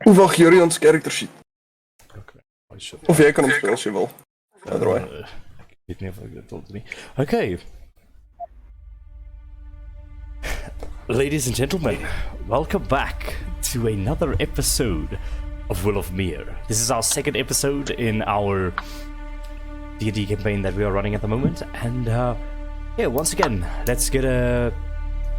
Hoe wacht jullie ons character sheet? Okay. Of jij kan hem spelen als je wil. Either way. Ik weet niet of ik dat told me. Okay. Ladies and gentlemen, welcome back to another episode of Will of Meir. This is our second episode in our D&D campaign that we are running at the moment, and yeah, once again, let's get a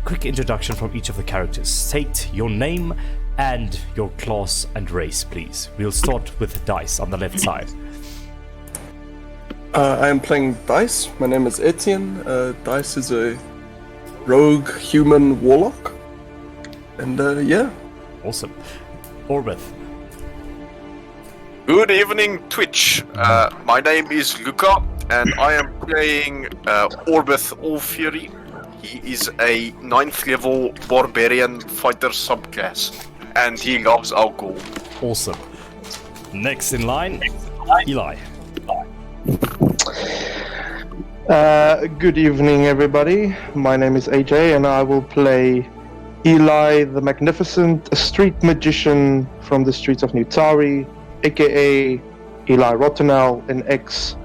quick introduction from each of the characters. State your name and your class and race, please. We'll start with Dice on the left side. I am playing Dice. My name is Etienne. Dice is a rogue human warlock. And yeah. Awesome. Orbith. Good evening, Twitch. My name is Luca, and I am playing Orbith Allfury. He is a 9th level barbarian fighter subclass, and he loves alcohol. Awesome. Next in line, Eli. Good evening, everybody. My name is AJ, and I will play Eli the Magnificent, a street magician from the streets of Nutari, aka Eli Rottenell, an ex-snobby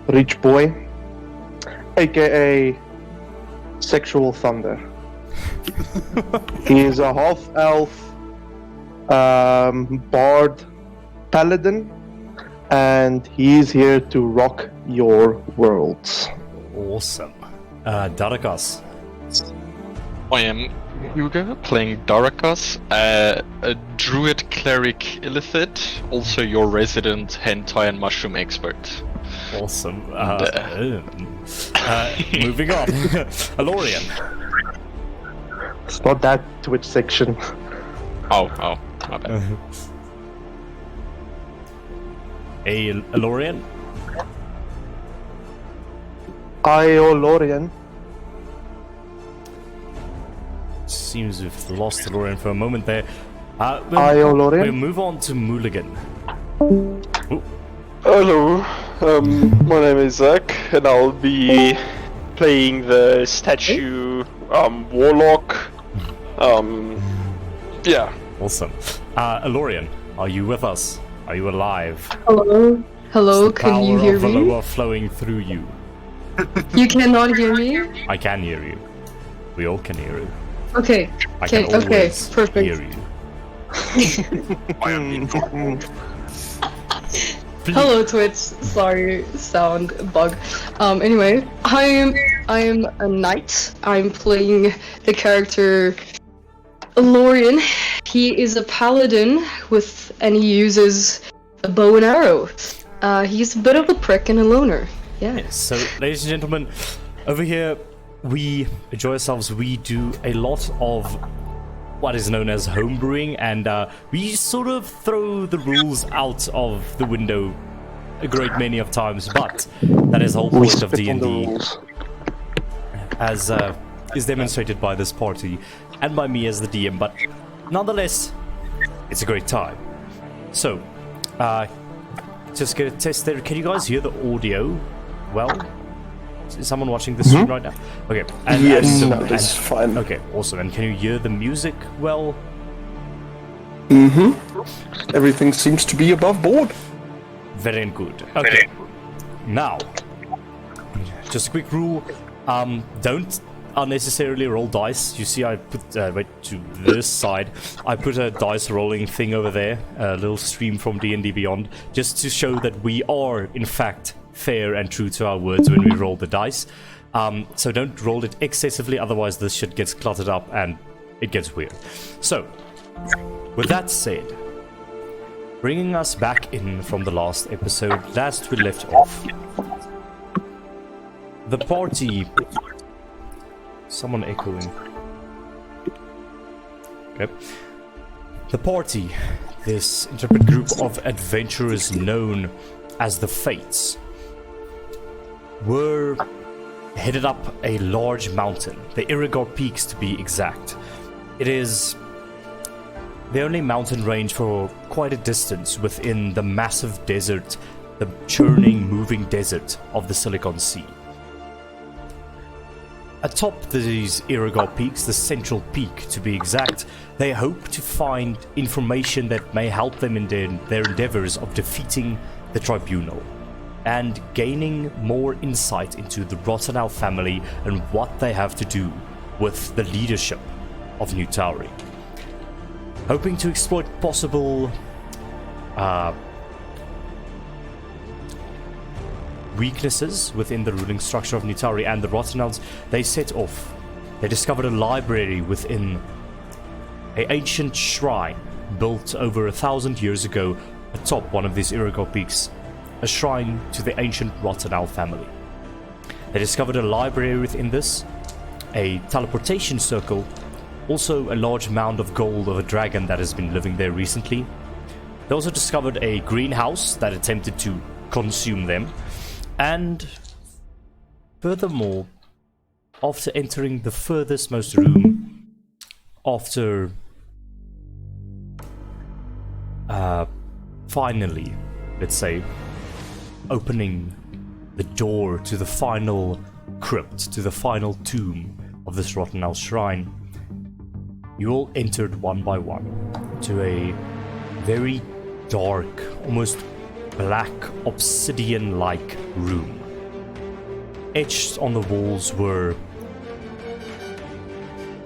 rich boy, aka Sexual Thunder. He is a half-elf bard paladin, and he is here to rock your worlds. Awesome. Darakas. I am Hugo, playing Darakas, a druid cleric illithid, also your resident hentai and mushroom expert. Awesome. Moving on. Alorian. It's not that Twitch section. Oh, my bad. Alorian. Iolorian. Seems we've lost Alorian for a moment there. Iolorian. We'll move on to Mulligan. Ooh. Hello, my name is Zach, and I'll be playing the statue warlock. Yeah. Awesome. Alorian, are you with us? Are you alive? Hello? Hello, Is the can you power hear of me? Valoa flowing through you? You cannot hear me? I can hear you. We all can hear you. Okay. I can Okay, always perfect. hear you. I am informed. Hello Twitch, sorry, sound bug. Anyway, I am a knight. I'm playing the character Lorian. He is a paladin and he uses a bow and arrow. He's a bit of a prick and a loner. Yeah. Yes, so, ladies and gentlemen, over here we enjoy ourselves. We do a lot of what is known as homebrewing, and we sort of throw the rules out of the window a great many of times, but that is the whole point of D&D, as is demonstrated by this party and by me as the DM, but nonetheless, it's a great time. So, just get a test there. Can you guys hear the audio well? Is someone watching the stream right now? Okay. Yes, that's fine. Okay, awesome. And can you hear the music well? Everything seems to be above board. Very good. Okay. Now, just a quick rule. Don't unnecessarily roll dice. You see, I put right to this side. I put a dice rolling thing over there, a little stream from D&D Beyond, just to show that we are, in fact, fair and true to our words when we roll the dice. So don't roll it excessively, otherwise this shit gets cluttered up and it gets weird. So, with that said, bringing us back in from the last episode, last we left off, the party... Someone echoing. Okay. The party, this intrepid group of adventurers known as the Fates, were headed up a large mountain, the Irrigar Peaks to be exact. It is the only mountain range for quite a distance within the massive desert, the churning, moving desert of the Silicon Sea. Atop these Irrigar peaks, the central peak to be exact, they hope to find information that may help them in their endeavors of defeating the tribunal and gaining more insight into the Rottenell family and what they have to do with the leadership of New Tauri. Hoping to exploit possible weaknesses within the ruling structure of New Tauri and the Rottenells, they set off. They discovered a library within an ancient shrine built over 1,000 years ago atop one of these Irrigar peaks, a shrine to the ancient Rottenell family. They discovered a library within this, a teleportation circle, also a large mound of gold of a dragon that has been living there recently. They also discovered a greenhouse that attempted to consume them. And furthermore, after entering the furthest most room, after finally, let's say, opening the door to the final crypt, to the final tomb of this Rottenell shrine, you all entered one by one to a very dark, almost black obsidian-like room. Etched on the walls were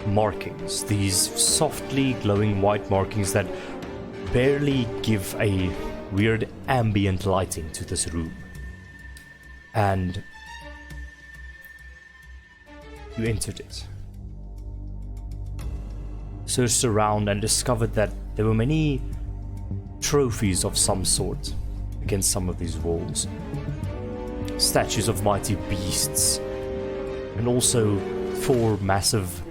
markings, these softly glowing white markings that barely give a weird ambient lighting to this room. And you entered it. Searched around and discovered that there were many trophies of some sort against some of these walls. Statues of mighty beasts, and also 4 massive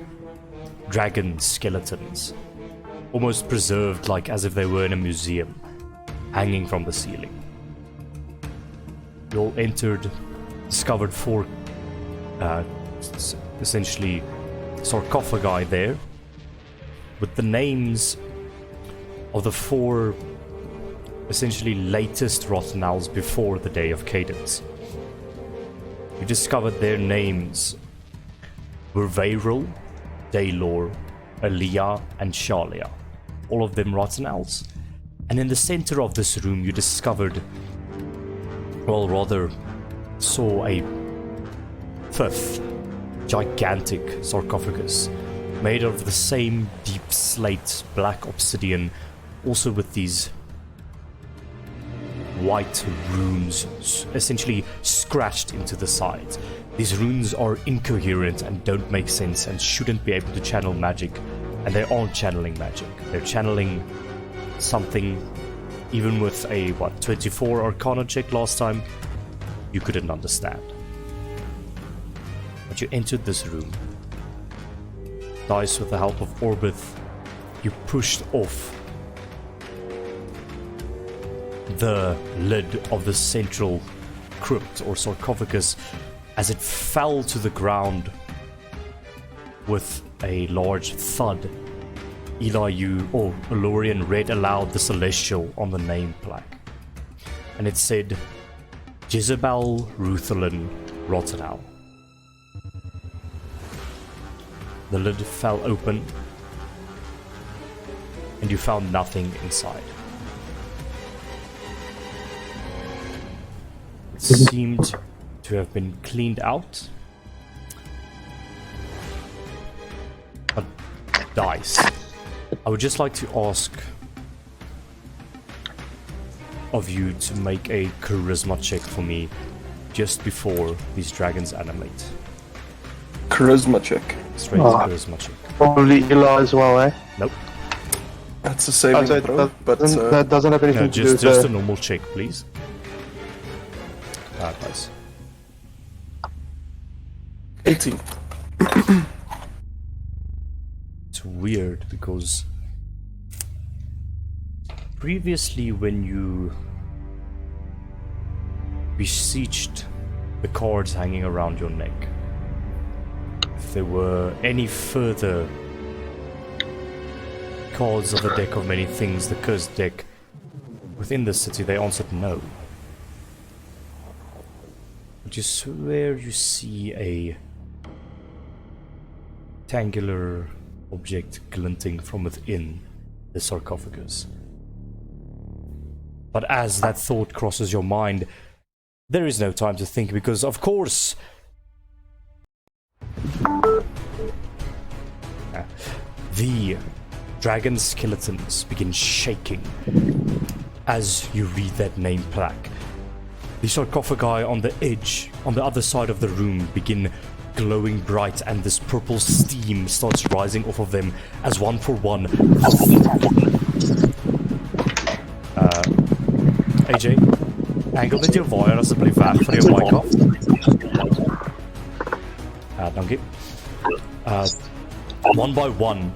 dragon skeletons, almost preserved like as if they were in a museum, hanging from the ceiling. You all entered, discovered 4 essentially sarcophagi there, with the names of the 4 essentially latest Rottenells before the Day of Cadence. You discovered their names were Veyril, Daylor, Aliyah, and Shalia, all of them Rottenells. And in the center of this room you discovered, well rather, saw a 5th gigantic sarcophagus made of the same deep slate black obsidian, also with these white runes essentially scratched into the sides. These runes are incoherent and don't make sense and shouldn't be able to channel magic, and they aren't channeling magic. They're channeling something. Even with a 24 Arcana check last time, you couldn't understand. But you entered this room. Dice with the help of Orbith, you pushed off the lid of the central crypt or sarcophagus as it fell to the ground with a large thud. Eli, you, or Elorian, read aloud the Celestial on the name plaque. And it said, Jezebel Rutherland Rottenell. The lid fell open, and you found nothing inside. It seemed to have been cleaned out. But dice. I would just like to ask of you to make a charisma check for me just before these dragons animate. Charisma check. Straight charisma check. Probably Eli as well, eh? Nope. That's a saving So throw, but that doesn't have anything No, to do with just the... a normal check, please. Dice. 18. It's weird because previously when you beseeched the cards hanging around your neck, if there were any further cards of the deck of many things, the cursed deck within the city, they answered no. But you swear you see a rectangular object glinting from within the sarcophagus. But as that thought crosses your mind, there is no time to think, because of course the dragon skeletons begin shaking as you read that name plaque. The sarcophagi on the edge, on the other side of the room, begin glowing bright, and this purple steam starts rising off of them as one for one. AJ, angle net jou wire asseblief weg van jou mic af. Dankie. One by one,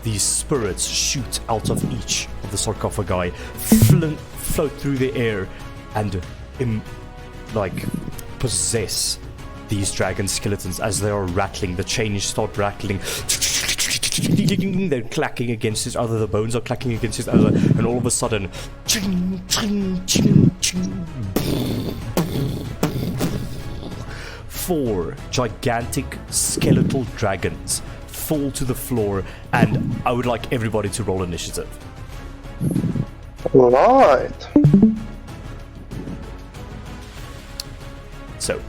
these spirits shoot out of each of the sarcophagi, float through the air, and possess these dragon skeletons as they are rattling. The chains start rattling. They're clacking against each other. The bones are clacking against each other, and all of a sudden, 4 gigantic skeletal dragons fall to the floor, and I would like everybody to roll initiative. Right. So,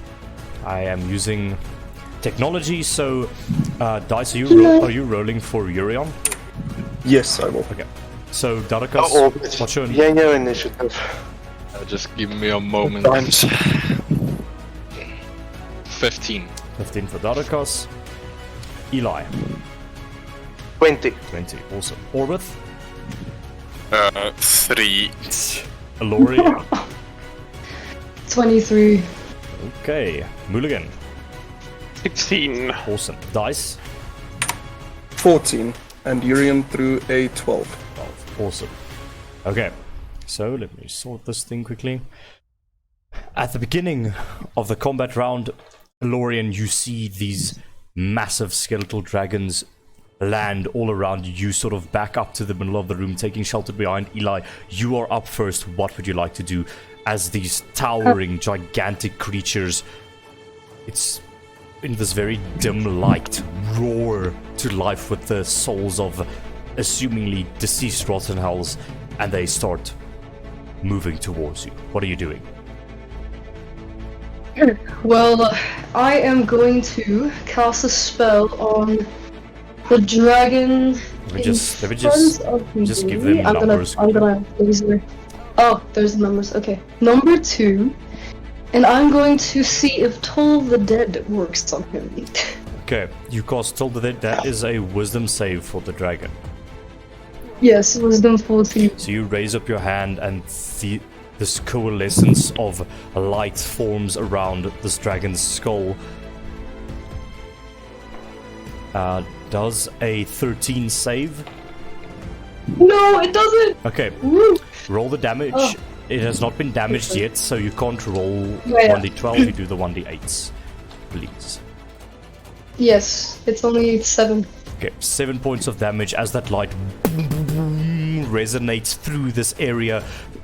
I am using technology, so Dice, are you rolling for Urion? Yes, I will. Okay. So, Darakas, what's your initiative? Just give me a moment. 15. 15 for Darakas. Eli. 20. 20, awesome. Orbith. 3. Alori. 23. Okay. Mulligan. 16. Awesome. Dice. 14, and Urian through a 12. 12. Awesome. Okay. So, let me sort this thing quickly. At the beginning of the combat round, Lorian, you see these massive skeletal dragons land all around you. You sort of back up to the middle of the room, taking shelter behind Eli. You are up first. What would you like to do as these towering, gigantic creatures, it's in this very dim light, roar to life with the souls of assumingly deceased Rottenhells, and they start moving towards you? What are you doing? Well, I am going to cast a spell on the dragon. Let me just give them numbers. I'm gonna laser. Oh, there's the numbers. Okay, number 2, and I'm going to see if Toll the Dead works on him. Okay, you cast Toll the Dead. That is a wisdom save for the dragon. Yes, wisdom 14. So you raise up your hand, and this coalescence of light forms around this dragon's skull. Does a 13 save? No, it doesn't! Okay, Woo. roll the damage. Oh. It has not been damaged yet, so you can't roll Yeah. 1d12, you do the 1d8s. Please. Yes, it's only 7. Okay, 7 points of damage as that light resonates through this area.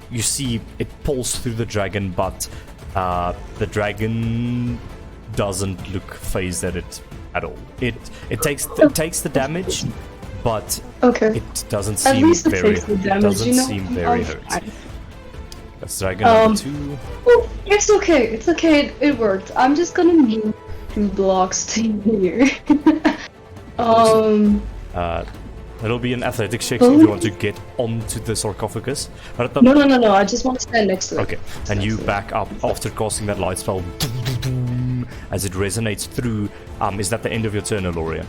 You see it pulse through the dragon, but the dragon doesn't look phased at it at all. It takes the damage, but Okay. it doesn't At seem least it very. takes the It damage, doesn't you know? seem very Oh, hurt. fine. That's dragon number 2. Oh, it's okay. It's okay. It worked. I'm just gonna move 2 blocks to here. It'll be an athletics check if you want to get onto the sarcophagus. But No. I just want to stand next to it. Okay, and you back up after casting that light spell as it resonates through. Is that the end of your turn, Aloria?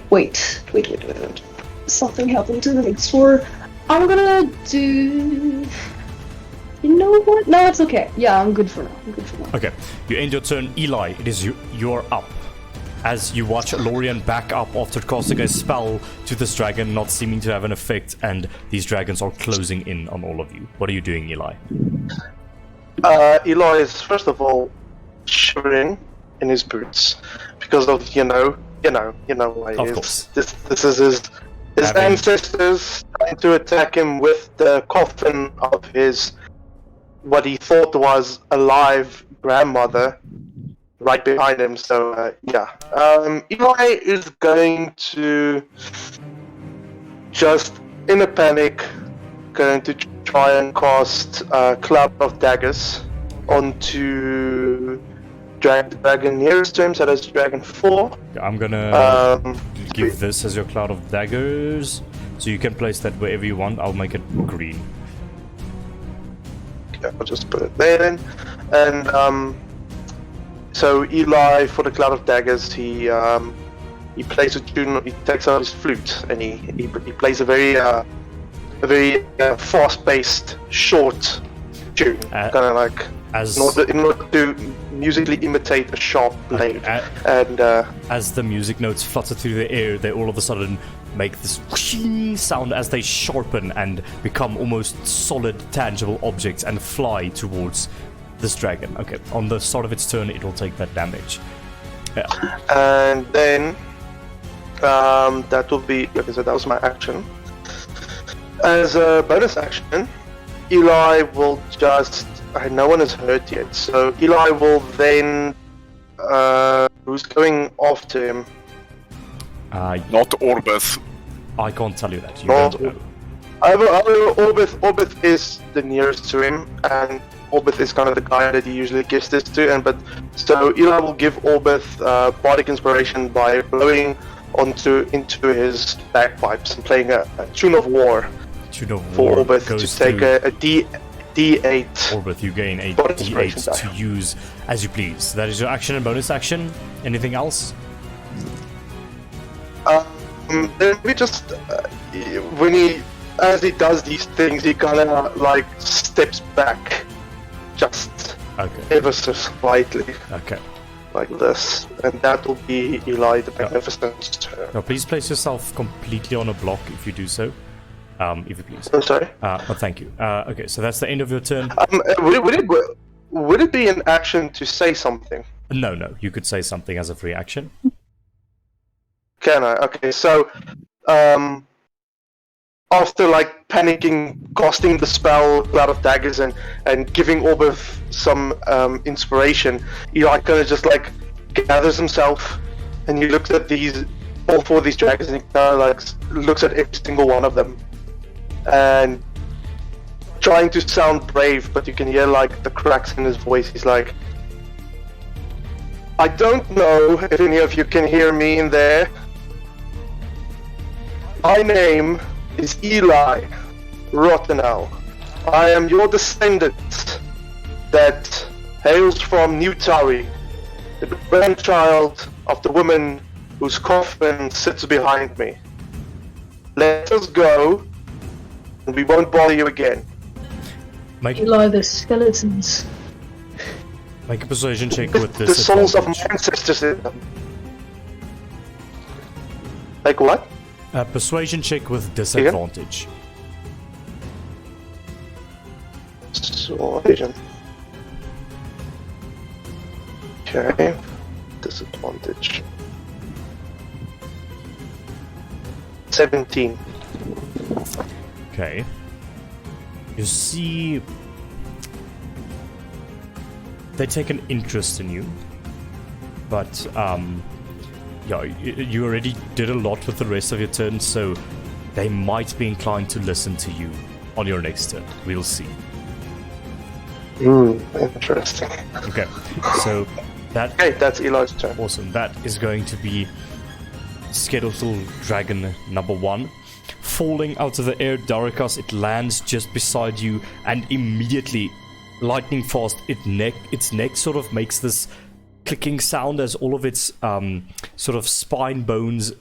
Wait. Something happened to the next floor. I'm gonna do. You know what? No, it's okay. Yeah, I'm good for now. Okay, you end your turn. Eli, it is you're up. As you watch Lorian back up after casting a spell to this dragon, not seeming to have an effect, and these dragons are closing in on all of you. What are you doing, Eli? Eli is first of all shivering in his boots because of you know why he Of is. course. This is his ancestors trying to attack him with the coffin of his what he thought was a live grandmother right behind him. So yeah, Eli is going to just in a panic going to try and cast Cloud of Daggers onto dragon nearest to him, so that's dragon 4. I'm gonna give this as your Cloud of Daggers, so you can place that wherever you want. I'll make it green. Okay, I'll just put it there then. And so Eli, for the Cloud of Daggers, he plays a tune. He takes out his flute and he plays a very fast-paced, short tune, kind of like in order to musically imitate a sharp blade. And as the music notes flutter through the air, they all of a sudden make this whooshing sound as they sharpen and become almost solid, tangible objects and fly towards this dragon. Okay, on the start of its turn, it will take that damage. Yeah. And then that will be okay. So that was my action. As a bonus action, Eli will just. No one is hurt yet, so Eli will then. Who's going after him? Not Orbith. I can't tell you that. You Not don't know. Orbith is the nearest to him, and Orbith is kind of the guy that he usually gives this to. So Eli will give Orbith bardic inspiration by blowing into his bagpipes and playing a tune of war. Tune of for war Orbith goes to take a D8. Orbith, you gain a bardic inspiration D8 to die. use as you please. That is your action and bonus action. Anything else? Then we just as he does these things, he kind of like steps back, just ever so slightly. Okay. Like this, and that will be Eli the Magnificent's turn. Now, please place yourself completely on a block if you do so. If you please. I'm sorry. But thank you. Okay, so that's the end of your turn. Would it be an action to say something? No, you could say something as a free action. Can I? Okay, so after like panicking, casting the spell Cloud of Daggers and giving Orbith some inspiration, Eli kind of just like gathers himself and he looks at all 4 of these dragons and he kind of like looks at every single one of them and trying to sound brave, but you can hear like the cracks in his voice. He's like, I don't know if any of you can hear me in there. My name is Eli Rottenell. I am your descendant that hails from New Tari, the grandchild of the woman whose coffin sits behind me. Let us go, and we won't bother you again. Eli, the skeletons. Make a persuasion check with The souls of my disadvantage. ancestors in them. Like what? Persuasion check with disadvantage. Persuasion. Okay. Disadvantage. 17. Okay. You see, they take an interest in you, but yeah, you already did a lot with the rest of your turn, so they might be inclined to listen to you on your next turn. We'll see. Interesting. Okay, so that Okay, that's Eli's turn. awesome. That is going to be Skeletal Dragon number 1. Falling out of the air, Darakas, it lands just beside you, and immediately, lightning fast, its neck sort of makes this clicking sound as all of its sort of spine bones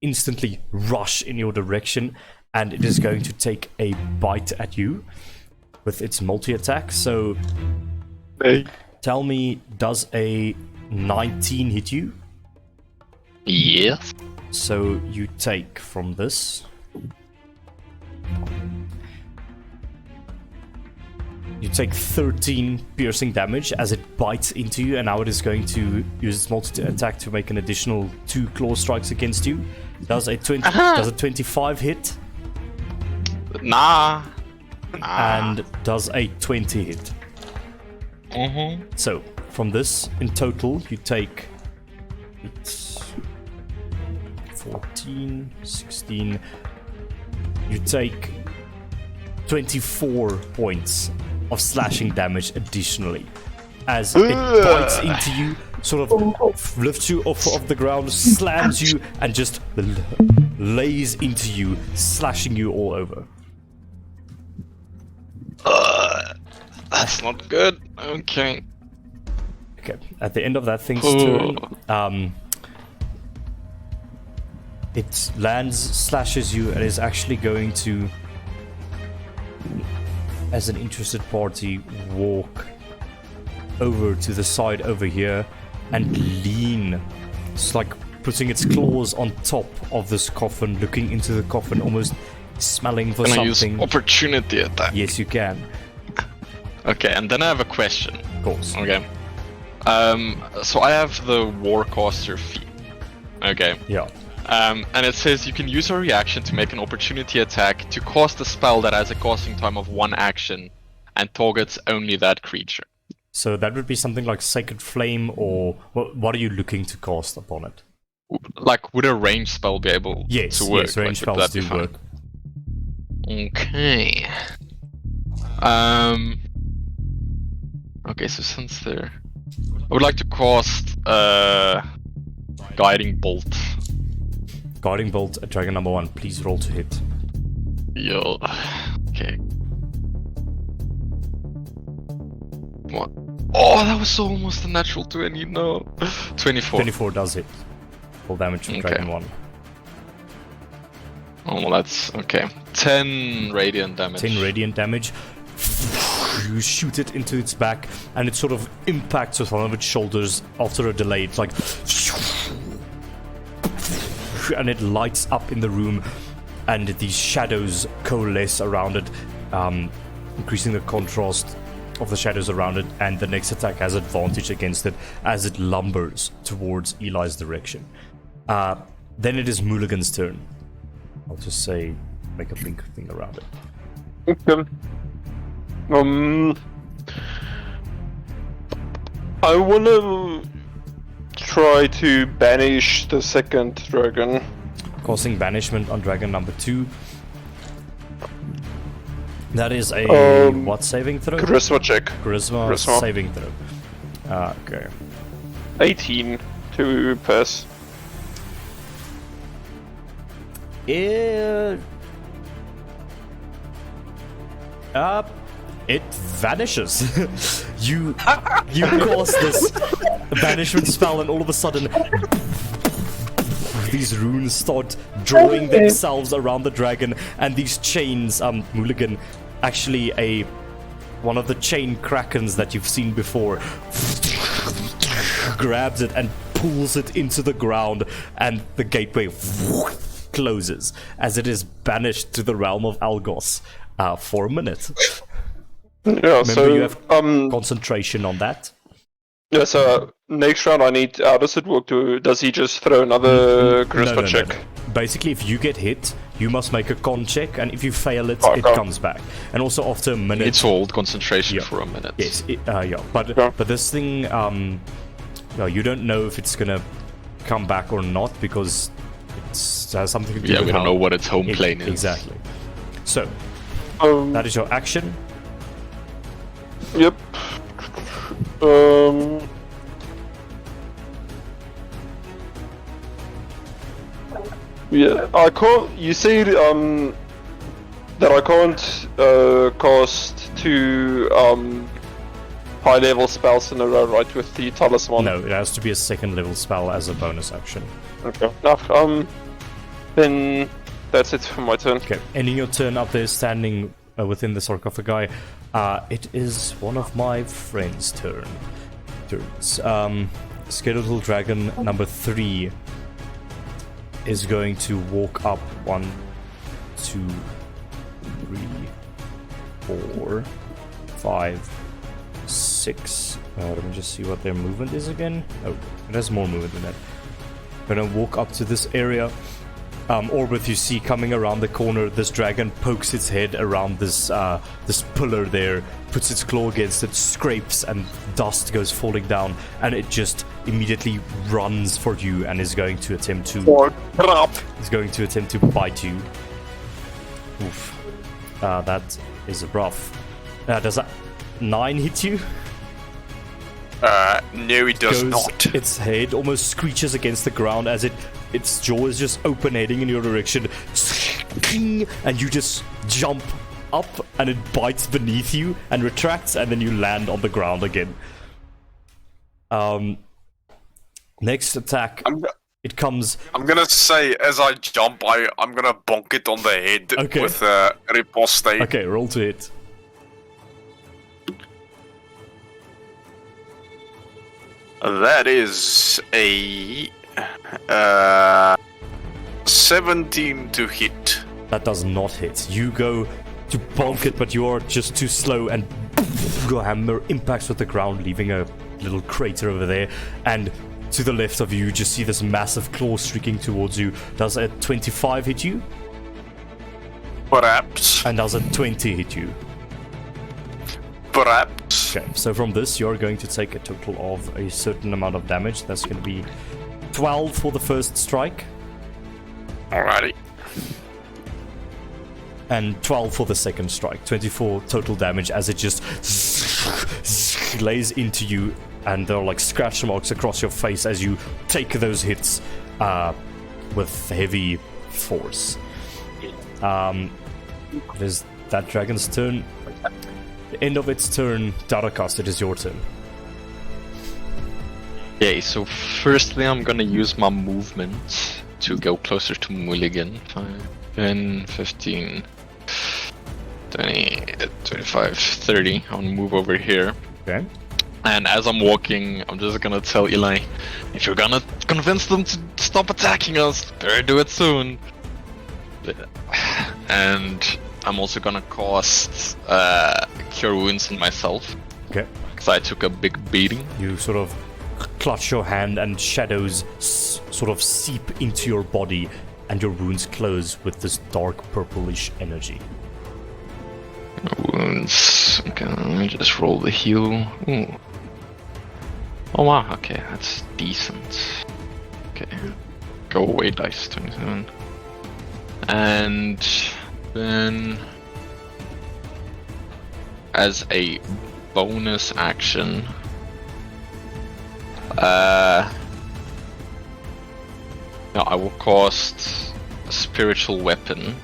instantly rush in your direction, and it is going to take a bite at you with its multi-attack. So, tell me, does a 19 hit you? Yes. So you take from this. You take 13 piercing damage as it bites into you, and now it is going to use its multi-attack to make an additional 2 claw strikes against you. Does a 25 hit? Nah. and does a 20 hit. So, from this, in total, you take 14, 16. You take 24 points of slashing damage additionally. As it bites into you, sort of lifts you off of the ground, slams you, and just lays into you, slashing you all over. That's not good. Okay. Okay, at the end of that thing's turn, it lands, slashes you, and is actually going to, as an interested party, walk over to the side over here and lean. It's like putting its claws on top of this coffin, looking into the coffin, almost smelling for Can I something. use opportunity attack? Yes, you can. Okay, and then I have a question. Of course. Okay. So I have the Warcaster feat. Okay. Yeah. And it says you can use a reaction to make an opportunity attack to cast a spell that has a casting time of 1 action and targets only that creature. So that would be something like Sacred Flame, or what are you looking to cast upon it? Like, would a range spell be able Yes, to work? yes, range Like, would spells that be do fine? work. Okay. Okay, so since there... I would like to cast Guiding Bolt. Guarding Bolt at Dragon number 1, please roll to hit. Yo. Okay. What? Oh, that was almost a natural 20, no. 24. 24 does hit. Full damage from Okay. Dragon 1. Oh, well, that's... okay. 10 radiant damage. 10 radiant damage. You shoot it into its back, and it sort of impacts with one of its shoulders after a delay. It's like... and it lights up in the room, and these shadows coalesce around it, increasing the contrast of the shadows around it, and the next attack has advantage against it as it lumbers towards Eli's direction. Then it is Mulligan's turn. I'll just say, make a blink thing around it. Okay. I wanna try to banish the second dragon. Causing banishment on dragon number 2. That is a what saving throw? Charisma check. Charisma saving throw. Okay. 18 to pass. It vanishes. you cast this banishment spell, and all of a sudden these runes start drawing themselves around the dragon, and these chains, Mulligan, actually one of the chain krakens that you've seen before, grabs it and pulls it into the ground, and the gateway closes as it is banished to the realm of Algos for a minute. Yeah, Remember, so you have concentration on that. yeah, so next round I need. How does it work? Does he just throw another charisma check? No. Basically, if you get hit, you must make a con check, and if you fail it, it Okay. comes back. And also after a minute, It's hold concentration Yeah. for a minute. yes, but Yeah. this thing, you don't know if it's gonna come back or not, because it has something to do Yeah, with we don't how know what its home it- plane is. Exactly. So Um, that is your action. Yep. Yeah, I can't. You say that I can't cast 2 high level spells in a row, right? With the talisman. No, it has to be a second level spell as a bonus action. Okay. No, then that's it for my turn. Okay, ending your turn up there, standing within the sarcophagi. It is one of my friends' turns. Skeletal Dragon number 3 is going to walk up 1, 2, 3, 4, 5, 6. Let me just see what their movement is again. Oh, it has more movement than that. Gonna walk up to this area Orbith, you see coming around the corner, this dragon pokes its head around this this pillar there, puts its claw against it, scrapes, and dust goes falling down, and it just immediately runs for you and is going to attempt to bite you. Oof. That is rough. Does that 9 hit you? No, it does not. Its head almost screeches against the ground as its jaw is just open, heading in your direction, and you just jump up, and it bites beneath you and retracts, and then you land on the ground again. Next attack, it comes. I'm gonna say, as I jump, I'm gonna bonk it on the head with riposte. Okay, roll to hit. That is a 17 to hit. That does not hit. You go to bonk it, but you are just too slow, and your hammer impacts with the ground, leaving a little crater over there. And to the left of you just see this massive claw streaking towards you. Does a 25 hit you? Perhaps. And does a 20 hit you? Perhaps. Okay, so from this you're going to take a total of a certain amount of damage. That's going to be 12 for the first strike. Alrighty. And 12 for the second strike. 24 total damage as it just lays into you, and there are like scratch marks across your face as you take those hits with heavy force. It is that dragon's turn. The end of its turn, Darakas, it is your turn. Okay, so firstly I'm gonna use my movement to go closer to Mulligan. 5, 10, 15, 20, 25, 30. I'm gonna move over here. Okay. And as I'm walking, I'm just gonna tell Eli, if you're gonna convince them to stop attacking us, better do it soon. And I'm also gonna cast Cure Wounds on myself. Okay. Because I took a big beating. You sort of clutch your hand, and shadows sort of seep into your body, and your wounds close with this dark purplish energy. Wounds. Okay, let me just roll the heal. Ooh. Oh wow, okay, that's decent. Okay. Go away, dice 27. And then as a bonus action, no, I will cast a spiritual weapon.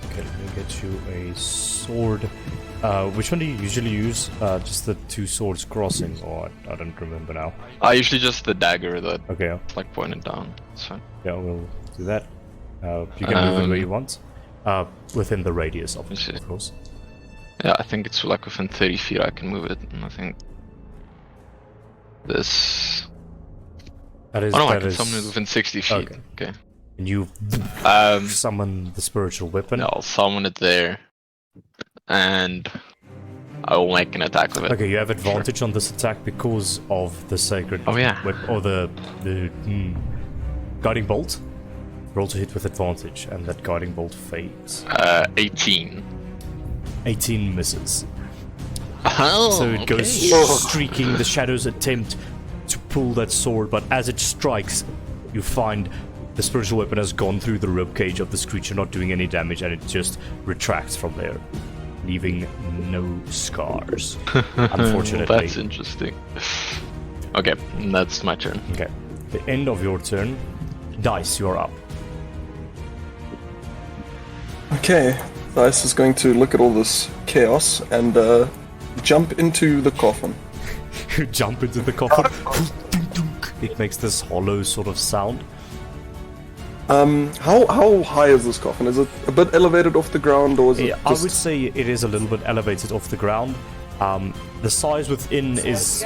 Okay, let me get you a sword. Which one do you usually use? Just the two swords crossing, or I don't remember now. I usually just the dagger that Okay. like pointed down. It's fine. Yeah, we'll do that. You can move it where you want. Within the radius of it, of course. Yeah, I think it's like within 30 feet I can move it, and I think this... That is, oh no, I that can is... summon it within 60 feet. Okay. And you summon the spiritual weapon. I'll summon it there, and I will make an attack with it. Okay, you have advantage on this attack because of the sacred weapon, or the guiding bolt. Roll to hit with advantage, and that guiding bolt fades. 18. 18 misses. Oh, So it goes streaking. The shadows attempt to pull that sword, but as it strikes, you find the spiritual weapon has gone through the ribcage of this creature, not doing any damage, and it just retracts from there, leaving no scars. Unfortunately. That's interesting. Okay, that's my turn. Okay. The end of your turn. Dice, you're up. Okay, Dice is going to look at all this chaos and jump into the coffin. You jump into the coffin. It makes this hollow sort of sound. How high is this coffin? Is it a bit elevated off the ground, or is it I would say it is a little bit elevated off the ground. The size within is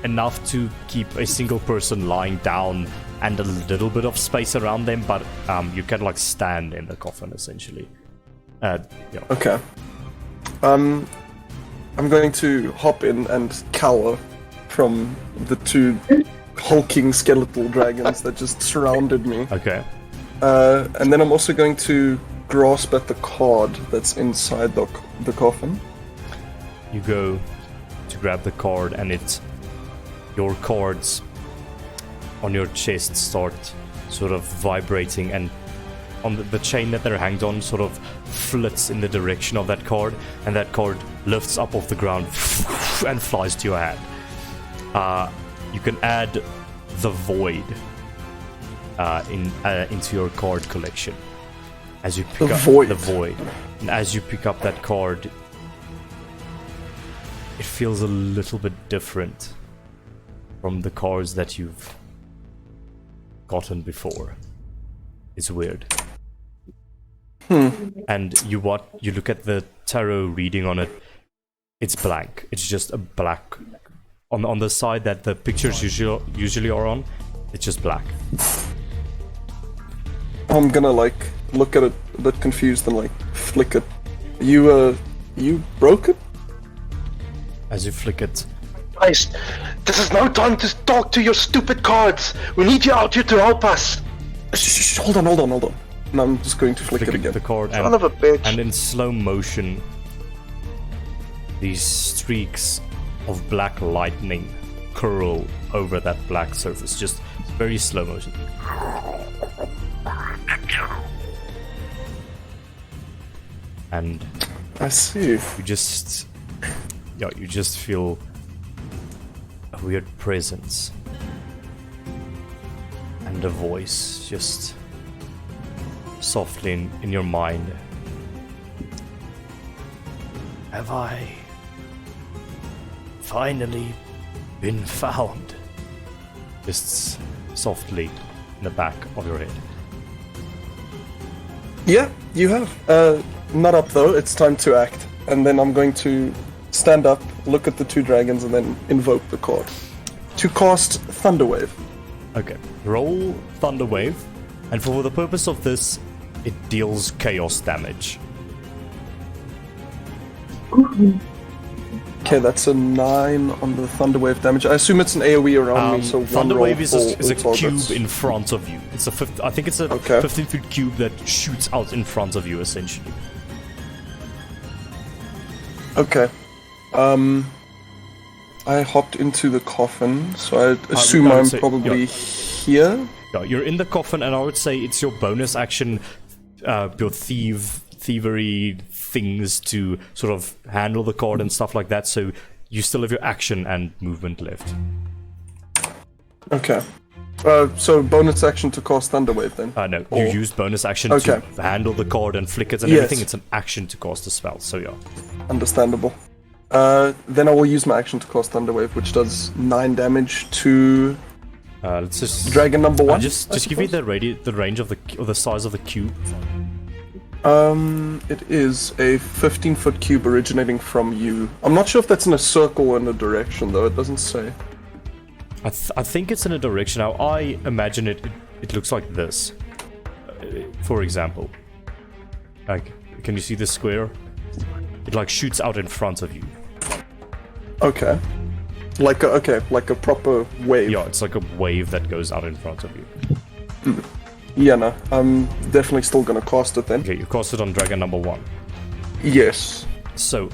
enough to keep a single person lying down and a little bit of space around them, but you can like stand in the coffin essentially. Yeah. Okay. I'm going to hop in and cower from the two hulking skeletal dragons that just surrounded me. Okay. And then I'm also going to grasp at the card that's inside the coffin. You go to grab the card, and your cards on your chest start sort of vibrating, and on the chain that they're hanged on sort of flits in the direction of that card, and that card lifts up off the ground and flies to your hand. You can add the void into your card collection as you pick up the void. And as you pick up that card, it feels a little bit different from the cards that you've gotten before. It's weird. And you look at the tarot reading on it. It's blank. It's just a black. On the side that the pictures usually are on, it's just black. I'm gonna look at it a bit confused and flick it. You broke it? As you flick it, Guys, this is no time to talk to your stupid cards. We need you out here to help us. Shh, hold on. And I'm just going to flick it again. the card, Son of a bitch. and in slow motion, these streaks of black lightning curl over that black surface, just very slow motion. And I see. you just feel a weird presence and a voice just softly in your mind. Have I finally been found? Just softly in the back of your head. Yeah, you have. Not up though, it's time to act. And then I'm going to stand up, look at the two dragons, and then invoke the card. To cast Thunderwave. Okay, roll Thunder Wave, and for the purpose of this, it deals chaos damage. Okay, that's a 9 on the Thunderwave damage. I assume it's an AoE around me, so one Thunder roll Wave is a for all cube targets. in front of you. It's I think it's a Okay. 15-foot cube that shoots out in front of you, essentially. Okay. I hopped into the coffin, so I assume I would I'm say- probably here. Yeah, you're in the coffin, and I would say it's your bonus action, your thievery things to sort of handle the card and stuff like that. So you still have your action and movement left. Okay. So bonus action to cast Thunderwave then? No, Or- you use bonus action Okay. to handle the card and flick it and Yes. everything. It's an action to cast a spell. So yeah. Understandable. Then I will use my action to cast Thunderwave, which does 9 damage to Let's just dragon number 1. just give me the range of the size of the cube. It is a 15-foot cube originating from you. I'm not sure if that's in a circle or in a direction, though. It doesn't say. I think it's in a direction. Now I imagine it looks like this. For example, can you see the square? It shoots out in front of you. Okay. Like a proper wave. Yeah, it's like a wave that goes out in front of you. Yeah, no. I'm definitely still gonna cast it then. Okay, you cast it on dragon number 1. Yes. So,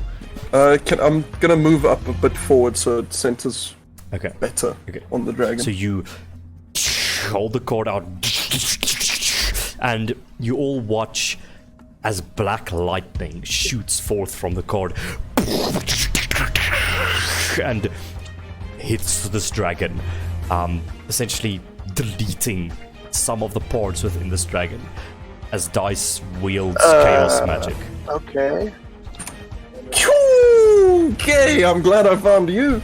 I'm gonna move up a bit forward so it centers okay. better Okay. on the dragon. So you hold the cord out, and you all watch as black lightning shoots forth from the cord and hits this dragon, essentially deleting some of the parts within this dragon as Dice wields chaos magic. Okay. Okay, I'm glad I found you.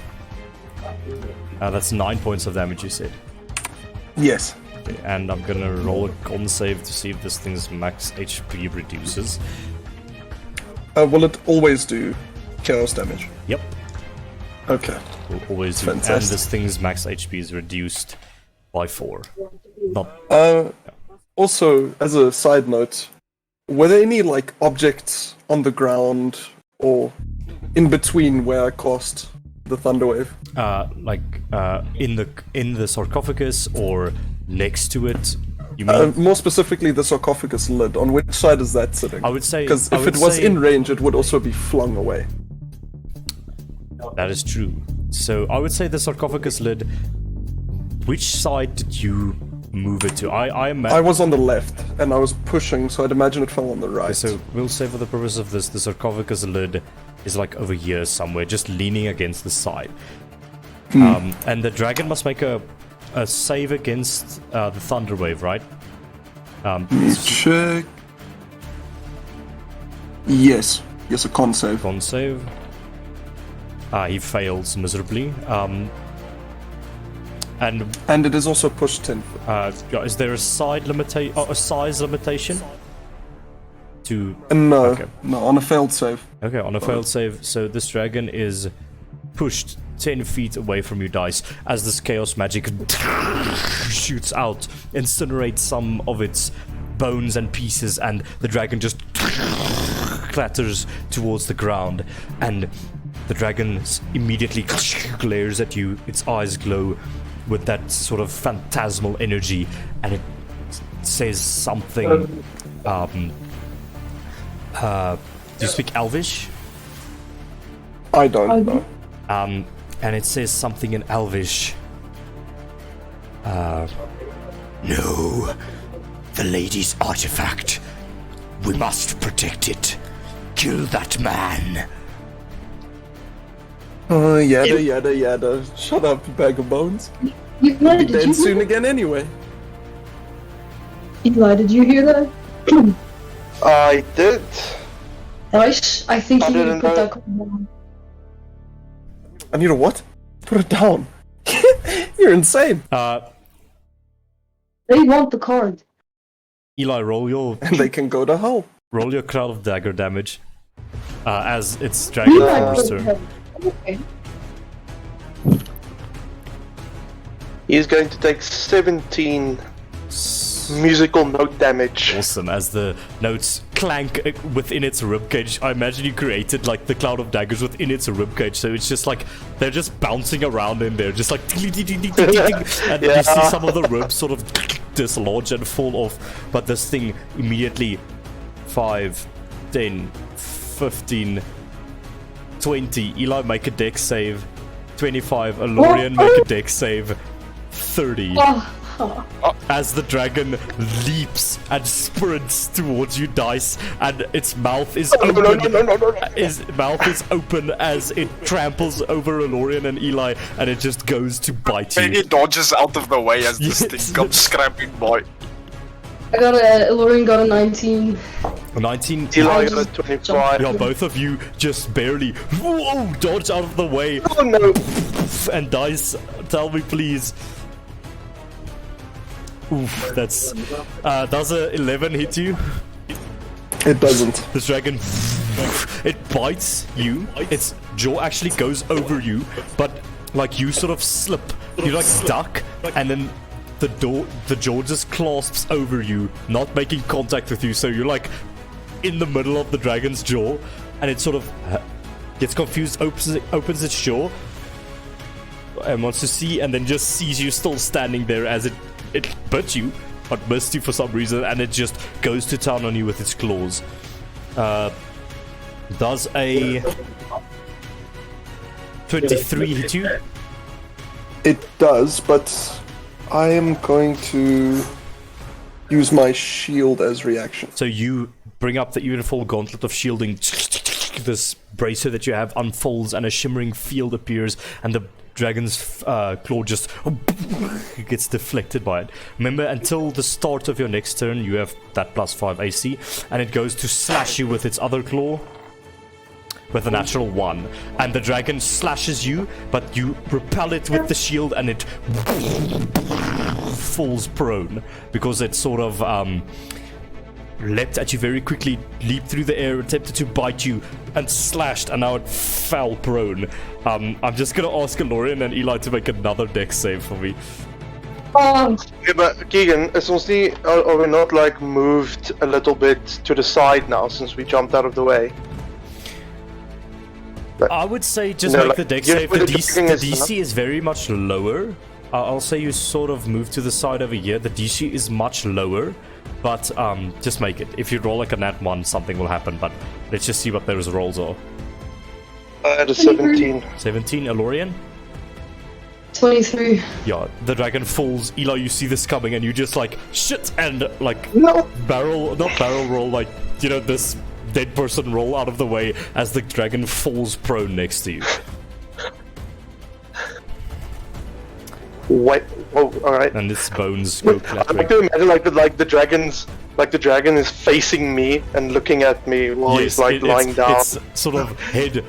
That's 9 points of damage, you said. Yes. Okay, and I'm gonna roll a con save to see if this thing's max HP reduces. Will it always do chaos damage? Yep. Okay. Will always do. And Fantastic. this thing's max HP is reduced by 4. Not Also, as a side note, were there any objects on the ground or in between where I cast the Thunderwave? in the sarcophagus or next to it. You mean? More specifically, the sarcophagus lid. On which side is that sitting? I would say... Because I if would it was say- in range, it would also be flung away. That is true. So I would say the sarcophagus lid. Which side did you move it to? I was on the left, and I was pushing, so I'd imagine it fell on the right. So we'll say for the purpose of this, the sarcophagus lid is like over here somewhere, just leaning against the side. And the dragon must make a save against the thunder wave, right? Check. Yes, a con save. Con save. He fails miserably. And it is also pushed 10 foot. Is there a size limitation? To No, Okay. no, on a failed save. Okay, on a failed save, so this dragon is pushed 10 feet away from you, Dice, as this chaos magic shoots out, incinerates some of its bones and pieces, and the dragon just clatters towards the ground, and the dragon immediately glares at you, its eyes glow with that sort of phantasmal energy, and it says something. Do you speak Elvish? I don't know. And it says something in Elvish. No, the lady's artifact. We must protect it. Kill that man. Yada. Shut up, you bag of bones. Eli, Be did dead you soon again anyway. Eli, did you hear that? I did. Dice, I think I you need to didn't put know. that card down. I need a what? Put it down. You're insane. They want the card. Eli, roll your And they can go to hell. Crown of Dagger damage. As it's dragon force turn. Okay. He's going to take 17 musical note damage. Awesome, as the notes clank within its ribcage. I imagine you created like the cloud of daggers within its ribcage, so it's just like they're just bouncing around in there, just like and you see some of the ribs sort of dislodge and fall off, but this thing immediately 5, 10, 15, 20. Eli, make a dex save. 25. Alorian, make a dex save. 30. As the dragon leaps and sprints towards you, Dice, and its mouth is open. Its mouth is open as it tramples over Alorian and Eli, and it just goes to bite And you. he dodges out of the way as this Yes. thing comes scrapping by. Lauren got a 19. 19. Eli got a 25. Yeah, both of you just barely dodge out of the way. Oh no! And Dice, tell me please. Oof, that's does a 11 hit you? It doesn't. This dragon, it bites you. Its jaw actually goes over you, but like you sort of slip, you like duck, and then the jaw just clasps over you, not making contact with you. So you're like in the middle of the dragon's jaw, and it sort of gets confused, opens its jaw, and wants to see, and then just sees you still standing there as it bit you, but missed you for some reason, and it just goes to town on you with its claws. Does a 23 hit you? It does, but I am going to use my shield as reaction. So you bring up the eventful gauntlet of shielding. This bracer that you have unfolds, and a shimmering field appears, and the dragon's claw just gets deflected by it. Remember, until the start of your next turn, you have that +5 AC, and it goes to slash you with its other claw with a natural 1. And the dragon slashes you, but you repel it with the shield, and it falls prone because it sort of leapt at you very quickly, leaped through the air, attempted to bite you, and slashed, and now it fell prone. I'm just gonna ask Alorian and Eli to make another dex save for me. Oh, Yeah, but Keegan, essentially, are we not like moved a little bit to the side now since we jumped out of the way? I would say just No, make like, the dex yeah, save. with The the DC, thing the is, DC is very much lower. I'll say you sort of move to the side over here. The DC is much lower, but just make it. If you roll like a nat 1, something will happen, but let's just see what those rolls are. I had a 17. 17, Elorian? 23. Yeah, the dragon falls. Eli, you see this coming, and you just like, shit, and like, No. not barrel roll, like, you know, this dead person roll out of the way as the dragon falls prone next to you. Wait. Oh, all right. And its bones go I clattering. like to imagine like the dragon is facing me and looking at me while he's like lying down. Its sort of head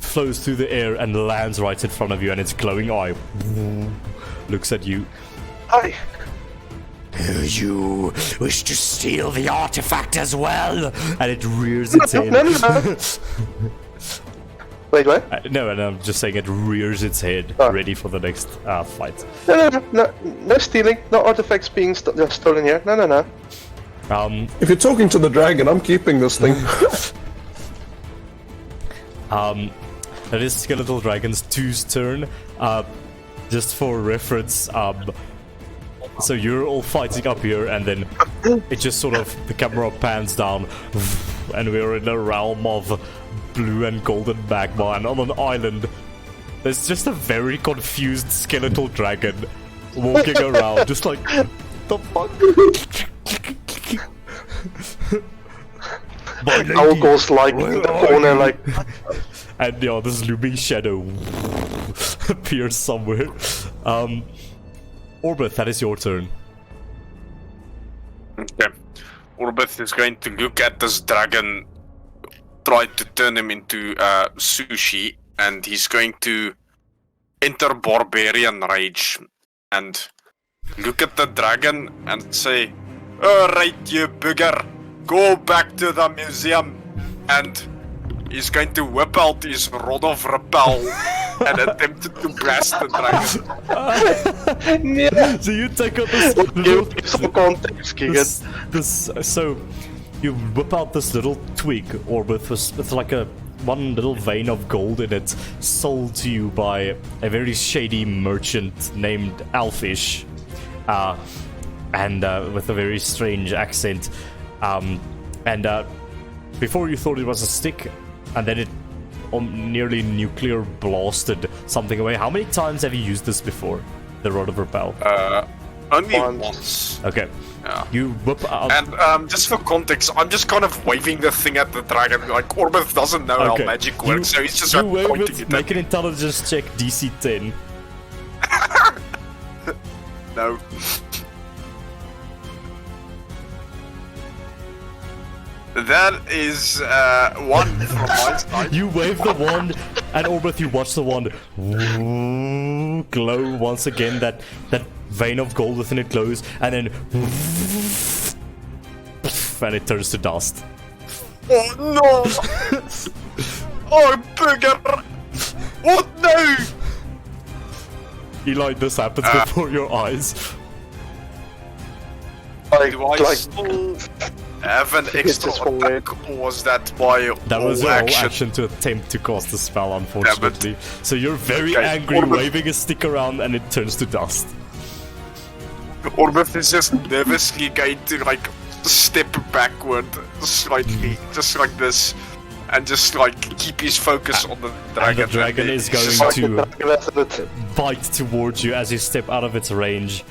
flows through the air and lands right in front of you, and its glowing eye looks at you. Hi. You wish to steal the artifact as well? And it rears its head. No. Wait, what? No, and I'm just saying it rears its head, ready for the next fight. No stealing. No artifacts being stolen here. No. If you're talking to the dragon, I'm keeping this thing. It is Skeletal Dragon's 2's turn. Just for reference, so you're all fighting up here, and then it just sort of, the camera pans down, and we're in a realm of blue and golden magma, and on an island, there's just a very confused skeletal dragon walking around, just like, the fuck? Owl goes like in the corner, like. And yeah, this looming shadow appears somewhere. Orbith, that is your turn. Okay. Orbith is going to look at this dragon, try to turn him into sushi, and he's going to enter barbarian rage and look at the dragon and say, "Alright, you bugger, go back to the museum," and he's going to whip out his rod of repel and attempt to blast the dragon. So you take out this Give some context, Keegan. so you whip out this little twig, Orbith, with like one little vein of gold in it, sold to you by a very shady merchant named Alfish, and with a very strange accent. Before you thought it was a stick, and then it nearly nuclear blasted something away. How many times have you used this before? The Rod of Repel? Only once. Okay. Yeah. You whip out... And just for context, I'm just kind of waving the thing at the dragon. Like, Orbith doesn't know how magic works, so he's just like pointing it Make at an intelligence check, DC 10. No. That is 1 from my side. You wave the wand, and Orbith, you watch the wand glow once again. That vein of gold within it glows, and then and it turns to dust. Oh no! Oh, bugger! What now? Eli, this happens before your eyes. Do I still have an extra attack, or was that my That was whole your whole action? action to attempt to cast the spell, unfortunately. So you're very Okay, angry, Orbith. waving a stick around, and it turns to dust. Orbith is just nervously going to like step backward slightly, just like this, and just like keep his focus on the dragon. And the dragon is He's going just like, to bite towards you as you step out of its range.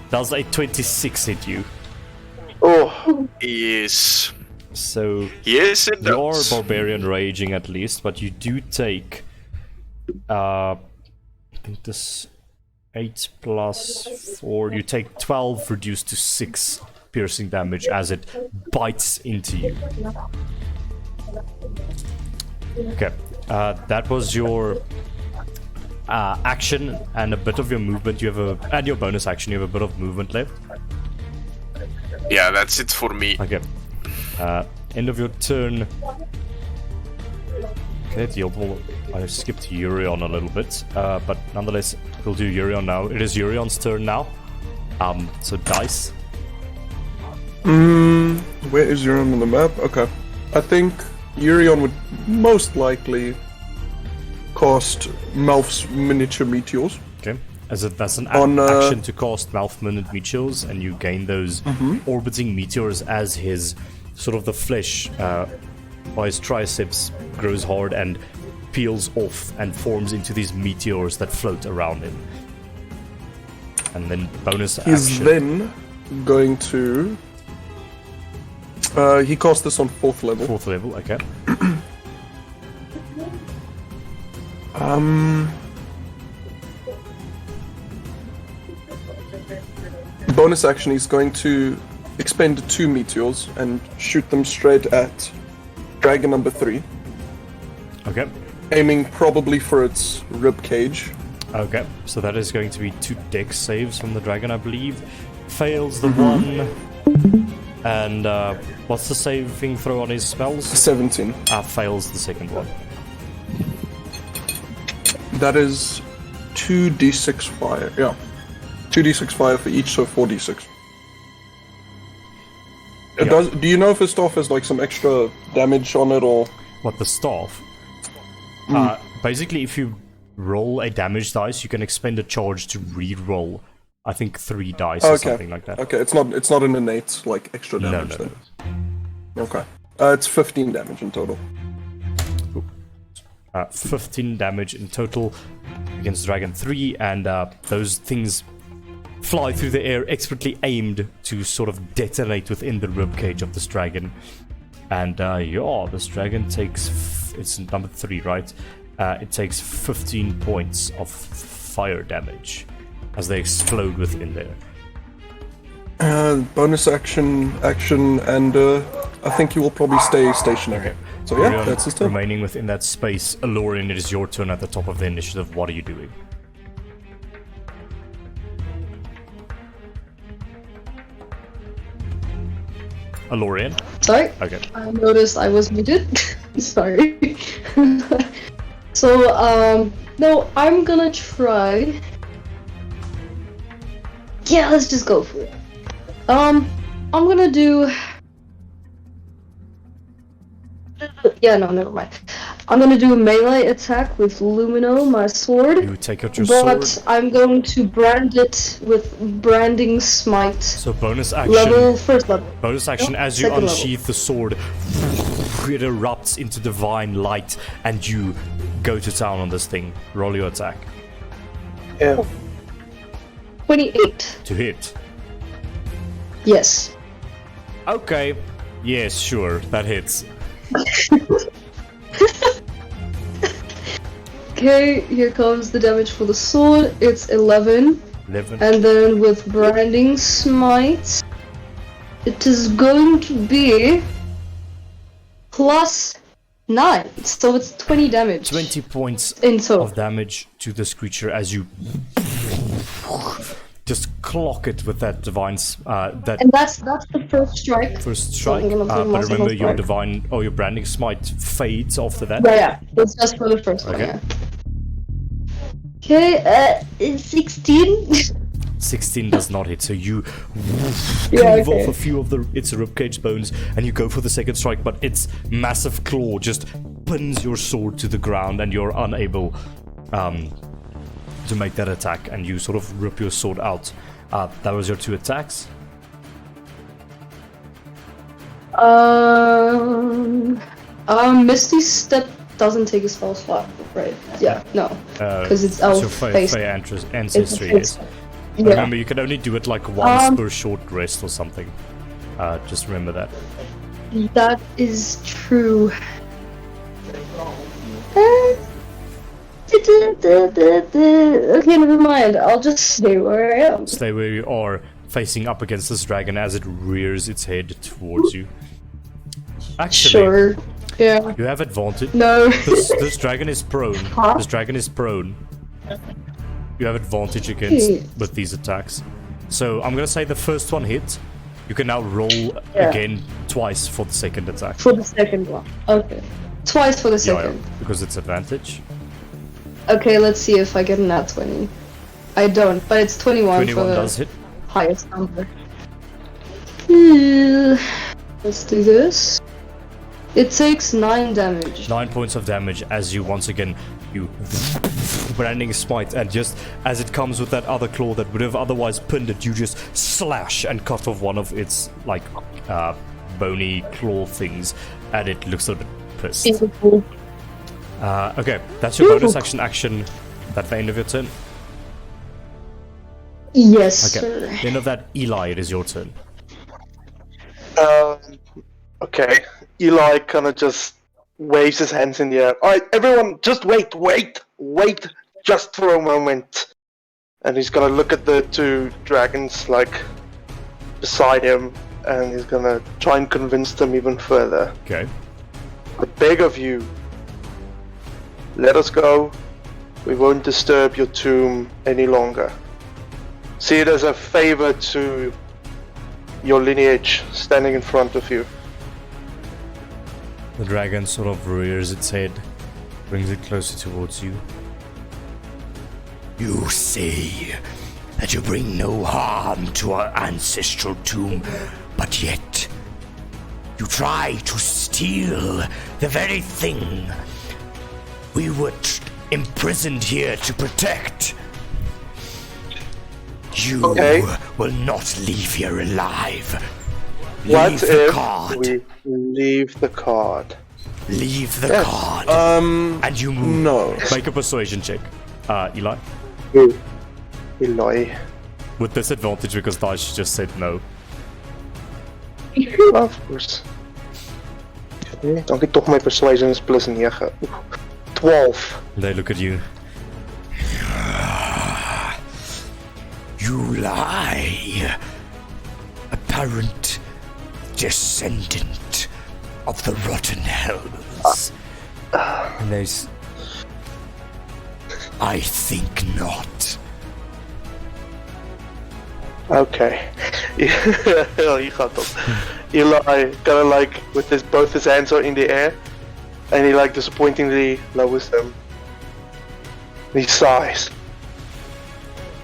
Does a 26 hit you? Oh, Yes. So Yes, it you're does. barbarian raging at least, but you do take I think this 8 plus 4, you take 12 reduced to 6 piercing damage as it bites into you. Okay, that was your action and a bit of your movement. You have and your bonus action. You have a bit of movement left. Yeah, that's it for me. Okay. End of your turn. Okay, I skipped Urion a little bit, but nonetheless, we'll do Urion now. It is Urion's turn now. So dice. Where is Urion on the map? Okay. I think Urion would most likely cast Melf's miniature meteors. Okay. That's an On, action to cast mouth-minute meteors, and you gain those orbiting meteors as his sort of the flesh by his triceps grows hard and peels off and forms into these meteors that float around him. And then bonus He's action. then going to. He cast this on 4th level. 4th level, okay. Bonus action, he's going to expend 2 meteors and shoot them straight at dragon number 3, Okay. aiming probably for its rib cage. Okay, so that is going to be 2 dex saves from the dragon, I believe. Fails the one. And what's the saving throw on his spells? 17. Fails the second one. That is 2d6 fire. Yeah. 2d6 fire for each, so 4d6. Yeah. Do you know if his staff has like some extra damage on it or? What, the staff? Basically, if you roll a damage dice, you can expend a charge to re-roll. I think 3 dice or something like that. Okay, it's not an innate like extra No, damage no, then. Okay. It's 15 damage in total. 15 damage in total against Dragon 3, and those things fly through the air, expertly aimed to sort of detonate within the ribcage of this dragon. And this dragon takes... it's number 3, right? It takes 15 points of fire damage as they explode within there. Bonus action, and I think you will probably stay stationary. Okay. So yeah, Orion, that's his turn. remaining within that space. Alorian, it is your turn at the top of the initiative. What are you doing? Alorian? Sorry? Okay. I noticed I was muted. Sorry. So, no, I'm gonna try. Yeah, let's just go for it. I'm gonna do. Yeah, no, never mind. I'm gonna do a melee attack with Lumino, my sword. You take out your But sword. I'm going to brand it with branding smite. So bonus action. First level. Bonus action, No, as you second level. unsheath the sword, it erupts into divine light, and you go to town on this thing. Roll your attack. Yeah. 28. To hit. Yes. Okay. Yes, sure, that hits. Okay, here comes the damage for the sword. It's 11. 11. And then with branding smite, it is going to be plus 9. So it's 20 damage 20 points in total. of damage to this creature as you just clock it with that divine that And that's the first strike. first strike. I'm gonna do my But second remember, your strike. divine or your branding smite fades after that. Yeah, it's just for the first one. Okay. Yeah. Okay, it's 16. 16 does not hit, so you Yeah, cleave okay. off a few of its ribcage bones, and you go for the second strike, but its massive claw just pins your sword to the ground, and you're unable to make that attack, and you sort of rip your sword out. That was your 2 attacks. Misty Step doesn't take a spell slot, right? Yeah, no. Because it's elf so based. Fey ancestry, It's- yes. Yeah. Remember, you can only do it like once per short rest or something. Just remember that. That is true. Okay, never mind. I'll just stay where I am. Stay where you are, facing up against this dragon as it rears its head towards you. Actually, Sure. Yeah. you have advantage. No. This dragon is prone. Huh? This dragon is prone. You have advantage against Hmm. with these attacks. So I'm gonna say the first one hit. You can now roll Yeah. again twice for the second attack. For the second one. Okay. Twice for the Yeah, second. because it's advantage. Okay, let's see if I get an nat 20. I don't, but it's 21, 21 for the does hit. highest number. Let's do this. It takes 9 damage. 9 points of damage as you once again you branding smite, and just as it comes with that other claw that would have otherwise pinned it, you just slash and cut off one of its like bony claw things, and it looks a bit pissed. Okay, that's your bonus action. That's the end of your turn. Yes, Okay, sir. the end of that, Eli, it is your turn. Okay. Eli kind of just waves his hands in the air. Alright, everyone, just wait, just for a moment. And he's gonna look at the two dragons, like, beside him, and he's gonna try and convince them even further. Okay. I beg of you, let us go. We won't disturb your tomb any longer. See it as a favor to your lineage standing in front of you. The dragon sort of rears its head, brings it closer towards you. You say that you bring no harm to our ancestral tomb, but yet you try to steal the very thing we were imprisoned here to protect. You will not leave here alive. What Leave the if card. we leave the card? Leave the Yes. card. And you move. No. Make a persuasion check. Eli. Eloy. With disadvantage because Dash just said no. Of course. Dan kyk tog my persuasion is plus 9. Oeh, 12. They look at you. You lie. Apparent descendant of the Rottenells. And there's... I think not. Okay. He gaat op. Eli kind of like with both his hands are in the air, and he like disappointingly lowers them. And he sighs.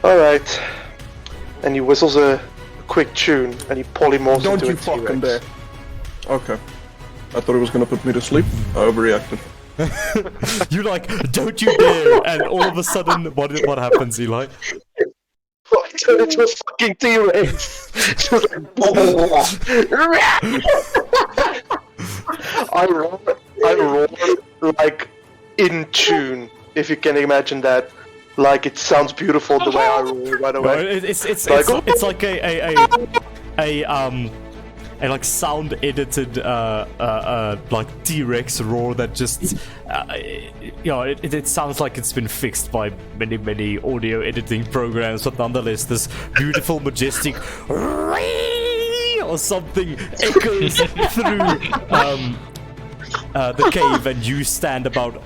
Alright. And he whistles a quick tune, and he polymorphs Don't into you a T-Rex. fucking dare. Okay. I thought it was gonna put me to sleep. I overreacted. You like, don't you dare! And all of a sudden, what happens, Eli? I turned into a fucking T-Rex. Just like I roar like in tune, if you can imagine that. Like it sounds beautiful the way I roar right No, away. it's Like- like a like sound edited like T-Rex roar that just it sounds like it's been fixed by many audio editing programs, but nonetheless this beautiful majestic or something echoes through the cave, and you stand about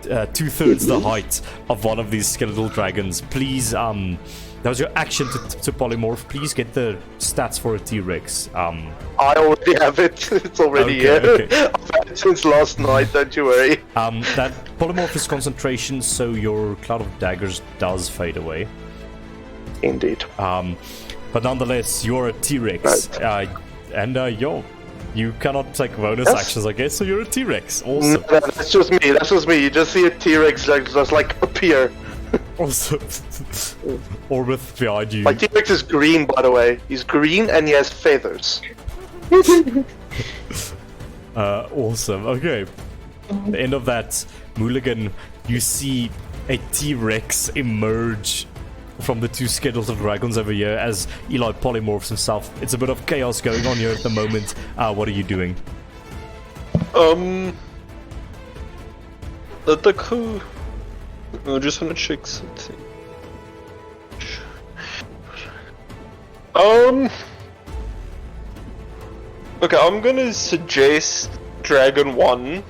2/3 the height of one of these skeletal dragons. Please, that was your action to polymorph. Please get the stats for a T-Rex. I already have it. It's already here. Okay. I've had it since last night. Don't you worry. That polymorph is concentration, so your cloud of daggers does fade away. Indeed. But nonetheless, you're a T-Rex, you cannot take bonus Yes. actions, I guess. So you're a T-Rex. No, Awesome. that's just me. That's just me. You just see a T-Rex just like appear. Awesome. Orbith behind you. My T-Rex is green, by the way. He's green and he has feathers. Awesome. Okay. The end of that, Mulligan, you see a T-Rex emerge from the two skeletal dragons over here as Eli polymorphs himself. It's a bit of chaos going on here at the moment. What are you doing? The crew. I just wanna check something. Okay, I'm gonna suggest Dragon 1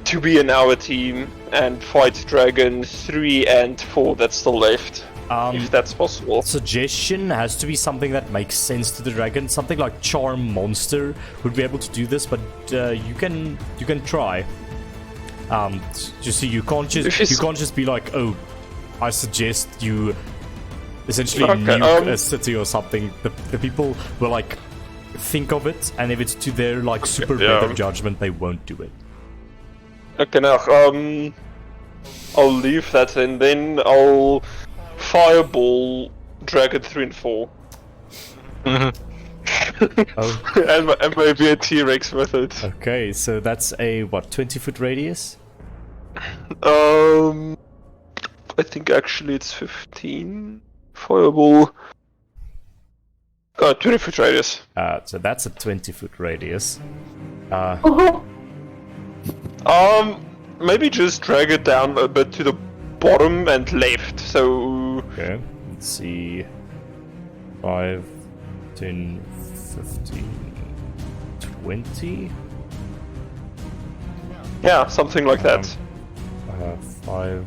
to be in our team and fight Dragon 3 and 4 that's still left. If that's possible. Suggestion has to be something that makes sense to the dragon. Something like Charm Monster would be able to do this, but you can try. You see, you can't just be like, oh, I suggest you essentially nuke a city or something. The people will like think of it, and if it's to their like super better judgment, they won't do it. Okay, now, I'll leave that and then I'll fireball Dragon 3 and 4. Oh, and maybe a T-Rex with it. okay, so that's a, what, 20-foot radius? I think actually it's 15. Fireball. 20-foot radius. So that's a 20-foot radius. Maybe just drag it down a bit to the bottom and left, so... Okay, let's see. 5, 10, 15, 20? Yeah, something like that. 5,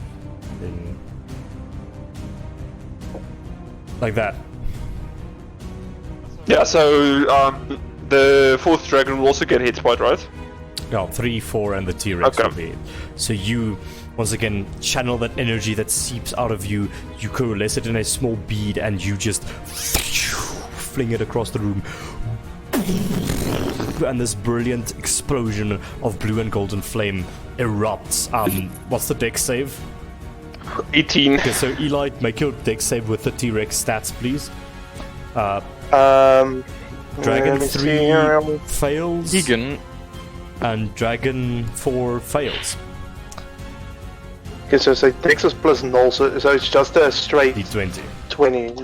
10... Like that. Yeah, so, the 4th dragon will also get hit by it, right? No, 3, 4, and the T-Rex Okay. will be it. So you, once again, channel that energy that seeps out of you, you coalesce it in a small bead, and you just fling it across the room. And this brilliant explosion of blue and golden flame erupts. What's the dex save? 18. Okay, so Eli, make your dex save with the T-Rex stats, please. Dragon let me see 3 here. fails. Egan, And Dragon 4 fails. Okay, so say Texas plus null, so it's just a straight D20. 20.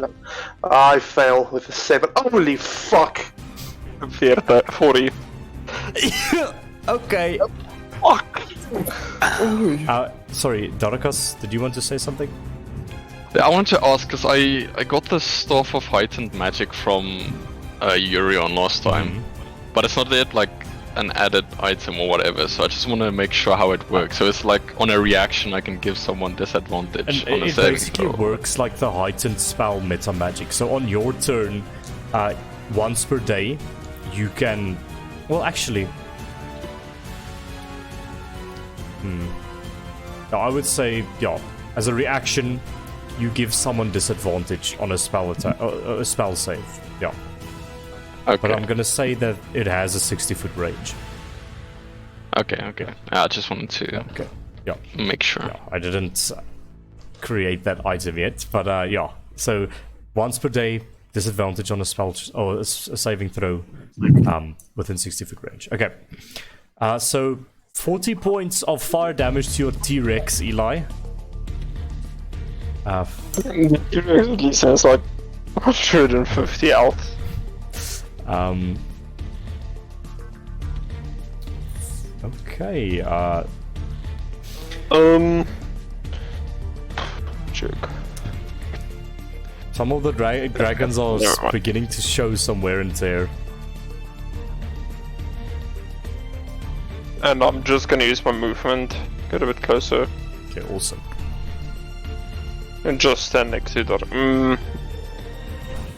I fail with a 7. Holy fuck! 40. Okay. Fuck! Sorry, Darakas, did you want to say something? I wanted to ask, because I got the Staff of Heightened Magic from Urion last time, but it's not yet like an added item or whatever, so I just want to make sure how it works. So it's like on a reaction I can give someone disadvantage And on a it saving basically throw. works like the heightened spell meta magic. So on your turn, once per day, you can... Well, actually... No, I would say, yeah, as a reaction, you give someone disadvantage on a spell attack, a spell save. Yeah. Okay. But I'm gonna say that it has a 60-foot range. Okay. I just wanted to Okay. Yeah. make sure. Yeah, I didn't create that item yet, but yeah. So once per day, disadvantage on a spell or a saving throw, within 60-foot range. Okay. So 40 points of fire damage to your T-Rex, Eli. At least has like 150 health. Okay. Joke. Some of the dragons are Never mind. beginning to show some wear and tear. And I'm just gonna use my movement, get a bit closer, Okay, awesome. and just stand next to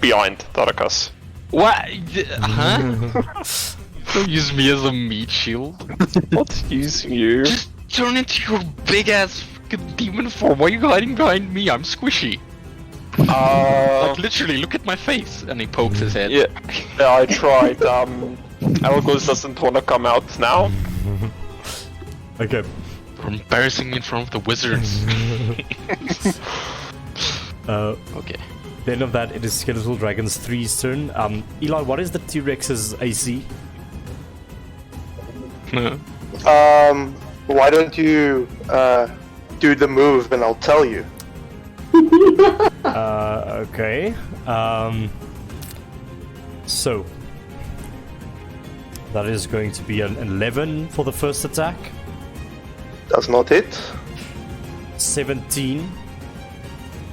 behind Darakas. What? Huh? Don't use me as a meat shield. Not use you. Just turn into your big ass fucking demon form. Why are you hiding behind me? I'm squishy. Like literally, look at my face. And he pokes his head. Yeah, I tried. Elgos doesn't want to come out now. Okay. You're embarrassing me in front of the wizards. Okay. The end of that, it is Skeletal Dragon's 3's turn. Eli, what is the T-Rex's AC? Why don't you do the move and I'll tell you? Okay. So that is going to be an 11 for the first attack. Does not hit. 17.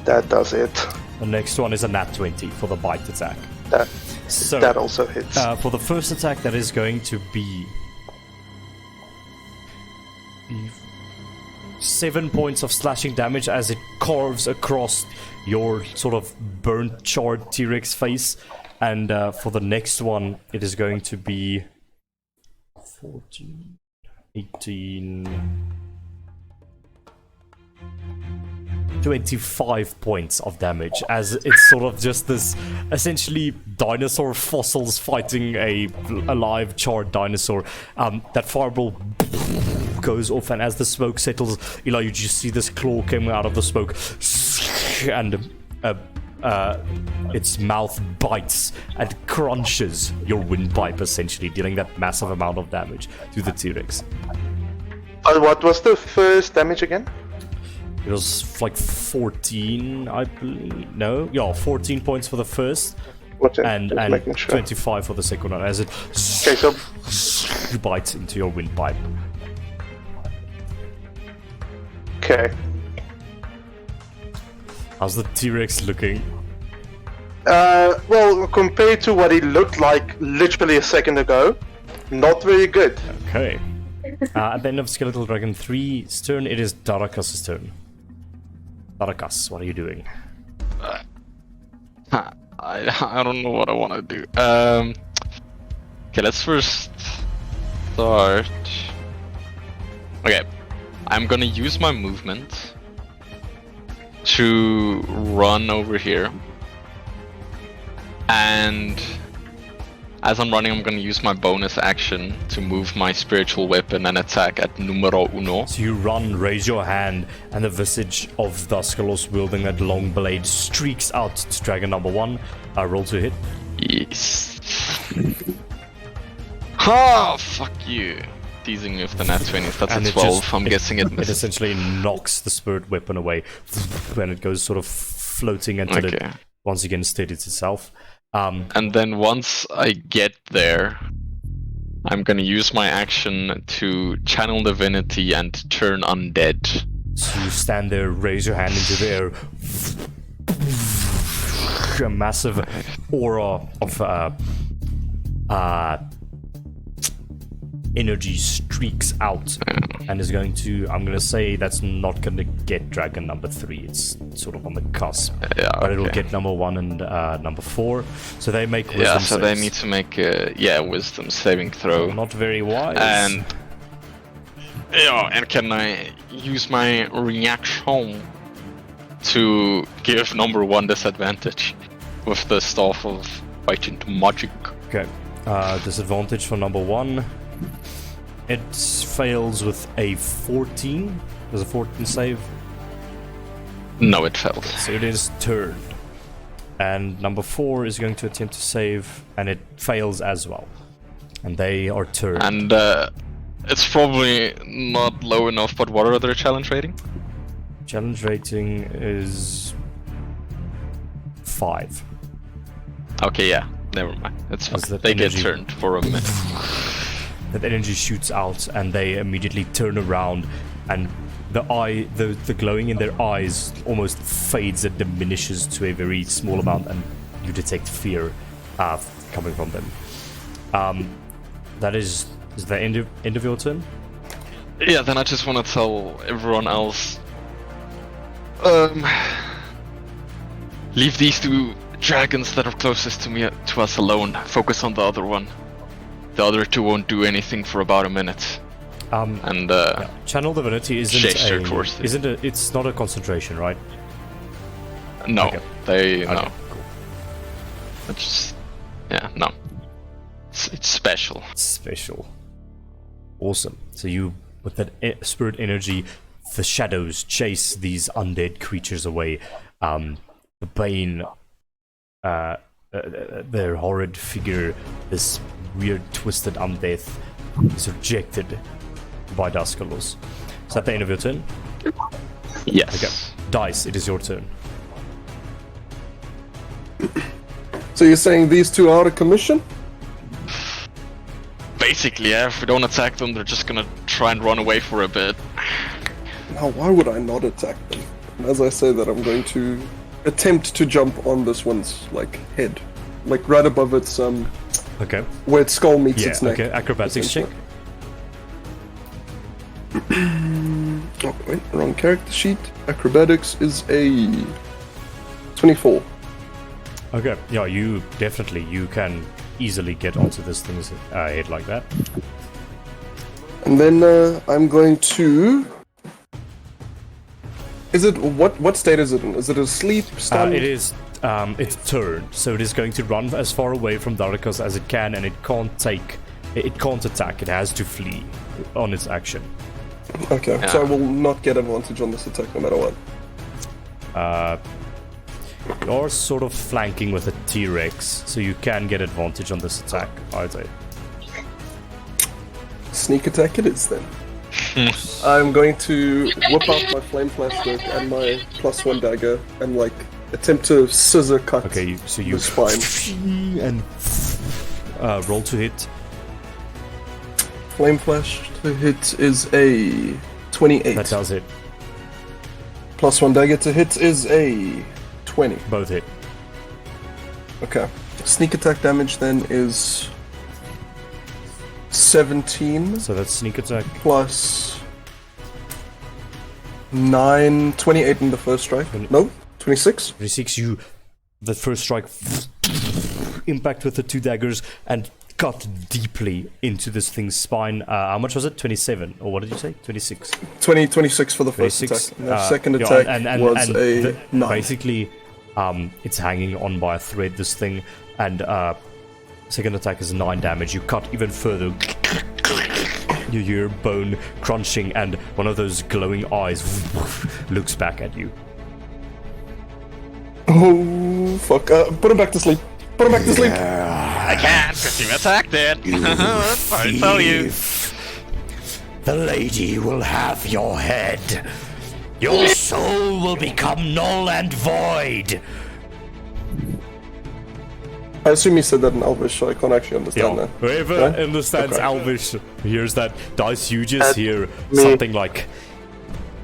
That does it. The next one is a nat 20 for the bite attack. That So that also hits. for the first attack, that is going to be 7 points of slashing damage as it carves across your sort of burnt, charred T-Rex face. And for the next one, it is going to be 14, 18, 25 points of damage as it's sort of just this essentially dinosaur fossils fighting a alive charred dinosaur. That fireball goes off, and as the smoke settles, Eli, you just see this claw coming out of the smoke, and its mouth bites and crunches your windpipe, essentially dealing that massive amount of damage to the T-Rex. What was the first damage again? It was like 14, I believe. No, yeah, 14 points for the first, and 25 for the second one, as it bites into your windpipe. Okay. How's the T-Rex looking? Well, compared to what it looked like literally a second ago, not very good. Okay. At the end of Skeletal Dragon 3's turn, it is Darakas' turn. Darakas, what are you doing? I don't know what I want to do. Okay, let's first start. Okay, I'm gonna use my movement to run over here, and as I'm running, I'm gonna use my bonus action to move my spiritual weapon and attack at numero uno. So you run, raise your hand, and the visage of Daskalos wielding that long blade streaks out to Dragon number 1. Roll to hit. Yes. Ha! Fuck you. Teasing me with the nat 20s. That's And a it 12. just- I'm guessing it It misses. essentially knocks the spirit weapon away, and it goes sort of floating until it Okay. once again steadies itself. And then once I get there, I'm gonna use my action to channel divinity and turn undead. So you stand there, raise your hand into the air. A massive aura of energy streaks out and is going to, I'm going to say that's not going to get Dragon number 3. It's sort of on the cusp. Yeah, But it'll okay. get number 1 and number 4. So they make wisdom Yeah, so they saves. need to make a wisdom saving throw. Not very wise. And can I use my reaction to give number 1 disadvantage with the staff of fighting magic? Okay. Disadvantage for number 1. It fails with a 14. Does a 14 save? No, it failed. So it is turned. And number 4 is going to attempt to save, and it fails as well. And they are turned. And it's probably not low enough, but what are their challenge rating? Challenge rating is 5. Okay, yeah, never mind. It's fine. As that They get energy- turned for a minute. That energy shoots out, and they immediately turn around, and the glowing in their eyes almost fades and diminishes to a very small amount, and you detect fear coming from them. That is the end of your turn? Yeah, then I just want to tell everyone else, leave these 2 dragons that are closest to us alone. Focus on the other one. The other 2 won't do anything for about a minute. And Yeah. Channel Divinity gesture towards them. It's not a concentration, right? no, Okay. they no. Okay, cool. It's just, yeah, no. It's special. Special. Awesome. So you, with that spirit energy, the shadows chase these undead creatures away. The Bane, their horrid figure, this weird twisted undeath, is rejected by Daskalos. Is that the end of your turn? Yes. Okay. Dice, it is your turn. So you're saying these 2 are out of commission? Basically, yeah, if we don't attack them, they're just gonna try and run away for a bit. Now, why would I not attack them? And as I say that, I'm going to attempt to jump on this one's head, right above its Okay. where its skull meets Yeah, its neck. okay. Acrobatics check. Oh wait, wrong character sheet. Acrobatics is a 24. Okay. Yeah, you can easily get onto this thing's head like that. And then I'm going to. Is it what state is it in? Is it asleep? Stunned? It is. It's turned, so it is going to run as far away from Darakas as it can, and it can't attack. It has to flee on its action. Okay, Yeah. so I will not get advantage on this attack no matter what. You're sort of flanking with a T-Rex, so you can get advantage on this attack, I'd say. Sneak attack it is then. I'm going to whip out my flame flashback and my +1 dagger and like attempt to scissor cut Okay, so you the spine. and roll to hit. Flame flash to hit is a 28. That does hit. +1 dagger to hit is a 20. Both hit. Okay. Sneak attack damage then is 17 So that's sneak attack. plus 9, 28 in the first strike. No, 26. 26, you, the first strike, impact with the 2 daggers and cut deeply into this thing's spine. How much was it? 27, or what did you say? 26. 26 for the first 26. attack. And the second yeah, attack and was a the- 9. basically, it's hanging on by a thread, this thing, and second attack is 9 damage. You cut even further. You hear bone crunching, and one of those glowing eyes looks back at you. Oh, fuck. Put him back to sleep. Put him back to sleep. I can't, because you attacked it. I tell you. The lady will have your head. Your soul will become null and void. I assume you said that in Elvish, so I can't actually understand Yeah, that. whoever Right? understands Okay. Elvish hears that. Dice, you just hear me. something like.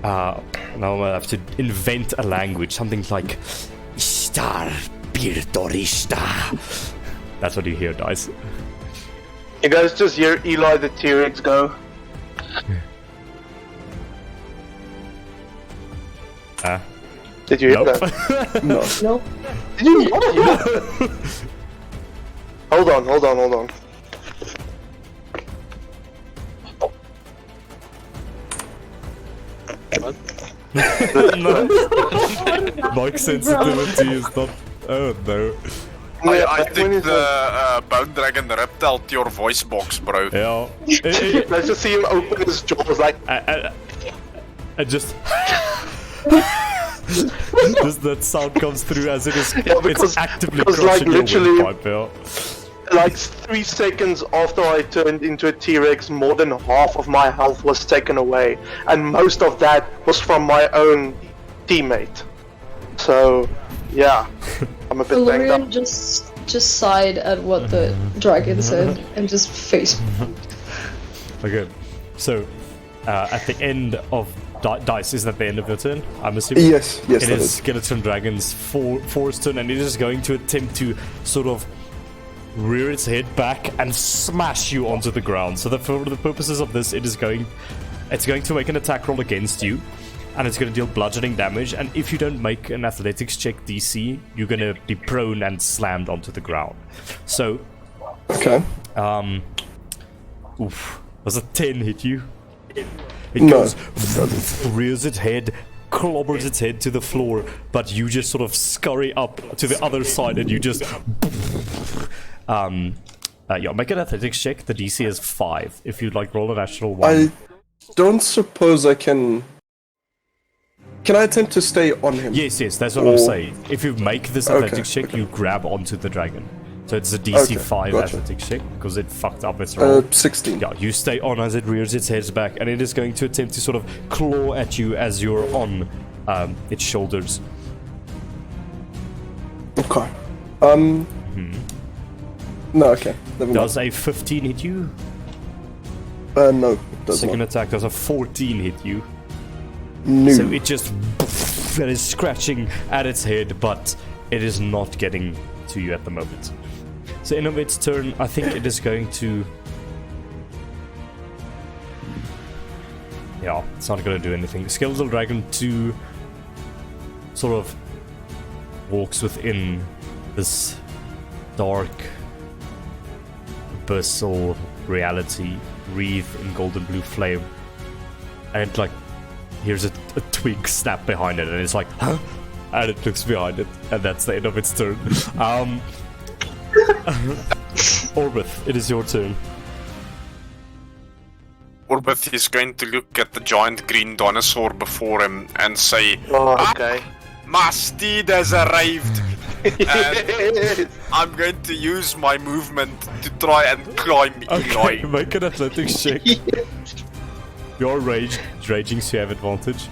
Now I'm gonna have to invent a language. Something like. Star Birdorista. That's what you hear, Dice. You guys just hear Eli the T-Rex go. Did you hear Nope. that? No. Nope. Did you not hear that? Hold on. Mike sensitivity is not. Oh no. I when think is the bone dragon ripped out your voice box, bro. Yeah. Let's just see him open his jaws like. I just. Just that sound comes through as it is. because- It's actively because, like, crushing your literally- windpipe, yeah. Like 3 seconds after I turned into a T-Rex, more than half of my health was taken away, and most of that was from my own teammate. So, yeah, I'm a bit banged Valerian up. just sighed at what the dragon said and just face. Okay, so at the end of Dice, is that the end of your turn? I'm assuming. Yes, It that is is. Skeleton Dragon's fourth turn, and it is going to attempt to sort of rear its head back and smash you onto the ground. So for the purposes of this, it's going to make an attack roll against you, and it's going to deal bludgeoning damage. And if you don't make an athletics check DC, you're going to be prone and slammed onto the ground. So, Okay. oof, does a 10 hit you? It No, goes, it rears its head, clobbers its head to the floor, but you just sort of scurry up to the other side and you just. Yeah, make an athletics check. The DC is 5. If you'd like, roll a natural 1. I don't suppose I can. Can I attempt to stay on him? Yes, that's what I'm Or- saying. If you make this Okay, athletics check, okay. you grab onto the dragon. So it's a DC Okay, 5 gotcha. athletics check because it fucked up its roll. 16. Yeah, you stay on as it rears its head back, and it is going to attempt to sort of claw at you as you're on its shoulders. Okay. No, okay. Never mind. Does a 15 hit you? No, it does Second not. attack does a 14 hit you. No. So it just it is scratching at its head, but it is not getting to you at the moment. So end of its turn, I think it is going to. Yeah, it's not going to do anything. Skeletal Dragon 2 sort of walks within this dark abyss or reality wreathed in golden blue flame, and it like here's a twig snap behind it, and it's like, huh? And it looks behind it, and that's the end of its turn. Orbith, it is your turn. Orbith is going to look at the giant green dinosaur before him and say, Oh, okay. My steed has arrived! And I'm going to use my movement to try and climb Okay, Eli. make an athletics check. You're raging, so you have advantage.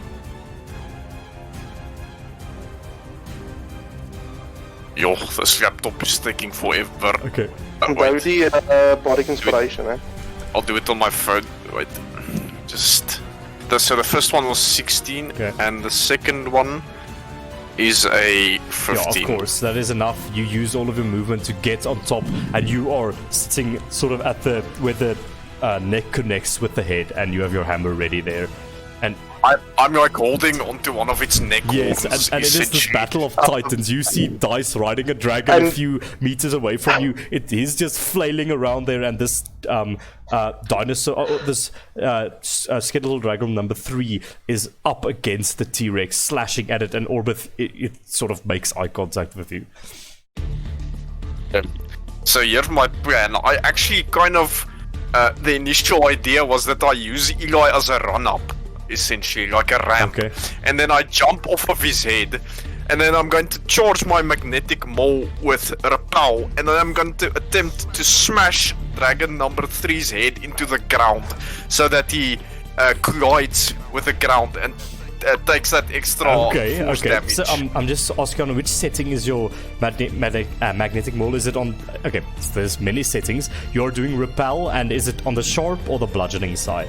Yo, this laptop is taking forever. Okay. Wait, Bardic Inspiration, eh? I'll do it on my phone. Wait, just... So the first one was 16, Okay. and the second one is a 15. Yeah, of course, that is enough. You use all of your movement to get on top, and you are sitting sort of at the where the neck connects with the head, and you have your hammer ready there. And I'm like holding onto one of its neck yes, horns, and it is this essentially. battle of titans. You see Dice riding a dragon a few meters away from you. It is just flailing around there, and this dinosaur, this skeletal dragon number 3 is up against the T-Rex, slashing at it, and Orbith, it sort of makes eye contact with you. So here's my plan. I actually kind of... the initial idea was that I use Eli as a run-up, essentially, like a ramp. Okay. And then I jump off of his head, and then I'm going to charge my magnetic mole with repel, and then I'm going to attempt to smash dragon number 3's head into the ground, so that he collides with the ground and takes that extra force damage. So I'm just asking, on which setting is your magnetic mole? Is it on... Okay, so there's many settings. You're doing repel, and is it on the sharp or the bludgeoning side?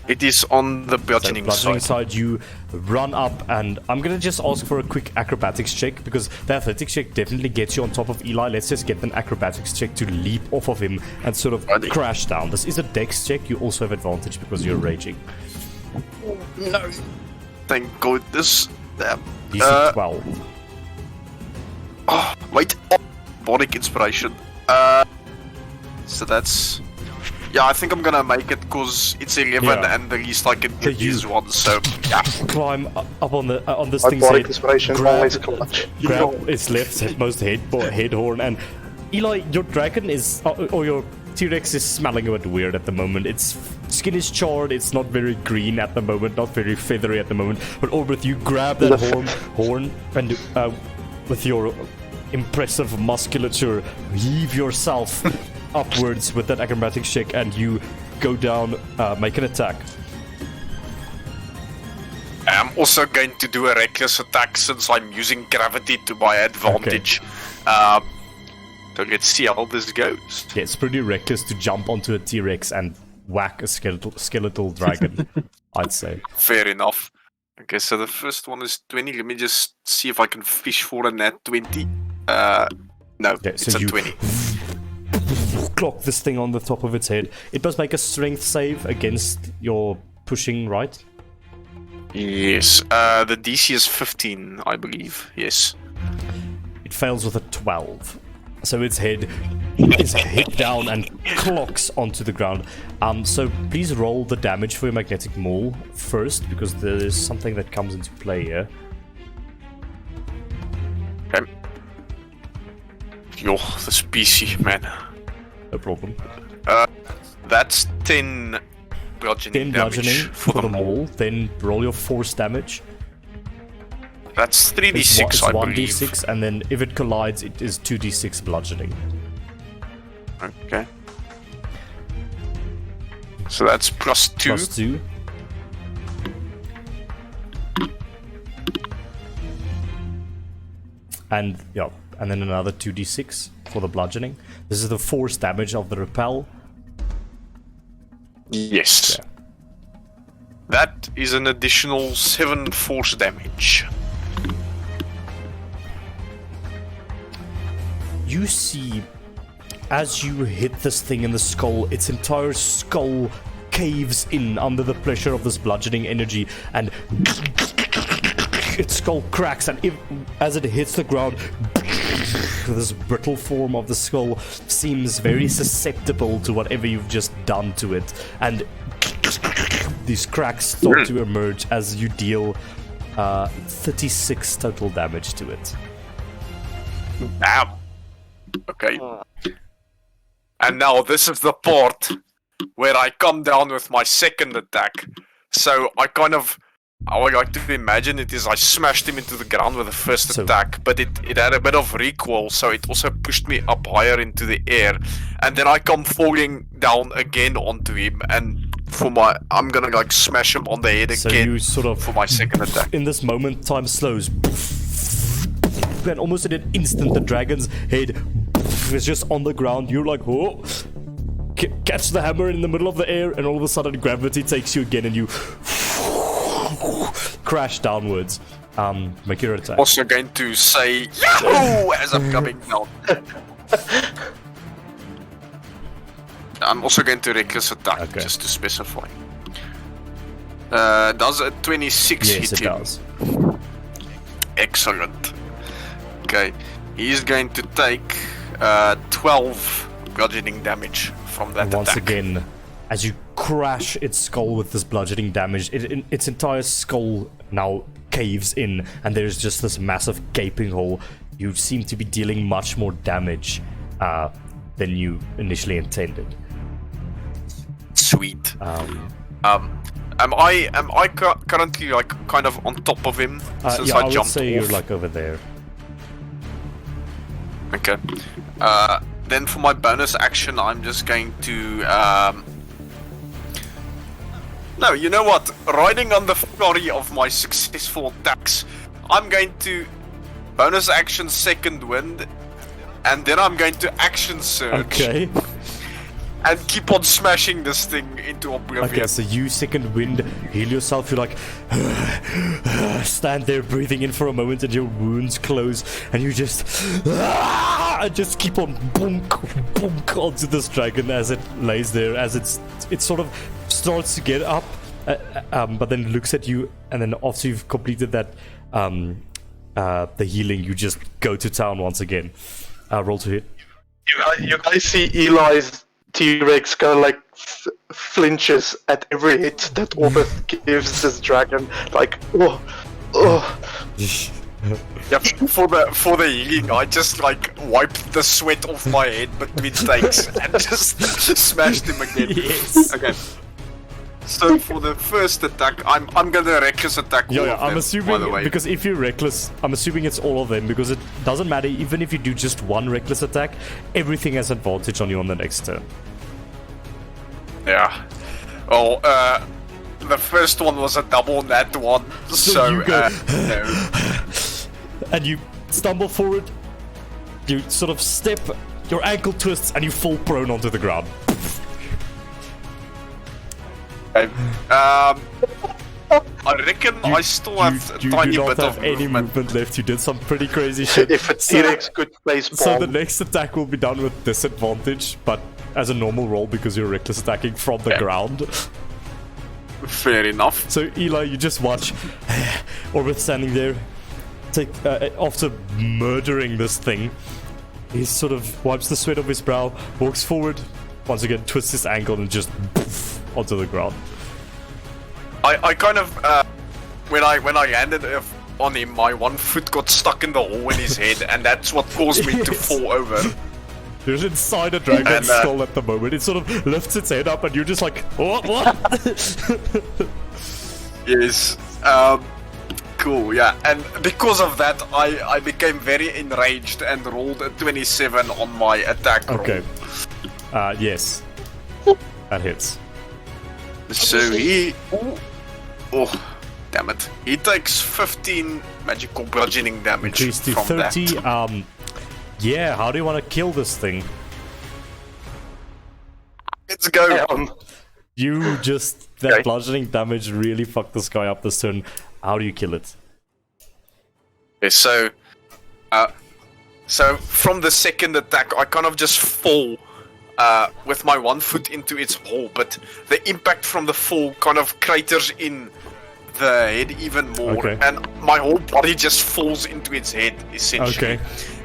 It is on the bludgeoning side. You run up, and I'm gonna just ask for a quick acrobatics check, because the athletics check definitely gets you on top of Eli. Let's just get an acrobatics check to leap off of him and sort of crash down. This is a dex check. You also have advantage because you're raging. No. Thank goodness. Damn. DC 12. Oh, wait. Oh, Bardic Inspiration. So that's... Yeah, I think I'm gonna make it because it's 11 Yeah. and the least I can So get you- is 1, so yeah. Climb up on this My thing's Bardic head. Inspiration always clutch. Grab its leftmost head horn, and Eli, your dragon is, or your T-Rex is smelling a bit weird at the moment. Its skin is charred, it's not very green at the moment, not very feathery at the moment. But Orbith, you grab that horn and with your impressive musculature, heave yourself upwards with that acrobatics check, and you go down, make an attack. I'm also going to do a reckless attack since I'm using gravity to my advantage. So let's see how this goes. Yeah, it's pretty reckless to jump onto a T-Rex and whack a skeletal dragon, I'd say. Fair enough. Okay, so the first one is 20. Let me just see if I can fish for a nat 20. No, Okay, it's so a you 20. clock this thing on the top of its head. It must make a strength save against your pushing, right? Yes, the DC is 15, I believe. Yes. It fails with a 12. So its head is hit down and clocks onto the ground. So please roll the damage for your magnetic mole first, because there is something that comes into play here. Okay. Yo, this PC, man. No problem. That's 10 bludgeoning 10 damage bludgeoning for the mole. mole. Then roll your force damage. That's It's 3d6, I believe. 1d6, and then if it collides, it is 2d6 bludgeoning. Okay. So that's plus 2. Plus 2. And yeah, and then another 2d6 for the bludgeoning. This is the force damage of the repel. Yes. Yeah. That is an additional 7 force damage. You see, as you hit this thing in the skull, its entire skull caves in under the pressure of this bludgeoning energy, and its skull cracks, and as it hits the ground, this brittle form of the skull seems very susceptible to whatever you've just done to it, and these cracks start to emerge as you deal 36 total damage to it. Damn. Okay. And now this is the part where I come down with my second attack. So I would like to imagine it is I smashed him into the ground with the first attack, but it had a bit of recoil, so it also pushed me up higher into the air, and then I come falling down again onto him, and I'm gonna like smash him on the head So again you sort of, for my second attack. in this moment, time slows. And almost in an instant, the dragon's head is just on the ground. You're like, oh, catch the hammer in the middle of the air, and all of a sudden gravity takes you again, and you crash downwards. Make your attack. Also going to say Yahoo as I'm coming down. I'm also going to reckless attack, just to specify. Does a 26 Yes, hit it him? does. Excellent. Okay, he's going to take 12 bludgeoning damage from that Once attack. again, as you crash its skull with this bludgeoning damage, its entire skull now caves in, and there's just this massive gaping hole. You seem to be dealing much more damage than you initially intended. Sweet. Am I currently like kind of on top of him since yeah, I I would jumped say off? you're like over there. Okay. Then for my bonus action, I'm just going to. No, you know what? Riding on the flurry of my successful attacks, I'm going to bonus action second wind, and then I'm going to action surge. Okay. And keep on smashing this thing into oblivion. Okay, so you second wind, heal yourself, you're like stand there breathing in for a moment and your wounds close and you just keep on bonk, bonk onto this dragon as it lays there, as it sort of starts to get up, but then looks at you, and then after you've completed that the healing, you just go to town once again. Roll to hit. You guys see Eli's T-Rex kind of like flinches at every hit that Orbith gives this dragon. Like, oh. Yeah, for the healing, I just like wiped the sweat off my head between takes and just smashed him again. Yes. Okay. So for the first attack, I'm gonna reckless attack all Yeah, of I'm them, assuming, by the way. because if you're reckless, I'm assuming it's all of them, because it doesn't matter, even if you do just one reckless attack, everything has advantage on you on the next turn. Yeah. Well, the first one was a double nat one, so you go, no. and you stumble forward, you sort of step, your ankle twists, and you fall prone onto the ground. I reckon I still have a You tiny do not bit have of any movement left, you did some pretty crazy shit. If a T-Rex could play So spawn. the next attack will be done with disadvantage, but as a normal roll because you're reckless attacking from the ground. Fair enough. So Eli, you just watch Orbith standing there, after murdering this thing, he sort of wipes the sweat off his brow, walks forward, once again twists his ankle and just poof, onto the ground. I kind of when I landed on him, my one foot got stuck in the hole in his head, and that's what caused me to Yes. fall over. You're inside a dragon's And, skull at the moment. It sort of lifts its head up and you're just like, what? Yes. Cool, yeah. And because of that, I became very enraged and rolled a 27 on my attack roll. Okay. Yes. That hits. So he... Oh, damn it. He takes 15 magical bludgeoning damage Increase to from 30. that. Yeah, how do you want to kill this thing? Let's go. You just... That Okay. bludgeoning damage really fucked this guy up this turn. How do you kill it? Okay, so from the second attack, I kind of just fall with my one foot into its hole, but the impact from the fall kind of craters in the head even more, Okay. and my whole body just falls into its head, essentially. Okay.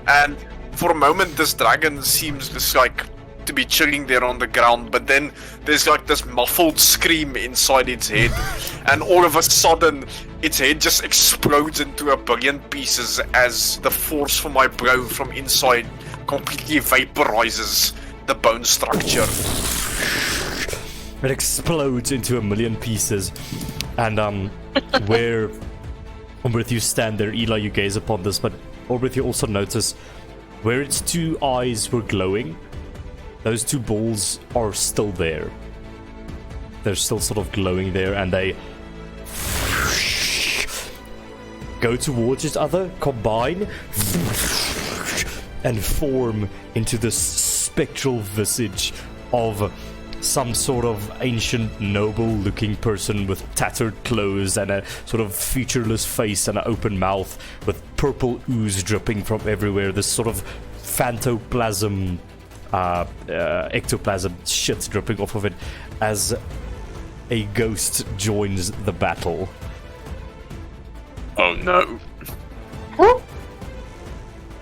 And for a moment, this dragon seems just like to be chilling there on the ground, but then there's like this muffled scream inside its head, and all of a sudden its head just explodes into a billion pieces as the force from my blow from inside completely vaporizes the bone structure. it explodes into a million pieces. And where Orbrith, you stand there, Eli, you gaze upon this, but Orbrith, you also notice where its two eyes were glowing, those two balls are still there. They're still sort of glowing there, and they go towards each other, combine, and form into this spectral visage of some sort of ancient noble-looking person with tattered clothes and a sort of featureless face and an open mouth with purple ooze dripping from everywhere. This sort of phantoplasm, ectoplasm shit dripping off of it as a ghost joins the battle. Oh no.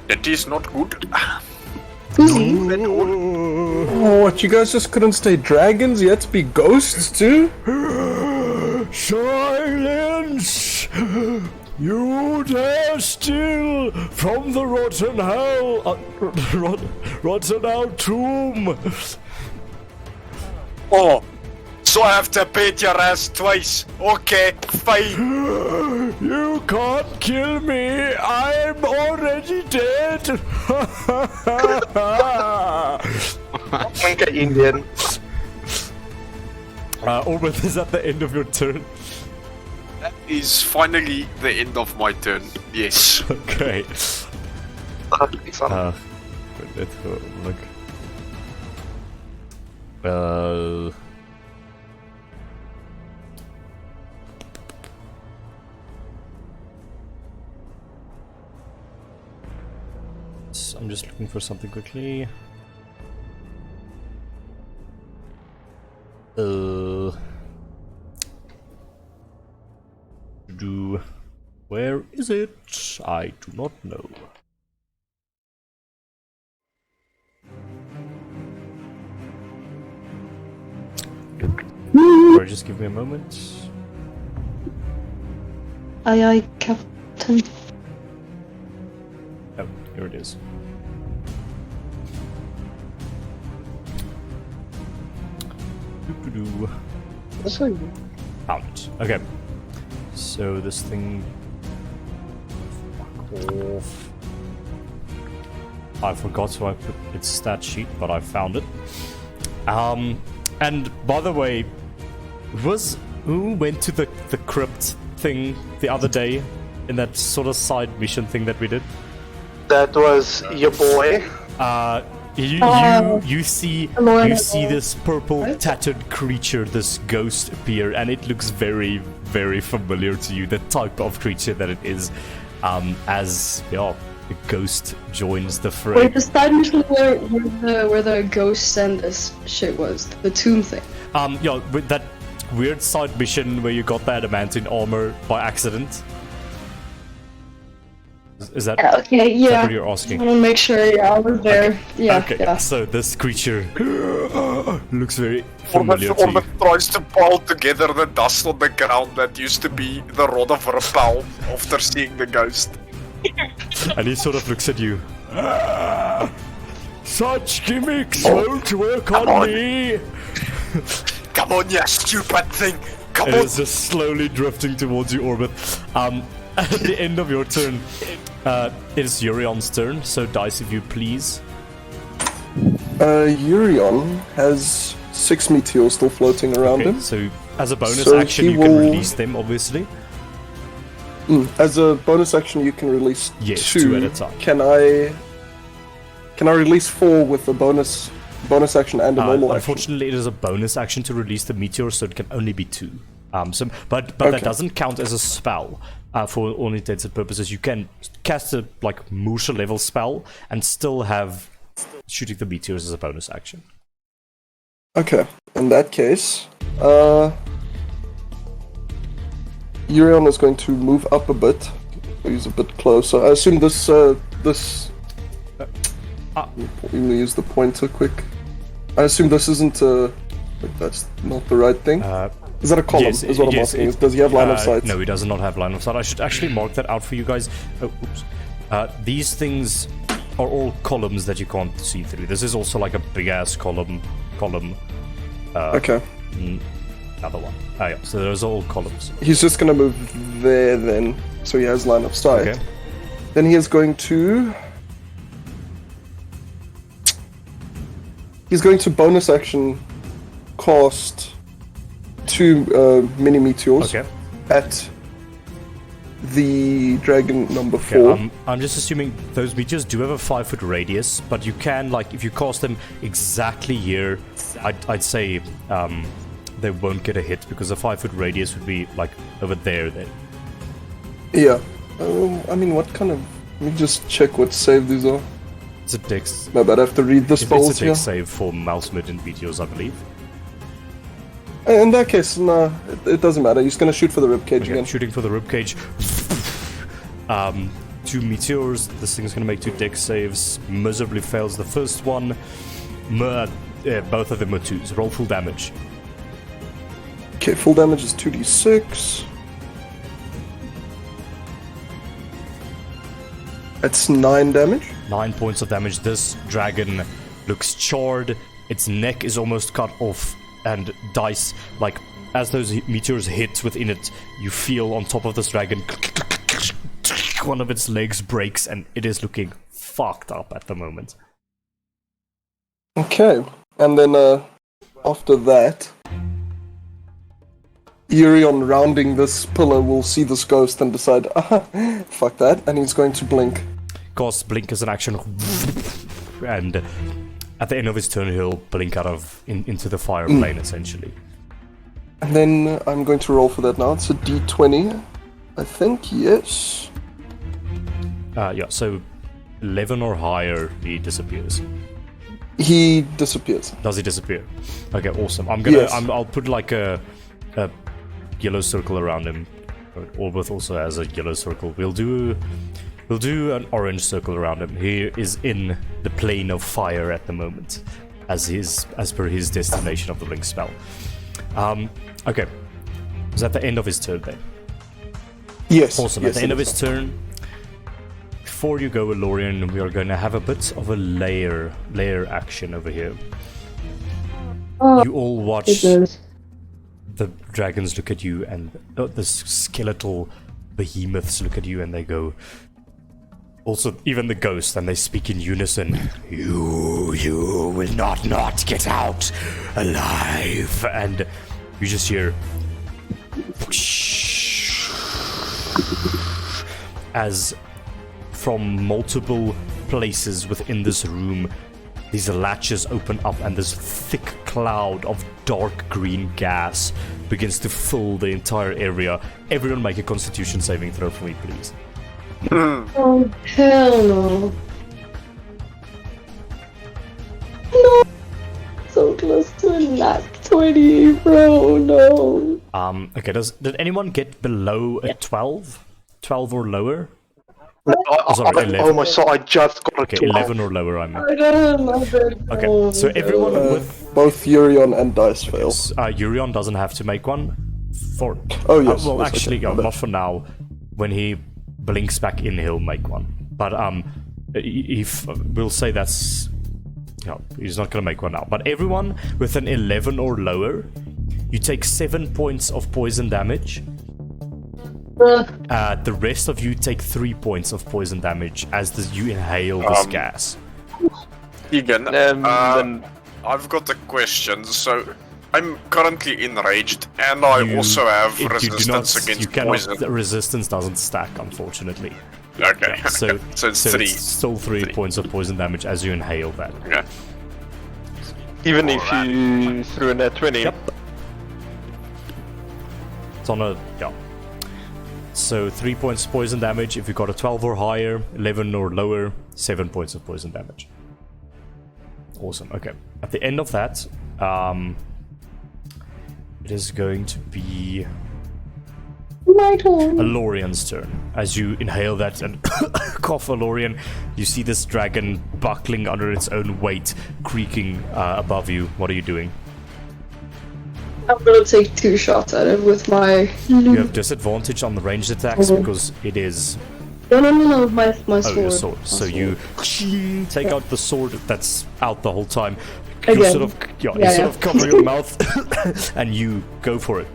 That is not good. Oh, what, you guys just couldn't stay dragons? You had to be ghosts too? Silence! You dare steal from the Rottenell, Rottenell tomb! Oh, so I have to beat your ass twice. Okay, fine. You can't kill me! I'm already dead! Okay, Indian. Orbrith, is that the end of your turn? That is finally the end of my turn. Yes. Okay. Son. Let's go look. I'm just looking for something quickly. Where is it? I do not know. Or just give me a moment. Aye, aye, Captain. Oh, here it is. Doo-doo-doo. Found it. Okay. So this thing. Fuck off. I forgot where I put its stat sheet, but I found it. And by the way, who went to the crypt thing the other day in that sort of side mission thing that we did? That was your boy. You see this purple tattered creature, this ghost appear, and it looks very, very familiar to you, the type of creature that it is, as the ghost joins the fray. Wait, the side mission where the ghosts and this shit was, the tomb thing. With that weird side mission where you got the adamantine armor by accident. Is that, okay, yeah. Is that what you're asking? I want to make sure I was there. Okay. Yeah. So this creature looks very familiar to you. Orban tries to pile together the dust on the ground that used to be the rod of repel after seeing the ghost. And he sort of looks at you. Such gimmicks won't work on me! Come on, you stupid thing! Come It on! is just slowly drifting towards you, Orbrith. At the end of your turn, it is Urion's turn, so dice if you please. Urion has 6 meteors still floating around Okay, him. so as a bonus So action, he you can will- release them, obviously. As a bonus action, you can release Yes, 2. 2 at a time. Can I release 4 with a bonus action and a normal action? Unfortunately, it is a bonus action to release the meteor, so it can only be 2. But that doesn't count as a spell for all intents and purposes. You can cast a Musha level spell and still have shooting the meteors as a bonus action. Okay, in that case, Urion is going to move up a bit. He's a bit closer. I assume this. Let me use the pointer quick. I assume this isn't that's not the right thing. Is that a column? Yes, is what I'm yes, asking. Does he have line of sight? No, he does not have line of sight. I should actually mark that out for you guys. Oh, oops. These things are all columns that you can't see through. This is also like a big ass column. Okay. Another one. Oh yeah, so those are all columns. He's just gonna move there then, so he has line of sight. Okay. Then he is going to... He's going to bonus action cast 2 mini meteors Okay. at the dragon number Okay, 4. I'm just assuming those meteors do have a 5-foot radius, but you can, like, if you cast them exactly here, I'd say they won't get a hit because a 5-foot radius would be like over there then. Yeah. I mean, what kind of... Let me just check what save these are. It's a dex. No, but I have to read the spells It's a here. dex save for mouse mutant meteors, I believe. In that case, no, it doesn't matter. He's gonna shoot for the ribcage Okay, again. shooting for the ribcage. 2 meteors. This thing's gonna make 2 dex saves. Miserably fails the first one. Both of them are 2s. Roll full damage. Okay, full damage is 2d6. That's 9 damage. 9 points of damage. This dragon looks charred. Its neck is almost cut off, and dice, like, as those meteors hit within it, you feel on top of this dragon, one of its legs breaks, and it is looking fucked up at the moment. Okay, and then after that, Urion rounding this pillar will see this ghost and decide, fuck that, and he's going to blink. Cast blink as an action, and at the end of his turn, he'll blink out of into the fire plane, essentially. And then I'm going to roll for that now. It's a d20, I think, yes. Yeah, so 11 or higher, he disappears. He disappears. Does he disappear? Okay, awesome. I'm gonna. Yes. I'll put like a yellow circle around him. Orbith also has a yellow circle. We'll do an orange circle around him. He is in the plane of fire at the moment, as per his destination of the blink spell. Okay. Is that the end of his turn then? Yes. Awesome. Yes, At the end it of is. his turn, before you go, Lorian, we are going to have a bit of a layer action over here. You all watch the dragons look at you, and the skeletal behemoths look at you, and they go. Also, even the ghost, and they speak in unison. You will not get out alive, and you just hear as from multiple places within this room, these latches open up, and this thick cloud of dark green gas begins to fill the entire area. Everyone make a Constitution saving throw for me, please. Oh, hell no. No! So close to a nat 20, bro, no. Okay, did anyone get below a 12? 12 or lower? Sorry, 11. Oh my god, I just got a Okay, 12. 11 or lower, I mean. I don't love it. Okay, so everyone with Both Urion and Dice fail. Urion doesn't have to make one. For Oh, yes, well, yes, actually, okay. not for now. When he blinks back in, he'll make one. But if we'll say that's, he's not gonna make one now. But everyone with an 11 or lower, you take 7 points of poison damage. The rest of you take 3 points of poison damage as you inhale this gas. Egan, then I've got a question. So, I'm currently enraged, and I also have resistance against poison. The resistance doesn't stack, unfortunately. Okay, So, so it's 3. It's still 3 points of poison damage as you inhale that. Okay. Even if you threw in that 20. Yep. It's on a So 3 points poison damage. If you got a 12 or higher, 11 or lower, 7 points of poison damage. Awesome. Okay. At the end of that, it is going to be My turn. Alorian's turn. As you inhale that and cough, Alorian, you see this dragon buckling under its own weight, creaking above you. What are you doing? I'm gonna take 2 shots at it with my. You have disadvantage on the ranged attacks because it is No, my sword. your sword. So you take out the sword that's out the whole time, You Again. sort of, you sort of cover your mouth, and you go for it.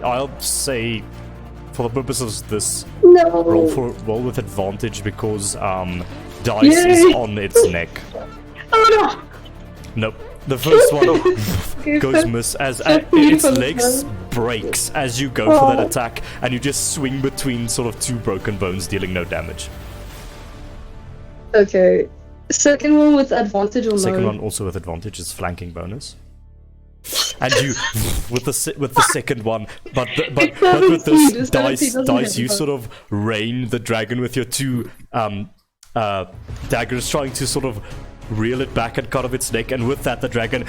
I'll say, for the purposes of this, No. roll with advantage because dice is Yay. on its neck. Oh Nope. The first one no. goes miss as its legs breaks as you go for that attack, and you just swing between sort of two broken bones, dealing no damage. Okay. Second one with advantage or Second no? one also with advantage is flanking bonus. And you with the second one, but with this dice you sort of rain the dragon with your two daggers, trying to sort of reel it back and cut off its neck, and with that the dragon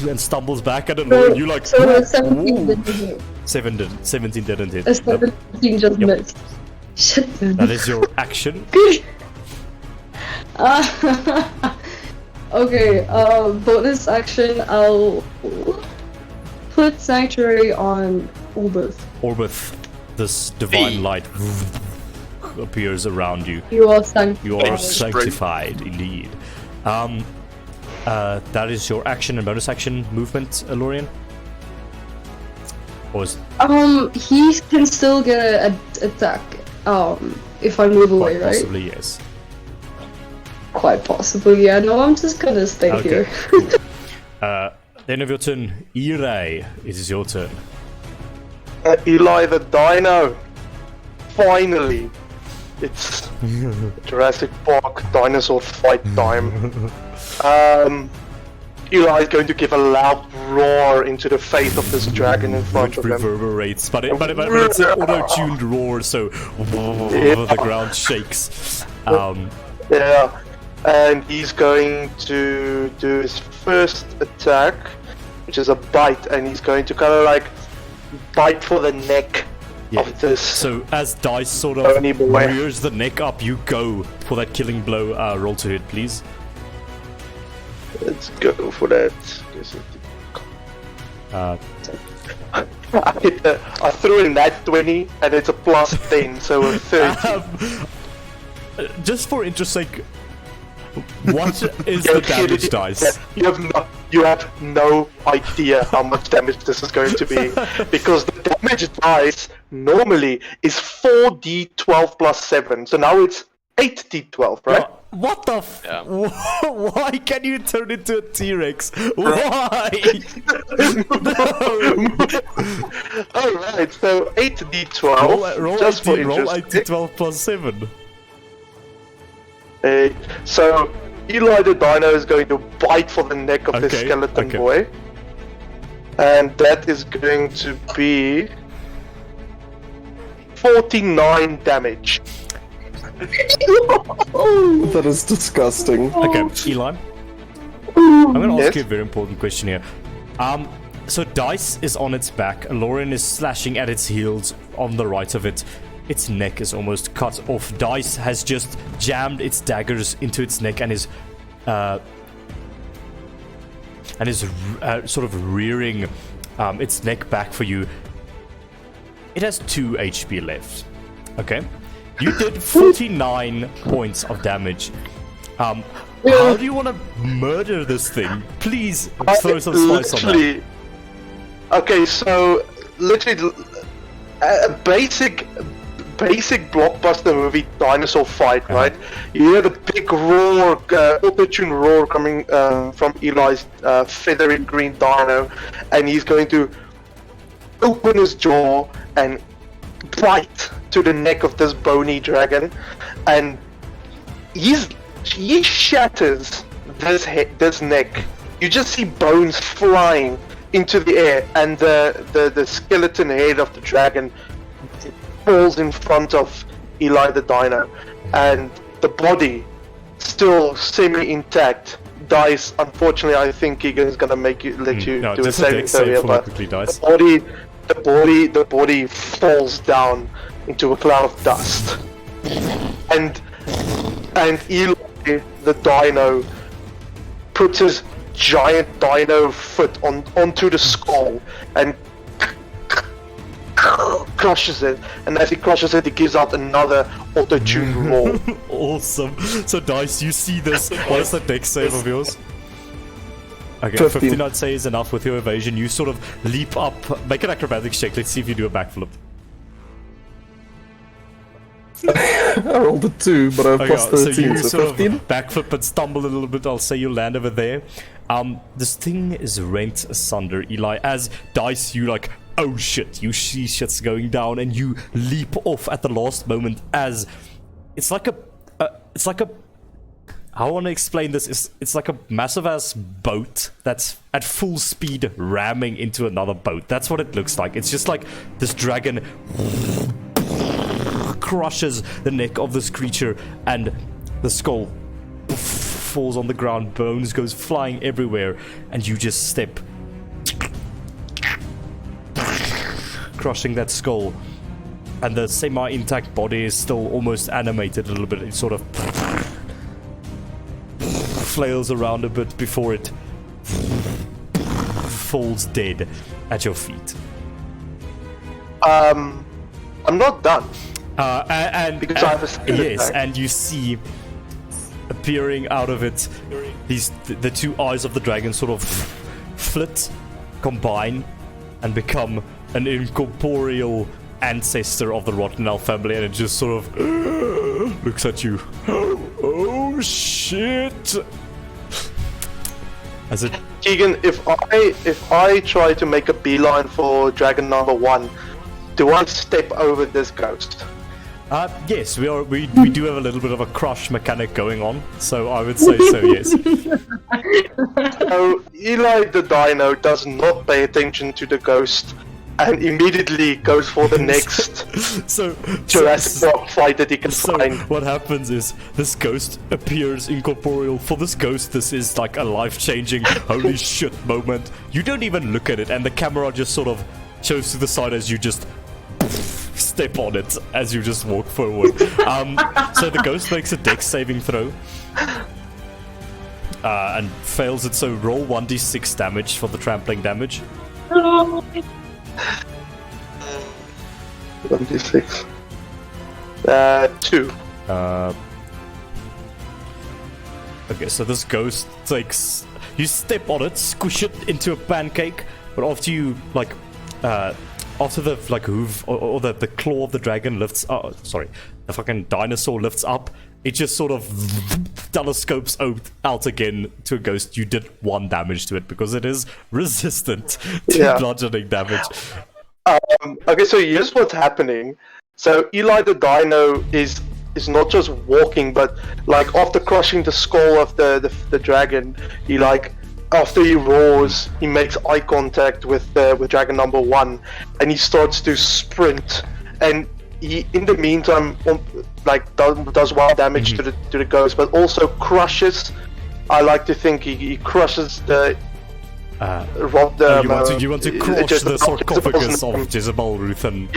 and stumbles back at it, and you like So 17 didn't hit. 17 didn't hit. A 17 just Yep. missed. Shit, man. That is your action. Okay, bonus action, I'll put Sanctuary on Ulbeth. Orbith, this divine light appears around you. You are sanctified. You are sanctified, indeed. That is your action and bonus action movement, Lorian? Or is He can still get an attack, if I move away, quite right? possibly, yes. Quite possibly, yeah. No, I'm just gonna stay Okay, here. cool. End of your turn. Irai, it is your turn. Eli the Dino. Finally, it's Jurassic Park dinosaur fight time. Eli is going to give a loud roar into the face of this dragon in front Which of him. reverberates, but it's an auto-tuned roar, so the ground shakes. Yeah, and he's going to do his first attack, which is a bite, and he's going to kind of like bite for the neck of this. So as dice sort of Tony boy. rears the neck up, you go for that killing blow. Roll to hit, please. Let's go for that. I threw in that 20, and it's a plus 10, so a 30. Just for interest sake, what is the damage dice? You have no idea how much damage this is going to be, because the damage dice normally is 4d12 plus 7, so now it's 8d12, right? What the Why can you turn into a T-Rex? Why? Alright, so 8d12. Roll just for 8d12 plus 7. So Eli the Dino is going to bite for the neck of this skeleton boy, and that is going to be 49 damage. That is disgusting. Okay, Eli. I'm gonna ask Yes? you a very important question here. So Dice is on its back, Lauren is slashing at its heels on the right of it. Its neck is almost cut off. Dice has just jammed its daggers into its neck and is sort of rearing its neck back for you. It has 2 HP left. Okay? You did 49 points of damage. How do you want to murder this thing? Please throw some slice on that. Okay, so literally a basic blockbuster movie dinosaur fight, right? You hear the big roar, auto-tune roar coming from Eli's feathery green dino, and he's going to open his jaw and bite to the neck of this bony dragon, and he shatters this neck. You just see bones flying into the air, and the skeleton head of the dragon falls in front of Eli the Dino, and the body still semi-intact. Dice, unfortunately, I think Egan's gonna let you do a saving throw here, but the body falls down into a cloud of dust, and Eli the Dino puts his giant dino foot onto the skull and crushes it, and as he crushes it, he gives out another auto-tuned roar. Awesome. So Dice, you see this. What is the dex save of yours? Okay, 15. 15 I'd say is enough with your evasion. You sort of leap up, make an acrobatics check. Let's see if you do a backflip. I rolled a 2, but I have plus So 13, you so sort 15. of backflip but stumble a little bit. I'll say you land over there. This thing is rent asunder, Eli. As Dice, you like, oh shit, you see shit's going down, and you leap off at the last moment as it's like a I want to explain this. It's like a massive ass boat that's at full speed ramming into another boat. That's what it looks like. It's just like this dragon crushes the neck of this creature, and the skull falls on the ground. Bones goes flying everywhere, and you just step, crushing that skull. And the semi-intact body is still almost animated a little bit. It sort of flails around a bit before it falls dead at your feet. I'm not done. Because I have a skill yes, attack. and you see appearing out of it the two eyes of the dragon sort of flit, combine, and become an incorporeal ancestor of the Rottenell family, and it just sort of looks at you. Oh shit! As it Keegan, if I try to make a beeline for dragon number 1, do I step over this ghost? yes, we do have a little bit of a crush mechanic going on, so I would say so, yes. So Eli the Dino does not pay attention to the ghost and immediately goes for the next Jurassic Park fight that he can find. What happens is this ghost appears incorporeal. For this ghost, this is like a life-changing holy shit moment. You don't even look at it, and the camera just sort of shows to the side as you just step on it as you just walk forward. So the ghost makes a dex saving throw and fails it. So roll 1d6 damage for the trampling damage. 26. 2. Okay, so this ghost takes... You step on it, squish it into a pancake, but after you, like... after the, like, hoof, or the claw of the dragon lifts... the fucking dinosaur lifts up, it just sort of telescopes out again to a ghost. You did 1 damage to it, because it is resistant to bludgeoning damage. Okay, so here's what's happening. So Eli the Dino is not just walking, but like after crushing the skull of the dragon, he like after he roars, he makes eye contact with dragon number 1, and he starts to sprint. And he, in the meantime, like does 1 damage to the ghost, but also crushes. I like to think he crushes the. You want to crush the sarcophagus of Jezebel, Ruth, and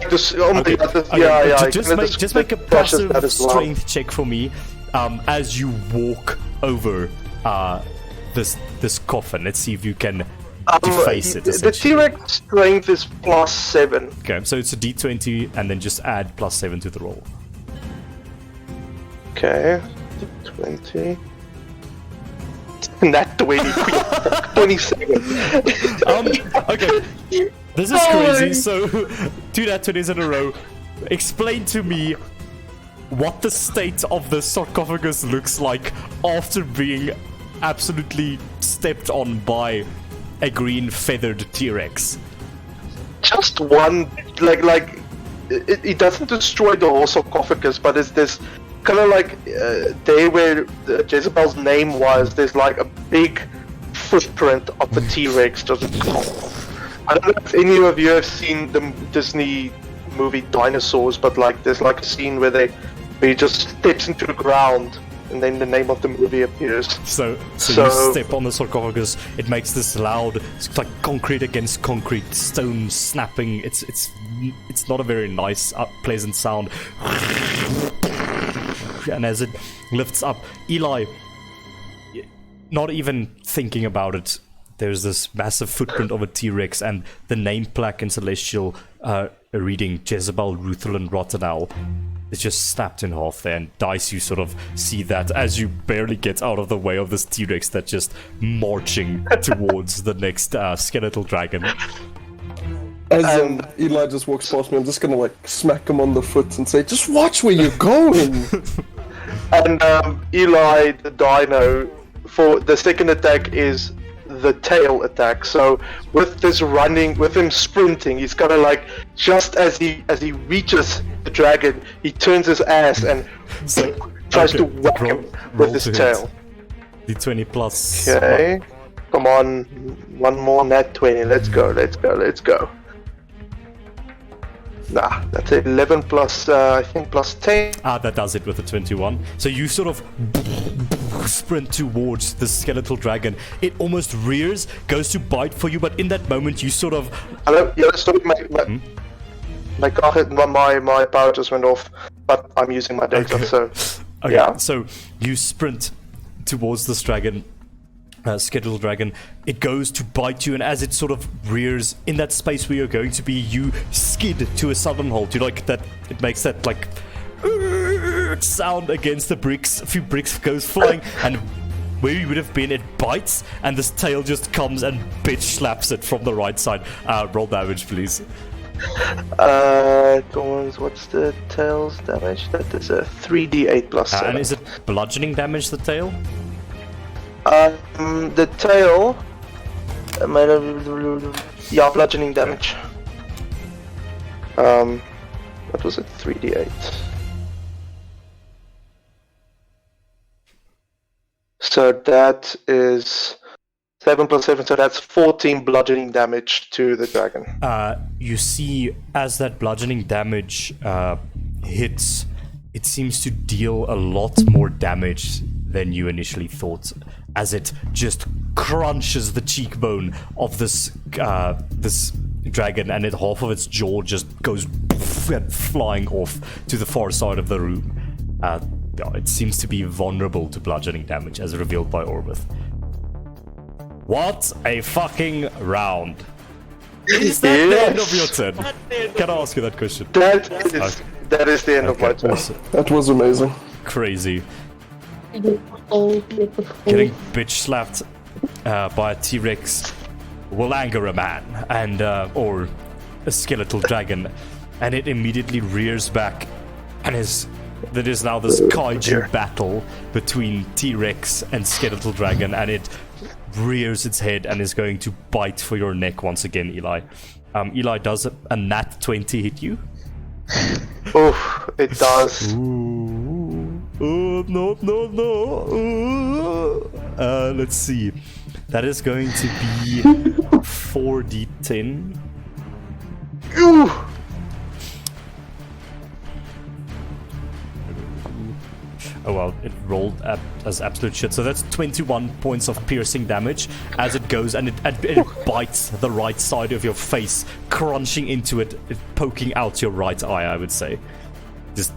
Just make a passive strength check for me as you walk over this coffin. Let's see if you can deface it. The T-Rex strength is +7. Okay, so it's a d20 and then just add +7 to the roll. Okay, d20. Not 20, 27. Okay, this is crazy. So, 2 nat 20s in a row. Explain to me what the state of the sarcophagus looks like after being absolutely stepped on by a green feathered T-Rex. Just one, like it doesn't destroy the whole sarcophagus, but it's this kind of like there where Jezebel's name was, there's like a big footprint of the T-Rex. Just, I don't know if any of you have seen the Disney movie Dinosaurs, but like there's like a scene where he just steps into the ground and then the name of the movie appears. So you step on the sarcophagus, it makes this loud, it's like concrete against concrete, stone snapping. It's not a very nice, pleasant sound. And as it lifts up, Eli, not even thinking about it, there's this massive footprint of a T-Rex, and the name plaque in Celestial reading Jezebel, Rothenell, and Rottenell is just snapped in half there, and Dice, you sort of see that as you barely get out of the way of this T-Rex that's just marching towards the next skeletal dragon. As Eli just walks past me, I'm just gonna like smack him on the foot and say, "Just watch where you're going." And Eli, the dino, for the second attack is the tail attack. So with this running, with him sprinting, he's gonna like just as he reaches the dragon, he turns his ass and tries to whack him with his tail. D20 plus. Okay, come on, one more nat 20. Let's go. Nah, that's 11 plus, I think, plus 10. That does it with a 21. So you sort of sprint towards the skeletal dragon. It almost rears, goes to bite for you, but in that moment you sort of... Hello? Yeah, sorry, my power just went off, but I'm using my data, so... Okay, yeah. So you sprint towards this dragon, skeletal dragon. It goes to bite you, and as it sort of rears in that space where you're going to be, you skid to a sudden halt. You like that? It makes that like sound against the bricks. A few bricks goes flying, and where you would have been, it bites, and this tail just comes and bitch slaps it from the right side. Roll damage, please. What's the tail's damage? That is a 3d8 plus 7. And is it bludgeoning damage, the tail? The tail... yeah, bludgeoning damage. What was it? 3d8. So that is 7 plus 7, so that's 14 bludgeoning damage to the dragon. You see, as that bludgeoning damage hits, it seems to deal a lot more damage than you initially thought, as it just crunches the cheekbone of this dragon, and half of its jaw just goes flying off to the far side of the room. It seems to be vulnerable to bludgeoning damage, as revealed by Orbith. What a fucking round! Is that the end of your turn? Can I ask you that question? That is the end of my turn. Awesome. That was amazing. Crazy. Getting bitch slapped by a T-Rex will anger a man, and or a skeletal dragon, and it immediately rears back, and there is now this kaiju battle between T-Rex and skeletal dragon, and it rears its head and is going to bite for your neck once again, Eli. Eli, does a nat 20 hit you? Oof, it does. No. Let's see. That is going to be 4d10. Ooh. Oh well, it rolled as absolute shit. So that's 21 points of piercing damage as it goes, and it bites the right side of your face, crunching into it, poking out your right eye, I would say. Just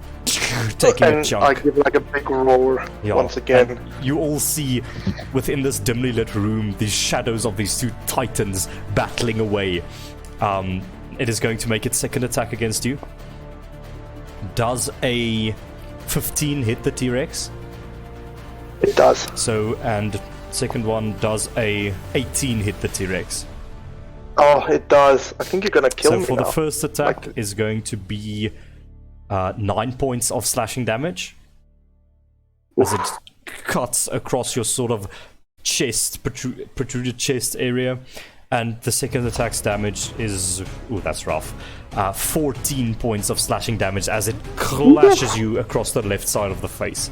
taking a chunk. I give like a big roar once again. And you all see within this dimly lit room these shadows of these two titans battling away. It is going to make its second attack against you. Does a 15 hit the T-Rex? It does. So, and second one, does a 18 hit the T-Rex? Oh, it does. I think you're gonna kill me So for now. the first attack is going to be 9 points of slashing damage. As it cuts across your sort of chest, protruded chest area. And the second attack's damage is... Ooh, that's rough. 14 points of slashing damage as it clashes you across the left side of the face.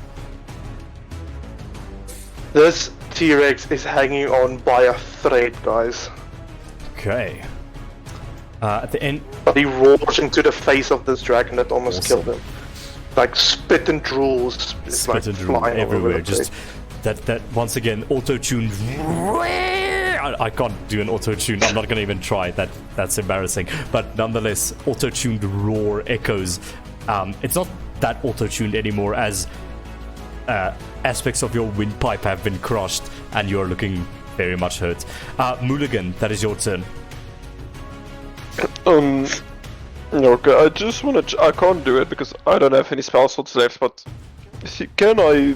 This T-Rex is hanging on by a thread, guys. Okay. At the end... But he roars into the face of this dragon that almost killed him. Like spit and drools. It's Spit like and drool flying everywhere. over the Just that once again, auto-tuned... I can't do an auto-tune. I'm not going to even try. That's embarrassing. But nonetheless, auto-tuned roar echoes. It's not that auto-tuned anymore, as aspects of your windpipe have been crushed, and you're looking very much hurt. Mulligan, that is your turn. Okay, I just wanna. I can't do it because I don't have any spell slots left. But can I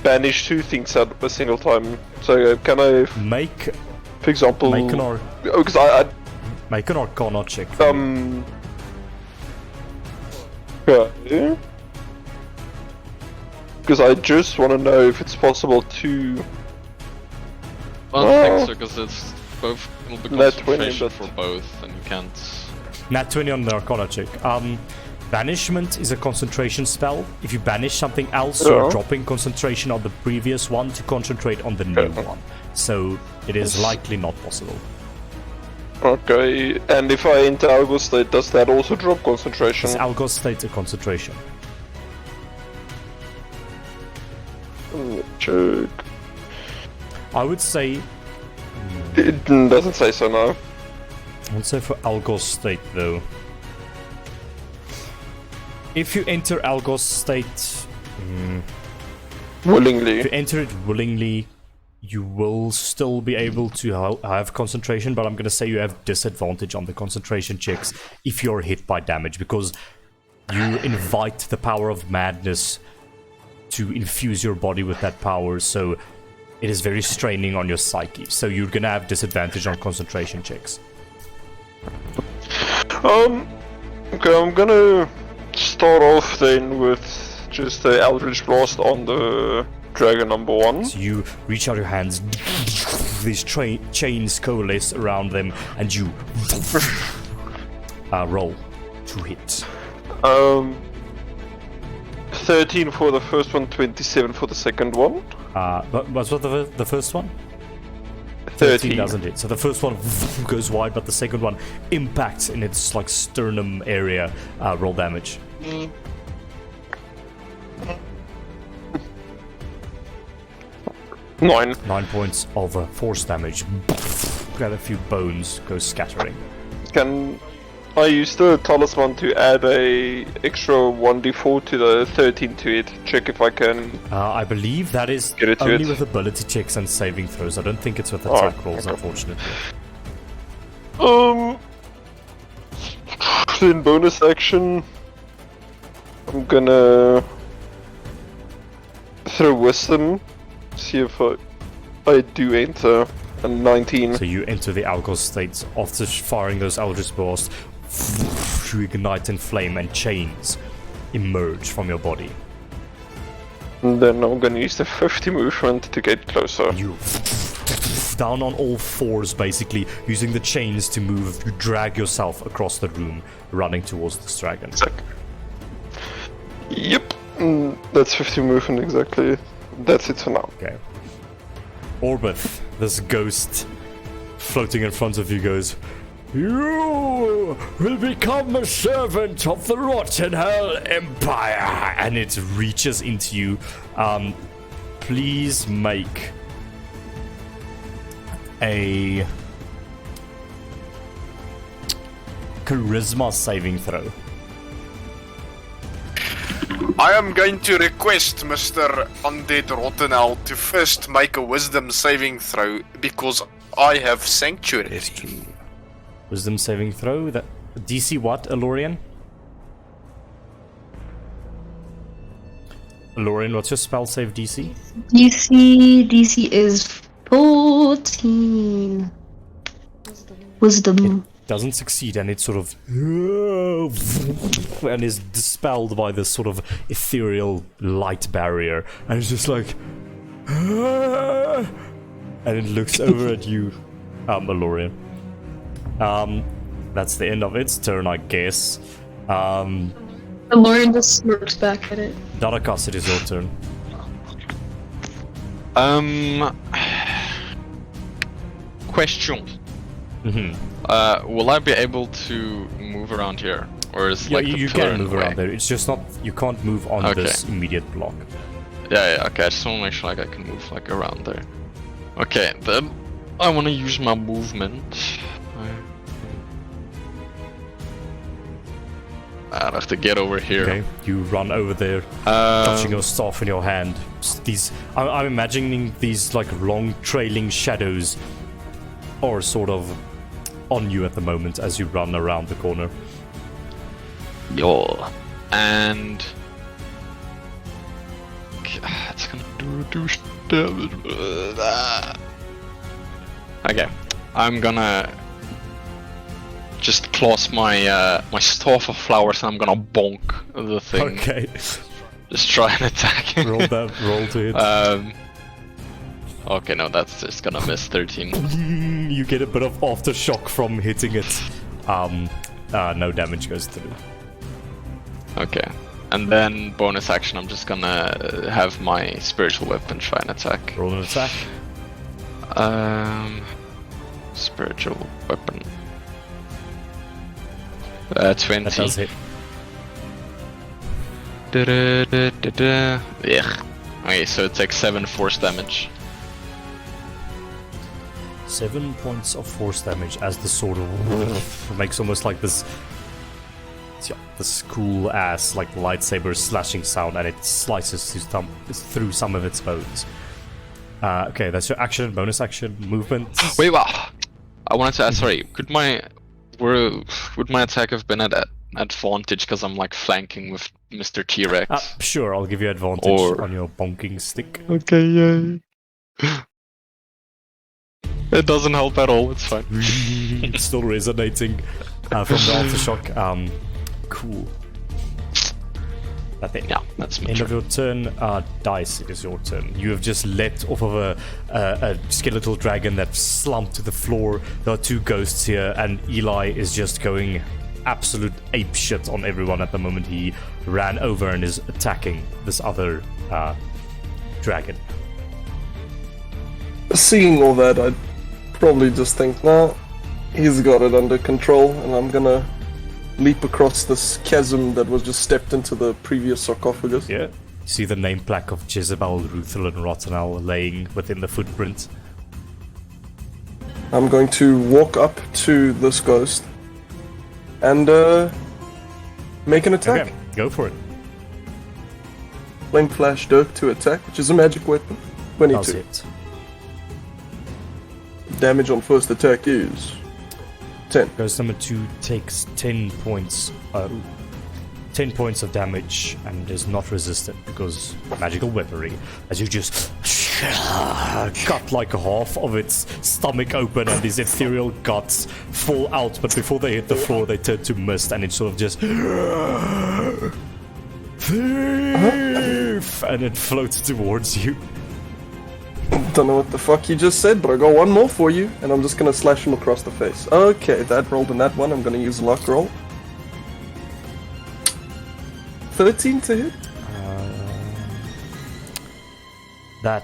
banish 2 things at a single time? So can I, Make for example, make an because make an Arcana check. Okay. Because I just want to know if it's possible to. I don't think so, because it's both will be Nat 20, concentration but- for both, and you can't. Nat 20 on the Arcana check. Banishment is a concentration spell. If you banish something else, you're Yeah. dropping concentration on the previous one to concentrate on the new one. So it is likely not possible. Okay, and if I enter Algo State, does that also drop concentration? Is Algos state a concentration? Check. I would say, It doesn't say so now. I would say for Algos state though. If you enter Algos state, Willingly. if you enter it willingly, you will still be able to have concentration, but I'm going to say you have disadvantage on the concentration checks if you're hit by damage, because you invite the power of madness to infuse your body with that power, so it is very straining on your psyche. So you're going to have disadvantage on concentration checks. Okay, I'm gonna start off then with just the Eldritch Blast on the dragon number 1. So you reach out your hands, these chains coalesce around them, and you roll to hit. 13 for the first one, 27 for the second one. But what's the first one? 13 doesn't hit. So the first one goes wide, but the second one impacts in its like sternum area. Roll damage. 9. 9 points of force damage. Got a few bones go scattering. Can I use the talisman to add a extra 1d4 to the 13 to it? Check if I can. I believe that is Get it to only it. with ability checks and saving throws. I don't think it's with attack rolls, okay. unfortunately. In bonus action, I'm gonna throw wisdom. See if I do enter a 19. So you enter the Algos state after firing those Eldritch Blasts. You ignite in flame and chains emerge from your body. And then I'm gonna use the 50 movement to get closer. You down on all fours, basically using the chains to move. You drag yourself across the room, running towards this dragon. Yep, that's 50 movement exactly. That's it for now. Okay. Orbith, this ghost floating in front of you, goes, "You will become a servant of the Rottenell Empire," and it reaches into you. Please make a charisma saving throw. I am going to request Mr. Undead Rottenell to first make a wisdom saving throw because I have sanctuary. Wisdom saving throw. That DC what, Elorian? Elorian, what's your spell save DC? DC is 14. Wisdom. Doesn't succeed, and it sort of and is dispelled by this sort of ethereal light barrier, and it's just like and it looks over at you, Elorian. That's the end of its turn, I guess. Lauren just smirks back at it. Darakas, it is your turn. Question. Will I be able to move around here? Or is Yeah, like the you pillar can in the move way? around there. It's just not, you can't move on Okay. this immediate block. Yeah, okay, I just wanna make sure like I can move like around there. Okay, then I wanna use my movement. I have to get over here. Okay, you run over there, touching your staff in your hand. These, I'm imagining these like long trailing shadows are sort of on you at the moment as you run around the corner. Yo. And it's gonna do douche damage. Okay, I'm gonna just clasp my my staff of flowers and I'm gonna bonk the thing. Okay. Just try and attack. Roll to hit. Okay, no, that's just gonna miss 13. You get a bit of aftershock from hitting it. No damage goes through. Okay. And then bonus action, I'm just gonna have my spiritual weapon try and attack. Roll an attack. Spiritual weapon. 20. That does hit. Yeah. Okay, so it takes 7 force damage. 7 points of force damage as the sword makes almost like this cool ass like lightsaber slashing sound, and it slices through some of its bones. Okay, that's your action, bonus action, movement. Wait, wow. I wanted to ask, sorry, would my attack have been at advantage because I'm like flanking with Mr. T-Rex? Sure, I'll give you advantage on your bonking stick. Okay, yay. It doesn't help at all, it's fine. It's still resonating from the aftershock. Cool. That's it. Yeah, that's my End of turn. your turn. Dice, it is your turn. You have just let off of a skeletal dragon that slumped to the floor. There are 2 ghosts here, and Eli is just going absolute ape shit on everyone at the moment. He ran over and is attacking this other dragon. Seeing all that, I'd probably just think, nah, he's got it under control, and I'm gonna leap across this chasm that was just stepped into the previous sarcophagus. Yeah. You see the name plaque of Jezebel, Rothenell, and Rottenell laying within the footprint. I'm going to walk up to this ghost and make an attack. Okay, go for it. Flame Flash Dirk to attack, which is a magic weapon. 22. Does hit. Damage on first attack is 10. Ghost number 2 takes 10 points. 10 points of damage and is not resistant because magical weaponry. As you just cut like half of its stomach open and these ethereal guts fall out, but before they hit the floor they turn to mist and it sort of just and it floats towards you. Don't know what the fuck you just said, but I got one more for you, and I'm just gonna slash him across the face. Okay, that rolled in that one. I'm gonna use luck roll. 13 to hit. That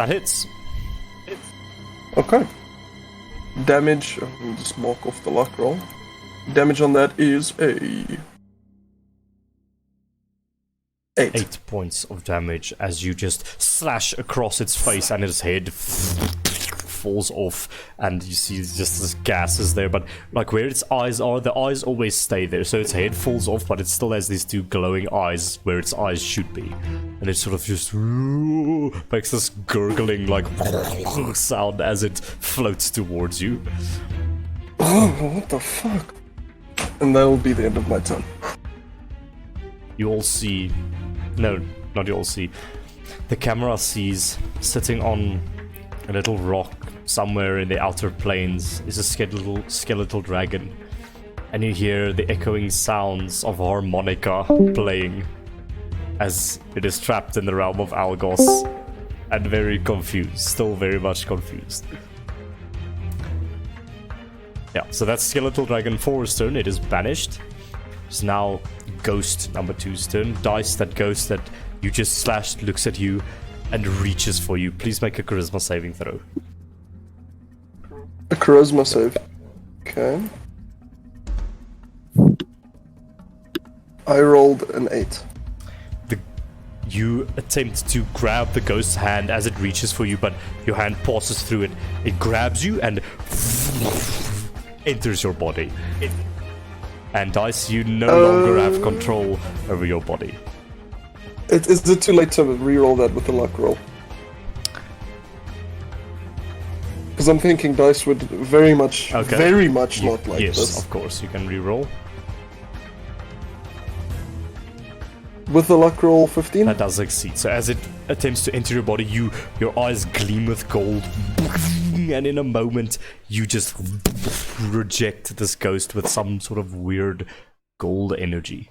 hits. Okay. Damage. Let me just mark off the luck roll. Damage on that is a 8. 8 points of damage as you just slash across its face and its head falls off and you see just this gas is there, but like where its eyes are, the eyes always stay there, so its head falls off but it still has these 2 glowing eyes where its eyes should be, and it sort of just makes this gurgling like sound as it floats towards you. Oh, what the fuck? And that will be the end of my turn. You all see... No, not you all see. The camera sees, sitting on a little rock somewhere in the outer plains, is a skeletal dragon. And you hear the echoing sounds of a harmonica playing as it is trapped in the realm of Algos and very confused, still very much confused. Yeah, so that's Skeletal Dragon 4's turn, it is banished. It's now Ghost number 2's turn. Dice, that ghost that you just slashed, looks at you and reaches for you. Please make a charisma saving throw. A charisma save. Okay. I rolled an 8. You attempt to grab the ghost's hand as it reaches for you, but your hand passes through it. It grabs you and enters your body. And Dice, you no longer have control over your body. Is it too late to re-roll that with the luck roll? Because I'm thinking Dice would very much not like yes, this. of course, you can re-roll. with the luck roll 15. That does succeed. So as it attempts to enter your body, your eyes gleam with gold, and in a moment you just reject this ghost with some sort of weird gold energy.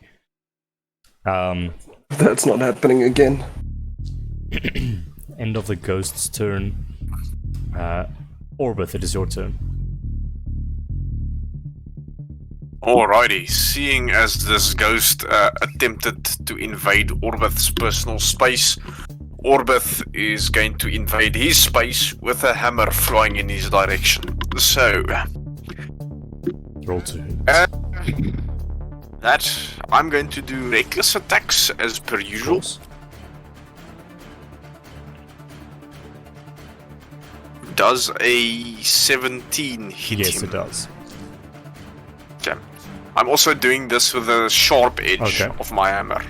That's not happening again. End of the ghost's turn. Orbith, it is your turn. Alrighty, seeing as this ghost attempted to invade Orbith's personal space, Orbith is going to invade his space with a hammer flying in his direction. So, Roll 2. that I'm going to do reckless attacks as per usual. Does a 17 hit Yes, him? it does. Okay. I'm also doing this with a sharp edge Okay. of my hammer.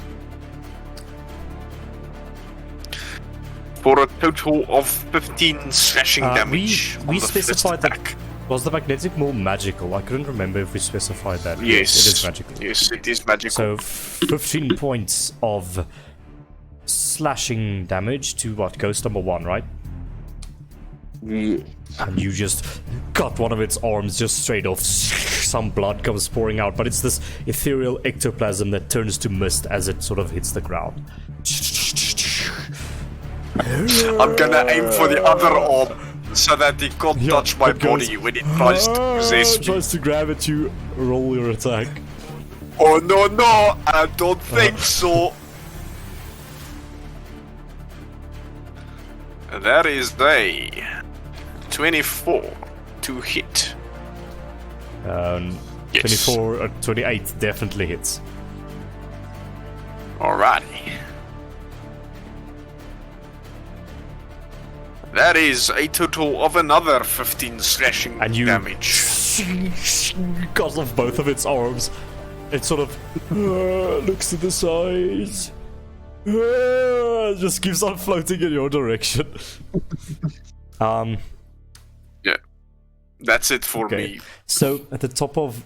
For a total of 15 slashing damage. We on the first specified that. attack. Was the magnetic more magical? I couldn't remember if we specified that. Yes, it is magical. Yes, it is magical. So 15 points of slashing damage to what? Ghost number 1, right? And you just cut one of its arms just straight off. Some blood comes pouring out, but it's this ethereal ectoplasm that turns to mist as it sort of hits the ground. I'm gonna aim for the other arm so that he can't touch my it goes, body when it tries to possess me. Tries to grab at you. Roll your attack. Oh no, I don't think so. That is a 24 to hit. Yes. 24 or 28 definitely hits. Alrighty. That is a total of another 15 slashing And you damage. cut off both of its arms. It sort of looks to the sides. Just keeps on floating in your direction. Yeah. That's it for Okay. me. So at the top of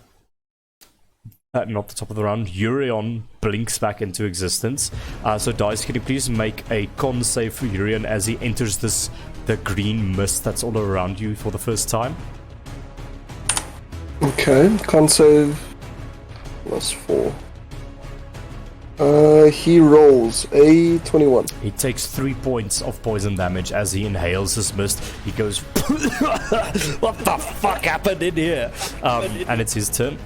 not the top of the round, Urion blinks back into existence. So Dice, can you please make a con save for Urion as he enters the green mist that's all around you for the first time? Okay, con save +4. He rolls a 21. He takes 3 points of poison damage as he inhales this mist. He goes, what the fuck happened in here? And it's his turn.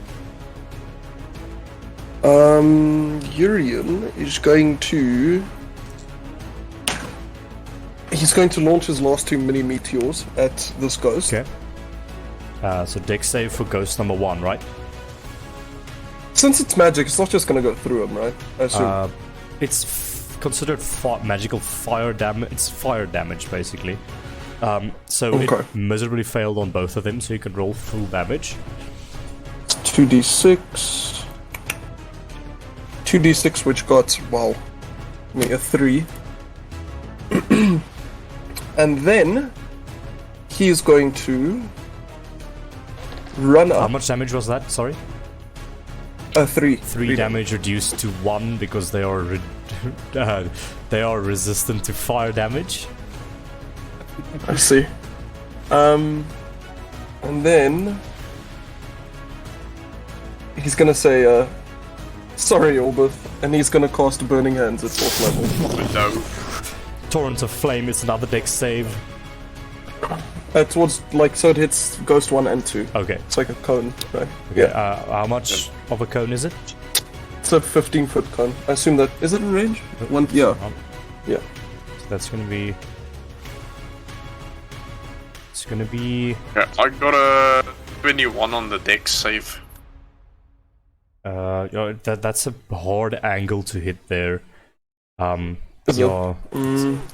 Urion is going to... He's going to launch his last 2 mini meteors at this ghost. Okay. So dex save for ghost number 1, right? Since it's magic, it's not just going to go through him, right? I assume. It's considered magical fire damage. It's fire damage, basically. So Okay. it miserably failed on both of them, so you can roll full damage. 2d6. 2d6, which got, well, a 3. And then he's going to run How up. much damage was that? Sorry? 3. 3 damage reduced to 1 because they are they are resistant to fire damage. I see. And then he's gonna say, sorry, Orbith, and he's gonna cast Burning Hands at 4th level. No. Torrent of Flame is another dex save. Towards, so it hits Ghost 1 and 2. Okay. It's like a cone, right? Okay. Yeah. How much of a cone is it? It's a 15-foot cone. I assume that... Is it in range? Yeah. Yeah. So that's gonna be... It's gonna be... Yeah, I got a 21 on the dex save. That's a hard angle to hit there. Is it?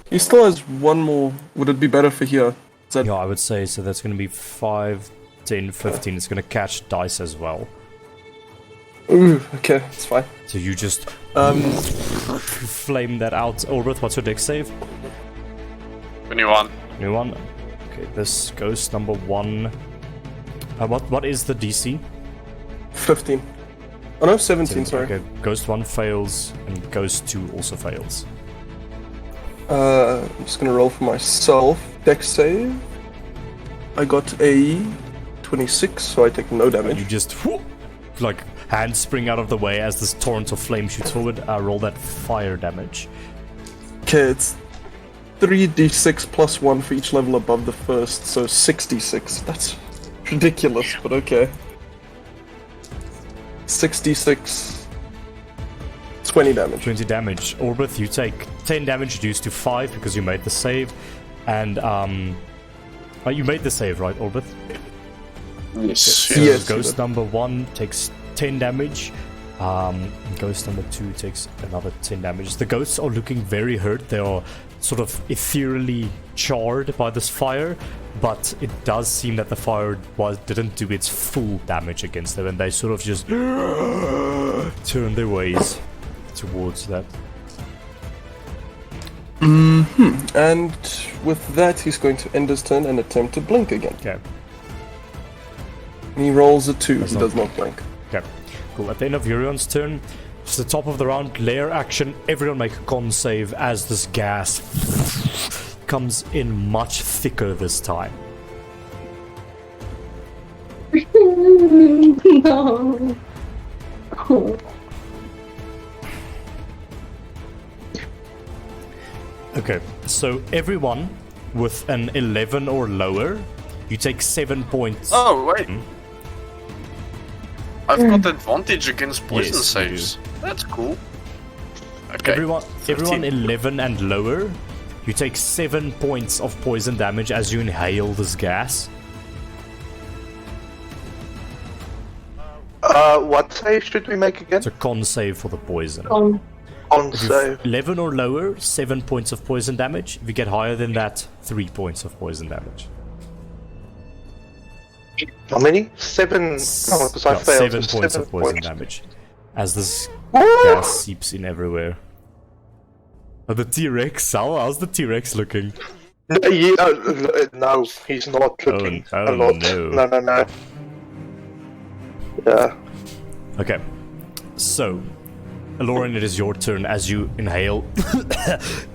He still has one more. Would it be better for here? Is that... Yeah, I would say so. That's gonna be 5, 10, 15. It's gonna catch dice as well. Ooh, okay, it's fine. So you just flame that out. Orbith, what's your dex save? 21. New one. Okay, this ghost number 1. What is the DC? 15. Oh no, 17, sorry. Okay, Ghost 1 fails, and Ghost 2 also fails. I'm just gonna roll for myself. Dex save. I got a 26, so I take no damage. You just, whoop, like, hands spring out of the way as this torrent of flame shoots forward. Roll that fire damage. Okay, it's 3d6 plus 1 for each level above the first, so 66. That's ridiculous, but okay. 66. 20 damage. 20 damage. Orbith, you take 10 damage reduced to 5 because you made the save. And, you made the save, right, Orbith? Yes. So Yes, Ghost number 1 takes 10 damage. Ghost number 2 takes another 10 damage. The ghosts are looking very hurt. They are sort of ethereally charred by this fire, but it does seem that the fire didn't do its full damage against them, and they sort of just turn their ways towards that. And with that, he's going to end his turn and attempt to blink again. Okay. He rolls a 2, he not does not blink. Okay. Cool. At the end of Urion's turn, it's the top of the round, layer action. Everyone make a con save as this gas comes in much thicker this time. No. Okay, so everyone with an 11 or lower, you take 7 points. Oh, wait. I've got advantage against poison Yes, you saves. That's cool. Okay. Everyone 15. 11 and lower, you take 7 points of poison damage as you inhale this gas. What save should we make again? It's a con save for the poison. On If you've save. 11 or lower, 7 points of poison damage. If you get higher than that, 3 points of poison damage. How many? 7. No, because I No, failed. 7 so points 7 of poison points. damage. As this gas seeps in everywhere. Oh, the T-Rex. How's the T-Rex looking? No, he's not looking oh a lot. no. No. Yeah. Okay. So, Lauren, it is your turn as you inhale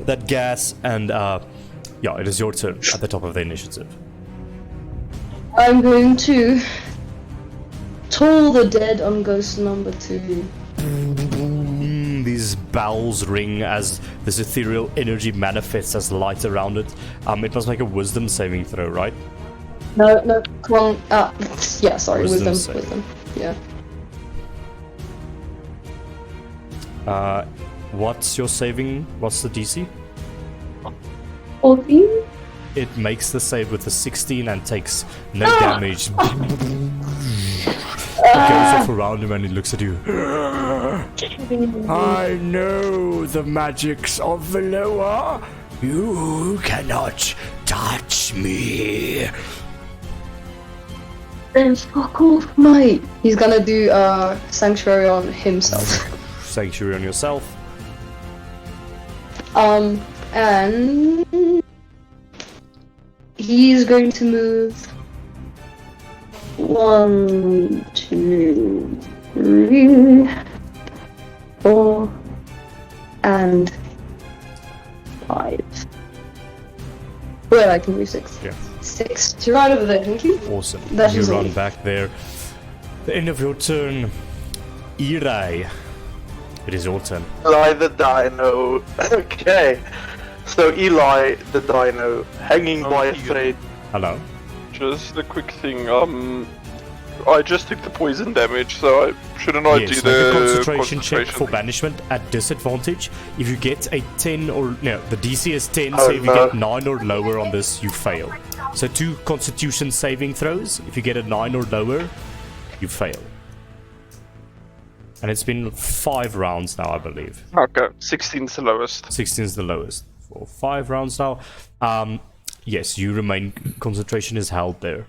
that gas, and yeah, it is your turn at the top of the initiative. I'm going to toll the dead on ghost number 2. These bowels ring as this ethereal energy manifests as light around it. It must make a wisdom saving throw, right? No, come on. Yeah, sorry, Wisdom wisdom. save. Wisdom. Yeah. What's your saving? What's the DC? 14? It makes the save with a 16 and takes no damage. It goes off around him and he looks at you. I know the magics of Veloa. You cannot touch me. Then fuck off, mate. He's gonna do sanctuary on himself. Sanctuary on yourself. And he's going to move 1, 2, 3, 4, and 5. Well, I can move 6. Yeah. 6. To right over there, thank you. Awesome. That You is run all. back there. The end of your turn. Irai. It is your turn. Eli the Dino. Okay. So Eli the Dino, hanging by a thread. Hello. Just a quick thing. I just took the poison damage, so shouldn't I Yes, do make the a concentration check for thing? banishment at disadvantage. If you get a 10 or no, the DC is 10, Oh, so if you no. get 9 or lower on this, you fail. So 2 constitution saving throws. If you get a 9 or lower, you fail. And it's been 5 rounds now, I believe. Okay, 16's the lowest. 16 is the lowest. For 5 rounds now. Yes, you remain. Concentration is held there.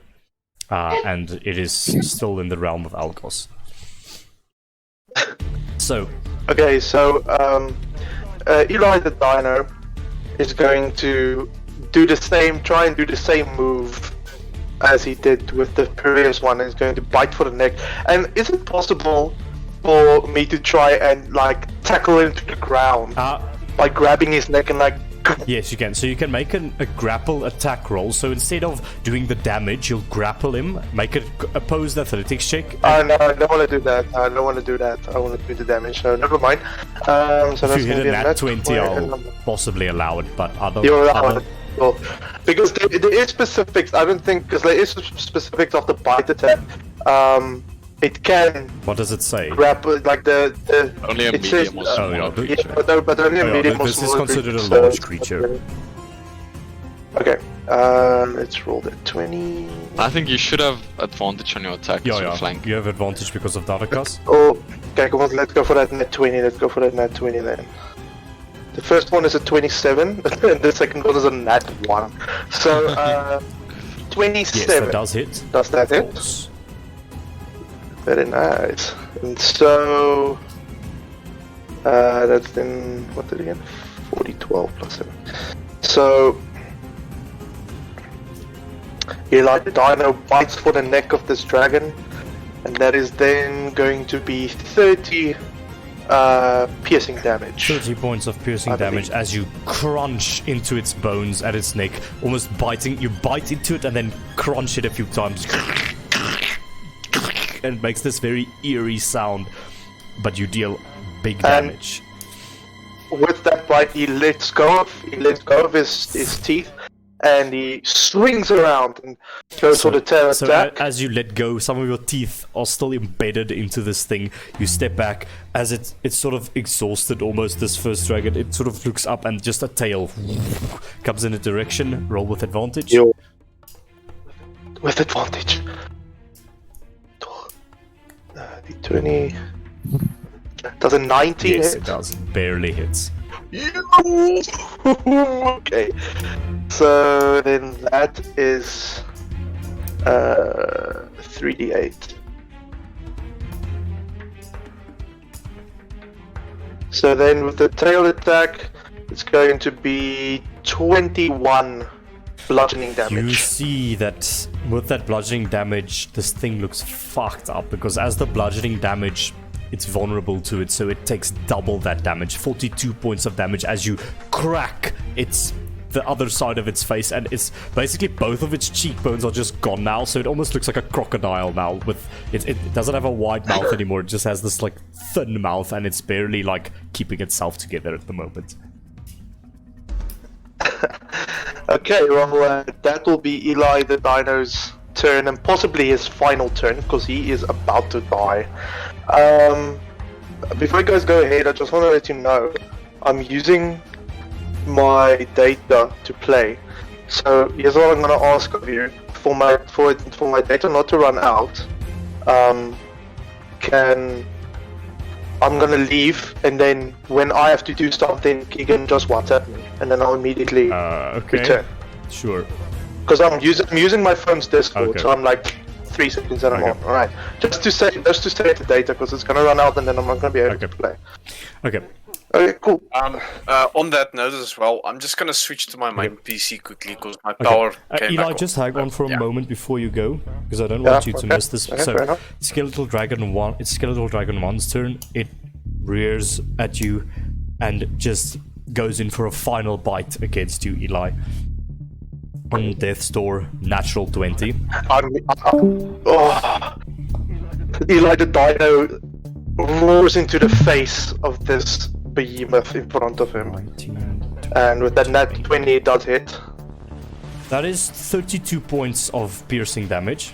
And it is still in the realm of Algos. So, Okay, so Eli the Dino is going to try and do the same move as he did with the previous one. He's going to bite for the neck. And is it possible for me to try and like tackle him to the ground by grabbing his neck and like. Yes, you can. So you can make a grapple attack roll. So instead of doing the damage, you'll grapple him, make it oppose the athletics check. No, I don't want to do that. I don't want to do that. I want to do the damage. So never mind. So If that's you hit gonna be a nat 20, I'll and possibly allow it, but other... You're allowed. Well, because there is specifics. I don't think because there is specifics of the bite attack. It can What does it say? grapple like the Only a it medium says, or small yeah, creature. but only a medium or this is small considered a creature, large so- creature. Okay, let's roll the 20. I think you should have advantage on your attack. Yeah, as your yeah. flank. You have advantage because of Darakas. Oh, okay, come on, let's go for that net 20. Let's go for that net 20 then. The first one is a 27, and the second one is a nat 1. So, 27. Yes, that does hit. Does that hit? False. Very nice. And so that's then what did it again? 40, 12 plus 7. So Eli the Dino bites for the neck of this dragon, and that is then going to be 30 piercing damage. 30 points of piercing I believe. damage as you crunch into its bones at its neck, almost biting. You bite into it and then crunch it a few times. And it makes this very eerie sound, but you deal big damage. With that bite, he lets go of his teeth, and he swings around and goes for the tail So attack. as you let go, some of your teeth are still embedded into this thing. You step back as it's sort of exhausted almost, this first dragon. It sort of looks up and just a tail comes in a direction. Roll with advantage. With advantage. D20. Does a 19 Yes, hit? it does. Barely hits. Okay. So then that is 3d8. So then with the tail attack, it's going to be 21 bludgeoning You damage. see that with that bludgeoning damage, this thing looks fucked up because as the bludgeoning damage, it's vulnerable to it, so it takes double that damage. 42 points of damage as you crack the other side of its face, and it's basically both of its cheekbones are just gone now, so it almost looks like a crocodile now. With it doesn't have a wide mouth anymore. It just has this like thin mouth, and it's barely like keeping itself together at the moment. Okay, well, that will be Eli the Dino's turn, and possibly his final turn, because he is about to die. Before you guys go ahead, I just want to let you know, I'm using my data to play. So here's what I'm going to ask of you. For my data not to run out, I'm gonna leave, and then when I have to do something, he can just WhatsApp me, and then I'll immediately Okay. return. Sure. Because I'm using my phone's Discord, Okay. so I'm like 3 seconds and I'm Okay. on. All right, just to save the data, because it's gonna run out, and then I'm not gonna be able Okay. to play. Okay. Okay, cool. On that note as well, I'm just gonna switch to my main PC quickly because my power came Eli, back just on. hang on for a Yeah. moment before you go, because I don't want you to okay. miss this. Okay, So, fair enough. Skeletal Dragon 1, it's Skeletal Dragon 1's turn. It rears at you and just goes in for a final bite against you, Eli. On Death's Door, natural 20. Eli the Dino roars into the face of this behemoth in front of him, 19. and with that nat 20, it does hit. That is 32 points of piercing damage.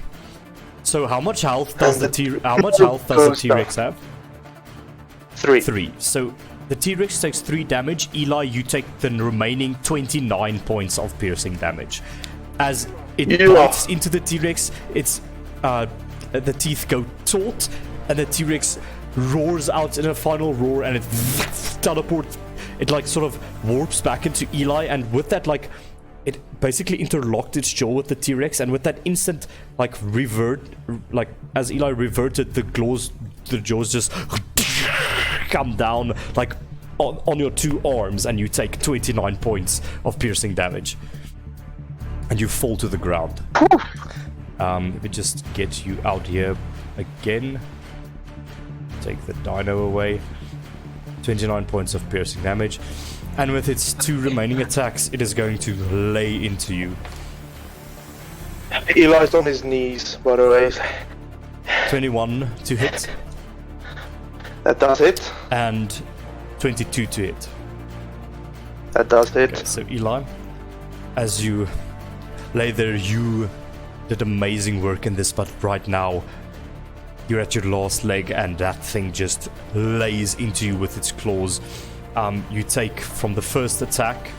So how much health does the T-Rex have? 3. 3. So the T-Rex takes 3 damage. Eli, you take the remaining 29 points of piercing damage. As it bites into the T-Rex, it's the teeth go taut, and the T-Rex roars out in a final roar, and it teleports. It like sort of warps back into Eli, and with that, like, it basically interlocked its jaw with the T-Rex, and with that instant like revert, like as Eli reverted, the jaws just come down like on your 2 arms, and you take 29 points of piercing damage, and you fall to the ground. Let me just get you out here again. take the dino away. 29 points of piercing damage. And with its 2 remaining attacks, it is going to lay into you. Eli's on his knees, by the way. 21 to hit, That does it. and 22 to hit. That does it. Okay, so Eli, as you lay there, you did amazing work in this, but right now you're at your last leg and that thing just lays into you with its claws. You take from the first attack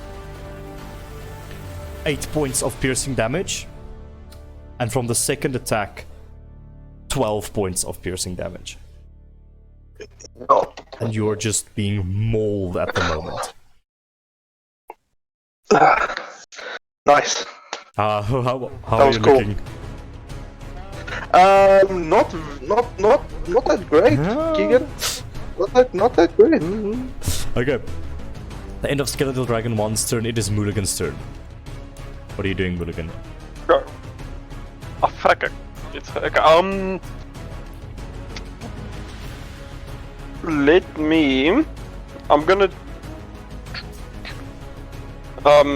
8 points of piercing damage, and from the second attack 12 points of piercing damage. Oh. And you're just being mauled at the moment. Nice. How That are was you cool. looking? Not that great, Keegan. Not that great. Okay. The end of Skeletal Dragon 1's turn, it is Mulligan's turn. What are you doing, Mulligan? Go. Oh fuck! It's okay. Let me. I'm gonna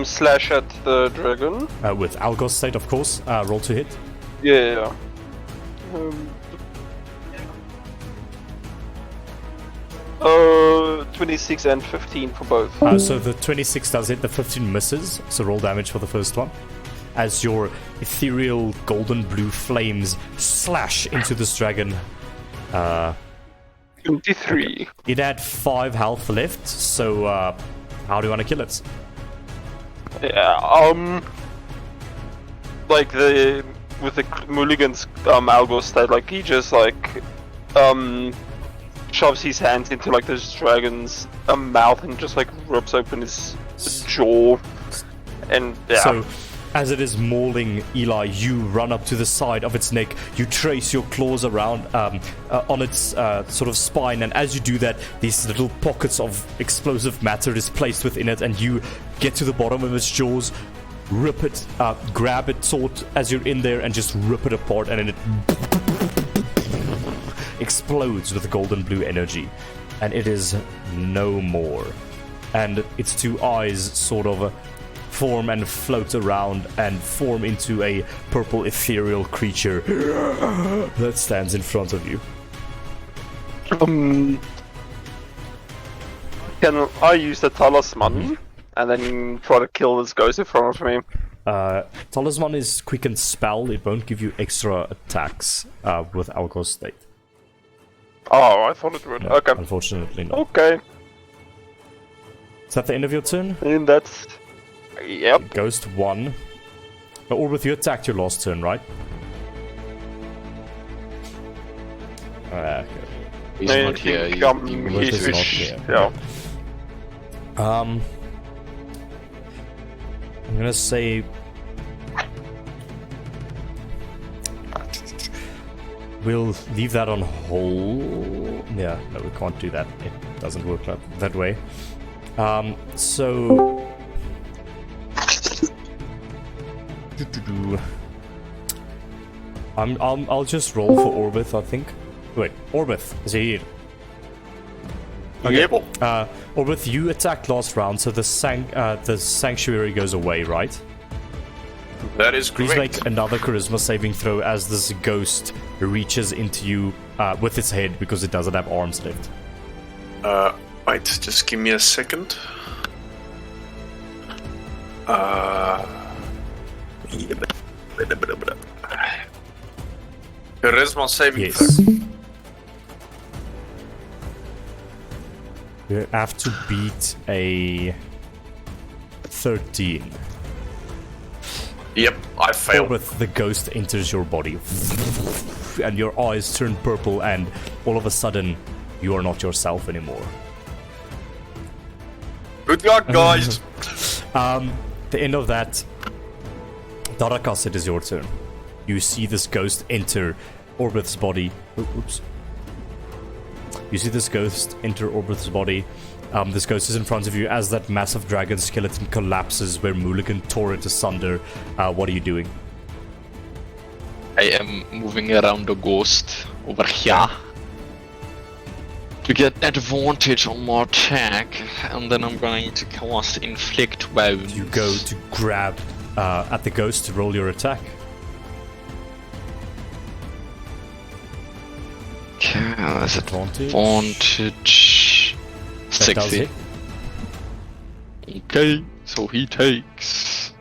slash at the dragon. With Algos state, of course. Roll to hit. Yeah. 26 and 15 for both. So the 26 does hit, the 15 misses. So roll damage for the first one. As your ethereal golden blue flames slash into this dragon. 23. It had 5 health left, so how do you want to kill it? Yeah, like with the Mulligan's Algos state, like he just like shoves his hands into like this dragon's mouth and just like rips open his jaw, and yeah. So, as it is mauling Eli, you run up to the side of its neck, you trace your claws around on its sort of spine, and as you do that, these little pockets of explosive matter is placed within it, and you get to the bottom of its jaws, rip it, grab it sort as you're in there, and just rip it apart, and then it explodes with golden blue energy, and it is no more. And its 2 eyes sort of form and float around and form into a purple ethereal creature that stands in front of you. Can I use the talisman and then try to kill this ghost in front of me? Talisman is quickened spell. It won't give you extra attacks with Algos state. Oh, I thought it would. No, Okay. unfortunately not. Okay. Is that the end of your turn? And that's. Yep. Ghost 1. Orbith, you attacked your last turn, right? Okay. He's not here. Orbith is not here. Yeah. I'm gonna say we'll leave that on hold. Yeah, no, we can't do that. It doesn't work that way. So I'll just roll for Orbith, I think. Wait, Orbith, is he here? Okay. Orbith, you attacked last round, so the sanctuary goes away, right? That is Please correct. make another charisma saving throw as this ghost reaches into you with its head, because it doesn't have arms left. Wait, just give me a second. Charisma saving Yes. throw. You have to beat a 13. Yep, I failed. Orbith, the ghost enters your body, and your eyes turn purple, and all of a sudden, you are not yourself anymore. Good luck, guys. The end of that, Darakas, it is your turn. You see this ghost enter Orbith's body. Oops. You see this ghost enter Orbith's body. This ghost is in front of you as that massive dragon skeleton collapses where Mulligan tore it asunder. What are you doing? I am moving around the ghost over here. to get advantage on my attack, and then I'm going to cast Inflict Wounds. You go to grab at the ghost to roll your attack. Okay, that's Advantage. advantage. That does 60. hit. Okay, so he takes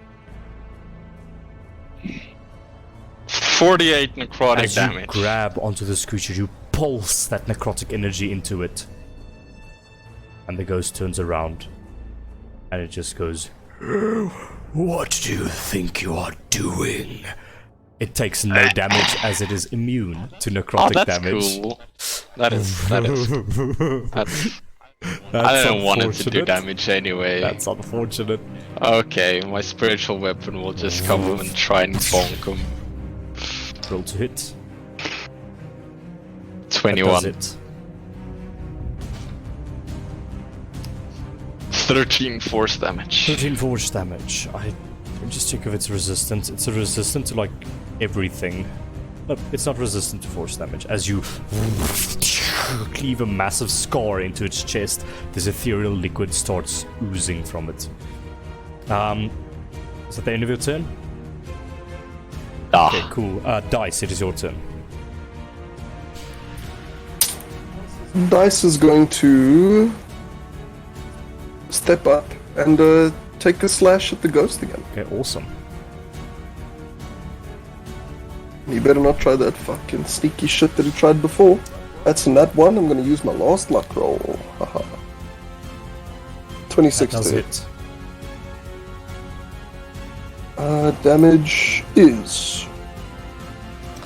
48 necrotic As you damage. grab onto this creature, you pulse that necrotic energy into it. And the ghost turns around. And it just goes, "What do you think you are doing?" It takes no damage as it is immune to Oh, necrotic that's damage. cool. That's I don't want it to do unfortunate. damage anyway. That's unfortunate. Okay, my spiritual weapon will just come and try and bonk him. Roll to hit. That 21. does it. 13 force damage. 13 force damage. I just check if it's resistant. It's a resistant to like everything. No, it's not resistant to force damage. As you cleave a massive scar into its chest, this ethereal liquid starts oozing from it. Is that the end of your turn? Okay, cool. Dice, it is your turn. Dice is going to step up and take a slash at the ghost again. Okay, awesome. You better not try that fucking sneaky shit that he tried before. That's in that one. I'm gonna use my last luck roll. Haha. 26 Does to hit. hit. Damage is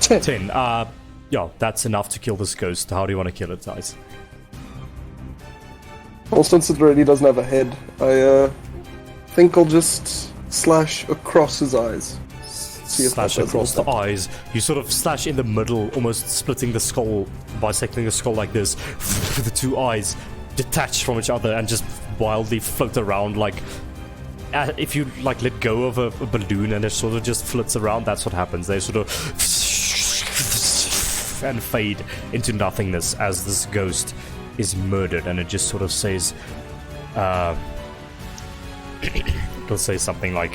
10. 10. Yeah, that's enough to kill this ghost. How do you want to kill it, Dice? Well, since it already doesn't have a head, I think I'll just slash across his eyes. See if Slash that does across the anything. eyes. You sort of slash in the middle, almost splitting the skull, bisecting the skull like this. The two eyes detach from each other and just wildly float around like... if you like let go of a balloon and it sort of just floats around, that's what happens. They sort of and fade into nothingness as this ghost is murdered, and it just sort of says, it'll say something like,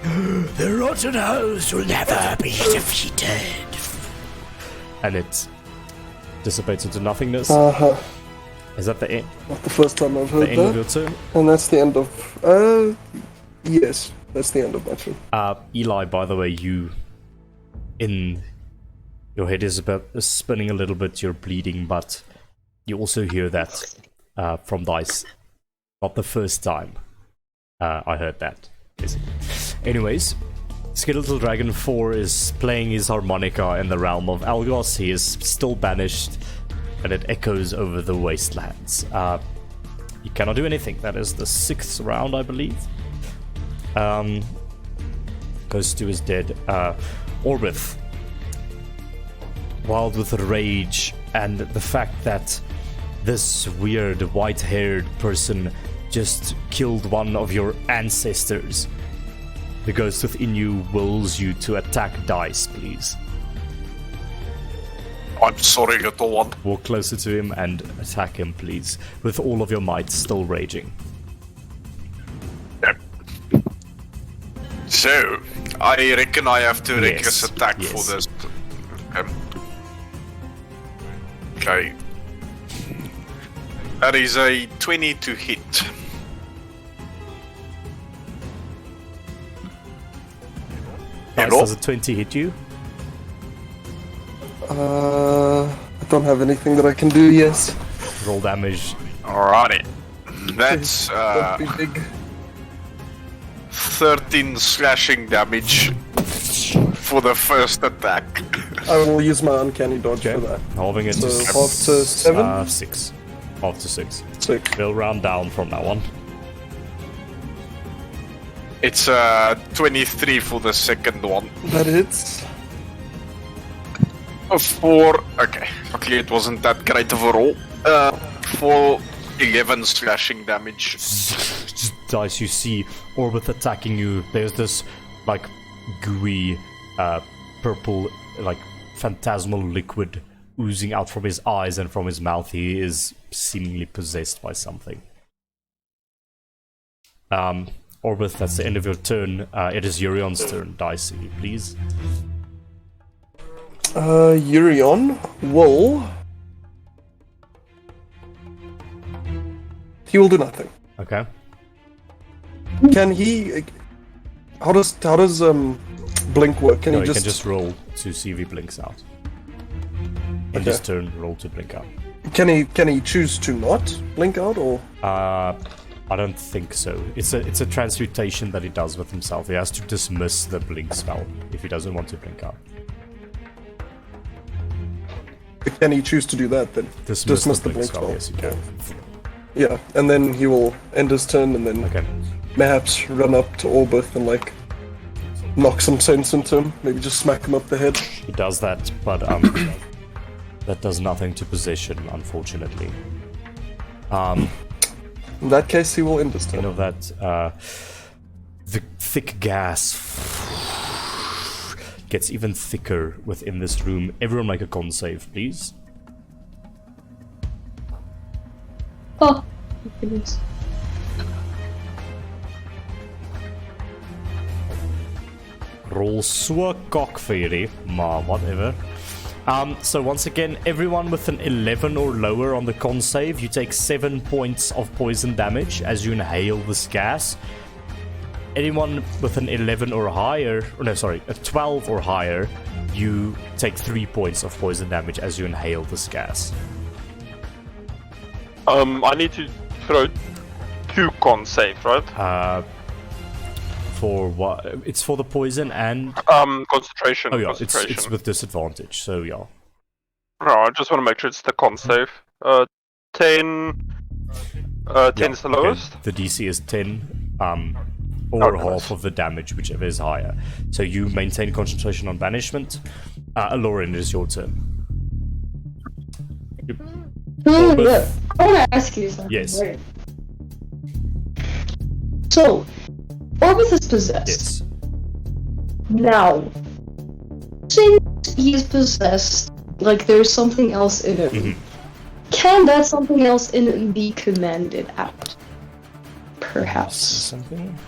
"The Rottenells will never be defeated," and it dissipates into nothingness. Uh-huh. Is that the end? Not the first time I've heard The end of that. your turn? And that's the end of... yes. That's the end of my turn. Eli, by the way, your head is spinning a little bit, you're bleeding, but you also hear that from Dice. Not the first time I heard that, basically. Anyways, Skeletal Dragon 4 is playing his harmonica in the realm of Algos. He is still banished, and it echoes over the wastelands. He cannot do anything. That is the 6th round, I believe. Goes to his dead. Orbith, wild with rage and the fact that this weird white-haired person just killed one of your ancestors. The ghost within you wills you to attack Dice, please. I'm sorry, little one. Walk closer to him and attack him, please, with all of your might still raging. Yep. So, I reckon I have to Yes, reckless attack yes. for this. Okay. That is a 20 to hit. Dice, Hello? does a 20 hit you? I don't have anything that I can do, yes. Roll damage. Alrighty. That's That'd be big. 13 slashing damage for the first attack. I will use my uncanny dodge for that. Halving it So to half to 7? 6. Half to 6. 6. We'll round down from now on. It's 23 for the second one. That hits. 4. Okay. Luckily it wasn't that great of a roll. For 11 slashing damage. Just Dice, you see Orbith attacking you. There's this like gooey purple like phantasmal liquid oozing out from his eyes and from his mouth. He is seemingly possessed by something. Orbith, that's the end of your turn. It is Urion's turn. Dicey, please. Urion will... He will do nothing. Okay. Can he... How does blink work? Can No, he you just... can just roll to see if he blinks out. In Okay. this turn, roll to blink out. Can he choose to not blink out, or... I don't think so. It's a transmutation that he does with himself. He has to dismiss the blink spell if he doesn't want to blink out. Can he choose to do that, then? Dismiss the blink spell, yes, you can. Yeah, and then he will end his turn, and then Okay. perhaps run up to Orbith and, like, knock some sense into him. Maybe just smack him up the head. He does that, but that does nothing to possession, unfortunately. In that case, he will end his You turn. know that the thick gas gets even thicker within this room. Everyone make a con save, please. Oh, goodness. Roll so cock vir hierdie, maar whatever. So once again, everyone with an 11 or lower on the con save, you take 7 points of poison damage as you inhale this gas. Anyone with an 11 or higher, or no, sorry, a 12 or higher, you take 3 points of poison damage as you inhale this gas. I need to throw 2 con saves, right? For what? It's for the poison and... Concentration. Oh yeah, concentration. it's with disadvantage, so yeah. No, I just want to make sure it's the con save. 10. 10 is the lowest. Okay. The DC is 10, or Oh, half nice. of the damage, whichever is higher. So you maintain concentration on banishment. Lauren, it is your turn. Yeah. I want to ask you something. Yes. Right? So, Orbith is possessed. Yes. Now, since he's possessed, like there's something else in him, Mhm. can that something else in him be commanded out? Perhaps. Something?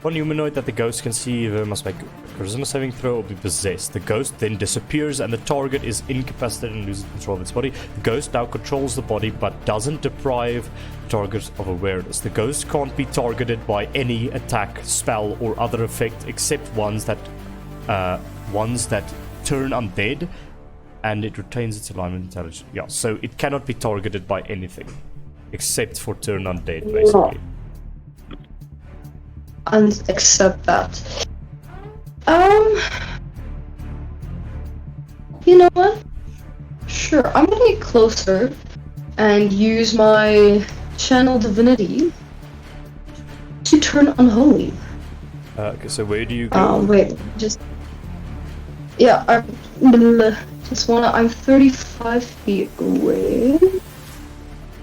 One humanoid that the ghost can see must make a charisma saving throw or be possessed. The ghost then disappears and the target is incapacitated and loses control of its body. The ghost now controls the body but doesn't deprive targets of awareness. The ghost can't be targeted by any attack, spell, or other effect except ones that turn undead, and it retains its alignment intelligence. Yeah, so it cannot be targeted by anything except for turn undead, basically. And accept that. You know what? Sure, I'm gonna get closer and use my channel divinity to turn unholy. Okay, so where do you go? Wait, just... Yeah, I'm 35 feet away.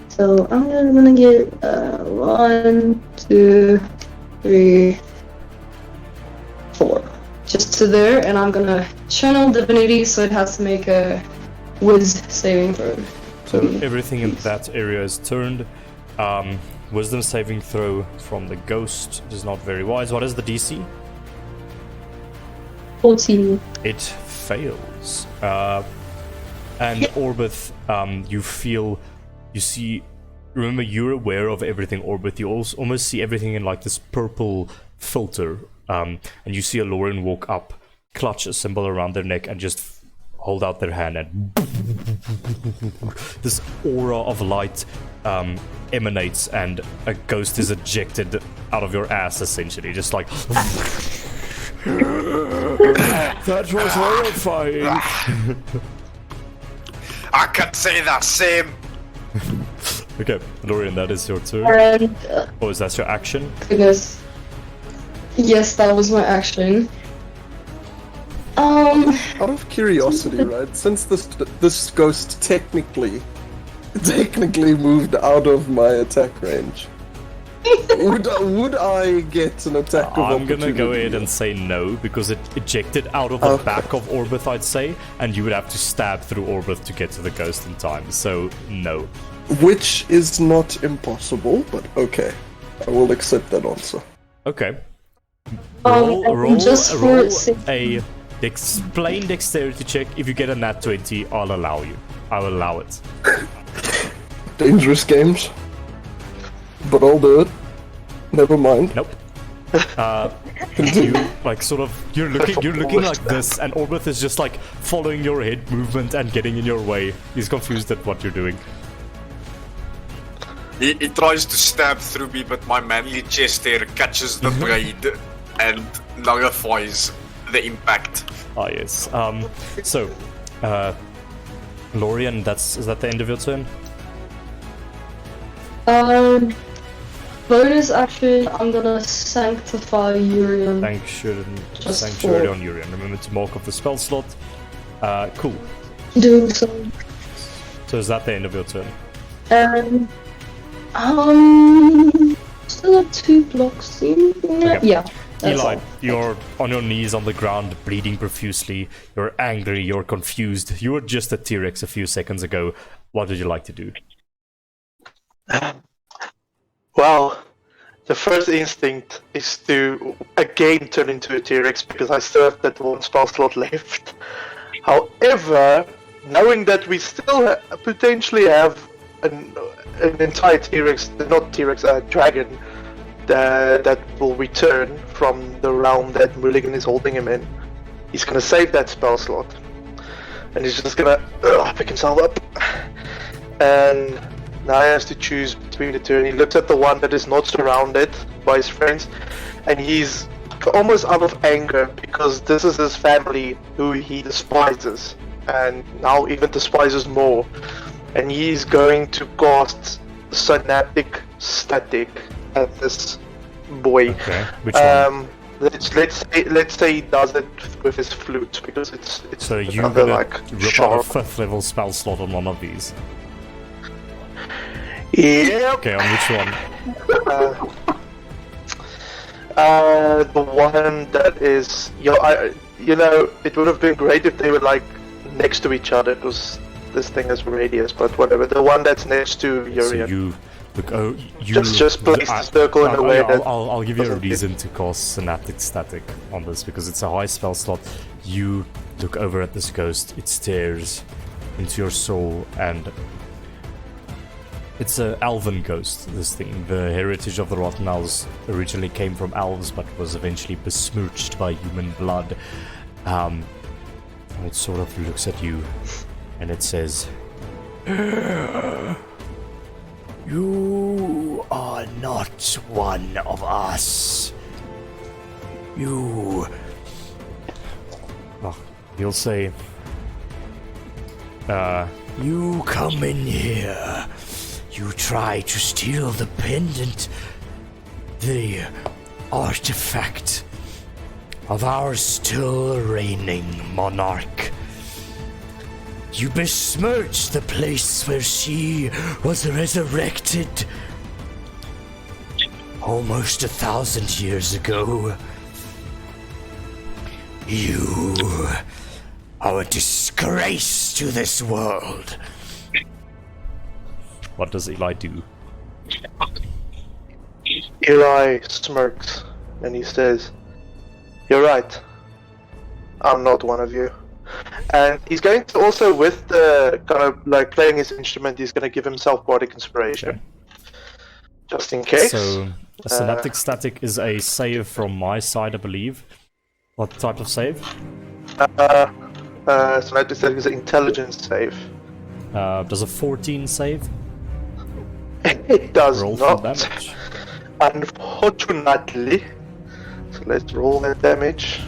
So I'm gonna get, 1, 2, 3, 4. Just to there, and I'm gonna channel divinity, so it has to make a whiz saving throw. So everything in that area is turned. Wisdom saving throw from the ghost is not very wise. What is the DC? 14. It fails. And Orbith, you see, remember you're aware of everything, Orbith. You also almost see everything in like this purple filter. And you see a Lauren walk up, clutch a symbol around their neck, and just hold out their hand, and this aura of light emanates, and a ghost is ejected out of your ass, essentially, just like. That was horrifying. I can say the same. Okay, Lorian, that is your turn. And, Oh, is that your action? goodness. Yes, that was my action. Out of curiosity, right? Since this ghost technically moved out of my attack range, Would I get an attack of I'm gonna go opportunity? ahead and say no, because it ejected out of the Okay. back of Orbith, I'd say, and you would have to stab through Orbith to get to the ghost in time, so no. Which is not impossible, but okay. I will accept that answer. Okay. and Roll just for a plain dexterity check. If you get a nat 20, I'll allow you. I'll allow it. Dangerous games. But I'll do it. Never mind. Nope. You like sort of you're looking like this, and Orbith is just like following your head movement and getting in your way. He's confused at what you're doing. He tries to stab through me, but my manly chest hair catches the blade and nullifies the impact. Ah yes. So, Lorian, is that the end of your turn? Bonus action, I'm gonna sanctify Urian. Thanks, Just Sanctuary for- on Urian. Remember to mark off the spell slot. Cool. Do so. So is that the end of your turn? Still have 2 blocks. Yeah. That's Eli, all. you're on your knees on the ground, bleeding profusely. You're angry, you're confused. You were just a T-Rex a few seconds ago. What would you like to do? Well, the first instinct is to again turn into a T-Rex because I still have that one spell slot left. However, knowing that we still potentially have an entire T-Rex, not T-Rex, dragon that will return from the realm that Mulligan is holding him in, he's gonna save that spell slot, and he's just gonna pick himself up, and now he has to choose between the two, and he looks at the one that is not surrounded by his friends, and he's almost out of anger because this is his family who he despises, and now even despises more, and he's going to cast synaptic static at this boy. Okay, which one? Let's say he does it with his flute because it's So you're another gonna like rip out sharp. a 5th level spell slot on one of these. Yep. Okay, on which one? The one that is, it would have been great if they were like next to each other because this thing has radius, but whatever. The one that's next to So Urian. you look. Oh, you Just place the circle in a way that I'll give you a doesn't- reason to cast synaptic static on this because it's a high spell slot. You look over at this ghost. It stares into your soul, and it's a elven ghost. This thing, the heritage of the Rottenells, originally came from elves, but was eventually besmirched by human blood. And it sort of looks at you, and it says, "You are not one of us. You..." He'll say, "You come in here. You try to steal the pendant, the artifact of our still reigning monarch. You besmirched the place where she was resurrected almost 1,000 years ago. You are a disgrace to this world." What does Eli do? Eli smirks and he says, "You're right. I'm not one of you." And he's going to also, with the kind of like playing his instrument, he's going to give himself bardic inspiration. Okay. Just in case. So, a synaptic static is a save from my side, I believe. What type of save? Synaptic static is an intelligence save. Does a 14 save? It does Roll for not. damage. Unfortunately. So let's roll that damage.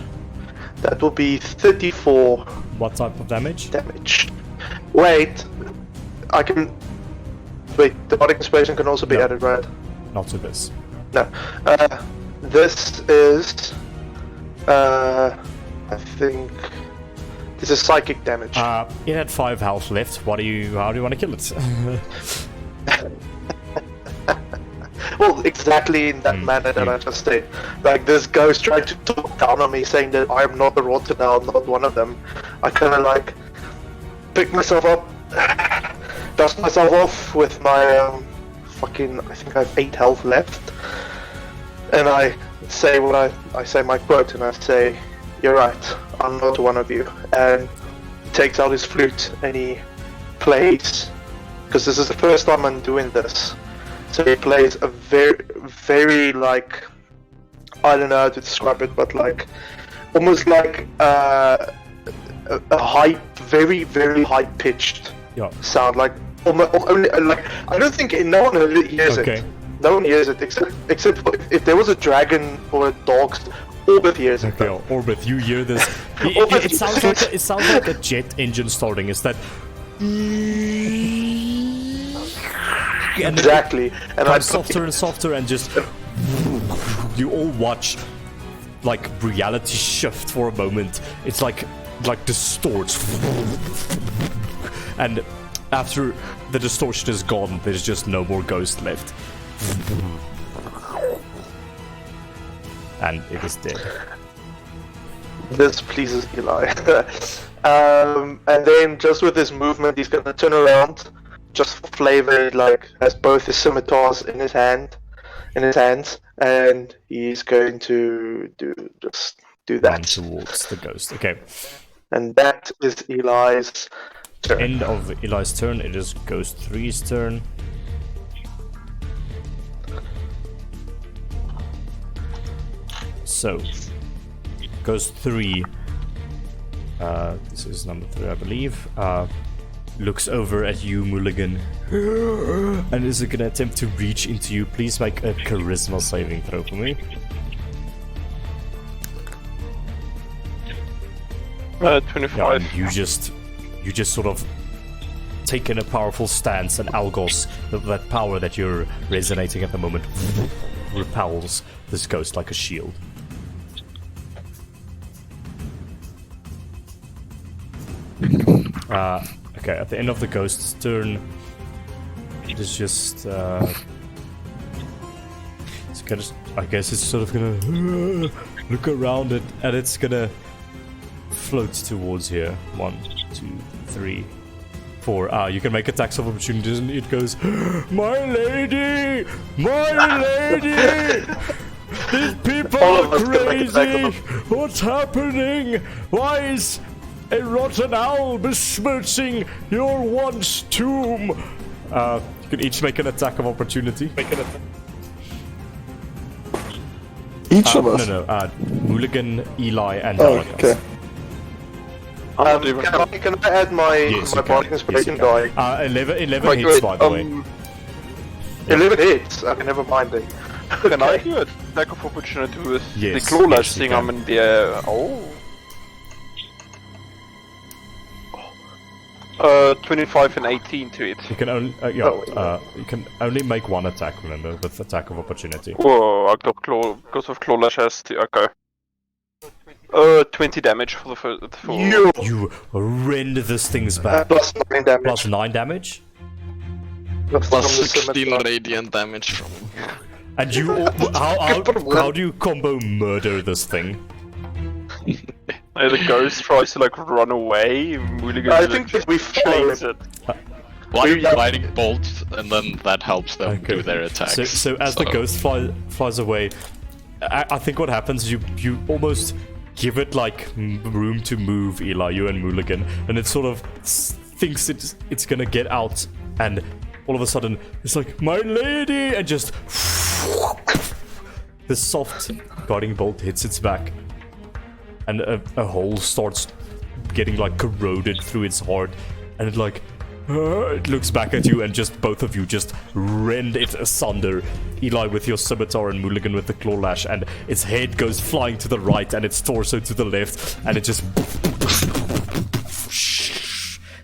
That will be 34 What type of damage? damage. Wait, I can. Wait, the bardic inspiration can also be No. added, right? Not to this. No. This is. I think. This is psychic damage. It had 5 health left. How do you want to kill it? well, exactly in that manner that I just did. Like this ghost tried to talk down on me, saying that I'm not a Rottenell, not one of them. I kind of like pick myself up, dust myself off with my fucking. I think I have 8 health left, and I say I say my quote, and I say, "You're right. I'm not one of you." And he takes out his flute and he plays, because this is the first time I'm doing this. So he plays a very like, I don't know how to describe it, but like almost like a high, very high pitched sound, like almost only like I don't think no one hears it. No one hears it except for if there was a dragon or a dog. Orbith hears it. Okay, Orbith, you hear this? It sounds like a jet engine starting. Is that? Exactly, and I'm softer and softer, and just you all watch like reality shift for a moment. It's like distorts, and after the distortion is gone, there's just no more ghost left, and it is dead. This pleases Eli. And then just with his movement, he's gonna turn around. Just for flavor, like has both his scimitars in his hands, and he's going to do that. Run towards the ghost. Okay. And that is Eli's turn. End of Eli's turn. It is Ghost 3's turn. So, Ghost 3. This is number 3, I believe. Looks over at you, Mulligan, and is gonna attempt to reach into you. Please make a charisma saving throw for me. 25. Yeah, and you just sort of take in a powerful stance, and Algos, that power that you're resonating at the moment, repels this ghost like a shield. Okay, at the end of the ghost's turn, it is just it's gonna, I guess it's sort of gonna look around it, and it's gonna float towards here. 1, 2, 3, 4. You can make attacks of opportunities, and it goes, "My lady! My lady! These people are crazy! What's happening? Why is a Rottenell besmirching your once tomb?" You can each make an attack of opportunity. Each of us? No, Mulligan, Eli, and Oh, Dallas. okay. Can I add my Yes, my you bardic can. inspiration Yes, die? 11 hits, by the way. 11 hits. Okay, never mind then. Can I do an attack of opportunity with Yes, the claw lash yes, you thing? can. I'm in the air. 25 and 18 to it. You can only you can only make one attack. Remember, with attack of opportunity. Whoa, I got claw because of claw lash has to. Okay. 20 damage for the first. You rend this thing's back. Plus 9 damage. Plus 9 damage, Plus Plus from the 16 scimitar. radiant damage from. and you how do you combo murder this thing? The ghost tries to like run away. Mulligan I think that we follow chains it. Why are you lighting bolts, and then that helps them do their attacks? So as the ghost flies away, I think what happens is you almost give it like room to move, Eli, you and Mulligan, and it sort of thinks it's gonna get out, and all of a sudden it's like, "My lady!" and just the soft guarding bolt hits its back, and a hole starts getting like corroded through its heart, and it like it looks back at you, and just both of you just rend it asunder. Eli with your scimitar and Mulligan with the claw lash, and its head goes flying to the right and its torso to the left, and it just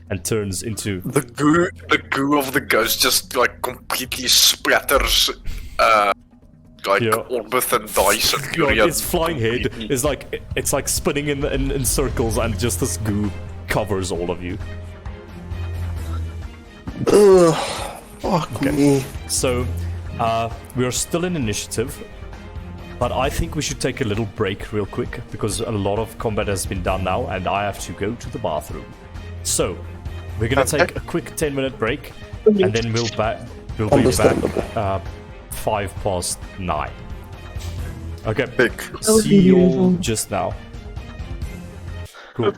and turns into The goo of the ghost just like completely splatters like Orbith and dice and God, its flying head is like it's like spinning in circles, and just this goo covers all of you. Ugh. Fuck me. So We are still in initiative, but I think we should take a little break real quick because a lot of combat has been done now, and I have to go to the bathroom. So we're gonna take a quick 10-minute break, and then we'll be back 9:05. Okay. See you all just now. Cool.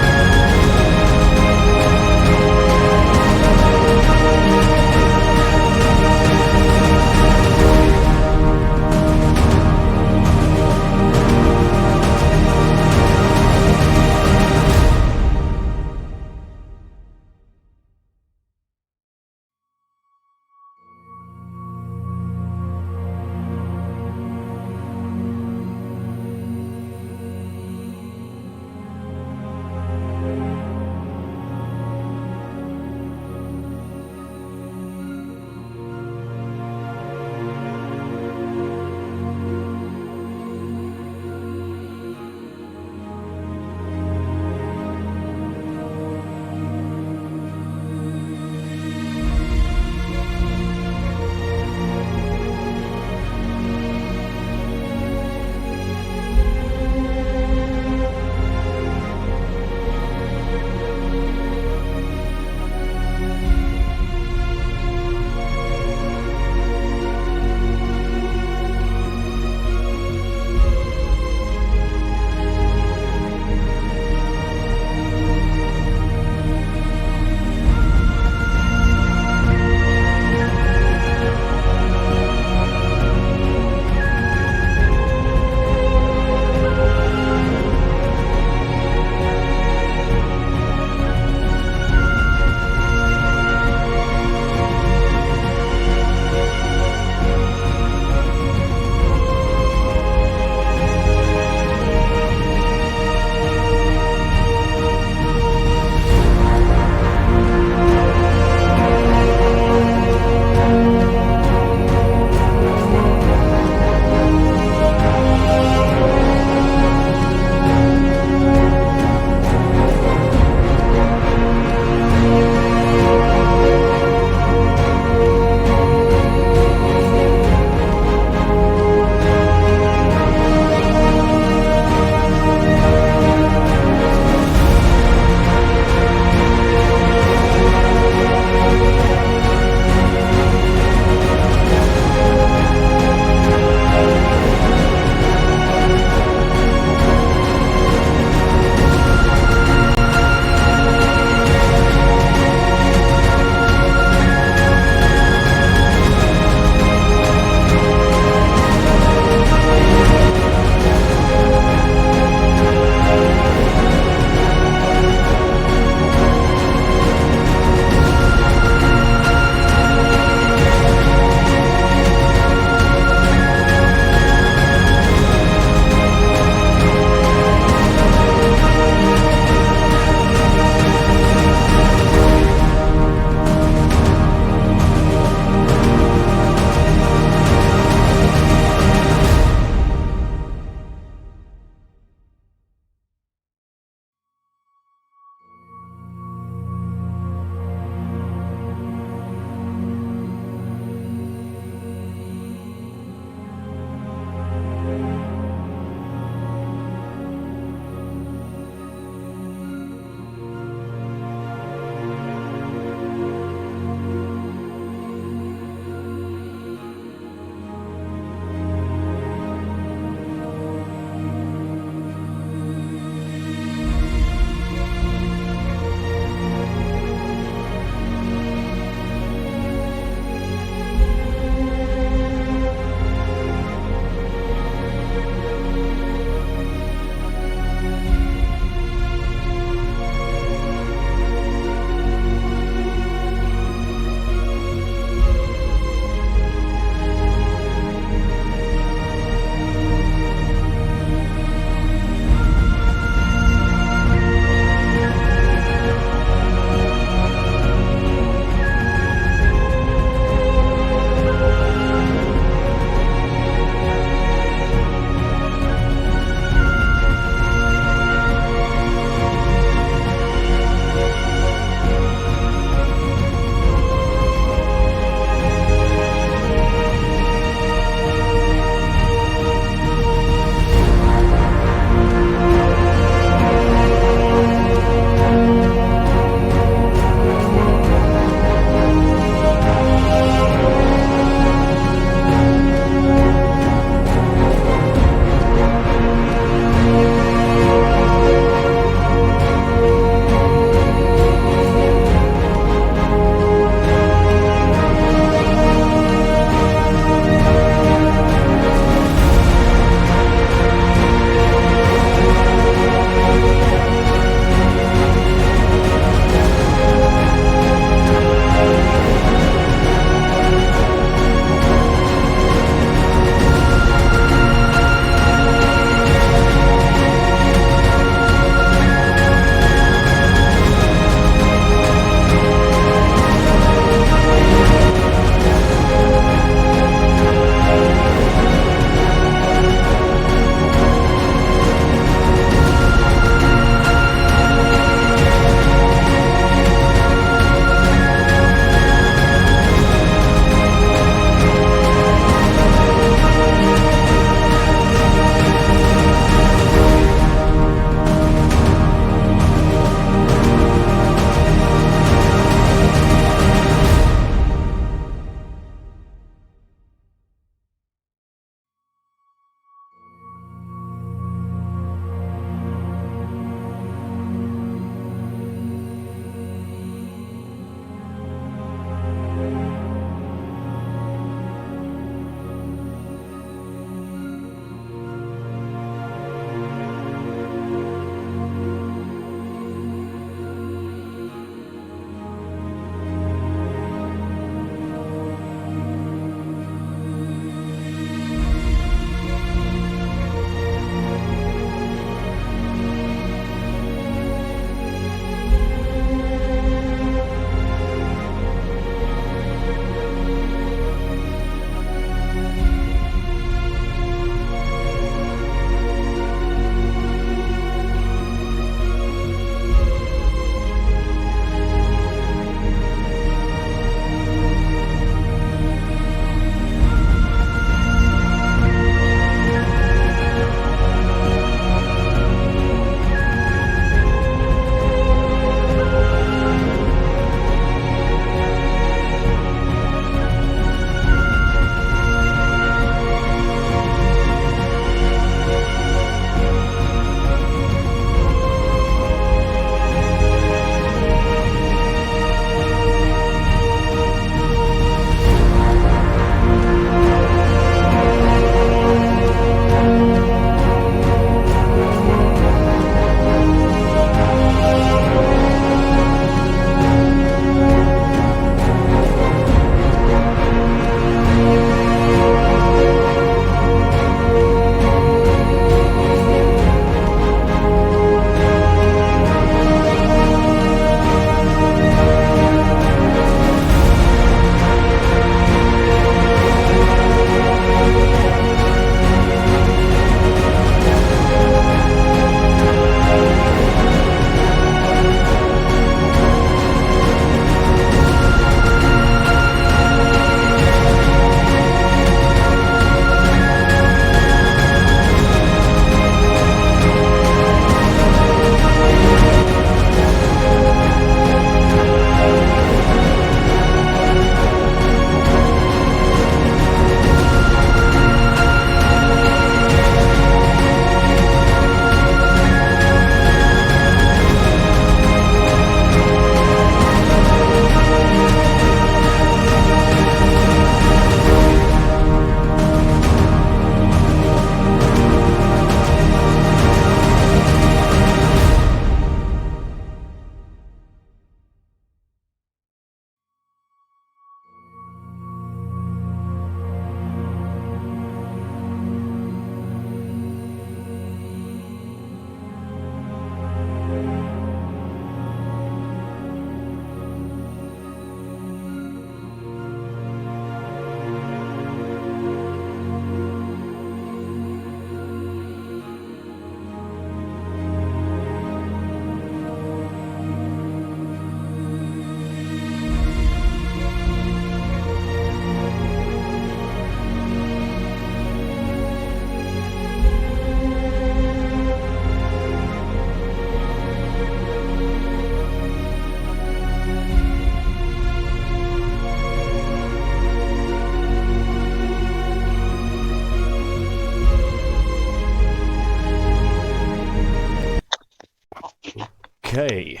Okay.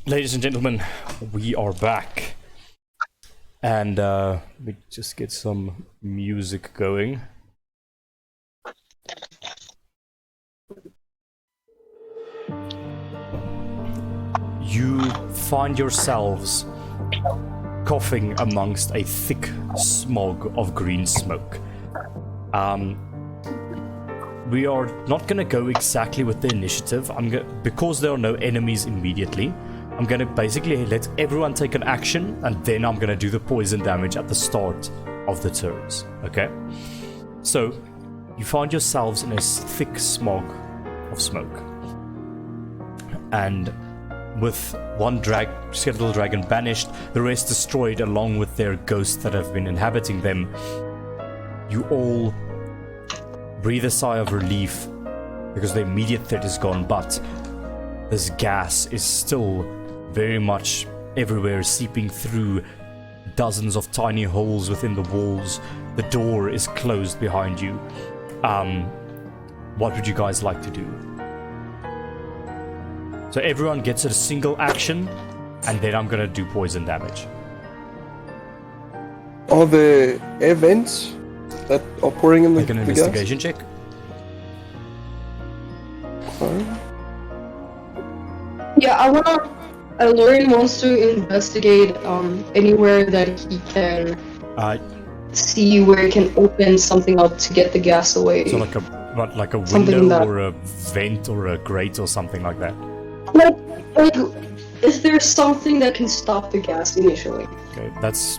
Ladies and gentlemen, we are back. And let me just get some music going. You find yourselves coughing amongst a thick smog of green smoke. We are not going to go exactly with the initiative. Because there are no enemies immediately, I'm going to basically let everyone take an action, and then I'm going to do the poison damage at the start of the turns. Okay? So, you find yourselves in a thick smog of smoke. And with one skeletal dragon banished, the rest destroyed along with their ghosts that have been inhabiting them, you all breathe a sigh of relief because the immediate threat is gone, but this gas is still very much everywhere, seeping through dozens of tiny holes within the walls. The door is closed behind you. What would you guys like to do? So everyone gets a single action, and then I'm gonna do poison damage. Are there air vents that are pouring in the Make an the investigation check. gas? Yeah, Lorian wants to investigate anywhere that he can see where he can open something up to get the gas away. So like a Something window that- or a vent or a grate or something like that. Like, is there something that can stop the gas initially? Okay,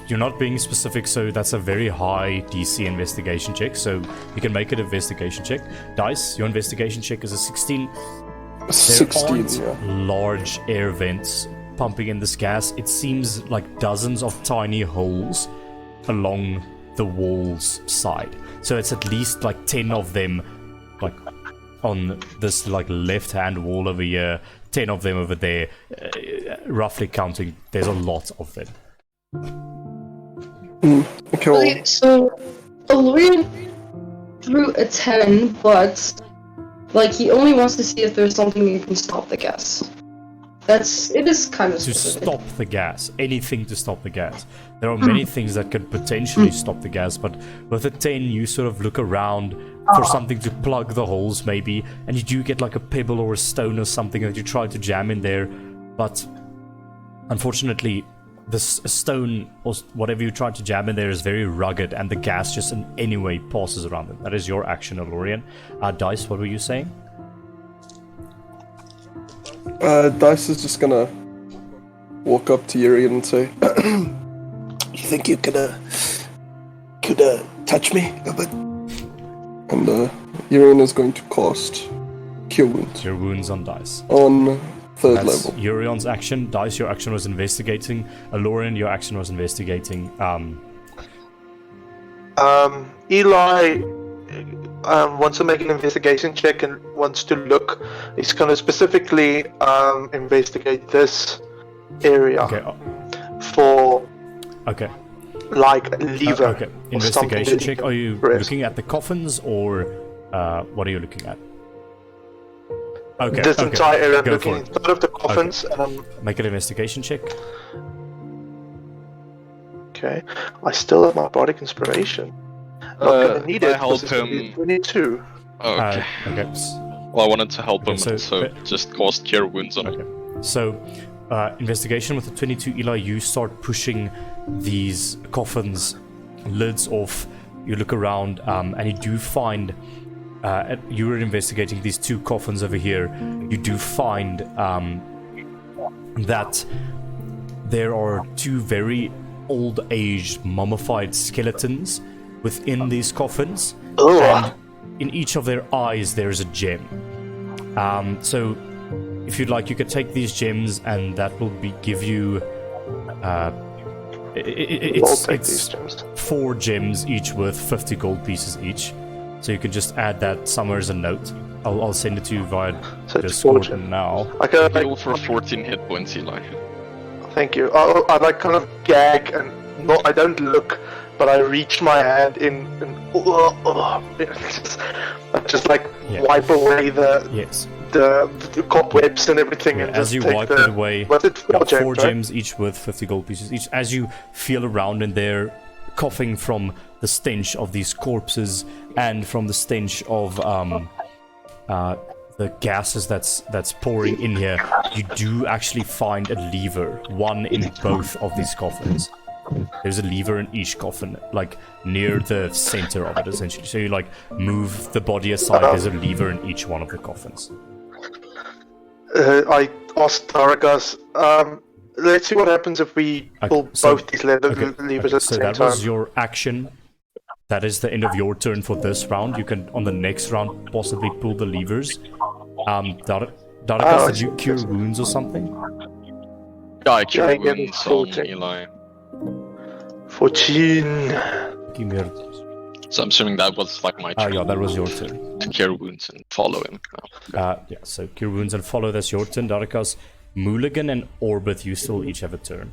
you're not being specific, so that's a very high DC investigation check. So you can make an investigation check. Dice, your investigation check is a 16. 16, aren't yeah. large air vents pumping in this gas. It seems like dozens of tiny holes along the wall's side. So it's at least like 10 of them, like on this like left-hand wall over here, 10 of them over there. Roughly counting, there's a lot of them. Okay, well, Okay, so Lorian threw a 10, but like he only wants to see if there's something that can stop the gas. It is kind of To specific. stop the gas, anything to stop the gas. There are many things that could potentially stop the gas, but with a 10 you sort of look around for something to plug the holes maybe, and you do get like a pebble or a stone or something that you try to jam in there, but unfortunately this stone or whatever you try to jam in there is very rugged, and the gas just in any way passes around it. That is your action, Alorian. Dice, what were you saying? Dice is just gonna walk up to Yuri and say, "You think you could touch me a bit?" And Urian is going to cast Cure Wounds Your wounds on Dice. on third That's level. Urion's action. Dice, your action was investigating. Alorian, your action was investigating. Eli wants to make an investigation check and wants to look. He's going to specifically investigate this area Okay. for Okay. like a lever. Okay. or something Investigation that he check. can Are you press. looking at the coffins or what are you looking at? Okay. This okay. entire area, I'm Go looking for it. inside of the coffins, and I'm Make an investigation check. okay. I still have my bardic inspiration. Not gonna need I it. help because it's gonna be him. 22. Okay. Okay. Well, I wanted to help him, Okay, so- so just cast Cure Wounds on him. So, investigation with the 22, Eli, you start pushing these coffins lids off. You look around, and you do find, you were investigating these two coffins over here. You do find that there are two very old-aged mummified skeletons within these coffins. Ugh. And in each of their eyes there is a gem. So if you'd like, you could take these gems, and that will give you. I'll take these It's gems. 4 gems each worth 50 gold pieces each. So you can just add that somewhere as a note. I'll send it to you via So it's 4 Discord gems. now. I can Heal for 14 hit points, Eli. thank you. I like kind of gag and no, I don't look, but I reach my hand in and just like Yeah. wipe away the Yes. the cobwebs and everything, and as just you take wipe the, it away, what's it, 4 gems, 4 right? gems each worth 50 gold pieces each. As you feel around in there, coughing from the stench of these corpses and from the stench of the gases that's pouring in here, you do actually find a lever, one in both of these coffins. There's a lever in each coffin, like near the center of it, essentially. So you like move the body aside. There's a lever in each one of the coffins. I asked Tarakas, let's see what happens if we pull both these levers at the So same that time. was your action. That is the end of your turn for this round. You can, on the next round, possibly pull the levers. Darakas, did you cure wounds or something? Yeah, I cure I get wounds on 14. Eli. 14. Give me a... So I'm assuming that was like my turn yeah, that was your turn. to cure wounds and follow him. Yeah, so cure wounds and follow, that's your turn. Darakas, Mulligan and Orbith, you still each have a turn.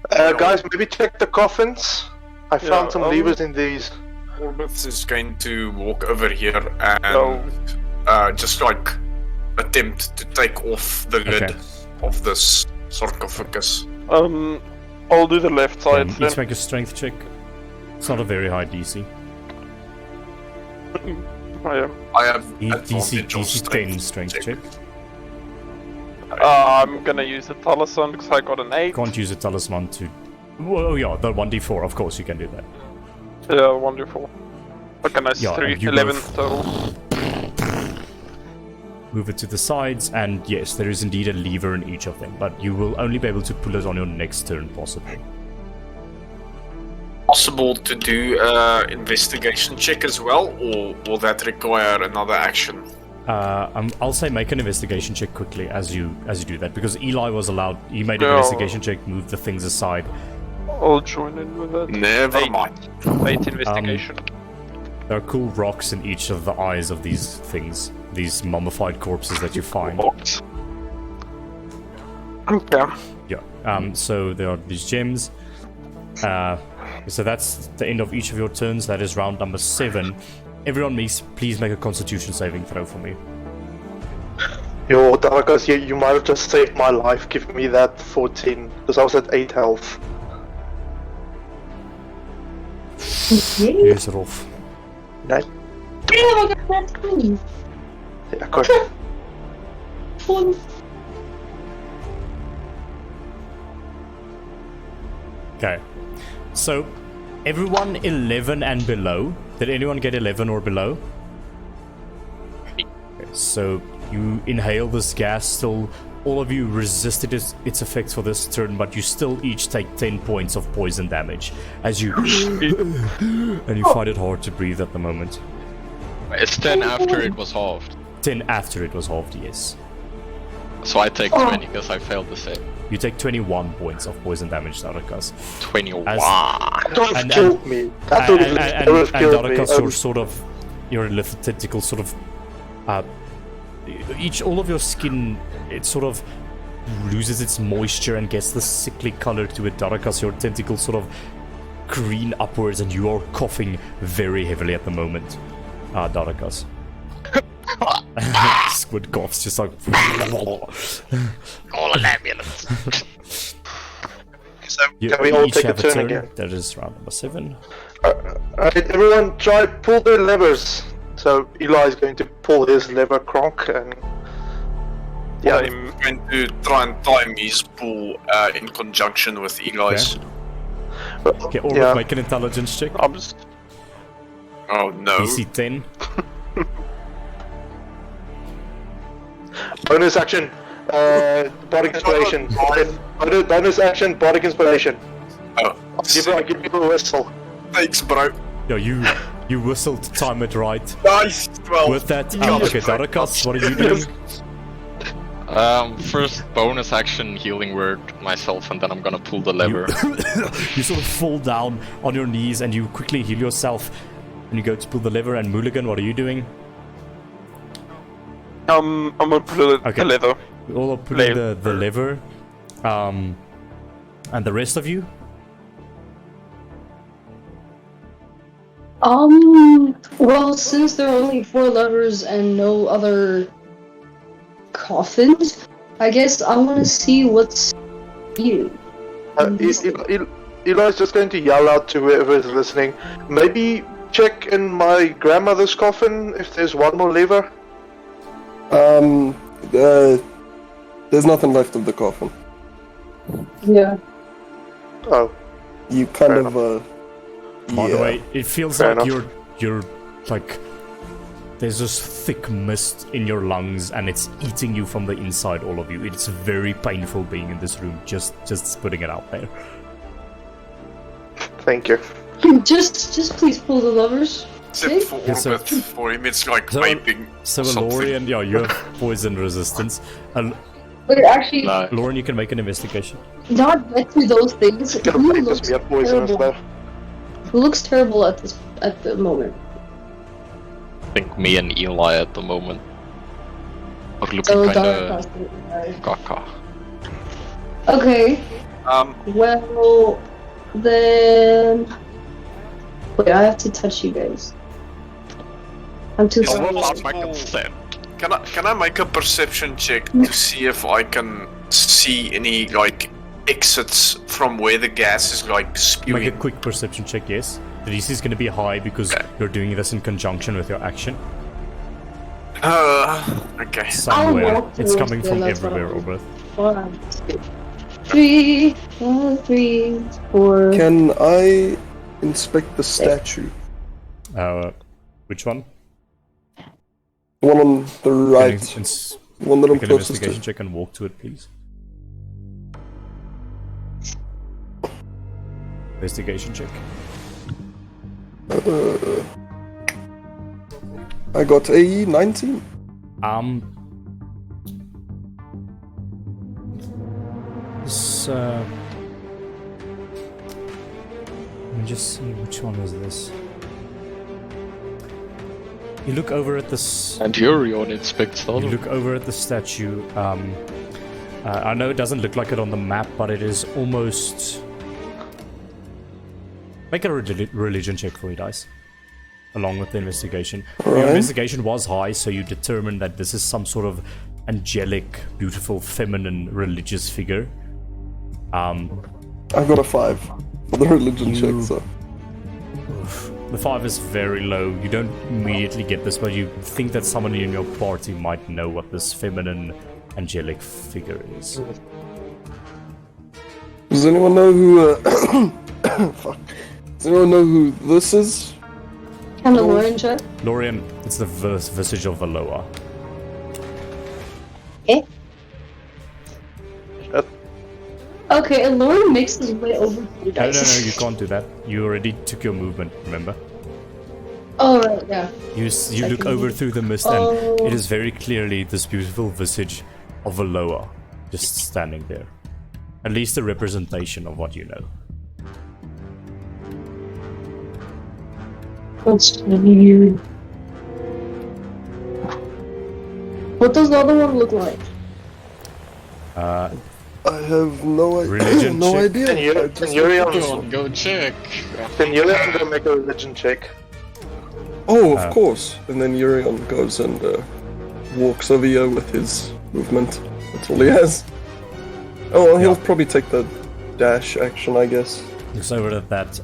Guys, maybe check the coffins. I found some levers in these. Orbith is going to walk over here and just like attempt to take off the lid of this sarcophagus. I'll do the left side then. Let's make a strength check. It's not a very high DC. I have DC 10 strength check. I'm gonna use the talisman because I got an 8. Can't use a talisman to... Oh yeah, the 1d4, of course you can do that. Yeah, wonderful. Okay, nice. Yeah, 3, you 11 both- total. Move it to the sides, and yes, there is indeed a lever in each of them, but you will only be able to pull it on your next turn, possibly. Possible to do investigation check as well, or will that require another action? I'll say make an investigation check quickly as you do that, because Eli was allowed. He made an investigation check, moved the things aside. I'll join in with it. Never mind. 8 investigation. There are cool rocks in each of the eyes of these things, these mummified corpses that you find. Okay. Yeah. So there are these gems. So that's the end of each of your turns. That is round number 7. Everyone, please make a Constitution saving throw for me. Yo, Tarakas, you might have just saved my life. Give me that 14, because I was at 8 health. Here's Rolf. Nice. Damn, I got that 20. Yeah, good. Okay. So, everyone 11 and below. Did anyone get 11 or below? Okay, so, you inhale this gas still. All of you resisted its effects for this turn, but you still each take 10 points of poison damage as you... and you find it hard to breathe at the moment. It's 10 after it was halved. 10 after it was halved, yes. So I take 20 because I failed the save. You take 21 points of poison damage, Darakas. 21. That would have killed me. That would have killed me. Darakas, you're sort of... You're a little tentacle sort of... all of your skin, it sort of loses its moisture and gets the sickly color to it. Darakas, your tentacles sort of green upwards and you are coughing very heavily at the moment. Darakas. Squid coughs just like... Call an ambulance. So, can we all each take a have turn again? That is round number 7. Alright, everyone try pull their levers. So Eli is going to pull his lever, Kronk, and... Yeah, I'm going to try and time his pull in conjunction with Eli's. Okay, Orbit, make an intelligence check. I'm just... Oh no. DC 10. bonus action, body inspiration. Bonus action, body inspiration. Oh, I give you a whistle. thanks, bro. Yeah, you whistled to time it right. Nice. 12. With that, okay, Darakas, what are you doing? First bonus action healing word myself, and then I'm gonna pull the lever. You sort of fall down on your knees and you quickly heal yourself. And you go to pull the lever. And Mulligan, what are you doing? I'm gonna pull the lever. We all are pulling the lever. And the rest of you? Well, since there are only 4 levers and no other coffins, I guess I want to see what's here. Eli's just going to yell out to whoever is listening. Maybe check in my grandmother's coffin if there's one more lever. There's nothing left of the coffin. Yeah. Oh, You kind Fair of, By the yeah. way, it feels Fair like enough. you're like there's this thick mist in your lungs and it's eating you from the inside, all of you. It's very painful being in this room, just putting it out there. thank you. Just please pull the levers. Except for Yeah, so- Orbit, for him it's like So- vaping So or something. Lorian, yeah, you have poison resistance. Wait, actually, No. Lauren, you can make an investigation. not get to those things. Gonna Who make looks this mere poisonous terrible? though. Who looks terrible at the moment? I think me and Eli at the moment are looking So kinda dark. caca. Okay. Well, then. Wait, I have to touch you guys. I'm too Is it sorry. possible- Can I make a perception check to see if I can see any like exits from where the gas is like Make a spewing? quick perception check, yes. The DC is going to be high because you're doing this in conjunction with your action. Okay. Somewhere. walk It's towards coming them, from that's what everywhere, I'll do. Orbit. 1, 2, 3, 1, 3, 4. Can I inspect the statue? Which one? The one on the right. Can ins- One that I'm make an closest investigation to. check and walk to it, please. Investigation check. I got a 19. This, let me just see, which one is this? You look over at this. And Urion inspects the You other. look over at the statue. I know it doesn't look like it on the map, but it is almost. Make a religion check for you, dice, along with the investigation. Your Alright. investigation was high, so you determined that this is some sort of angelic, beautiful, feminine, religious figure. I got a 5 for the religion check, so. The 5 is very low. You don't immediately get this, but you think that someone in your party might know what this feminine, angelic figure is. Does anyone know who, fuck. Does anyone know who this is? Can the Lauren check? Lorian, it's the visage of Valoa. Eh? Okay, and Lauren makes his way over to you No, guys. you can't do that. You already took your movement, remember? Oh, right, yeah. You look Second. over through the mist, and it is very clearly this beautiful visage of Valoa just standing there. At least a representation of what you know. That's weird. What does the other one look like? I have no, Religion no check. idea. Can you- I just can you looked at on- this Urion, one. go check. Can Urion go make a religion check? Oh, of course. And then Urion goes and walks over here with his movement. That's all he has. Oh, well, he'll probably take the dash action, I guess. Looks over at that.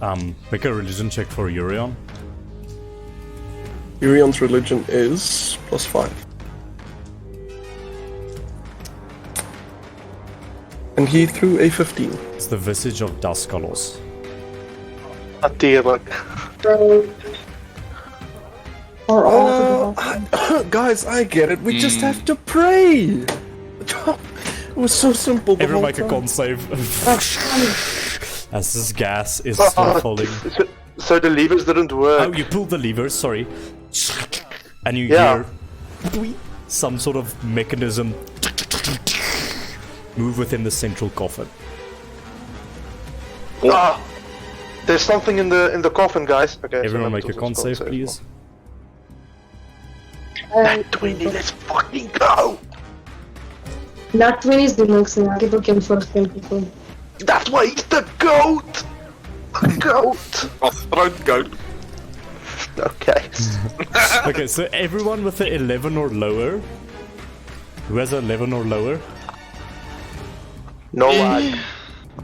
Make a religion check for Urion. Urion's religion is +5. And he threw a 15. It's the visage of Daskalos. Dear, look. So, or all of them. Guys, I get it. We just have to pray. It was so simple. The Everyone whole make a time. con save. As this gas is Oh, still falling. So the levers didn't work. Oh, you pulled the levers, sorry. And you Yeah. hear some sort of mechanism move within the central coffin. Ah, there's something in the coffin, guys. Okay. so Everyone let me make a do con this save, con please. Nat 20, let's fucking go! Not 20s the next thing. I get to give first thing people. That's why he's the goat! The goat! Oh, throat goat. Okay. Okay, so everyone with the 11 or lower. Who has 11 or lower? No one.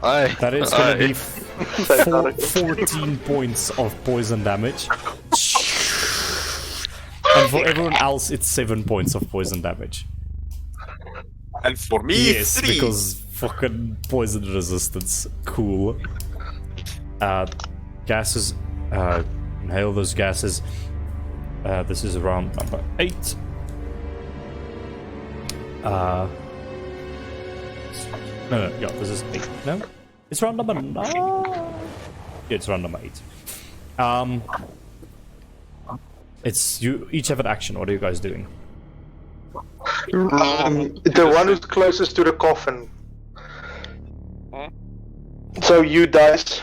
Aye. That is going to be Say nothing. 14 points of poison damage. And for everyone else, it's 7 points of poison damage. And for me, Yes, 3. because fucking poison resistance. Cool. Gases. Inhale those gases. This is round number 8. No, yeah, this is 8. No? It's round number 9. Yeah, it's round number 8. It's you each have an action. What are you guys doing? The one who's closest to the coffin. So you dice.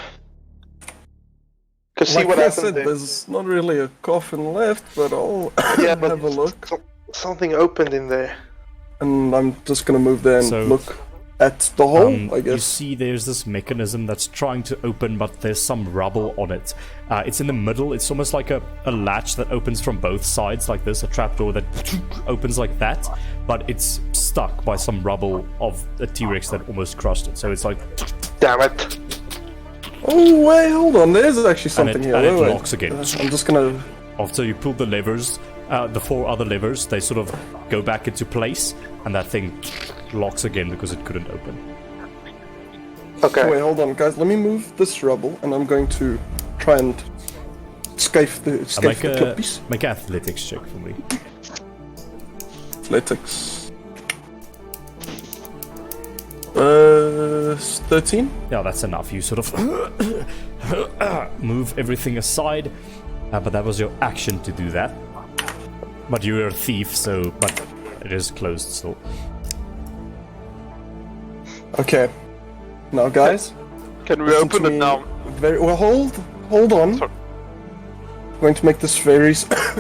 Cause see Like what I happened said, there. there's not really a coffin left, but I'll Yeah, but have a look. something opened in there. And I'm just gonna move there and So, look at the hole, I You guess. see there's this mechanism that's trying to open, but there's some rubble on it. It's in the middle. It's almost like a latch that opens from both sides like this, a trapdoor that opens like that, but it's stuck by some rubble of a T-Rex that almost crushed it. So it's like... Damn it. Oh, wait, hold on. There's actually And something it, here. and it Wait, locks again. I'm just gonna... After you pull the levers, the 4 other levers, they sort of go back into place, and that thing locks again because it couldn't open. Okay. Wait, hold on, guys. Let me move this rubble, and I'm going to try and scafe the clippies. Make an athletics check for me. Athletics. 13? Yeah, that's enough. You sort of move everything aside, but that was your action to do that. But you're a thief, so... But it is closed still. Okay. Now, guys. Can we listen to open it me now? Very well. Hold on. Sorry. I'm going to make this very,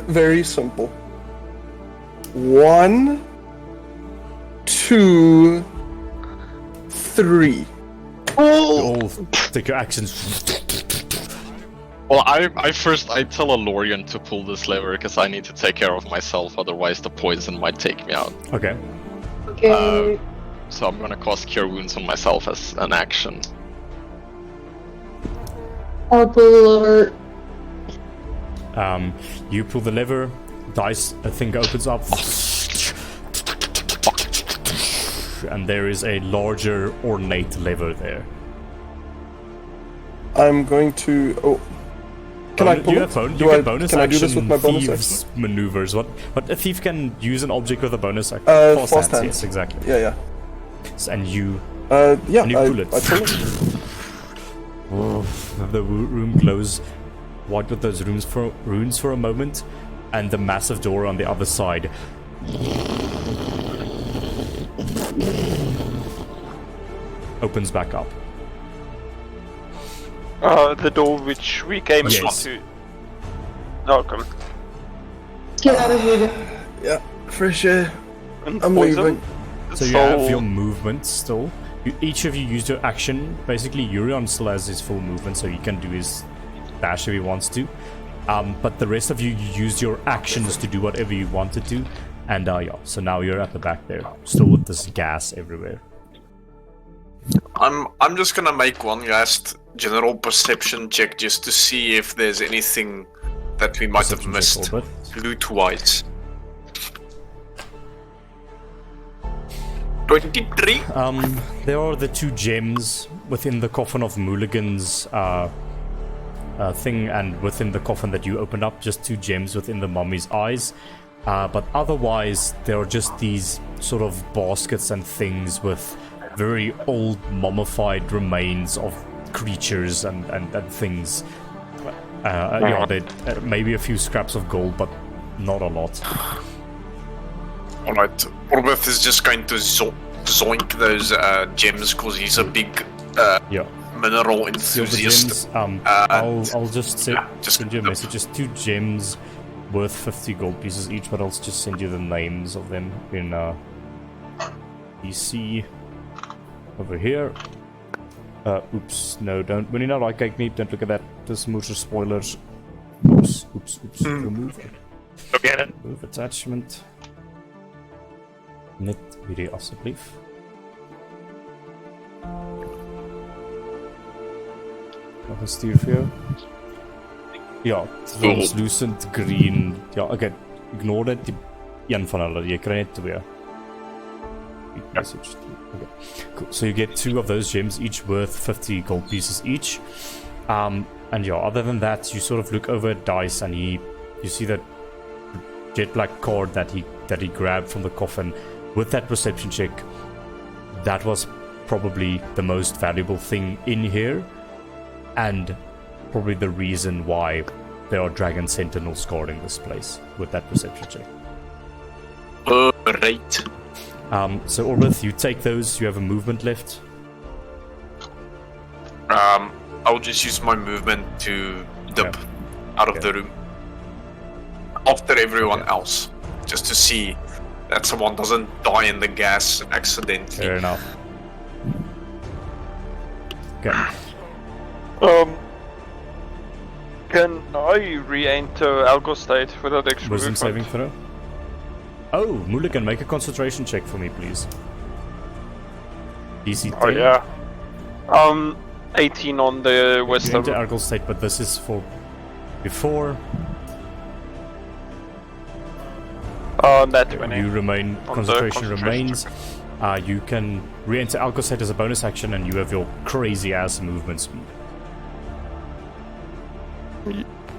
very simple. 1, 2, 3. You all take your actions. Well, I tell Alorian to pull this lever because I need to take care of myself, otherwise the poison might take me out. Okay. Okay. So I'm gonna cast Cure Wounds on myself as an action. I'll pull over. You pull the lever, dice, a thing opens up, and there is a larger ornate lever there. I'm going to. Oh. Can I pull you it? have Do I, bonus can I do action this with my bonus thieves action? maneuvers? What a thief can use an object with a bonus action. Fast hands. Yes, exactly. Yeah. And you Yeah, And you pull it. I pull it. The room glows white with those runes for a moment, and the massive door on the other side opens back up. The door which we came Yes. into. Okay. Get out of here. Yeah, fresh air. I'm Poison? leaving. So you have your movement still. Each of you used your action. Basically, Urion still has his full movement, so he can do his dash if he wants to. But the rest of you used your actions to do whatever you wanted to. And yeah, so now you're at the back there, still with this gas everywhere. I'm just gonna make one last general perception check just to see if there's anything that we might have Perception check, missed Albert. loot-wise. 23. There are the 2 gems within the coffin of Mulligan's thing, and within the coffin that you opened up, just 2 gems within the mummy's eyes. But otherwise, there are just these sort of baskets and things with very old mummified remains of creatures and things. Maybe a few scraps of gold, but not a lot. Alright, Orbith is just going to zoink those gems because he's a big mineral The enthusiast. gems, I'll just send you a message. Just 2 gems worth 50 gold pieces each, but I'll just send you the names of them in PC over here. Oops, no, don't. When you're not like me, don't look at that. There's more spoilers. Oops. Remove it. Forget it. Remove attachment. Net hierdie asseblief. Nog 'n stuur vir jou. Ja, translucent green. Ja, okay. Ignore dit. Die een van hulle. Jy kry net 2. Message. Okay. Cool. So you get 2 of those gems, each worth 50 gold pieces each. And yeah, other than that, you sort of look over at Dice and you see that jet black cord that he grabbed from the coffin. With that perception check, that was probably the most valuable thing in here, and probably the reason why there are dragon sentinels guarding this place. With that perception check. Right. So Orbith, you take those. You have a movement left. I'll just use my movement to dip out of the room after everyone else, just to see that someone doesn't die in the gas accidentally. Fair enough. Okay. Can I re-enter algo state without extra Wisdom movement? saving throw. Oh, Mulligan, make a concentration check for me, please. DC 10. Oh yeah. 18 on the You wisdom. enter Argyle state, but this is for before. That 20. You remain, On the concentration concentration remains. You can re-enter Alco state as a bonus action, and you have your crazy ass movement speed.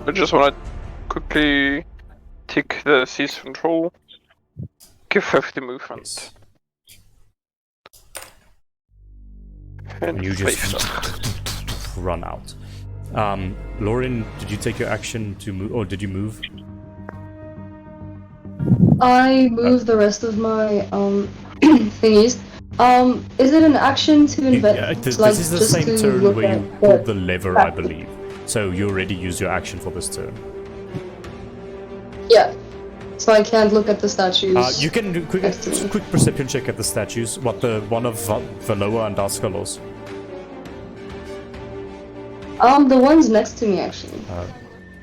I just want to quickly tick the seize control. Give 50 movement. Yes. And And you just face up. run out. Lauren, did you take your action to move, or did you move? I move the rest of my thingies. Is it an action to invest? This is the just same to turn look where you at pulled the lever, I believe. So you already used your action for this turn. Yeah. So I can't look at the statues. You can do quick perception check at the statues. What the one of Valoa and Daskalos? The ones next to me actually.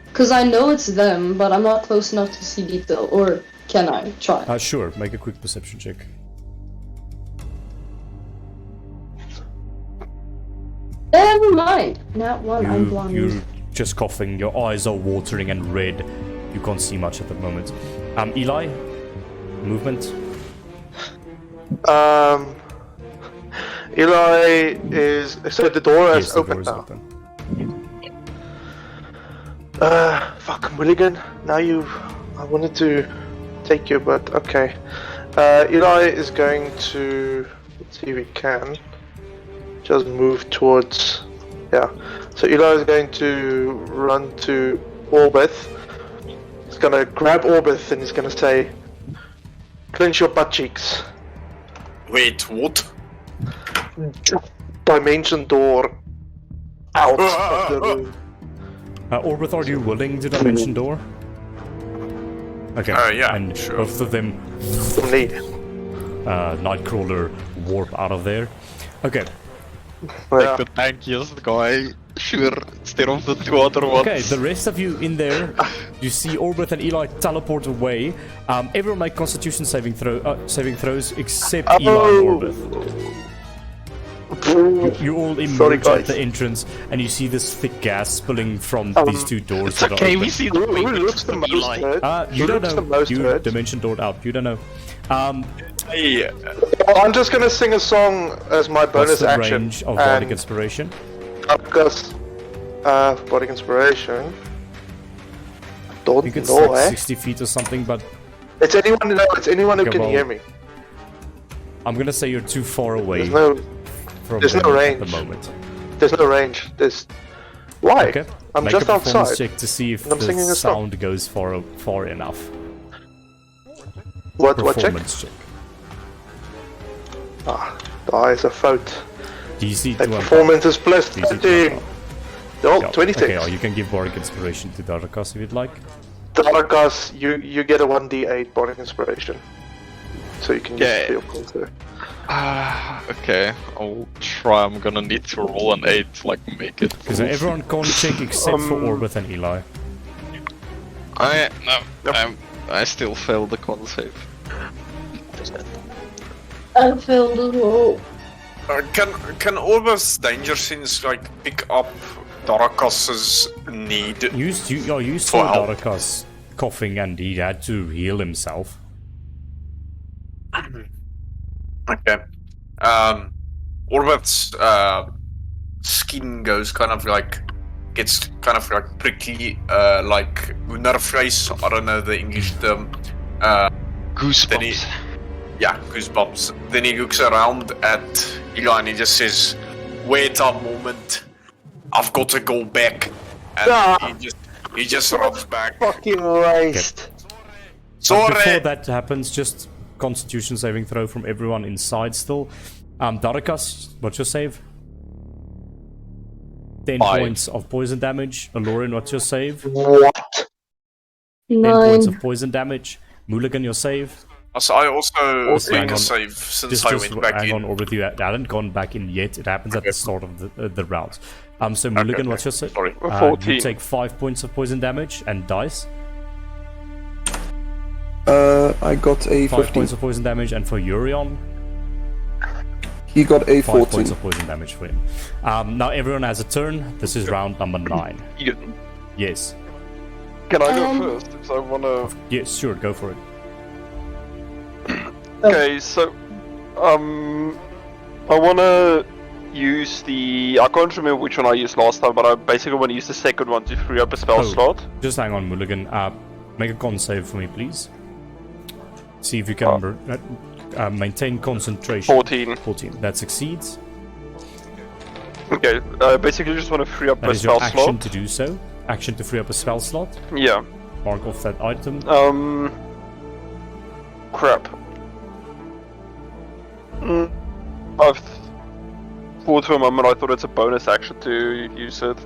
Because I know it's them, but I'm not close enough to see detail. Or can I try? Sure. Make a quick perception check. Never mind. Not one. I'm blind. You're just coughing. Your eyes are watering and red. You can't see much at the moment. Eli, movement. Eli is. So the door Yes, is the open door is now. open. Fuck, Mulligan. Now you. I wanted to take you, but okay. Eli is going to. Let's see if we can. Just move towards. Yeah. So Eli is going to run to Orbith. He's gonna grab Orbith and he's gonna say, "Clench your butt cheeks." Wait, what? Dimension door. Out of the room. Orbith, are you willing to dimension door? Okay. Yeah, and sure. both of them, Me. Nightcrawler, warp out of there. Okay. Yeah. The tankiest guy, sure, instead of the 2 other ones. Okay, the rest of you in there, you see Orbith and Eli teleport away. Everyone make Constitution saving throws except Eli and Orbith. You all Sorry, emerge at guys. the entrance, and you see this thick gas spilling from these 2 doors. It's that are okay, open. we see the Who way looks the most Eli. hurt? You Who don't looks the know. most You hurt? dimension doored out. You don't know. Hey, I'm just gonna sing a song as my What's bonus the action. range of Bardic Inspiration? Because, Bardic Inspiration. I Don't think it's know, like eh? 60 feet or something, but It's anyone. No, it's anyone who Okay, can well, hear me. I'm gonna say you're too far away from there's no them at range. the moment. There's no range. There's. Why? Okay. I'm Make just a performance outside. check to see if I'm singing the a song. sound goes far enough. What check? Performance check. Is a fault. DC That to performance is plus DC to 13. No, Yeah, 26. Okay, you can give Bardic Inspiration to Darakas if you'd like. Darakas, you get a 1d8 Bardic Inspiration. So you can use Yeah. your counter. Okay, I'll try. I'm gonna need to roll an 8 to like make it. Because everyone can't check except for Orbith and Eli. I still failed the con save. I failed as well. Can Orbith's danger sense like pick up Darakas's need? You For saw help. Darakas coughing and he had to heal himself. Okay. Orbith's skin goes gets kind of like prickly, like nervvlees. I don't know the English term. Goosebumps. Yeah, goosebumps. Then he looks around at Eli and he just says, "Wait a moment, I've got to go back." And he just runs back. Fucking Christ. But Sorry. before that happens, just Constitution saving throw from everyone inside still. Darakas, what's your save? 10 5. points of poison damage. Alorin, what's your save? 10 What? points 9. of poison damage. Mulligan, your save? So I also Just hang take a on. save since Just I went back hang in. on, Orbith, you hadn't gone back in yet. It happens at the start of the round. So Mulligan, what's your save? Sorry. 14. You take 5 points of poison damage and dice. I got a 5 15. points of poison damage, and for Urion, He got a 5 14. points of poison damage for him. Now everyone has a turn. This is round number 9. Yes. Can I go first? Because I wanna. Yes, sure, go for it. Okay, so I wanna use the. I can't remember which one I used last time, but I basically want to use the second one to free up a spell slot. Just hang on, Mulligan. Make a con save for me, please. See if you can maintain concentration. 14. 14. That succeeds. Okay, basically just want to free up That a is your spell action slot. to do so. Action to free up a spell slot. Yeah. Mark off that item. Crap. I've thought for a moment. I thought it's a bonus action to use it.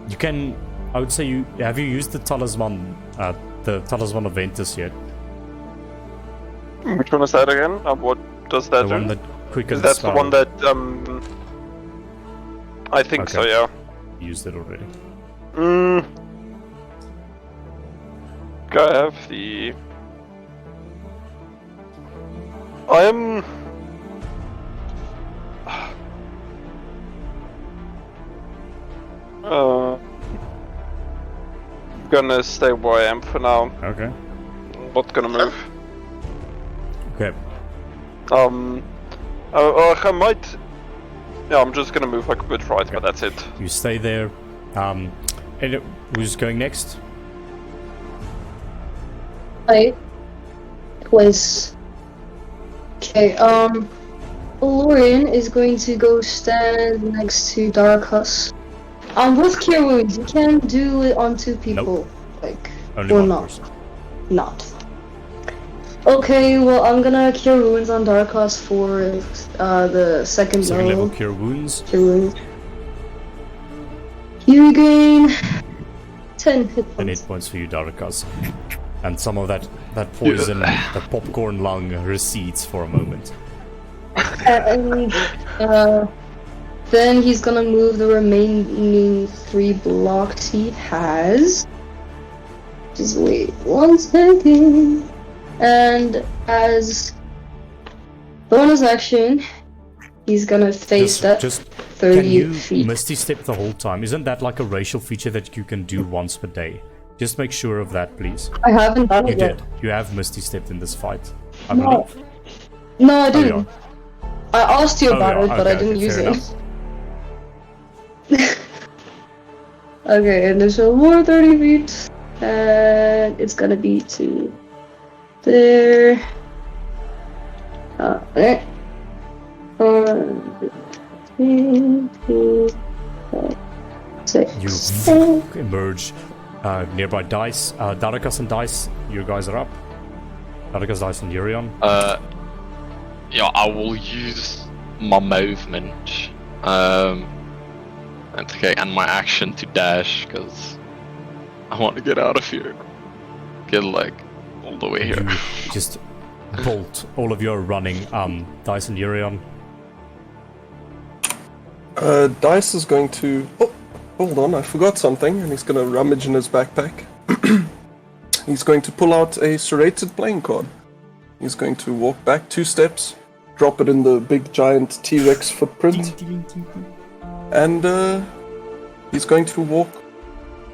You can. I would say you have you used the talisman. The talisman of Ventus yet. Which one is that again? What does that The do? one that quickens. That's the spell. one that I think so. Okay. Yeah. Used it already. I have the. I am. Gonna stay where I am for now. Okay. Not gonna move. Okay. I might. Yeah, I'm just gonna move like a bit right, but that's it. You stay there. And who's going next? Right. Place. Okay, Lorian is going to go stand next to Darakas. With Cure Wounds, you can do it on 2 people. Like, Only or one not. person. Not. Okay, well, I'm gonna Cure Wounds on Darakas for the second Level level. cure wounds. Cure Wounds. You gain 10 hit And 8 points. points for you, Darakas. And some of that poison, that popcorn lung recedes for a moment. And then he's gonna move the remaining 3 blocks he has. Just wait 1 second. And as bonus action, he's gonna face that Just 30 can you feet. misty step the whole time? Isn't that like a racial feature that you can do once per day? Just make sure of that, please. I haven't done You it yet. did. You have misty stepped in this fight, I No. believe. No, I Oh, didn't. yeah. I asked you Oh, about yeah, it, but I okay, didn't okay, use fair it. Okay, initial more 30 feet. And it's gonna be to there. There. 1, 2, 3, 4, 6. You emerge nearby dice. Darakas and dice, you guys are up. Darakas, dice, and Urion. Yeah, I will use my movement. And my action to dash, because I want to get out of here. Get like all the way here. You just bolt all of your running. Dice and Urion. Dice is going to... Oh, hold on, I forgot something, and he's going to rummage in his backpack. he's going to pull out a serrated playing card. He's going to walk back 2 steps, drop it in the big giant T-Rex footprint, and he's going to walk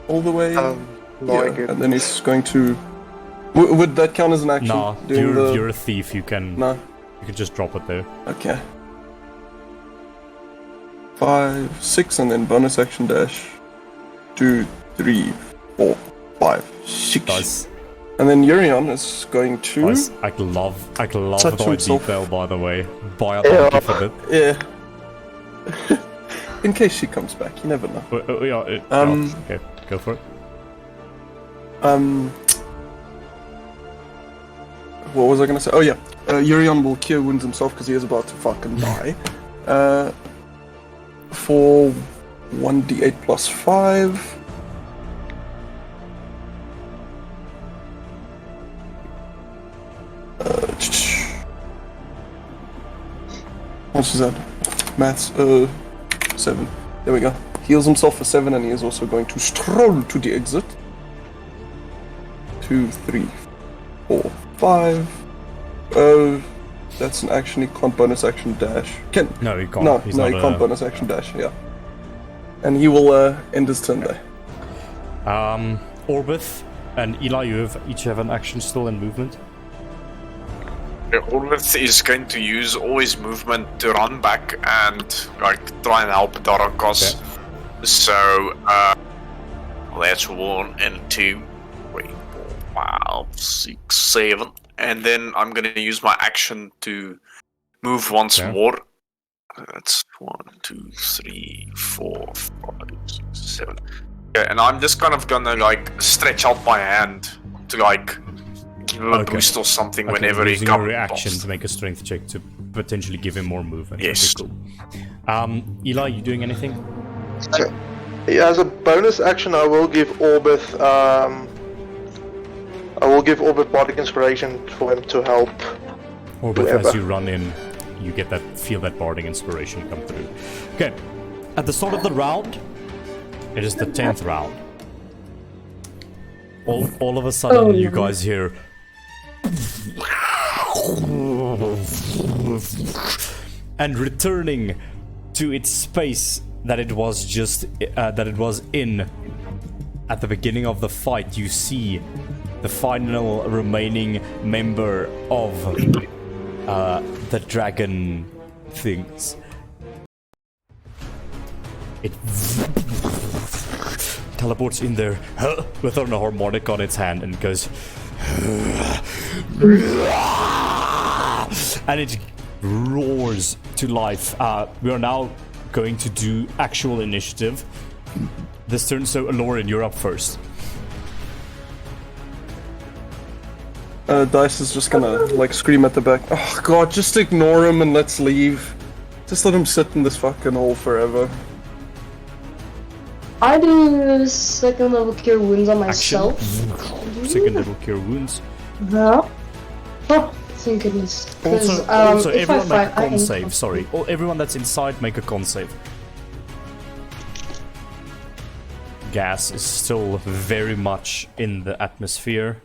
all the way here, and then he's going to... would that count as an action? Nah, you're a thief, you can... Nah. You can just drop it there. Okay. 5, 6, and then bonus action dash. 2, 3, 4, 5, 6. Nice. And then Urion is going to... Nice. I love touch the himself. detail, by the way. Buy a donkey for it. Yeah. In case she comes back, you never know. Okay, go for it. What was I gonna say? Oh yeah, Urion will cure wounds himself because he is about to fucking die. For 1d8 plus 5. What's that? Maths. 7. There we go. Heals himself for 7, and he is also going to stroll to the exit. 2, 3, 4, 5. That's an action. He can't bonus action dash. No, he can't. No, He's he not can't bonus action dash. Yeah. And he will end his turn there. Orbith and Eli, you each have an action still in movement. Orbith is going to use all his movement to run back and like try and help Darokos. Okay. So that's 1 and 2, 3, 4, 5, 6, 7. And then I'm gonna use my action to move once more. That's 1, 2, 3, 4, 5, 6, 7. Okay, and I'm just kind of gonna like stretch out my hand to like give him a boost or something whenever he comes. comes. Using a reaction to make a strength check to potentially give him more movement. Yes. Okay, cool. Eli, you doing anything? As a bonus action, I will give Orbith bardic inspiration for him to help. Orbith, as you run in, you get feel that bardic inspiration come through. Okay, at the start of the round, it is the 10th round. All of a sudden, you guys hear, and returning to its space that it was in at the beginning of the fight, you see the final remaining member of the dragon things. It teleports in there with a harmonic on its hand and goes and it roars to life. We are now going to do actual initiative this turn, so Aloran, you're up first. Dice is just gonna like scream at the back. Oh god, just ignore him and let's leave. Just let him sit in this fucking hole forever. I do second level cure wounds on myself. Second level cure wounds. Yeah. Oh, thank goodness. Also, if everyone make a I con save. Sorry, everyone that's inside, make a con save. Gas is still very much in the atmosphere.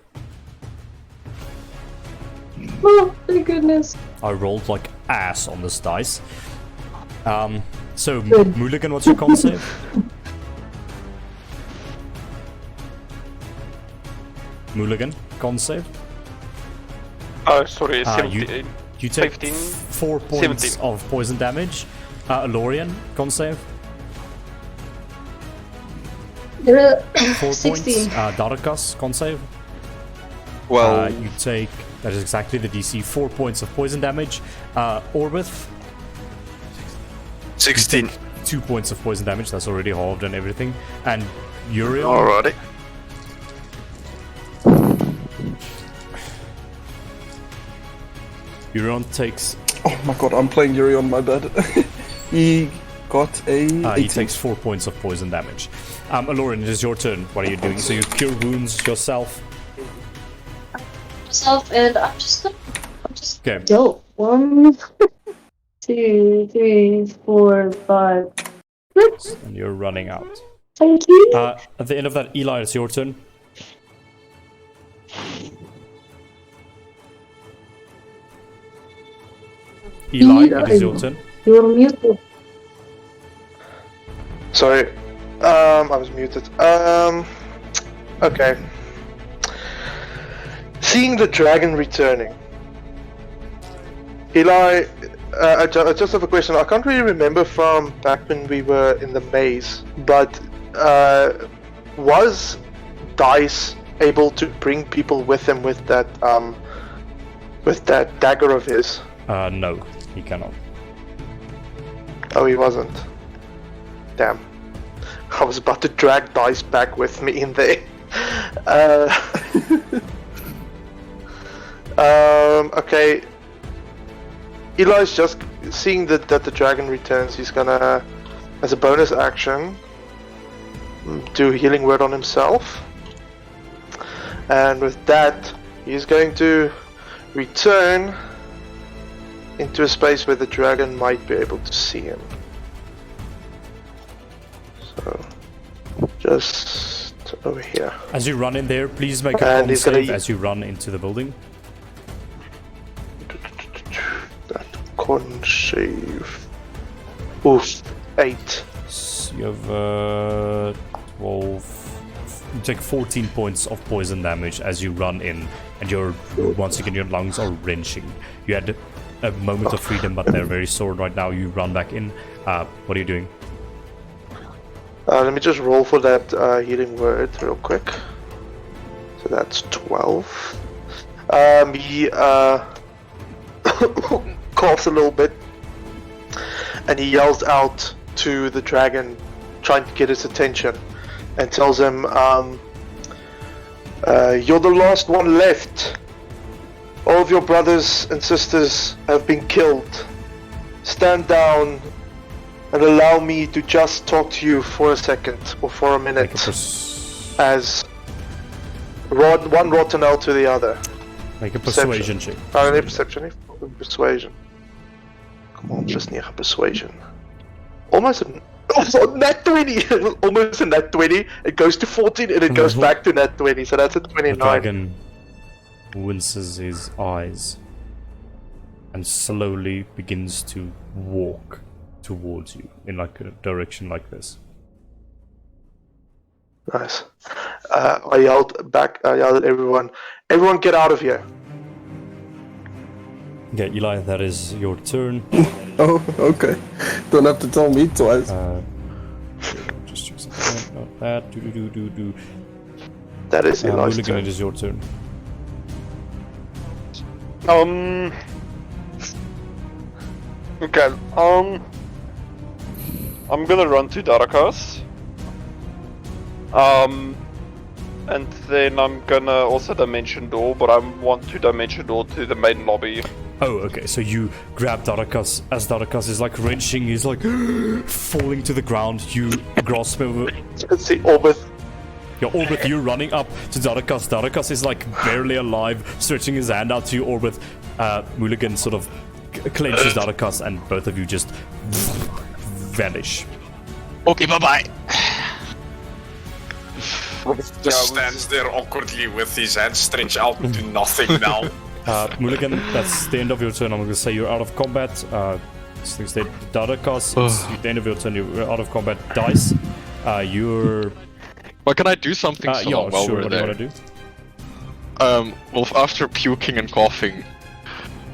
Oh, thank goodness. I rolled like ass on this dice. So, Good. Mulligan, what's your con save? Mulligan, con save? Sorry, 17. You take 15, 4 points 17. of poison damage. Lorian, con save? 4 points. 16. Darakas, con save? Well, You take, that is exactly the DC, 4 points of poison damage. Orbith, 16. 2 points of poison damage, that's already halved and everything. And Uriel, Alrighty. Urion takes Oh my god, I'm playing Yuri on my bed. He got a. he 18. takes 4 points of poison damage. Aloran, it is your turn. What are you doing? So you cure wounds yourself. And I'm just Okay. go. 1, 2, 3, 4, 5, 6. And you're running out. Thank you. At the end of that, Eli, it's your turn. Eli, it is your turn. You're muted. Sorry, I was muted. Okay. Seeing the dragon returning, Eli, I just have a question. I can't really remember from back when we were in the maze, but was Dice able to bring people with him with that dagger of his? No, he cannot. Oh, he wasn't. Damn. I was about to drag Dice back with me in there. Okay. Eli's just seeing that the dragon returns. He's gonna, as a bonus action, do healing word on himself. And with that, he's going to return into a space where the dragon might be able to see him. So, just over here. As you run in there, please make a And con he's gonna save as you run into the building. That con save. Oof, 8. So you have 12. You take 14 points of poison damage as you run in, and once again your lungs are wrenching. You had a moment of freedom, but they're very sore right now. You run back in. What are you doing? Let me just roll for that healing word real quick. So that's 12. He coughs a little bit, and he yells out to the dragon, trying to get his attention, and tells him, "You're the last one left. All of your brothers and sisters have been killed. Stand down and allow me to just talk to you for a second or for a minute." As one Rottenell to the other. Make a persuasion check. Only perception, persuasion. Come on, just near persuasion. Almost a nat 20! Almost a nat 20. It goes to 14 and it goes back to nat 20, so that's a 29. The dragon winces his eyes and slowly begins to walk towards you in like a direction like this. Nice. I yelled back, I yelled at everyone get out of here. Okay, Eli, that is your turn. Oh, okay. Don't have to tell me twice. Just check something. Not that. Do. That is Eli's Mulligan, turn. it is your turn. Okay, I'm gonna run to Darakas. And then I'm gonna also dimension door, but I want to dimension door to the main lobby. Oh, okay, so you grab Darakas as Darakas is like wrenching, he's like falling to the ground. You grasp over. You can see Orbith. Yeah, Orbith, you're running up to Darakas. Darakas is like barely alive, stretching his hand out to you, Orbith. Mulligan sort of clenches Darakas, and both of you just vanish. Okay, bye-bye. Just stands there awkwardly with his hand stretched out to nothing now. Mulligan, that's the end of your turn. I'm going to say you're out of combat. Things that Darakas, it's the end of your turn. You're out of combat. Dice, you're. Well, can I do something Yeah, while sure. we're What do you there? want to do? Well, after puking and coughing,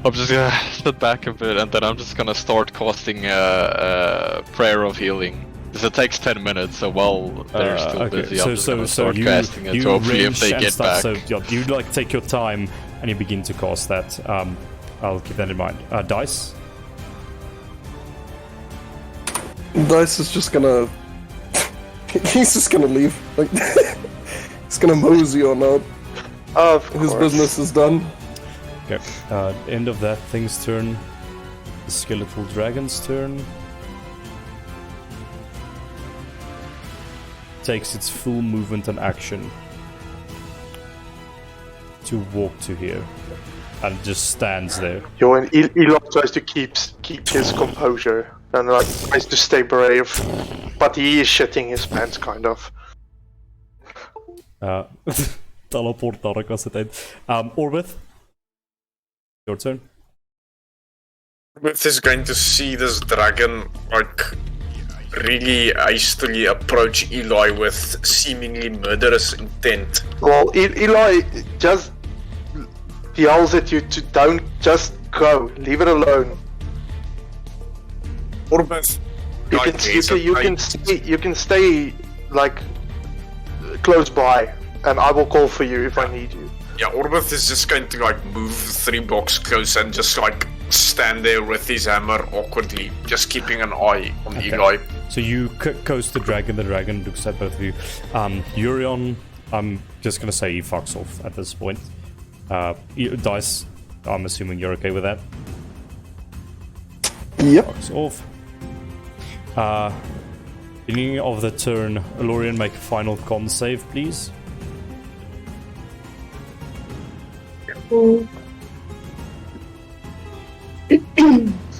I'm just gonna sit back a bit, and then I'm just gonna start casting a prayer of healing. Because it takes 10 minutes, so while they're still busy, I'm just gonna start casting it. So hopefully, if they get back. So you like take your time and you begin to cast that. I'll keep that in mind. Dice. Dice is just gonna. He's just gonna leave. Like, he's gonna mosey on out. Of course. His business is done. Okay. End of that thing's turn. The skeletal dragon's turn. Takes its full movement and action to walk to here, and just stands there. Yo, and Elon tries to keep his composure and like tries to stay brave, but he is shitting his pants, kind of. Teleport Darakas het eind. Orbith, your turn. Orbith is going to see this dragon, like, really hastily approach Eli with seemingly murderous intent. Well, Eli just yells at you to don't just go, leave it alone. Orbith, You can stay like close by, and I will call for you if I need you. Yeah, Orbith is just going to like move 3 blocks closer and just like stand there with his hammer awkwardly, just keeping an eye on Eli. So you coast the dragon looks at both of you. Urion, I'm just gonna say he fucks off at this point. Dice, I'm assuming you're okay with that. Yep. Fucks off. Beginning of the turn, Elorian, make a final con save, please. Cool.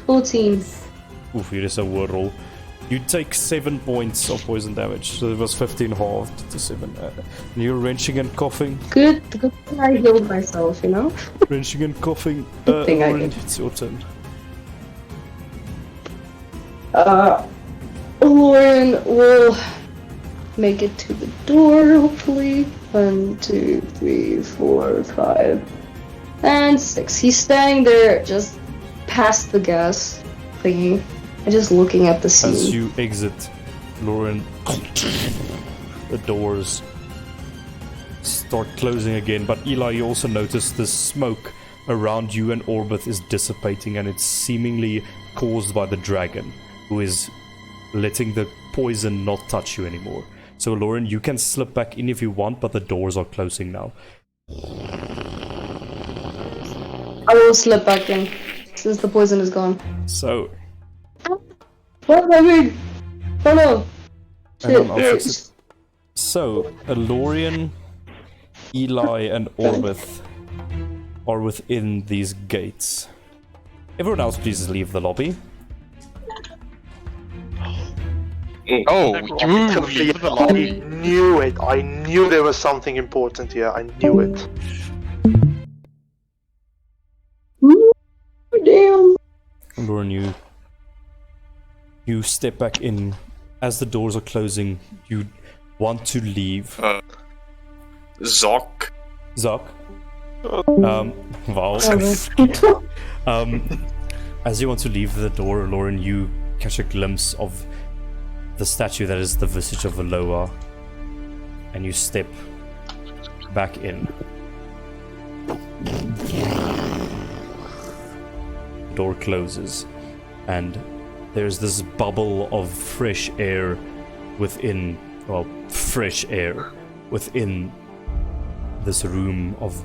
14. Oof, you just a word roll. You take 7 points of poison damage, so it was 15 halved to 7. And you're wrenching and coughing. Good thing I healed myself, you know? Wrenching and coughing. Good thing I Elorian, did. it's your turn. Lauren will make it to the door, hopefully. 1, 2, 3, 4, 5, and 6. He's standing there just past the gas thingy and just looking at the scene. As you exit, Lauren, the doors start closing again. But Eli, you also notice the smoke around you and Orbith is dissipating, and it's seemingly caused by the dragon, who is letting the poison not touch you anymore. So Lauren, you can slip back in if you want, but the doors are closing now. I will slip back in since the poison is gone. So, What? I mean, oh no. hang on, I'll Shit. fix it. So, Elorian, Eli, and Orbith are within these gates. Everyone else, please leave the lobby. Oh, you leave the lobby. I knew it. I knew there was something important here. I knew it. Damn. Lauren, you step back in. As the doors are closing, you want to leave. Zoc. Zuck. Wow. As you want to leave the door, Lauren, you catch a glimpse of the statue that is the visage of Aloha, and you step back in. Door closes, and there's this bubble of fresh air within, fresh air within this room of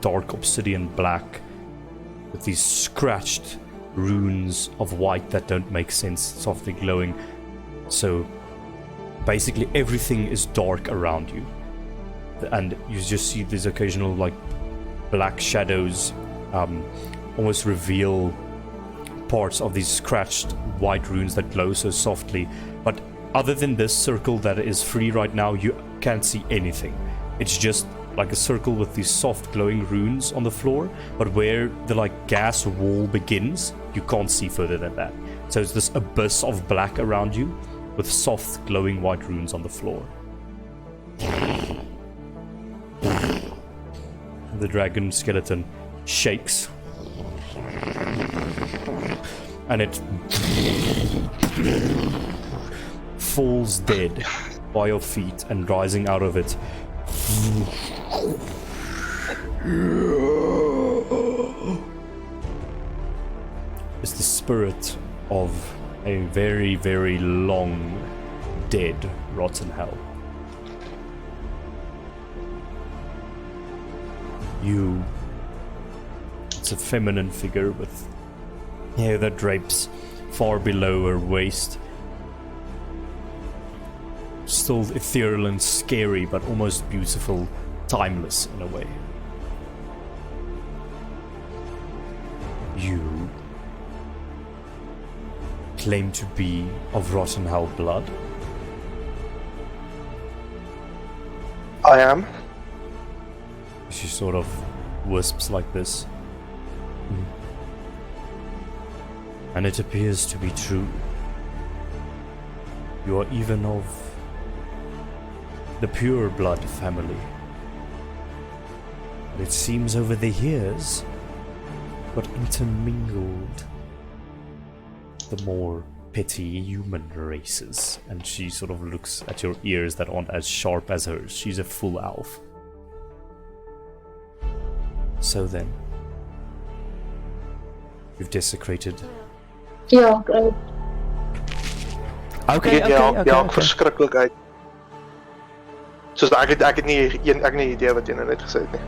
dark obsidian black, with these scratched runes of white that don't make sense, softly glowing. So basically everything is dark around you, and you just see these occasional like black shadows almost reveal parts of these scratched white runes that glow so softly. But other than this circle that is free right now, you can't see anything. It's just like a circle with these soft glowing runes on the floor, but where the like gas wall begins, you can't see further than that. So it's this abyss of black around you with soft glowing white runes on the floor. The dragon skeleton shakes, and it falls dead by your feet, and rising out of it is the spirit of a very, very long dead Rottenell. It's a feminine figure with hair that drapes far below her waist. Still ethereal and scary, but almost beautiful, timeless in a way. You claim to be of Rottenell blood? I am. She sort of wisps like this. And it appears to be true. You are even of the pure blood family. But it seems over the years, got intermingled the more petty human races. And she sort of looks at your ears that aren't as sharp as hers. She's a full elf. So then, you've desecrated. Ja, Ja, verschrikkelijkheid. Dus ek het nie idee wat jy nou net gesê het nie.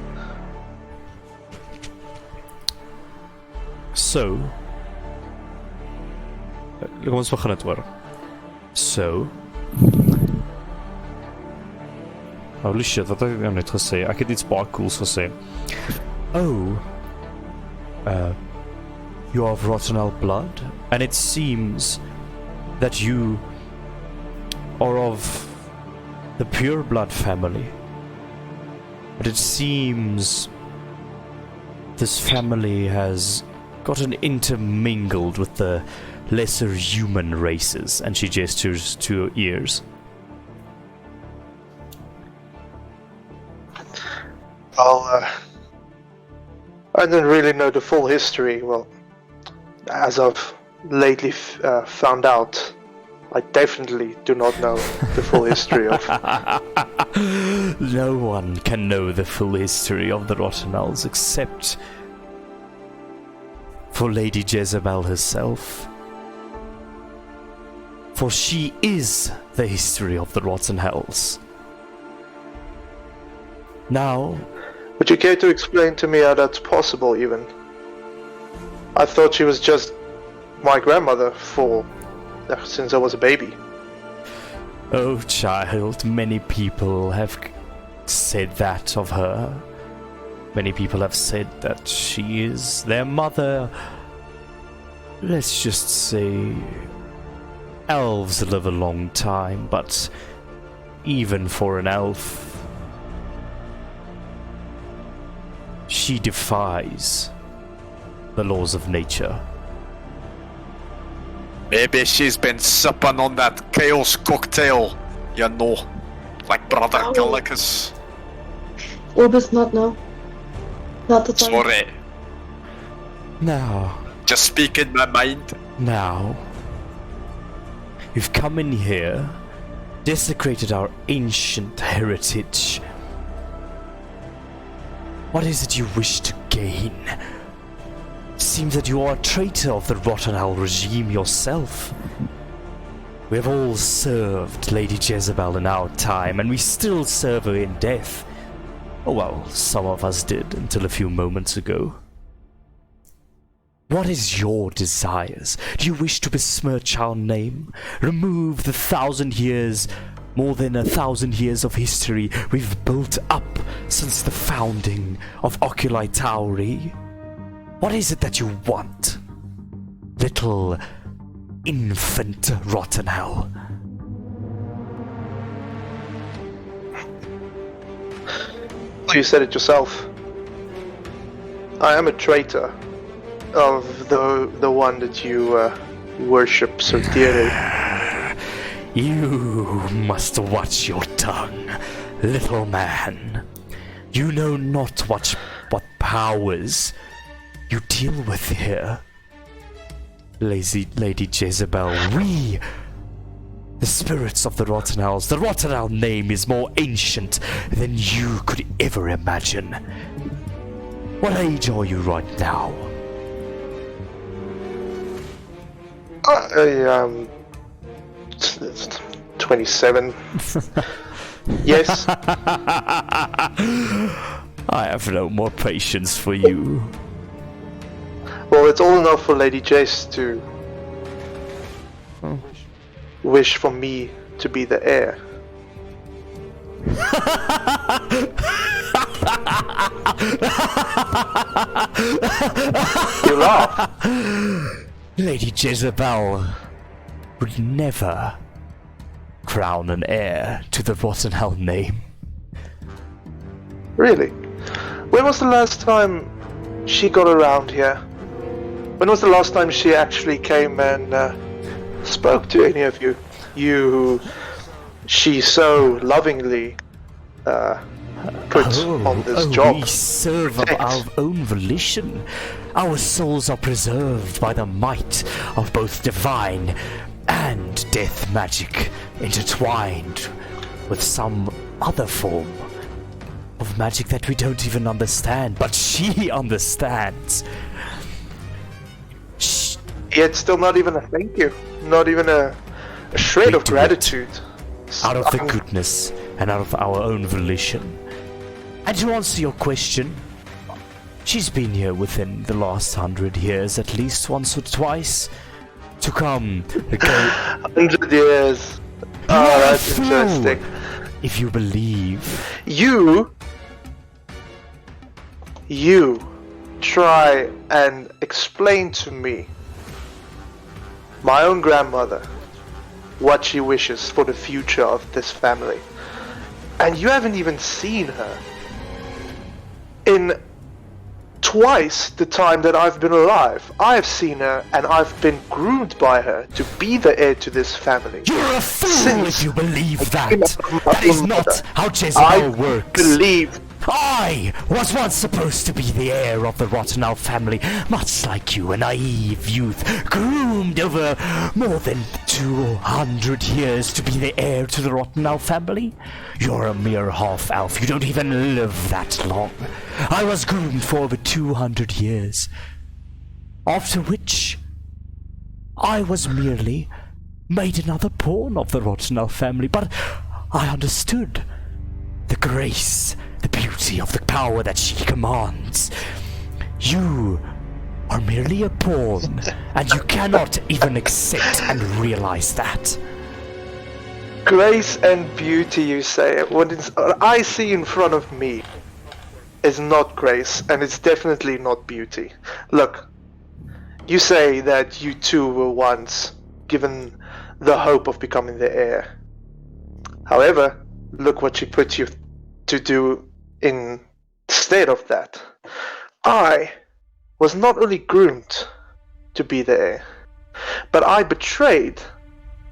So, kom ons begin dit hoor. So, holy shit, wat heb ik nou net gesê? Ek het iets baie cools gesê. Oh, you are of Rottenell blood, and it seems that you are of the pure blood family. But it seems this family has gotten intermingled with the lesser human races, and she gestures to her ears. Well, I don't really know the full history. Well, as I've lately found out, I definitely do not know the full history of... No one can know the full history of the Rottenells except for Lady Jezebel herself. For she is the history of the Rottenells. Now... Would you care to explain to me how that's possible, even? I thought she was just my grandmother since I was a baby. Oh, child, many people have said that of her. Many people have said that she is their mother. Let's just say elves live a long time, but even for an elf, she defies the laws of nature. Maybe she's been sipping on that chaos cocktail, you know, like Brother Gallicus. Orbis, not now. Not the time. Sorry, Now, just speaking my mind. now, you've come in here, desecrated our ancient heritage. What is it you wish to gain? Seems that you are a traitor of the Rottenell regime yourself. We have all served Lady Jezebel in our time, and we still serve her in death. Oh well, some of us did until a few moments ago. What is your desires? Do you wish to besmirch our name? Remove the more than 1,000 years of history we've built up since the founding of Oculi Tauri? What is it that you want, little infant Rottenell? You said it yourself. I am a traitor of the one that you worship so dearly. You must watch your tongue, little man. You know not what powers you deal with here. Lady Jezebel, we, the spirits of the Rottenells, the Rottenell name is more ancient than you could ever imagine. What age are you right now? I am 27. Yes. I have no more patience for you. Well, it's all enough for Lady Jace to wish for me to be the heir. You laugh. Lady Jezebel would never crown an heir to the Rottenell name. Really? When was the last time she got around here? When was the last time she actually came and spoke to any of you? You who she so lovingly put on this job. We serve of our own volition. Our souls are preserved by the might of both divine and death magic, intertwined with some other form of magic that we don't even understand, but she understands. Yet still not even a thank you, not even a shred We of do gratitude. Out of the goodness and out of our own volition. And to answer your question, she's been here within the last 100 years at least once or twice to come to go. 100 years. Oh, that's interesting. If you believe. You try and explain to me, my own grandmother, what she wishes for the future of this family. And you haven't even seen her in twice the time that I've been alive. I've seen her and I've been groomed by her to be the heir to this family. You're a fool if you believe that. That is not how Jezebel works. I was once supposed to be the heir of the Rottenell family, much like you, a naive youth, groomed over more than 200 years to be the heir to the Rottenell family. You're a mere half-elf, you don't even live that long. I was groomed for over 200 years, after which I was merely made another pawn of the Rottenell family, but I understood the grace, the beauty of the power that she commands. You are merely a pawn, and you cannot even accept and realize that. Grace and beauty, you say. What I see in front of me is not grace, and it's definitely not beauty. Look, you say that you too were once given the hope of becoming the heir. However, look what she put you to do instead of that. I was not only groomed to be the heir, but I betrayed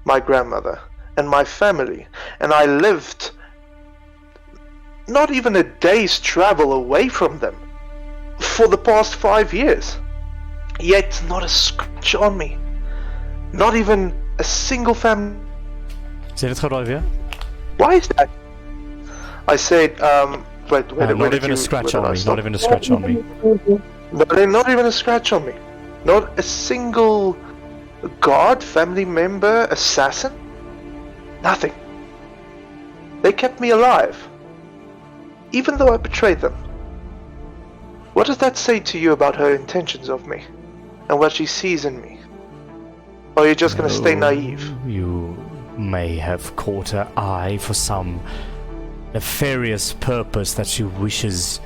my grandmother and my family, and I lived not even a day's travel away from them for the past 5 years. Yet not a scratch on me. Not even a single family. Say it again. Why is that? I said, not even a scratch on me. Not even a scratch on me. Not even a scratch on me. Not a single guard, family member, assassin. Nothing. They kept me alive, even though I betrayed them. What does that say to you about her intentions of me, and what she sees in me? Or are you just gonna stay naive? You may have caught her eye for some nefarious purpose that she wishes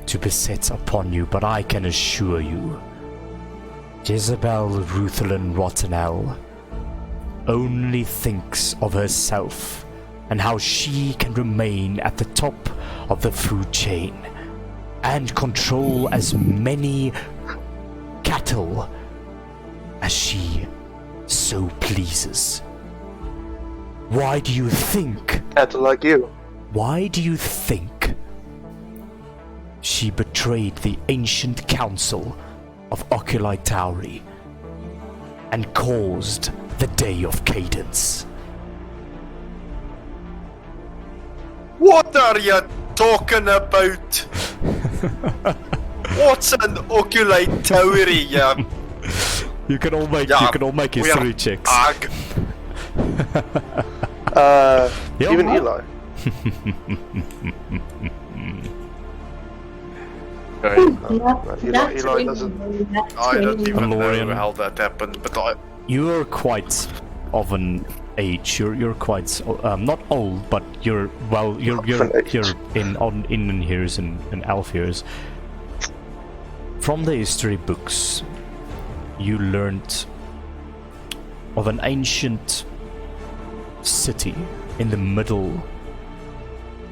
to beset upon you, but I can assure you, Jezebel Rottenell only thinks of herself and how she can remain at the top of the food chain and control as many cattle as she so pleases. Why do you think? Cattle like you. Why do you think she betrayed the ancient council of Oculi Tauri and caused the Day of Cadence? What are you talking about? What's an Oculi Tauri? You can all make history checks. Even Eli. Eli doesn't. I don't even Lorian. know how that happened, but You are quite of an age. You're quite not old, but you're in years and elf years. From the history books, you learned of an ancient city in the middle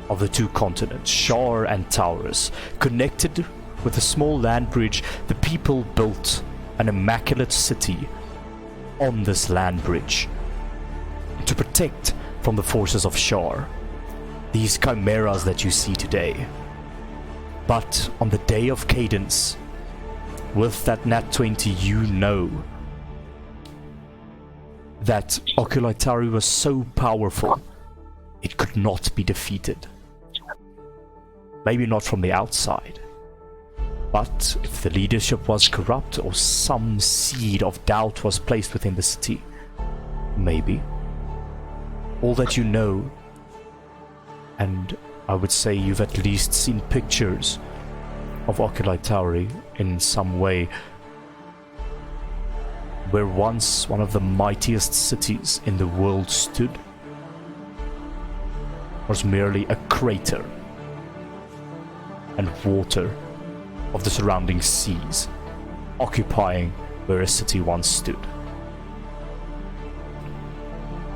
of the two continents, Shar and Taurus, connected with a small land bridge the people built an immaculate city on this land bridge to protect from the forces of Shar these chimeras that you see today. But on the day of Cadence, with that Nat 20, you know that Oculitaru was so powerful it could not be defeated. Maybe not from the outside, but if the leadership was corrupt or some seed of doubt was placed within the city, maybe. All that you know, and I would say you've at least seen pictures of Oculitauri in some way, where once one of the mightiest cities in the world stood, was merely a crater and water of the surrounding seas occupying where a city once stood.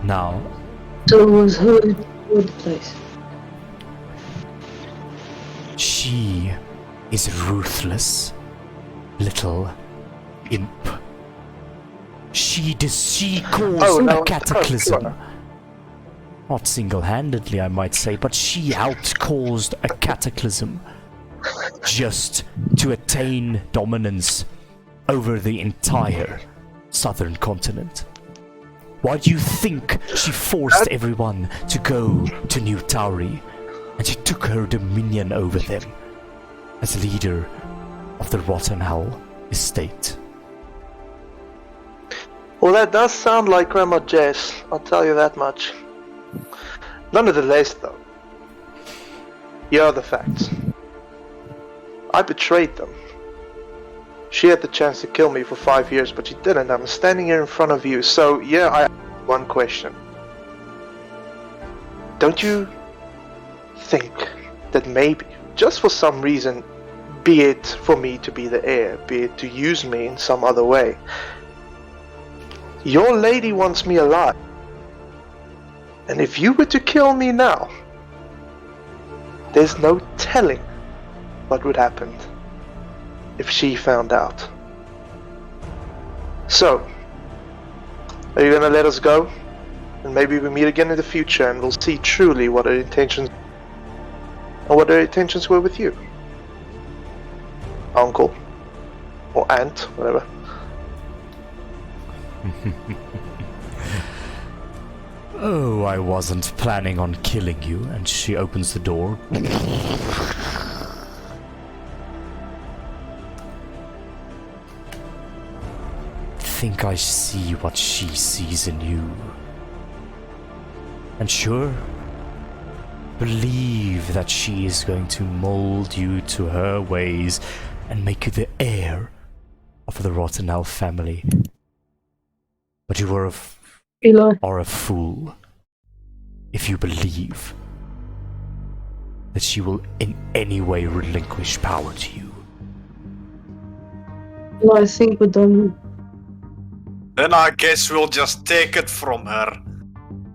Now, So it was her good place. she is ruthless, little imp. She caused a cataclysm. Not single-handedly, I might say, but she outcaused a cataclysm just to attain dominance over the entire southern continent. Why do you think she forced everyone to go to New Tauri, and she took her dominion over them as leader of the Rottenell estate? Well, that does sound like Grandma Jess, I'll tell you that much. Nonetheless, though, here are the facts. I betrayed them. She had the chance to kill me for 5 years, but she didn't. I'm standing here in front of you, so yeah, I have one question. Don't you think that maybe, just for some reason, be it for me to be the heir, be it to use me in some other way, your lady wants me alive? And if you were to kill me now, there's no telling what would happen if she found out. So, are you gonna let us go? And maybe we meet again in the future and we'll see truly what her intentions were with you. Uncle. Or aunt, whatever. Oh, I wasn't planning on killing you. And she opens the door. Think I see what she sees in you. And sure, believe that she is going to mold you to her ways and make you the heir of the Rottenell family. But you are a fool if you believe that she will in any way relinquish power to you. No, I think we're done. Then I guess we'll just take it from her.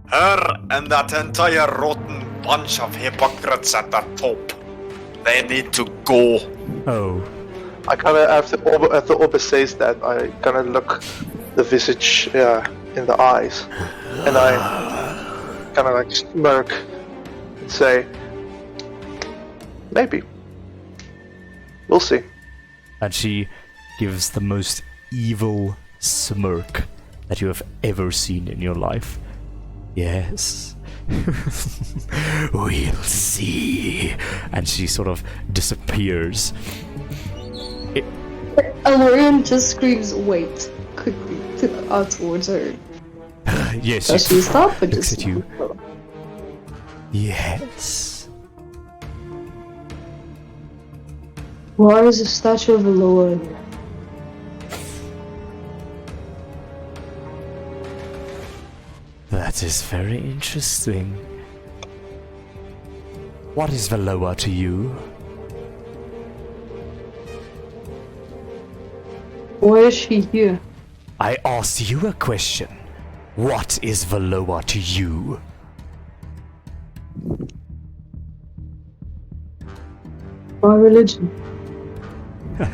Her and that entire rotten bunch of hypocrites at the top. They need to go. Oh. I kind of, after Orbis says that, I kind of look the visage in the eyes, and I kind of like smirk and say, maybe. We'll see. And she gives the most evil smirk that you have ever seen in your life. Yes. We'll see. And she sort of disappears. Alorian just screams, wait, quickly, towards her. Yes. Does she stop or looks just... at you. Yes. Why is a statue of Alorian? That is very interesting. What is Veloa to you? Why is she here? I asked you a question. What is Veloa to you? My religion. and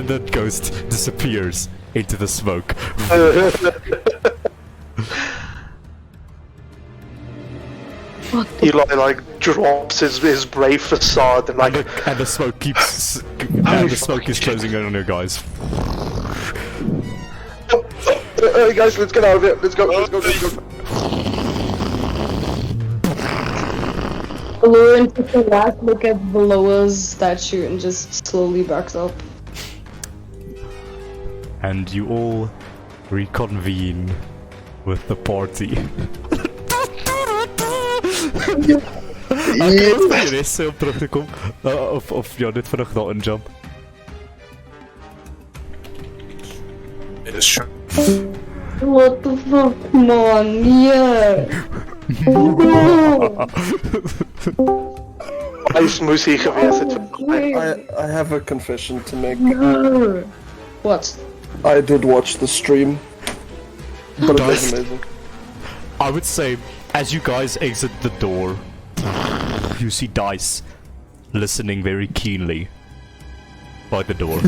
the ghost disappears into the smoke. Eli like drops his brave facade and like And the smoke keeps. And the smoke is closing in on you guys. Hey guys, let's get out of here. Let's go. Lauren takes a last look at Veloa's statue and just slowly backs up. And you all reconvene with the party. Ek wil die res sê om terug te kom. Of ja, net vinnig daarin jump. It is true. What the fuck, man? Yeah. Ice moes hier geweest het. I have a confession to make. What? I did watch the stream, but it was amazing. I would say, as you guys exit the door, you see Dice listening very keenly by the door.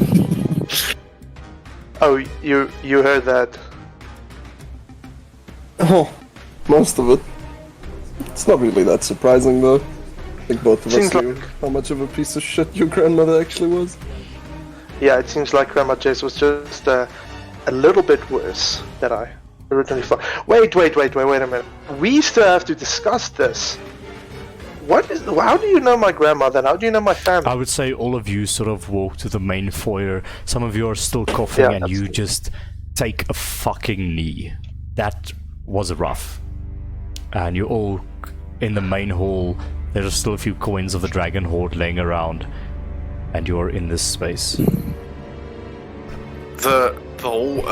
Oh, you heard that? Oh, most of it. It's not really that surprising though. I think both of us Seems knew how much of a piece of shit your grandmother actually was. Yeah, it seems like Grandma Jess was just a little bit worse than I originally thought. Wait a minute. We still have to discuss this. How do you know my grandmother and how do you know my family? I would say all of you sort of walk to the main foyer. Some of you are still coughing, Yeah, and you absolutely. just take a fucking knee. That was rough. And you're all in the main hall. There are still a few coins of the Dragon Horde laying around, and you're in this space. The whole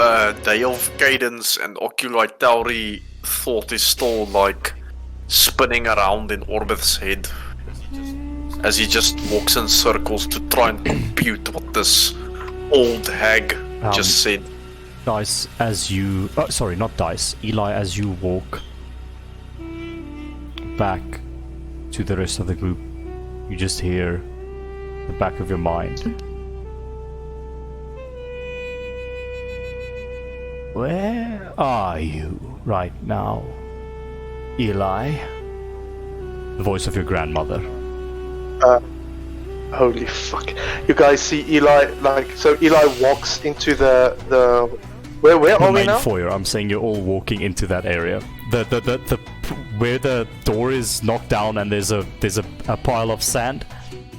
Day of Cadence and Oculi Tauri thought is still like spinning around in Orbith's head as he just walks in circles to try and compute what this old hag just said. Dice, as you... sorry, not Dice. Eli, as you walk back to the rest of the group, you just hear the back of your mind. Where are you right now, Eli? The voice of your grandmother. Holy fuck. You guys see Eli, so Eli walks into the where The are we main now? foyer. I'm saying you're all walking into that area. The where the door is knocked down and there's a pile of sand.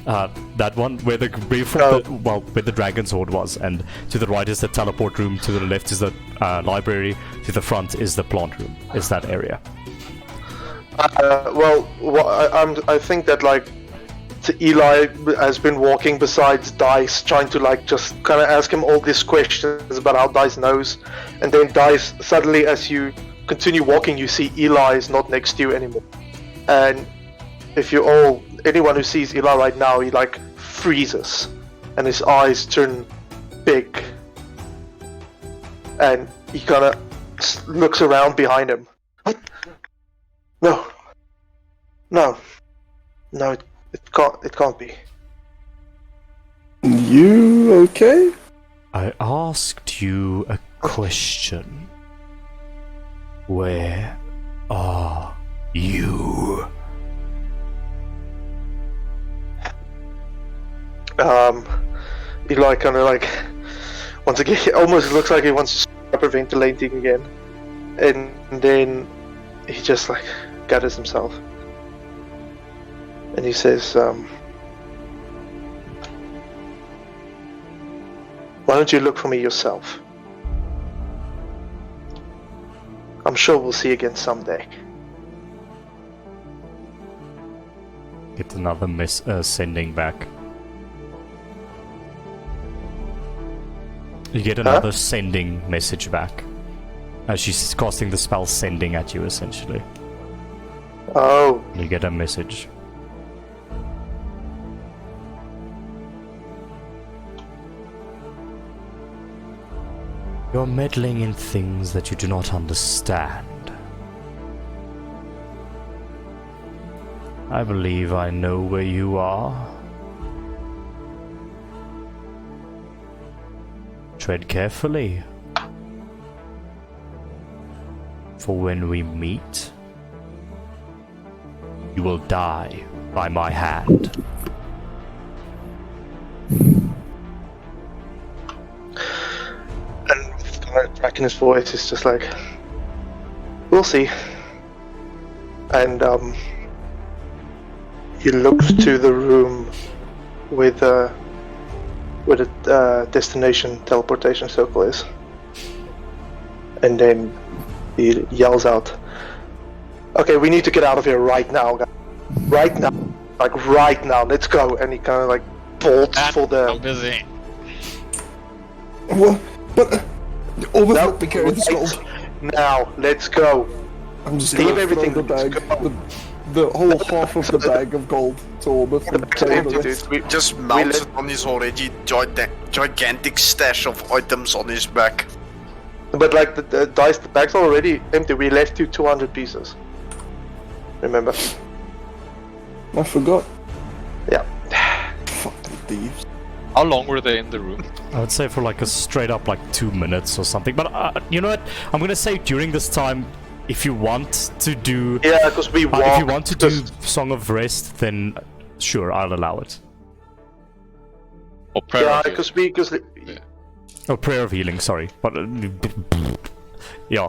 That one where where the Dragon's Horde was, and to the right is the teleport room, to the left is the library, to the front is the plant room. Is that area? I think that Eli has been walking besides Dice, trying to just kind of ask him all these questions about how Dice knows, and then Dice suddenly, as you continue walking, you see Eli is not next to you anymore, and if anyone who sees Eli right now, he freezes, and his eyes turn big, and he kind of looks around behind him. What? No, it can't be. You okay? I asked you a question. Where are you? Eli kind of once again, it almost looks like he wants to start hyperventilating again, and then he just gathers himself, and he says, "Why don't you look for me yourself? I'm sure we'll see again someday." Get another sending back. You get another sending message back. As she's casting the spell sending at you, essentially. Oh. You get a message. You're meddling in things that you do not understand. I believe I know where you are. Tread carefully. For when we meet, you will die by my hand. And with kind of crack in his voice, it's just like, we'll see. And he looks to the room with a destination teleportation circle is, and then he yells out, "Okay, we need to get out of here right now, guys. Right now, like right now. Let's go!" And he kind of like bolts for the. I'm busy. What? But Orbith, No, let me carry this gold. Now, let's go. I'm just Leave gonna everything. throw the bag, Let's go. the whole half of the bag of gold to Orbith and It's carry empty, the rest. dude. Just mounted on his already gigantic stash of items on his back. But like the dice, the bag's already empty. We left you 200 pieces. Remember? I forgot. Yeah. Fucking thieves. How long were they in the room? I would say for like a straight up like 2 minutes or something. But you know what? I'm gonna say during this time, if you want to do, Yeah, because we walked. if you want to do just- Song of Rest, then sure, I'll allow it. Or prayer? Yeah, of because Oh, Prayer of Healing. Sorry, but yeah.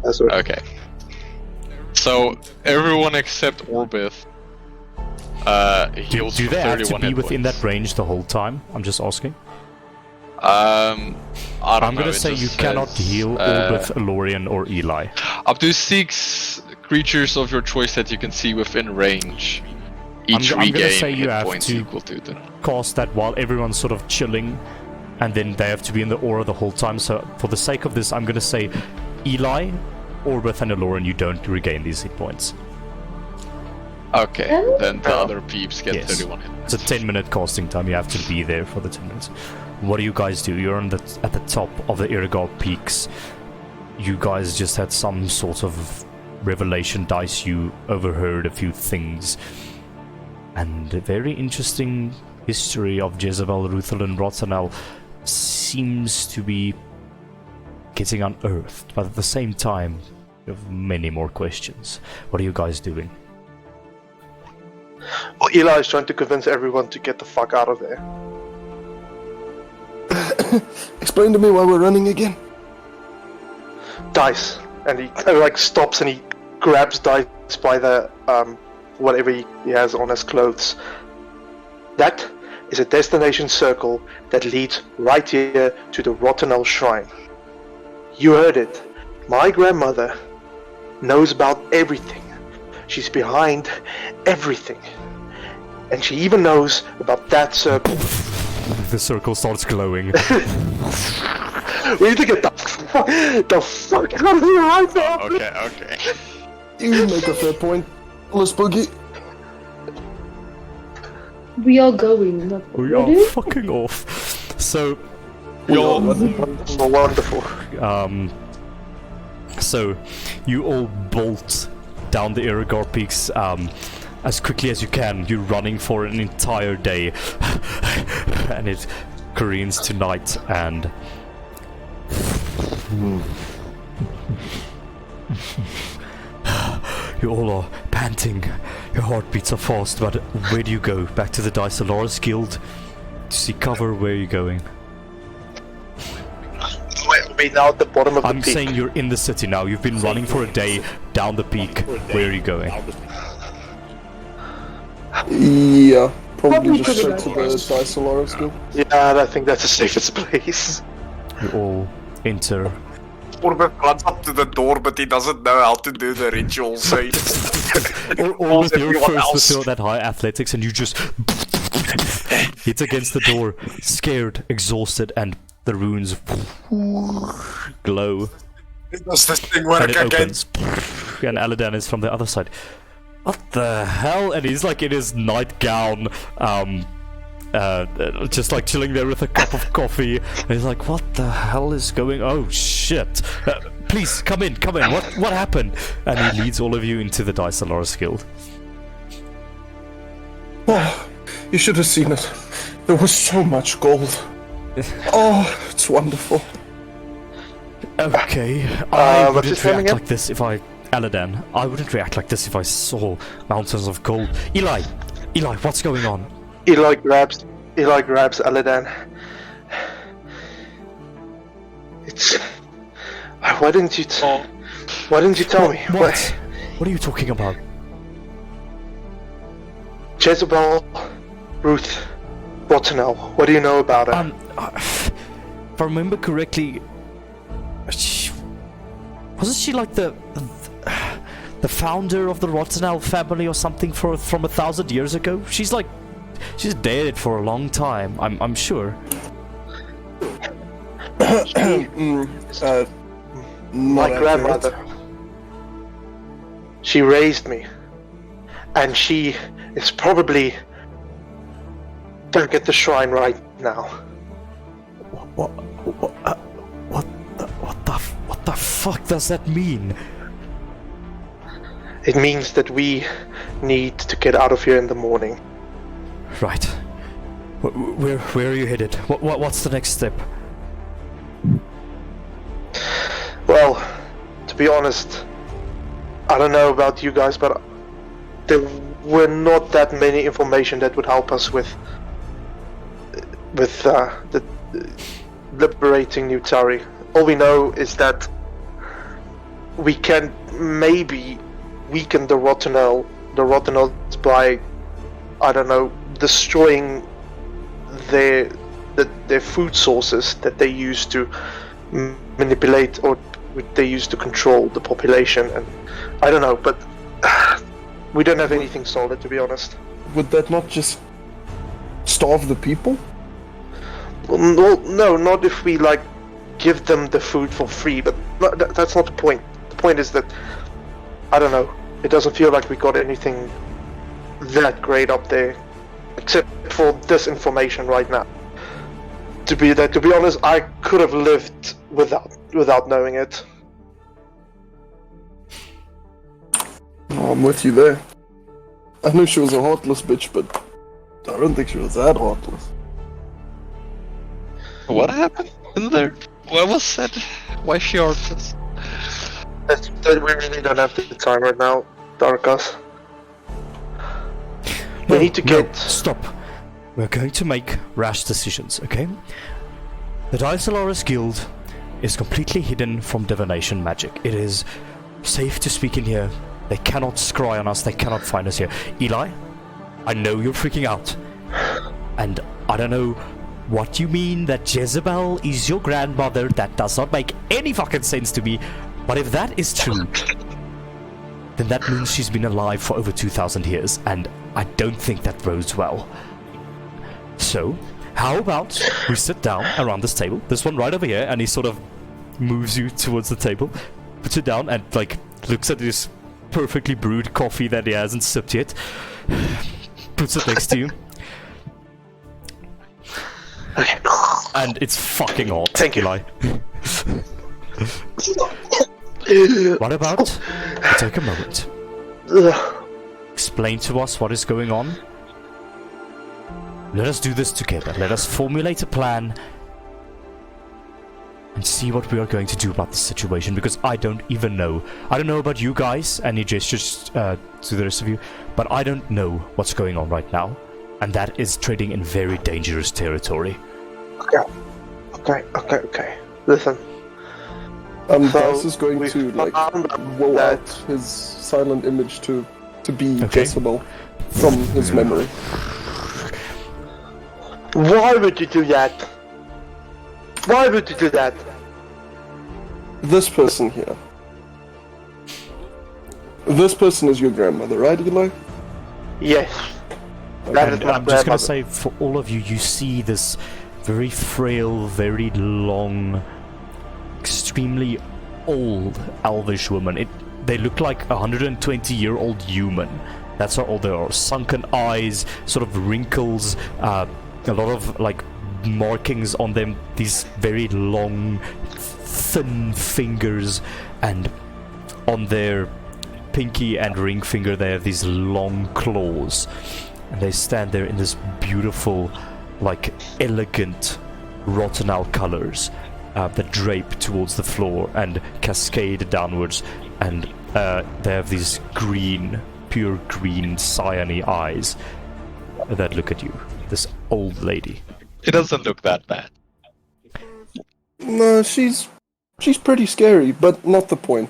That's right. Okay. So everyone except Orbith heals Do for they have to 31 be hit within points. that range the whole time? I'm just asking. I don't I'm know, gonna it say you just cannot says, heal Orbith, Elorian, or Eli. Up to 6 creatures of your choice that you can see within range. Each I'm gonna regain say you hit have points to- equal to them. Cast that while everyone's sort of chilling, and then they have to be in the aura the whole time. So for the sake of this, I'm gonna say Eli, Orbith, and Elorian, you don't regain these hit points. Okay, then the other peeps get Yes. 31 hit It's a 10-minute casting time. You have to be there for the 10 minutes. What do you guys do? You're at the top of the Irrigar Peaks. You guys just had some sort of revelation dice. You overheard a few things. And a very interesting history of Jezebel, Rothenell, and Rottenell seems to be getting unearthed. But at the same time, you have many more questions. What are you guys doing? Well, Eli is trying to convince everyone to get the fuck out of there. Explain to me why we're running again. Dice, and he kind of like stops and he grabs Dice by the whatever he has on his clothes. That is a destination circle that leads right here to the Rottenell Shrine. You heard it. My grandmother knows about everything. She's behind everything. And she even knows about that circle. The circle starts glowing. We need to get the fuck out of here right now! Okay. You make a fair point. Let's boogie. We are going. Not We are ready? fucking off. So, Wonderful. so you all bolt down the Irrigar Peaks as quickly as you can. You're running for an entire day, and it careens to night. And you all are panting. Your heartbeats are fast. But where do you go? Back to the Dicelaris Guild to see cover? Where are you going? We're now at the bottom of the I'm peak. saying you're in the city now. You've been running for a day down the peak. Where are you going? Yeah, probably Probably just to the straight to the Dicelaris Guild. Yeah, I think that's the safest place. You all enter. Orbit runs up to the door, but he doesn't know how to do the ritual, so he Or with your everyone first else. with your that high athletics, and you just hit against the door, scared, exhausted, and the runes glow, does this thing and work it again? opens. And Aladan is from the other side. What the hell? And he's like in his nightgown, just like chilling there with a cup of coffee. And he's like, "What the hell is going? Oh shit! Please come in. What happened?" And he leads all of you into the Dicelaris Guild. Oh, you should have seen it. There was so much gold. Oh, it's wonderful. Okay, I what's wouldn't his name react again? like this if I... Aladan, I wouldn't react like this if I saw mountains of gold. Eli, what's going on? Eli grabs Aladan. It's. Why didn't you tell me? What? What are you talking about? Jezebel, Ruth, Rottenell. What do you know about her? If I remember correctly, wasn't she like the founder of the Rottenell family or something from 1,000 years ago? She's dead for a long time. I'm sure. My grandmother. She raised me, and she is probably back at the shrine right now. What the fuck does that mean? It means that we need to get out of here in the morning. Right. Where are you headed? What's the next step? Well, to be honest, I don't know about you guys, but there were not that many information that would help us with the liberating New Tari. All we know is that we can maybe weaken the Rottenells by, I don't know, destroying their food sources that they use to manipulate, or they use to control the population. And I don't know, but we don't have anything solid, to be honest. Would that not just starve the people? Well, no, not if we give them the food for free. But that's not the point. The point is that, I don't know, it doesn't feel like we got anything that great up there, except for this information right now. To be honest, I could have lived without knowing it. Oh, I'm with you there. I knew she was a heartless bitch, but I don't think she was that heartless. What happened in there? What was said? Why she heartless? We really don't have the time right now, Darkus. We need to get... Stop. We're going to make rash decisions, okay? The Dysolaris Guild is completely hidden from divination magic. It is safe to speak in here. They cannot scry on us. They cannot find us here. Eli, I know you're freaking out. And I don't know what you mean that Jezebel is your grandmother. That does not make any fucking sense to me. But if that is true, then that means she's been alive for over 2,000 years. And I don't think that bodes well. So, how about we sit down around this table, this one right over here, and he sort of moves you towards the table, puts it down, and looks at this perfectly brewed coffee that he hasn't sipped yet, puts it next to you. Okay. And it's fucking hot. Thank you. Eli. What about we take a moment, explain to us what is going on. Let us do this together. Let us formulate a plan and see what we are going to do about the situation, because I don't even know. I don't know about you guys, and he gestures to the rest of you, but I don't know what's going on right now, and that is treading in very dangerous territory. Okay. Listen. Dice is going to roll out his silent image to be Jezebel from his memory. Why would you do that? Why would you do that? This person here. This person is your grandmother, right, Eli? Yes. That is And my I'm just grandmother. going to say, for all of you, you see this very frail, very long, extremely old elvish woman. They look like a 120-year-old human. That's how old they are. Sunken eyes, sort of wrinkles, a lot of markings on them, these very long, thin fingers, and on their pinky and ring finger they have these long claws. And they stand there in this beautiful, like, elegant Rottenell colors that drape towards the floor and cascade downwards, and they have these green, pure green, cyany eyes that look at you. This old lady. It doesn't look that bad. No, she's pretty scary, but not the point.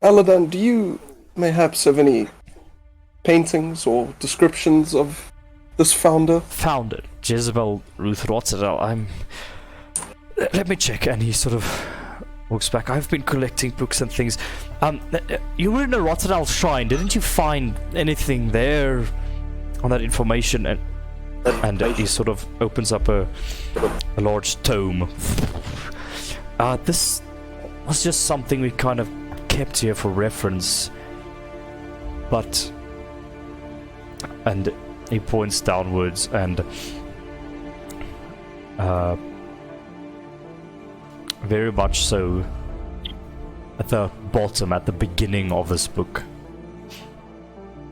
Aladan, do you mayhaps have any paintings or descriptions of this founder? Founder, Jezebel Ruth Rottenell. Let me check. And he sort of walks back. I've been collecting books and things. You were in a Rottenell shrine. Didn't you find anything there on that information? And he sort of opens up a large tome. This was just something we kind of kept here for reference. But... And he points downwards, and very much so at the bottom, at the beginning of this book,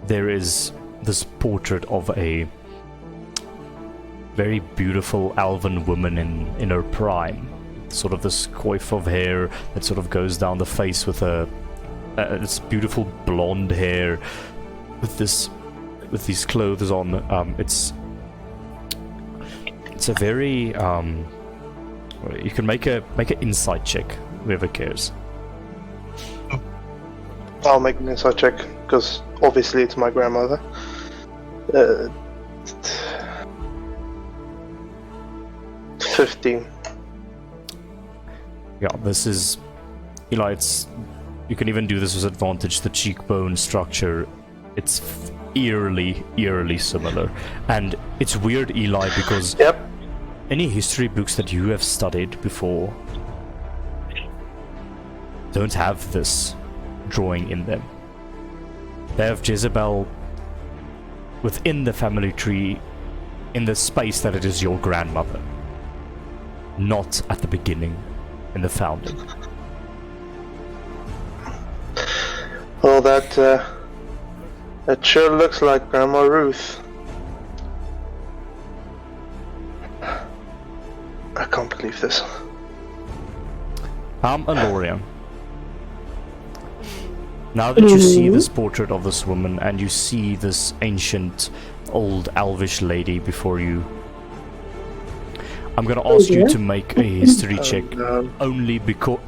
there is this portrait of a very beautiful elven woman in her prime. Sort of this coif of hair that sort of goes down the face with this beautiful blonde hair with these clothes on. It's a very you can make an insight check, whoever cares. I'll make an insight check, because obviously it's my grandmother. 15. Yeah, this is... Eli, you can even do this with advantage. The cheekbone structure, it's eerily similar. And it's weird, Eli, because any history books that you have studied before don't have this drawing in them. They have Jezebel within the family tree in the space that it is your grandmother, not at the beginning in the founding. Well, that sure looks like Grandma Ruth. I can't believe this. Alorian. Now that you see this portrait of this woman and you see this ancient, old elvish lady before you, I'm gonna ask you to make a history check only because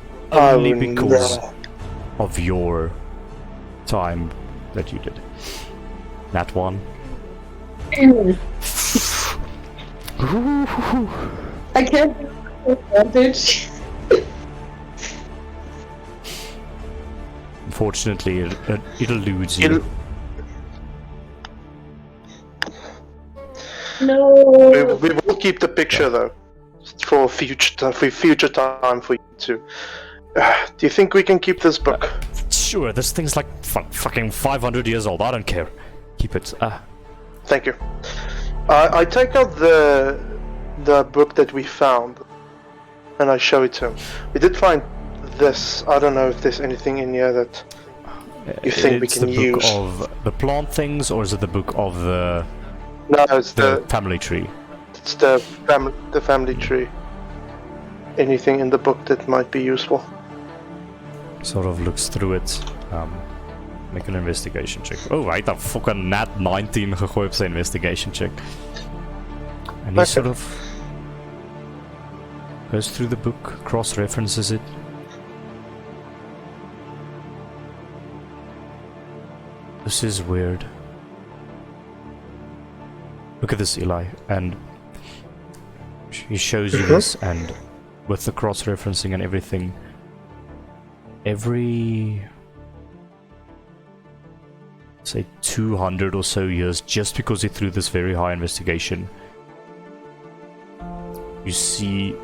of your time that you did. That one. I can't do advantage. Unfortunately, it eludes you. No. We will keep the picture though, for future time for you to. Do you think we can keep this book? Sure, this thing's like fucking 500 years old. I don't care. Keep it. Thank you. I take out the book that we found, and I show it to him. We did find this. I don't know if there's anything in here that you think we can use. It's the book of the plant things, or is it the book of the? No, it's the family tree. It's the family tree. Anything in the book that might be useful. Sort of looks through it. Make an investigation check. Oh, right, a fucking nat 19 gegooid op zijn investigation check. And he sort of goes through the book, cross-references it. This is weird. Look at this, Eli, and he shows you this, and with the cross-referencing and everything, every, say, 200 or so years, just because he threw this very high investigation, you see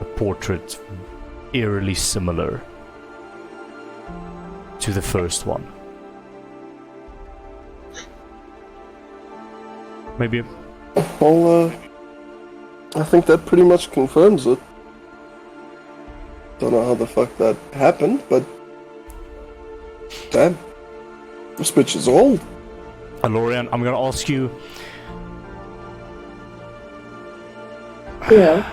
a portrait eerily similar to the first one. Maybe. Well, I think that pretty much confirms it. Don't know how the fuck that happened, but damn, this bitch is old. Alorian, I'm gonna ask you Yeah.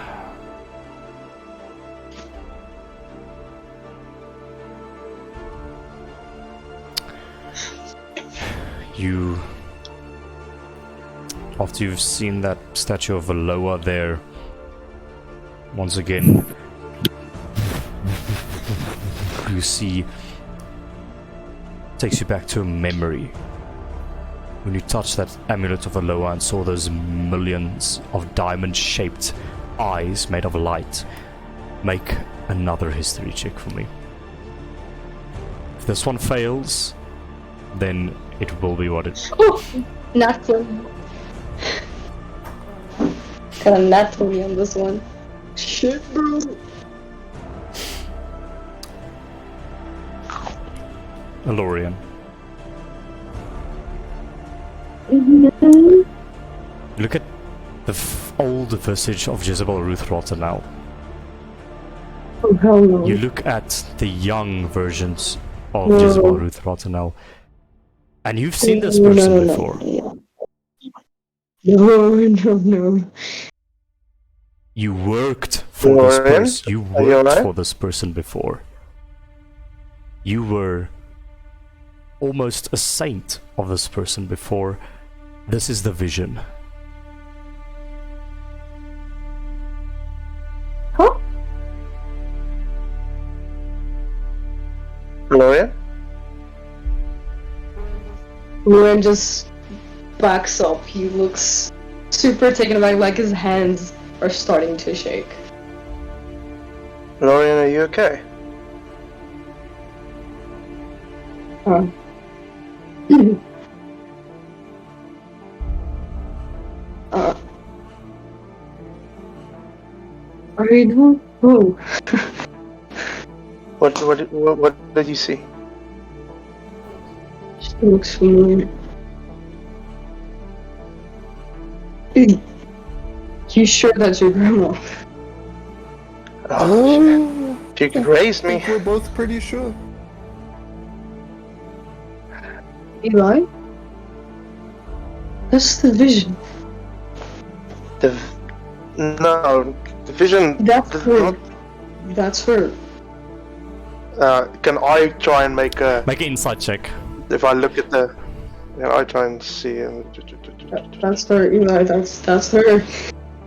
You, after you've seen that statue of Aloha there, once again, you see, takes you back to a memory. When you touched that amulet of Aloha and saw those millions of diamond-shaped eyes made of light. Make another history check for me. If this one fails, then it will be what it... Oh, nat 20. Got a nat 20 on this one. Shit, bro. Alorian. Look at the old visage of Jezebel Ruth Rottenell. Oh, hell no. You look at the young versions of Jezebel Ruth Rottenell, and you've seen this person before. No. You worked for this person. You worked for this person before. You were almost a saint of this person before. This is the vision. Huh? Gloria? Ruin just backs up. He looks super taken aback, like his hands are starting to shake. Lorian, are you okay? I don't know. What did you see? She looks familiar. You sure that's your grandma? Oh, she could raise I me. think we're both pretty sure. Eli? That's the vision. No, the vision. That's her. That's her. Can I try and make a? Make an insight check. If I look at the, I try and see. That's her, Eli. That's her.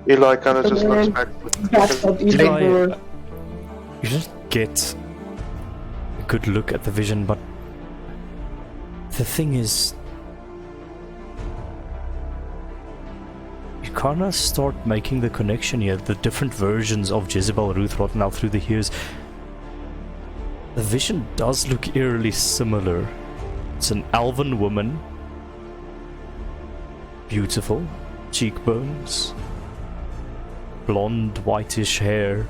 Eli kind of just looks back. Backs up even Eli, more. you just get a good look at the vision, but the thing is, you kind of start making the connection here, the different versions of Jezebel Ruth Rottenell through the years. The vision does look eerily similar. It's an elven woman, beautiful, cheekbones, blonde, whitish hair.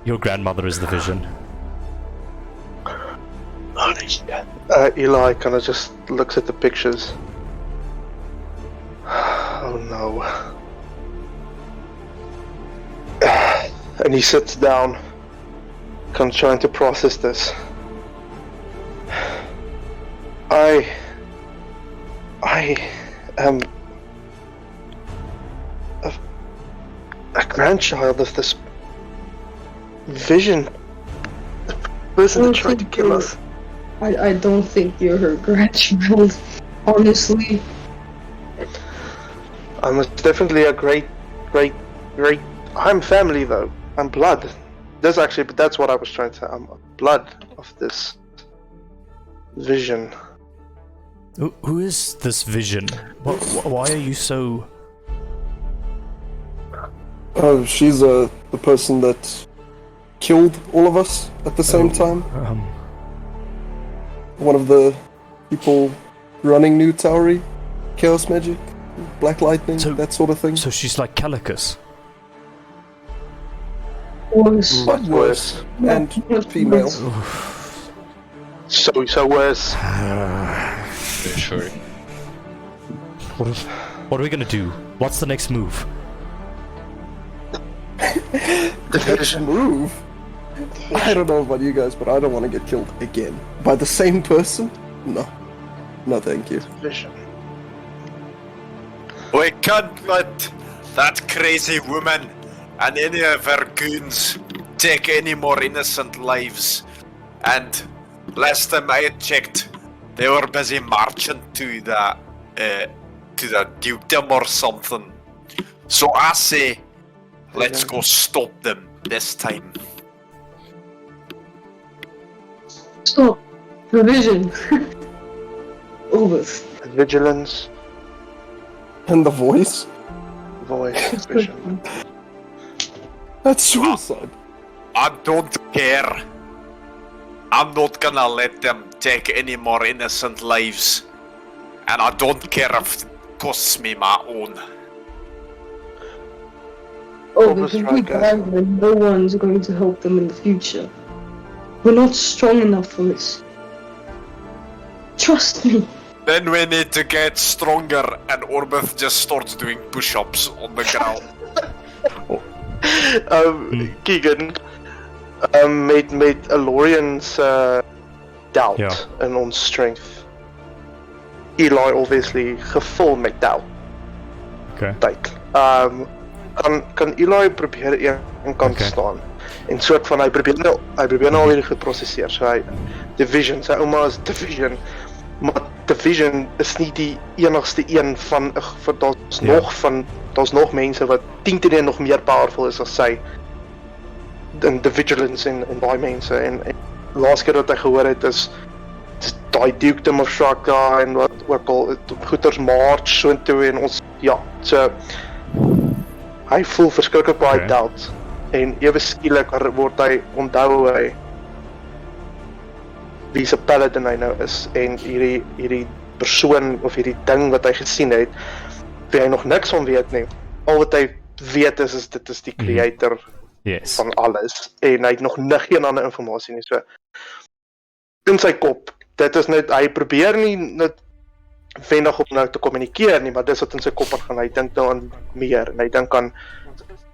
Your grandmother is the vision. Eli kind of just looks at the pictures. Oh no. And he sits down, kind of trying to process this. I am a grandchild of this vision. The person that tried to kill us. I don't think you're her grandchild, honestly. I'm definitely a great. I'm family though. I'm blood. That's what I was trying to say. I'm blood of this vision. Who is this vision? Why are you so... Oh, she's the person that killed all of us at the same time. One of the people running New Tauri, Chaos Magic, Black Lightning, that sort of thing. So she's like Calicus. Worse. But worse. And female. So worse. Sure. What are we gonna do? What's the next move? The next move? I don't know about you guys, but I don't want to get killed again. By the same person? No. No, thank you. Vision. We can't let that crazy woman and any of her goons take any more innocent lives. And last time I had checked, they were busy marching to the dukedom or something. So I say, let's go stop them this time. Stop. Revision. Albus. Vigilance, And the voice? voice, vision. That's suicide. I don't care. I'm not gonna let them take any more innocent lives. And I don't care if it costs me my own. Albus, if we right, die, then no one's going to help them in the future. We're not strong enough for this. Trust me. Then we need to get stronger, and Orbith just starts doing push-ups on the ground. Keegan, met Alorian's doubt in ons strength. Eli obviously gevul met doubt. Okay. Tyd. Kan Eli probeer een kant staan en soort van hy probeer nou al hierdie geprosesseer. So hy division, sy ouma is division, maar division is nie die enigste een van daar's nog mense wat 10 teenoor nog meer powerful is as sy in the vigilance en daai mense en laas keer wat hy gehoor het is daai dukedom of Shaka en wat ook al goeters march so intoe en ons so hy voel verskriklik baie doubt en ewe skielik word hy onthou hy wie se paladin hy nou is en hierdie persoon of hierdie ding wat hy gesien het wie hy nog niks van weet nie. Al wat hy weet is dit is die creator van alles en hy het nog geen ander informasie nie. So in sy kop, dit is net hy probeer nie net wendig om nou te kommunikeer nie, maar dis wat in sy kop aangaan. Hy dink nou aan meer en hy dink aan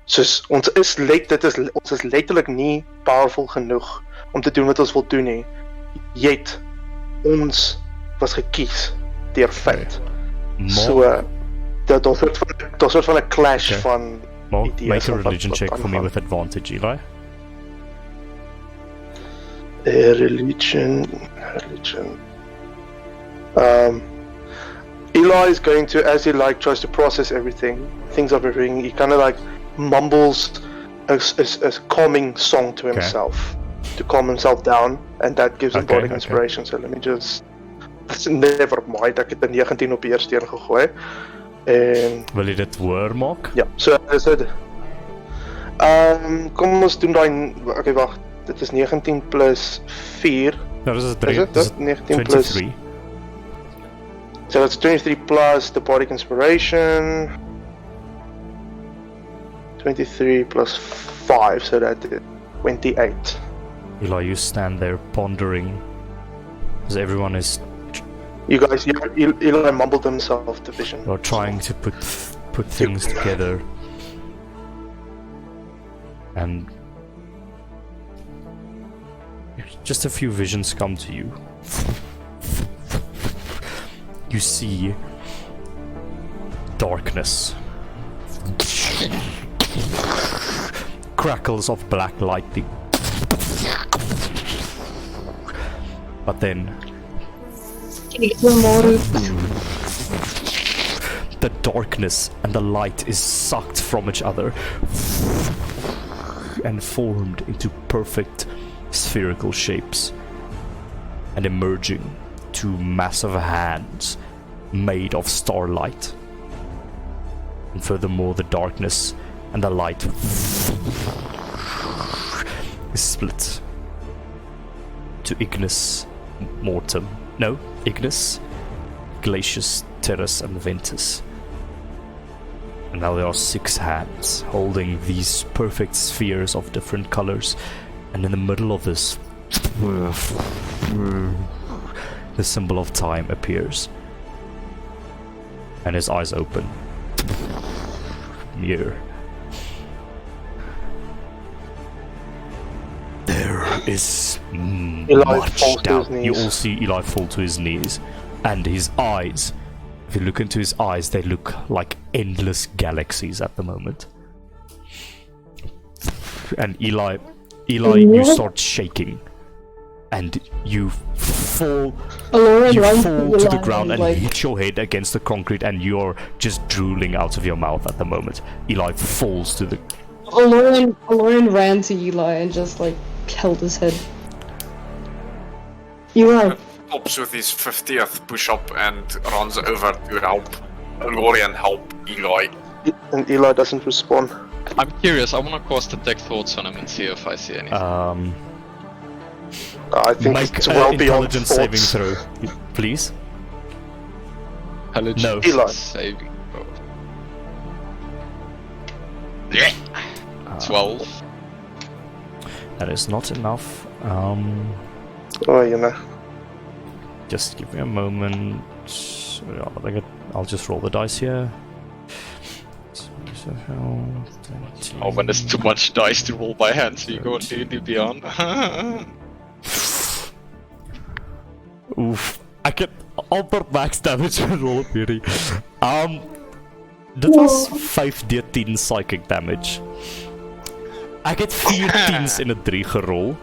soos ons is letterlik nie powerful genoeg om te doen wat ons wil doen nie. Yet ons was gekies deur fate. So daar's soort van 'n clash van idees. Make a religion check for me with advantage, Eli. Religion. Eli is going to, as he tries to process everything, things of everything, he kind of mumbles a calming song to himself to calm himself down, and that gives him bardic inspiration. So let me just. Never mind, ek het 'n 19 op die eerste een gegooi. En wil jy dit hoor maak? Ja, so is dit. Kom ons doen daai. Okay, wag. Dit is 19 plus 4. No, dis is 3. Dis 19 plus 23. So that's 23 plus the bardic inspiration. 23 plus 5, so that is 28. Eli, you stand there pondering as everyone is. You guys, Eli mumbled himself to vision. You're trying to put things together, and just a few visions come to you. You see darkness, crackles of black lightning, but then the darkness and the light is sucked from each other and formed into perfect spherical shapes and emerging two massive hands made of starlight. And furthermore, the darkness and the light is split to Ignis Mortem. No, Ignis, Glacius, Terras, and Ventus. And now there are 6 hands holding these perfect spheres of different colors, and in the middle of this, the symbol of time appears, and his eyes open. Meir. There is much doubt. You all see Eli fall to his knees, and his eyes, if you look into his eyes, they look like endless galaxies at the moment. And Eli, you start shaking, and you fall. You fall to the ground and hit your head against the concrete, and you're just drooling out of your mouth at the moment. Eli falls to the. Alorian ran to Eli and just like held his head. Eli. Stops with his 50th push-up and runs over to help Lorian help Eli. And Eli doesn't respond. I'm curious, I wanna cast detect thoughts on him and see if I see anything. I think Make it's well beyond intelligence saving thoughts. throw, please. Intelligence No. Eli. saving throw. Yeah. 12. That is not enough. Oh, you know. Just give me a moment. I'll just roll the dice here. Oh, when there's too much dice to roll by hand, so you go into D&D Beyond. Oof. I'll put max damage and roll a beauty. Dit was 5d10 psychic damage. Ek het 4 10s in 'n 3 gerol.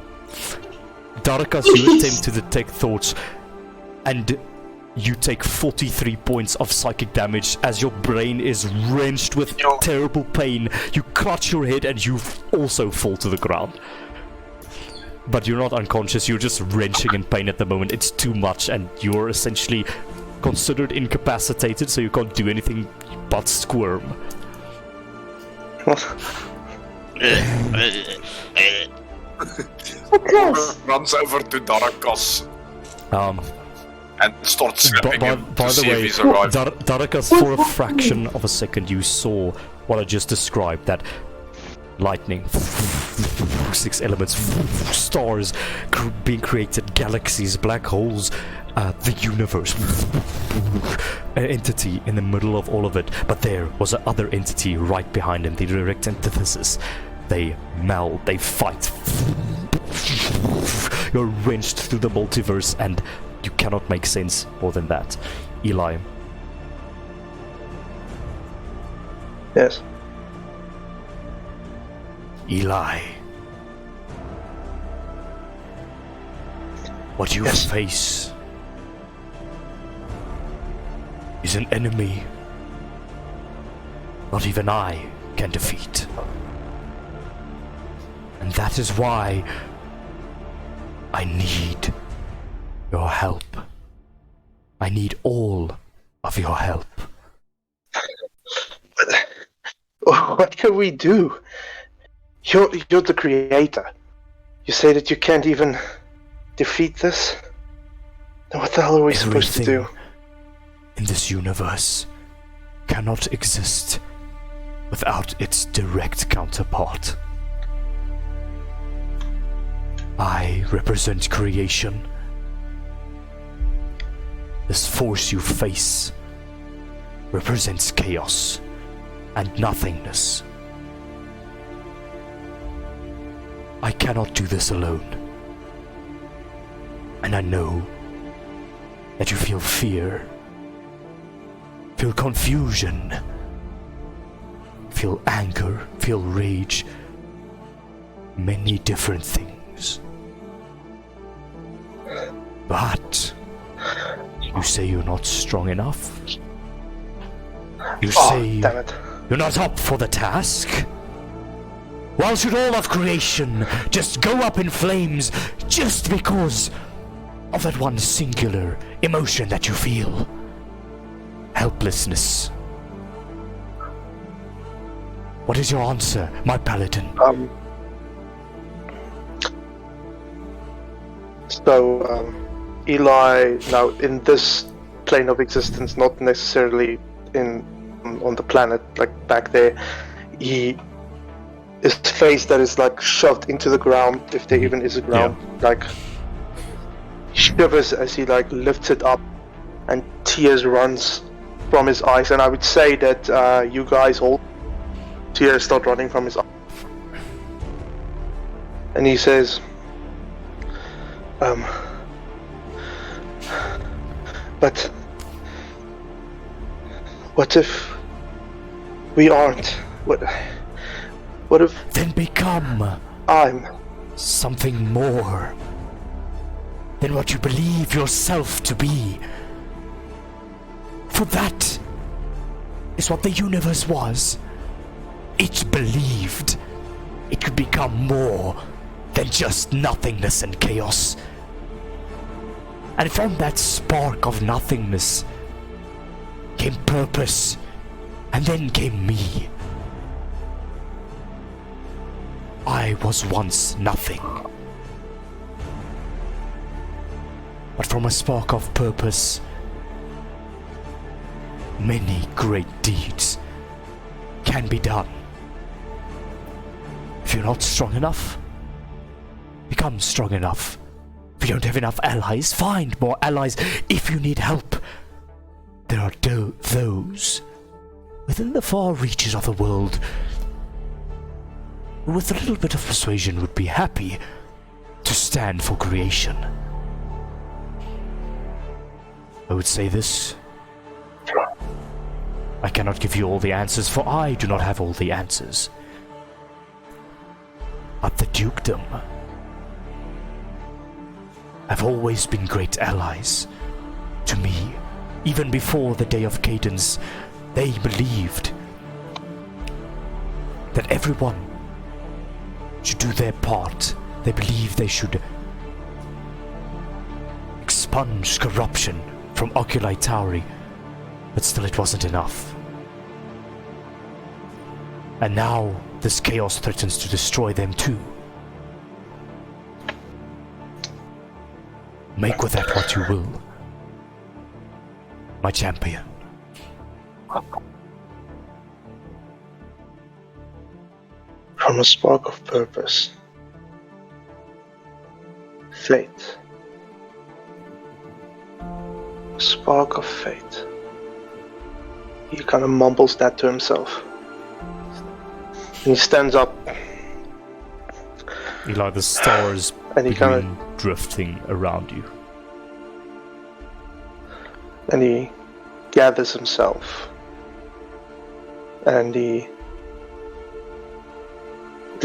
Darkas, you attempt to detect thoughts, and you take 43 points of psychic damage as your brain is wrenched with terrible pain. You clutch your head and you also fall to the ground. But you're not unconscious, you're just wrenching in pain at the moment. It's too much and you're essentially considered incapacitated, so you can't do anything but squirm. Runs over to Darakas and starts slapping him By to the see if way, he's arrived. Darakas, for a fraction of a second, you saw what I just described, that lightning, 6 elements, stars being created, galaxies, black holes, the universe, an entity in the middle of all of it. But there was another entity right behind him, the direct antithesis. They meld, they fight. You're wrenched through the multiverse and you cannot make sense more than that. Eli. Yes. Eli. What you face is an enemy not even I can defeat. And that is why I need your help. I need all of your help. What can we do? You're the creator. You say that you can't even defeat this? Then what the hell are we supposed to do? Everything in this universe cannot exist without its direct counterpart. I represent creation. This force you face represents chaos and nothingness. I cannot do this alone. And I know that you feel fear, feel confusion, feel anger, feel rage, many different things. But you say you're not strong enough. You say damn it. you're not up for the task. Why should all of creation just go up in flames just because of that one singular emotion that you feel? Helplessness. What is your answer, my paladin? Eli, now in this plane of existence, not necessarily on the planet, like back there, his face that is like shoved into the ground, if there even is a ground, like shivers as he like lifts it up, and tears runs from his eyes. And I would say that you guys all tears start running from his eyes, and he says, but what if We aren't. What if Then become I'm... something more than what you believe yourself to be. For that is what the universe was. It believed it could become more than just nothingness and chaos. And from that spark of nothingness came purpose, and then came me. I was once nothing. But from a spark of purpose, many great deeds can be done. If you're not strong enough, become strong enough. If you don't have enough allies, find more allies. If you need help, there are those within the far reaches of the world who with a little bit of persuasion would be happy to stand for creation. I would say this: I cannot give you all the answers, for I do not have all the answers. But the dukedom have always been great allies to me. Even before the day of Cadence, they believed that everyone should do their part. They believed they should expunge corruption from Oculi Tauri, but still it wasn't enough. And now this chaos threatens to destroy them too. Make with that what you will, my champion. From a spark of purpose, fate. A spark of fate. He kind of mumbles that to himself. He stands up. Eli, the stars And he begin kinda- drifting around you. And he gathers himself. And he,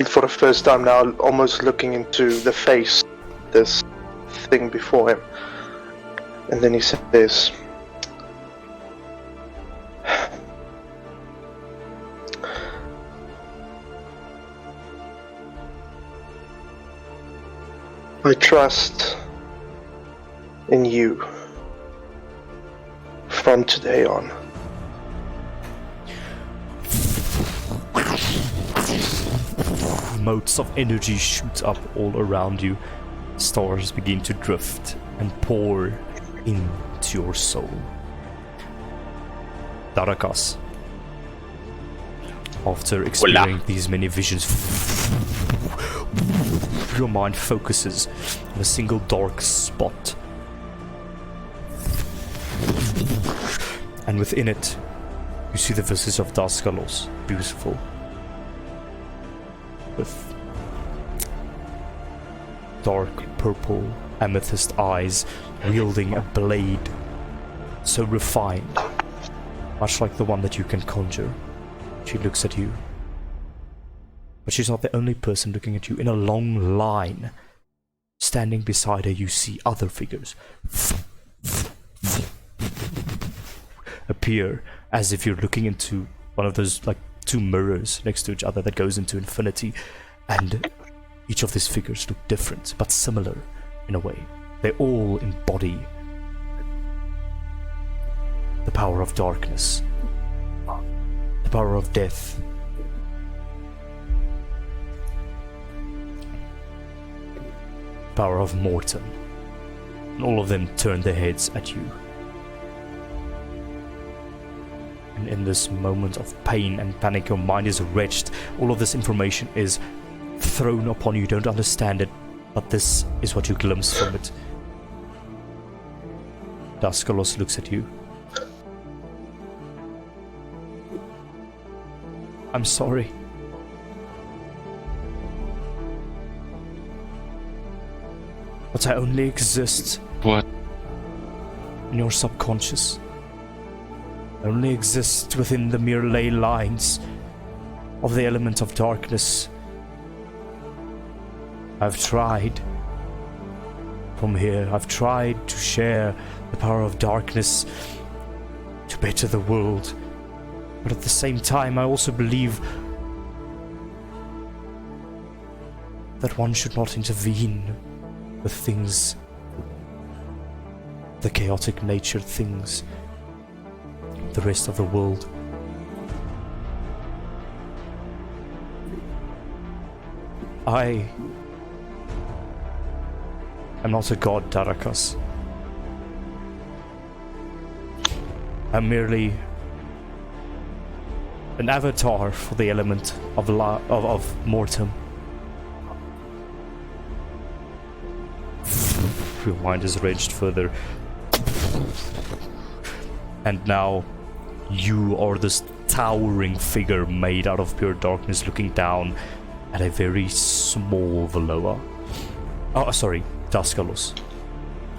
for the first time now, almost looking into the face, this thing before him. And then he says, I trust in you from today on. Motes of energy shoot up all around you. Stars begin to drift and pour into your soul. Darakas, after experiencing these many visions, your mind focuses on a single dark spot. And within it, you see the visage of Daskalos, beautiful, with dark purple amethyst eyes, wielding a blade so refined, much like the one that you can conjure. She looks at you, but she's not the only person looking at you. In a long line, standing beside her, you see other figures appear, as if you're looking into one of those like two mirrors next to each other that goes into infinity, and each of these figures look different but similar in a way. They all embody the power of darkness, the power of death, the power of Morton. And all of them turn their heads at you. And in this moment of pain and panic, your mind is wretched. All of this information is thrown upon you. You don't understand it, but this is what you glimpse from it. Daskalos looks at you. I'm sorry. But I only exist What? in your subconscious. only exist within the mere ley lines of the element of darkness. I've tried. From here, I've tried to share the power of darkness to better the world. But at the same time, I also believe that one should not intervene with things, the chaotic natured things, the rest of the world. I am not a god, Darakas. I'm merely an avatar for the element of mortem. Your mind is wrenched further. And now you are this towering figure made out of pure darkness looking down at a very small Valoa. Oh, sorry, Daskalos.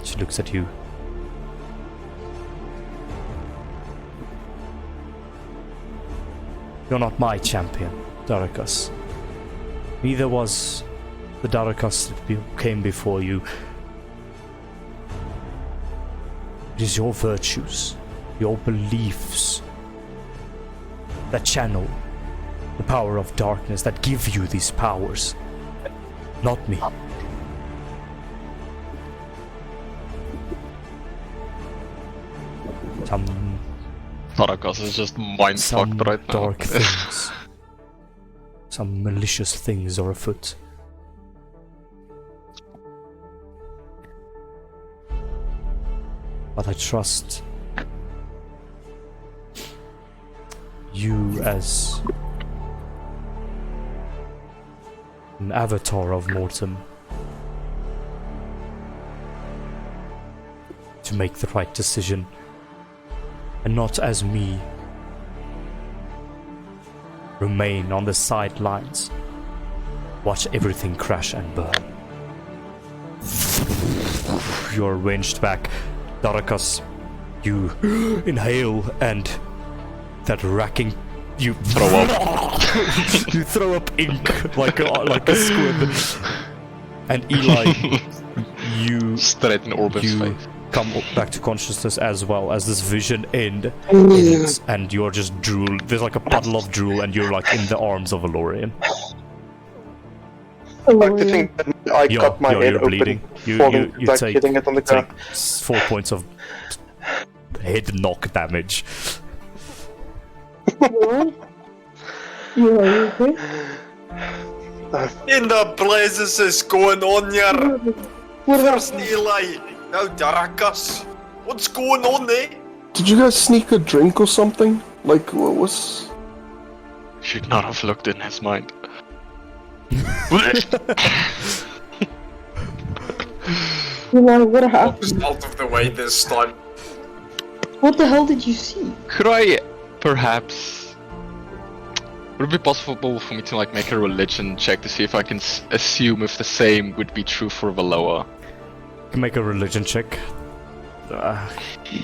She looks at you. You're not my champion, Darakas. Neither was the Darakas that came before you. It is your virtues, your beliefs, that channel the power of darkness, that give you these powers. Not me. Some Darakas is just mind-fucked right now. Dark things. Some malicious things are afoot. But I trust you as an avatar of Mortem to make the right decision, and not as me remain on the sidelines, watch everything crash and burn. You're wrenched back. Darakas, you inhale, and that racking, you throw up. You throw up ink like a squid. And Eli, you straight in Orbit's face. Come back to consciousness as well as this vision ends, and you're just drool. There's like a puddle of drool, and you're like in the arms of Valorian. I like to think that I cut my head open, bleeding. falling, You like take, hitting it on the ground. 4 points of head knock damage. You are okay? In the blazes is going on here? First Eli, now Darakas. What's going on there? Did you guys sneak a drink or something? Like, what was... Should not have looked in his mind. What happened? Just out of the way this time. What the hell did you see? Could I perhaps... Would it be possible for me to like make a religion check to see if I can assume if the same would be true for Valoa? You can make a religion check.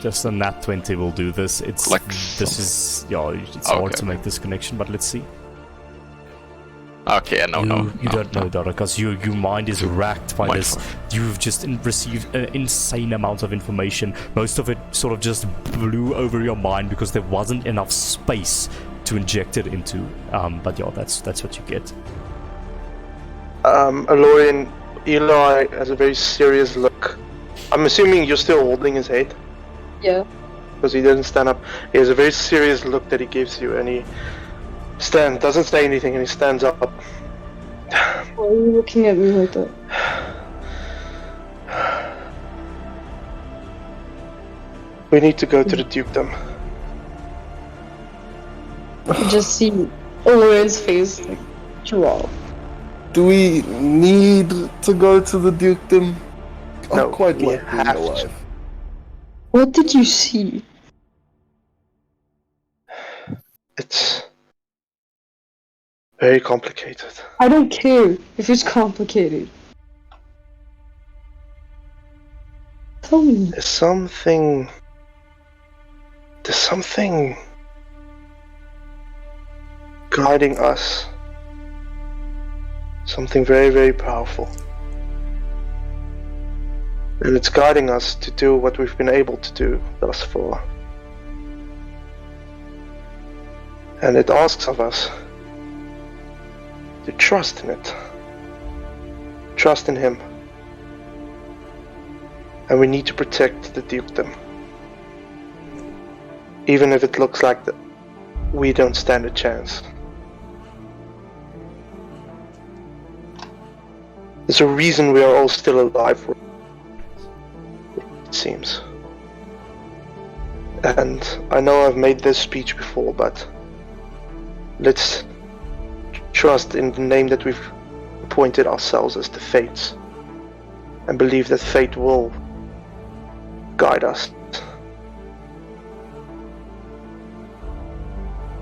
Just a nat 20 will do this. It's like it's hard to make this connection, but let's see. Okay, no. You don't know, Darakas. Your mind is racked by this. You've just received an insane amount of information. Most of it sort of just blew over your mind because there wasn't enough space to inject it into. But yeah, that's what you get. Alorian, Eli has a very serious look. I'm assuming you're still holding his head, Yeah. because he didn't stand up. He has a very serious look that he gives you, and he doesn't say anything, and he stands up. Why are you looking at me like that? We need to go to the dukedom. You just see Orian's face like drop. Do we need to go to the dukedom? No, I quite we like being have alive. to. What did you see? It's very complicated. I don't care if it's complicated. Tell me. There's something there's something guiding us. Something very, very powerful. And it's guiding us to do what we've been able to do thus far. And it asks of us to trust in it. Trust in him. And we need to protect the dukedom. Even if it looks like that we don't stand a chance. There's a reason we are all still alive, it seems. And I know I've made this speech before, but let's trust in the name that we've appointed ourselves as the Fates, and believe that fate will guide us.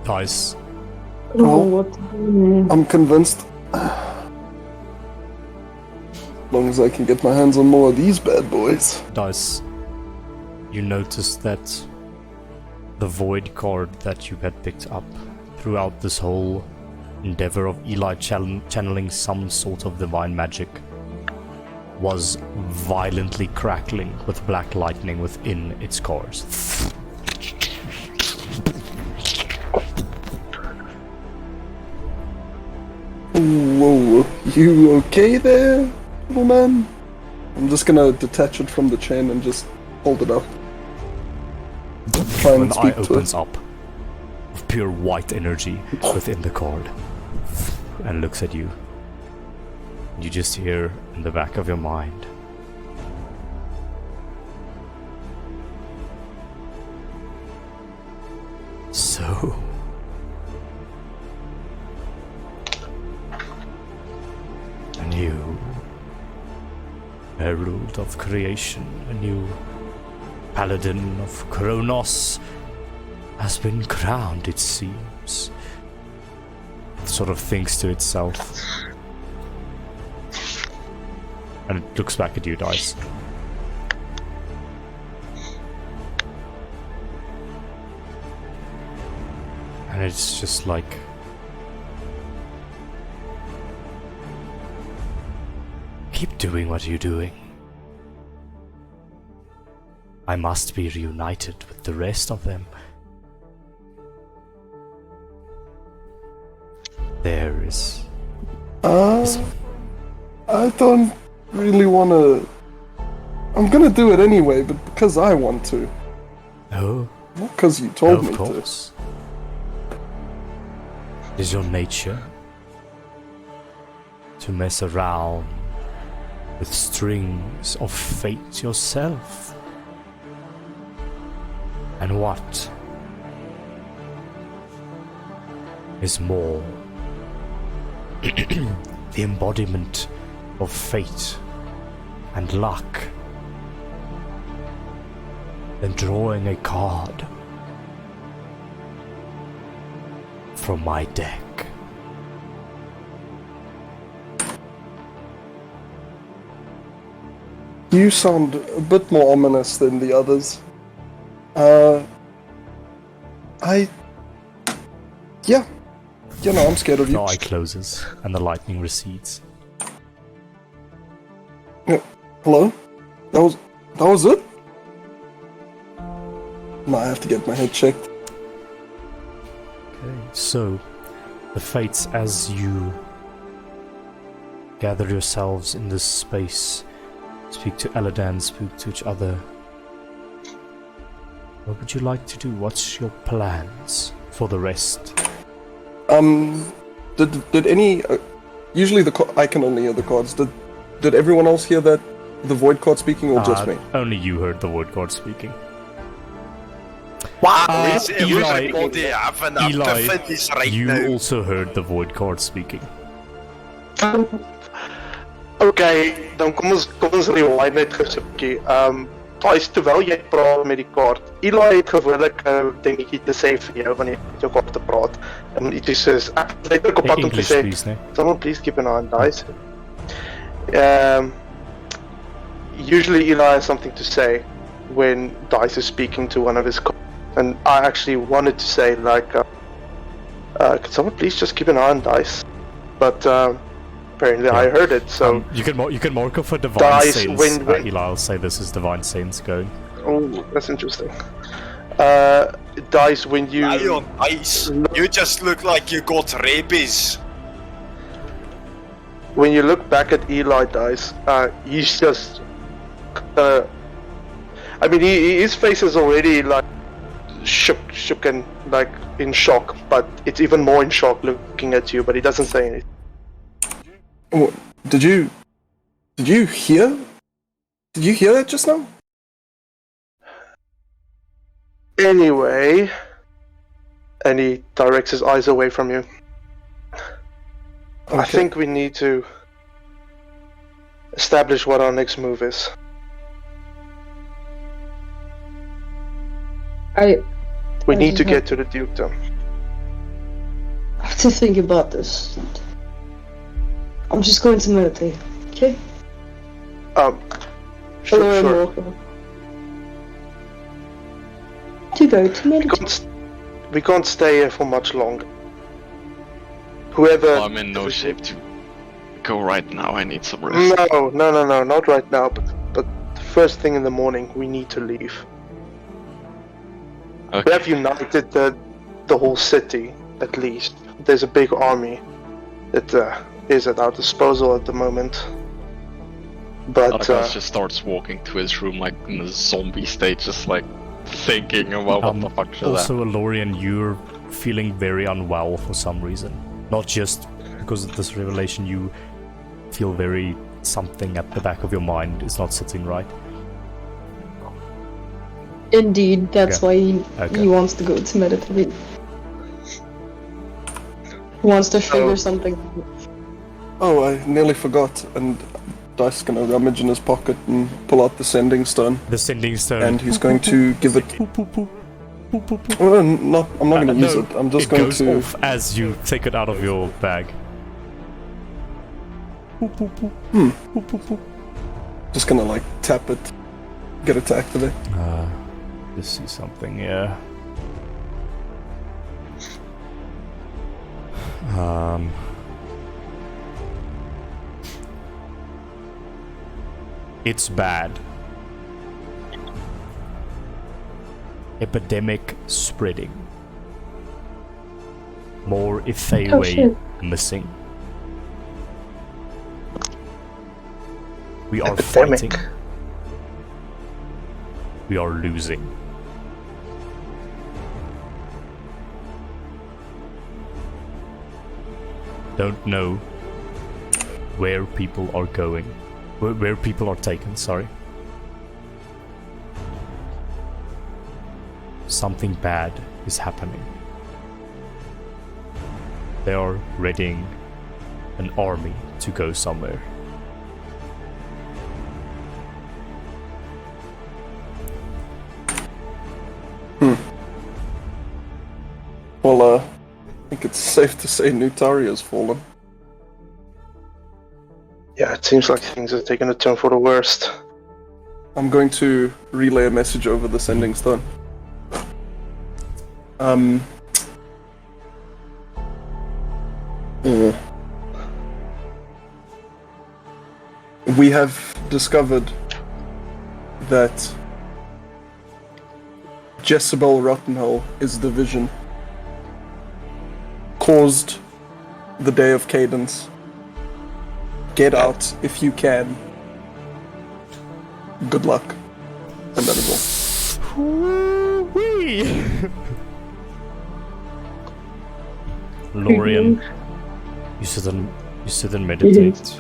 Nice. Well, I'm convinced. As long as I can get my hands on more of these bad boys. Dice, you notice that the void card that you had picked up throughout this whole endeavor of Eli channeling some sort of divine magic was violently crackling with black lightning within its cores. Whoa, you okay there, little man? I'm just gonna detach it from the chain and just hold it up. Try and An eye speak to opens it. up with pure white energy within the cord and looks at you. You just hear in the back of your mind, so a new herald of creation, a new paladin of Kronos has been crowned, it seems. It sort of thinks to itself. And it looks back at you, Dice. And it's just like... keep doing what you're doing. I must be reunited with the rest of them. There is... I don't really wanna... I'm gonna do it anyway, but because I want to. Oh, Not because you told me of course. It is your nature to mess around with strings of fate yourself. And what is more, the embodiment of fate and luck than drawing a card from my deck. You sound a bit more ominous than the others. Yeah. You know, I'm scared of you. Your eye closes and the lightning recedes. Yeah. Hello? That was it? No, I have to get my head checked. Okay, so the fates, as you gather yourselves in this space, speak to Eladan, speak to each other. What would you like to do? What's your plans for the rest? Did any... usually I can only hear the cards. Did everyone else hear that? The void card speaking, or just me? Only you heard the word card speaking. Wow, Eli, everybody having a Eli, finish right you now. also heard the void card speaking. Okay, dan kom ons rewind net gou 'n bietjie. Guys, terwyl jy praat met die kaart, Eli het gewoonlik 'n dingetjie te sê vir jou wanneer jy met jou kop te praat. En dit is ek het op pad om te English, sê, please, nee. someone please keep an eye on dice. Usually Eli has something to say when Dice is speaking to one of his cards. And I actually wanted to say, like, could someone please just keep an eye on dice? But apparently I heard it, so... you can mark off for divine Dice, sense. wind, wind. Eli will say this is divine sense going. Oh, that's interesting. Dice, when you... Lion, ice. You just look like you got rabies. When you look back at Eli Dice, he's just... I mean, his face is already, like, shook and, like, in shock, but it's even more in shock looking at you, but he doesn't say anything. What, did you hear? Did you hear that just now? Anyway... And he directs his eyes away from you. Okay. I think we need to establish what our next move is. We need to get to the dukedom. I have to think about this. I'm just going to meditate, okay? Sure. To go to meditate. We can't stay here for much longer. Whoever... I'm in no shape to go right now, I need some rest. No, not right now, but first thing in the morning, we need to leave. Okay. We have united the whole city, at least. There's a big army that is at our disposal at the moment. But Arcas just starts walking to his room like in a zombie state, just like thinking about what the fuck should Also, Lorian, you're feeling very unwell for some reason. Not just because of this revelation, you feel very something at the back of your mind is not sitting right. Indeed, that's why he Okay. wants to go to meditate. He wants to figure something out. Oh, I nearly forgot. And Dice gonna rummage in his pocket and pull out the sending stone, The sending stone. and he's going to give it. Poop, poop, poop. Poop, poop, poop. Well, I'm not gonna use No, it. I'm just it going goes to. off as you take it out of your bag. Poop, poop, poop. Poop, poop, poop. Just gonna like tap it, get it to activate. Let's see something, yeah. It's bad. Epidemic spreading. More Ithaiway shit. missing. We are Epidemic. fighting. We are losing. Don't know where people are going. Where people are taken, sorry. Something bad is happening. They are readying an army to go somewhere. Well, I think it's safe to say Nutari has fallen. yeah, it seems like things are taking a turn for the worst. I'm going to relay a message over the sending stone. We have discovered that Jezebel Rottenell is the vision caused the day of cadence. Get out if you can. Good luck. And that is all. Woo-wee! Lorian, you sit and meditate.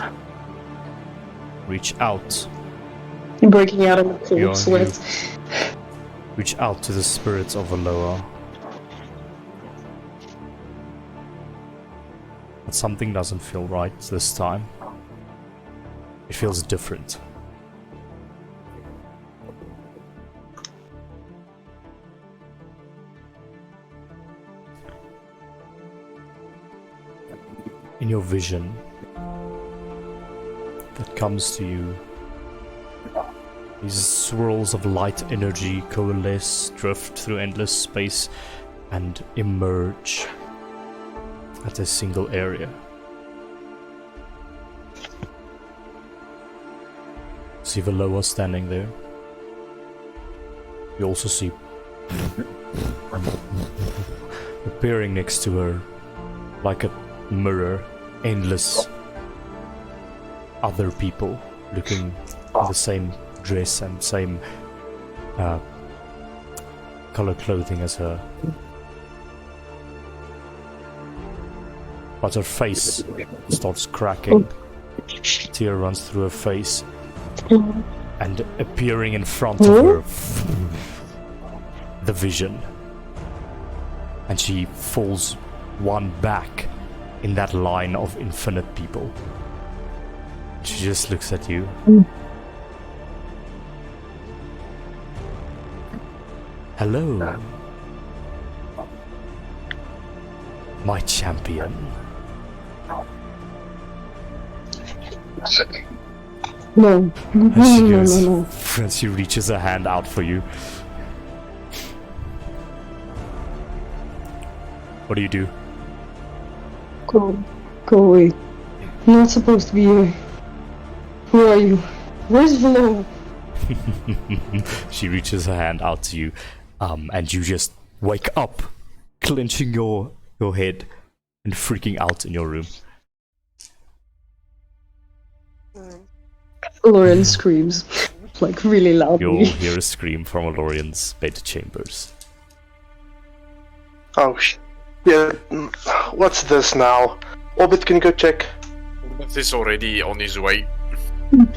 Reach out. I'm breaking out in a cold Yeah, sweat. Reach out to the spirits of Aloha. But something doesn't feel right this time. It feels different. In your vision that comes to you, These swirls of light energy coalesce, drift through endless space, and emerge at a single area. See Veloa standing there. You also see appearing next to her, like a mirror, endless other people looking in the same dress and same color clothing as her. But her face starts cracking. Tear runs through her face. And appearing in front of her, the vision. And she falls one back in that line of infinite people. She just looks at you. Hello, my champion. No. And she goes, No. and she reaches her hand out for you. What do you do? Go away. I'm not supposed to be here. Where are you? Where's Velo? She reaches her hand out to you, and you just wake up, clenching your head and freaking out in your room. Lauren screams, like really loudly. You'll hear a scream from Lorian's bedchambers. Oh, yeah. What's this now? Orbit, can you go check? Orbith is already on his way.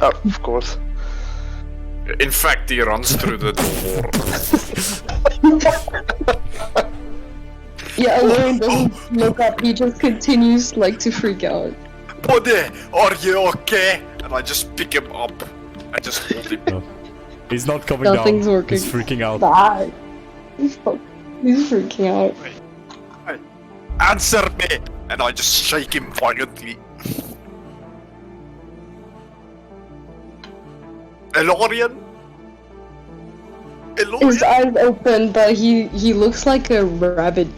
Oh, of course. In fact, he runs through the door. Yeah, Lauren doesn't look up. He just continues like to freak out. Buddy, are you okay? And I just pick him up. I just hold him. No. He's not coming Nothing's down. working. He's freaking out. Bye. He's freaking out. Answer me! And I just shake him violently. Elorian? His eyes open, but he looks like a rabbit.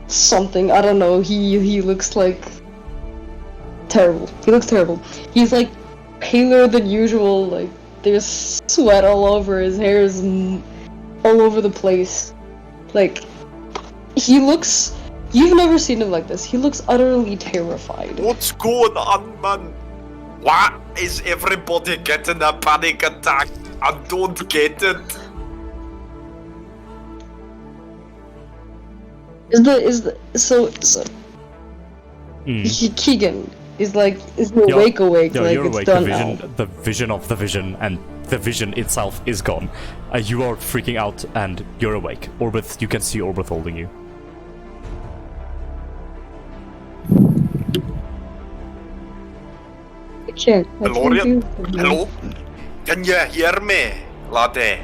Something, I don't know. He looks like terrible. He looks terrible. He's like paler than usual. Like there's sweat all over. His hair is all over the place. Like he looks. You've never seen him like this. He looks utterly terrified. What's going on, man? Why is everybody getting a panic attack? I don't get it. Keegan is like, is he awake? Yo, Like you're it's awake. done The vision of the vision and the vision itself is gone. You are freaking out and you're awake. Orbith, you can see Orbith holding you. Elorian? Hello? Can you hear me, laddie?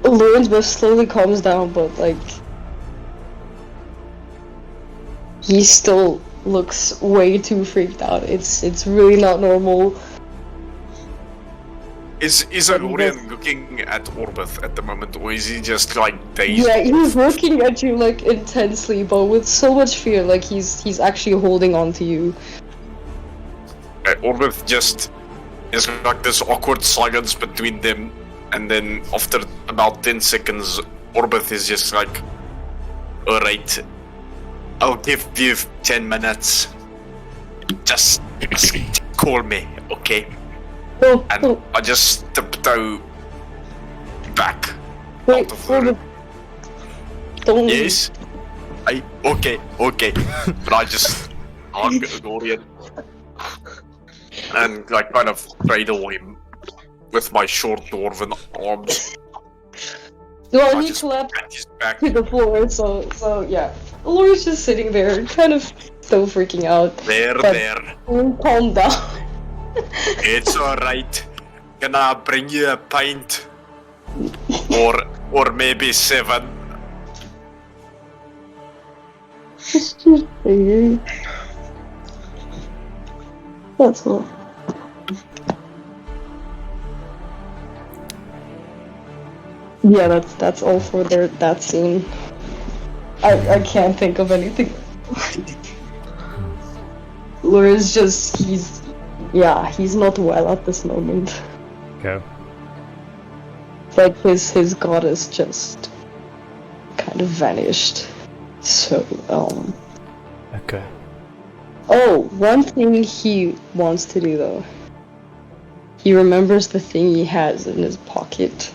Lauren's breath slowly calms down, but like he still looks way too freaked out. It's really not normal. Is Elorian looking at Orbith at the moment, or is he just like dazed? Yeah, he's looking at you like intensely, but with so much fear. Like he's actually holding on to you. Orbith just is like this awkward silence between them, and then after about 10 seconds, Orbith is just like, alright, I'll give you 10 minutes. Just call me, okay? Oh, And oh, I just tiptoe back wait, out of the room. don't leave. Yes? Okay. But I just hug Elorian and like kind of cradle him with my short dwarven arms. Well, I he just collapsed pat his back. to the floor, so yeah. Laura's just sitting there, kind of still freaking out. There. Calm down. It's alright. Can I bring you a pint? Or maybe 7? That's all. Yeah, that's all for that scene. I can't think of anything. Laura's just he's not well at this moment. Okay. Like his goddess just kind of vanished. So Okay. Oh, one thing he wants to do though. He remembers the thing he has in his pocket.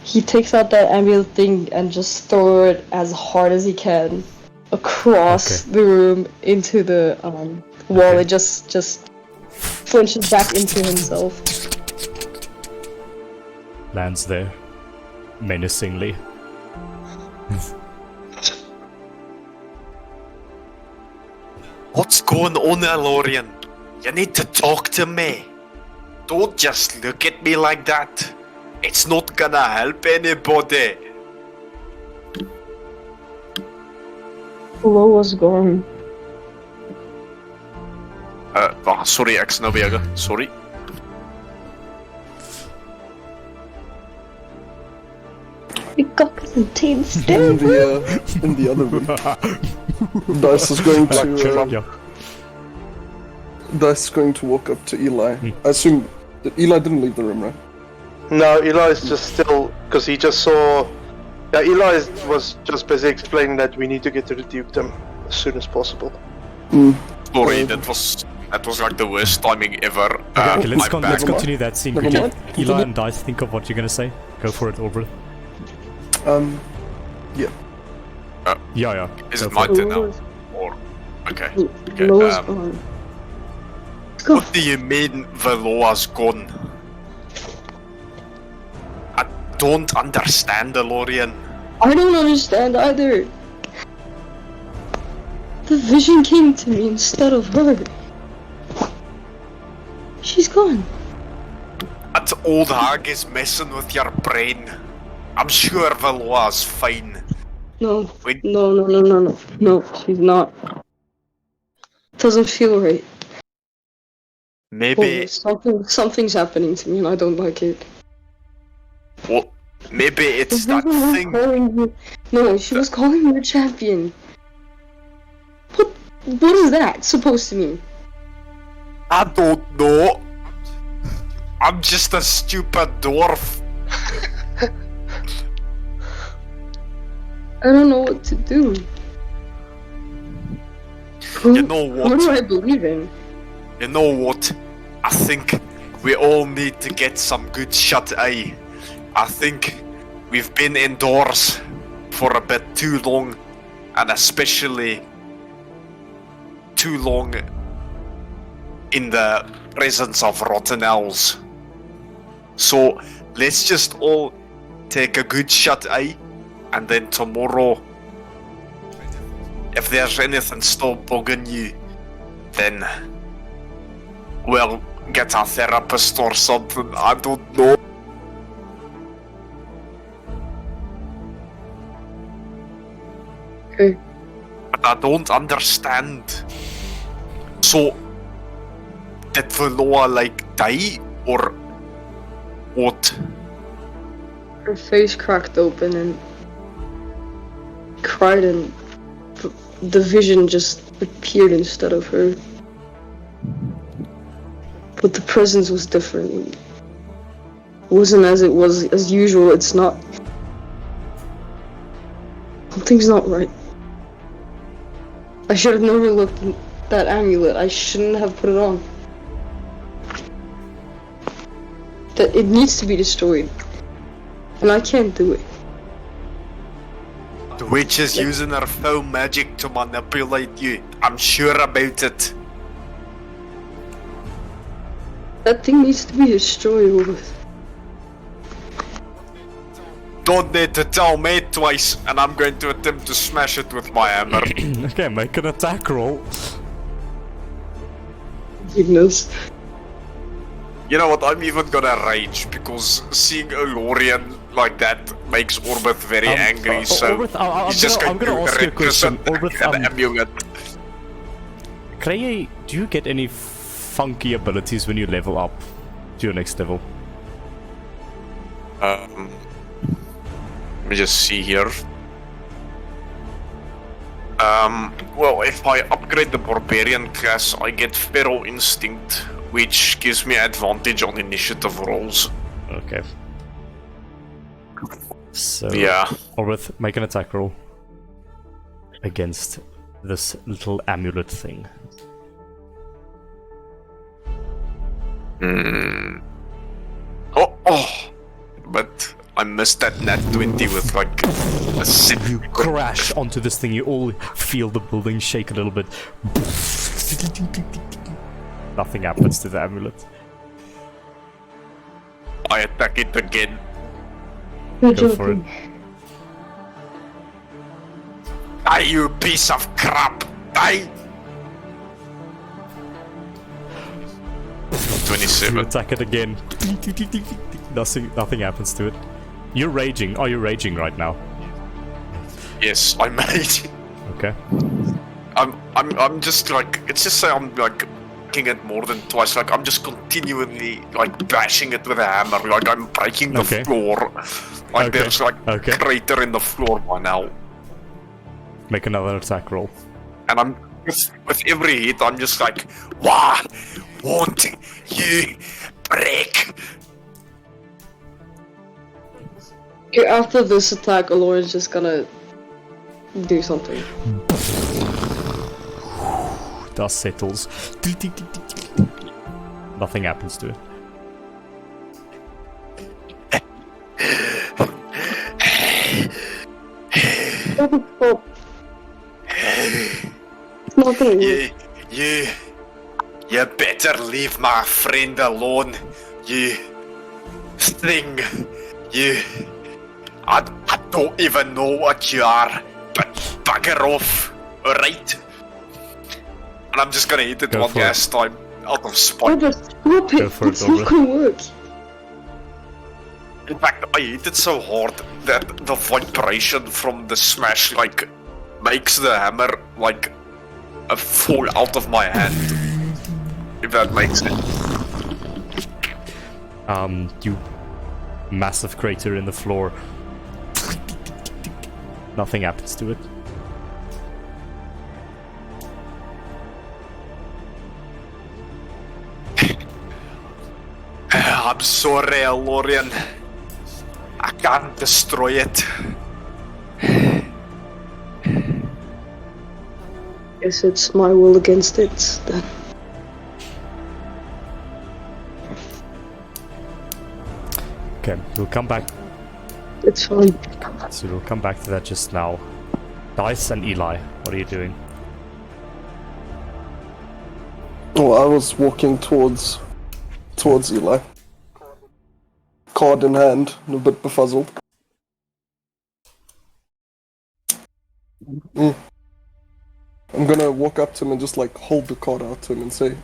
He takes out that amulet thing and just throw it as hard as he can across the room into the wall. Okay. It just flinches back into himself. Lands there. Menacingly. What's going on, Elorian? You need to talk to me. Don't just look at me like that. It's not gonna help anybody. Flo was gone. Sorry, ex-Noviega. Sorry. We got contained In the other room. Dice is going to Yeah. Dice is going to walk up to Eli. I assume that Eli didn't leave the room, right? No, Eli's just still, because he just saw. Yeah, Eli was just busy explaining that we need to get to the dukedom as soon as possible. Sorry, that was like the worst timing ever. Okay, let's my bad. continue that scene. Never Could you, mind. Eli and Dice, think of what you're gonna say. Go for it, Orbit. Yeah. Yeah. Is Go it for my turn now? Or okay. Flo's gone. What do you mean Veloa's gone? I don't understand, Elorian. I don't understand either. The vision came to me instead of her. She's gone. That old hag is messing with your brain. I'm sure Veloa's fine. No. Wait. No, she's not. Doesn't feel right. Maybe, Something's happening to me and I don't like it. well, maybe it's that Remember her thing. calling you- No, she was calling me a champion. What is that supposed to mean? I don't know. I'm just a stupid dwarf. I don't know what to do. You know What do what? I believe in? You know what? I think we all need to get some good shut-eye. I think we've been indoors for a bit too long, and especially too long in the presence of Rottenells. So let's just all take a good shut-eye, and then tomorrow, if there's anything still bugging you, then we'll get a therapist or something. I don't know. Okay. But I don't understand. So, did Veloa die or what? Her face cracked open and cried, and the vision just appeared instead of her. But the presence was different. It wasn't as it was as usual. It's not. Something's not right. I should have never looked at that amulet. I shouldn't have put it on. That it needs to be destroyed. And I can't do it. The witch is using her foul magic to manipulate you. I'm sure about it. That thing needs to be destroyed, Orbith. Don't need to tell me twice, and I'm going to attempt to smash it with my hammer. Okay, make an attack roll. Goodness. You know what, I'm even gonna rage, because seeing a Lorian like that makes Orbith very angry, so Orbith, he's just I'm going gonna to ask you a question. represent Orbith, an amulet. Kreye, do you get any funky abilities when you level up to your next level? Let me just see here. Well, if I upgrade the Barbarian class, I get Feral Instinct, which gives me advantage on initiative rolls. Okay. So, Yeah. Orwith, make an attack roll against this little amulet thing. Oh! But I missed that nat 20 with like a sip. You crash onto this thing, you all feel the building shake a little bit. Nothing happens to the amulet. I attack it again. Go for it. Die, you piece of crap! Die! You 27. attack it again. Nothing happens to it. You're raging. Are you raging right now? Yes, I made. Okay. I'm just like, it's just say I'm like hitting it more than twice. Like I'm just continually like bashing it with a hammer. Like I'm breaking the Okay. floor. Like Okay. there's like Okay. crater in the floor by now. Make another attack roll. And I'm with every hit, I'm just like, why won't you break? Okay, after this attack, Alora's just gonna do something. Dust settles. Nothing happens to it. Oh. It's not gonna work. You better leave my friend alone, you thing. I don't even know what you are, but bugger off, alright? And I'm just gonna hit it Go one for it. last time, out of spite. Robert, stop Go it! for it, It's not Robert. gonna work. In fact, I hit it so hard that the vibration from the smash, like, makes the hammer, like, fall out of my hand. If that makes sense. You massive crater in the floor. Nothing happens to it. I'm sorry, Lorian. I can't destroy it. Guess it's my will against it, then. Okay, we'll come back. It's fine. So we'll come back to that just now. Dice and Eli, what are you doing? Oh, I was walking towards Eli. Card in hand, and a bit befuzzled. I'm gonna walk up to him and just like hold the card out to him and say,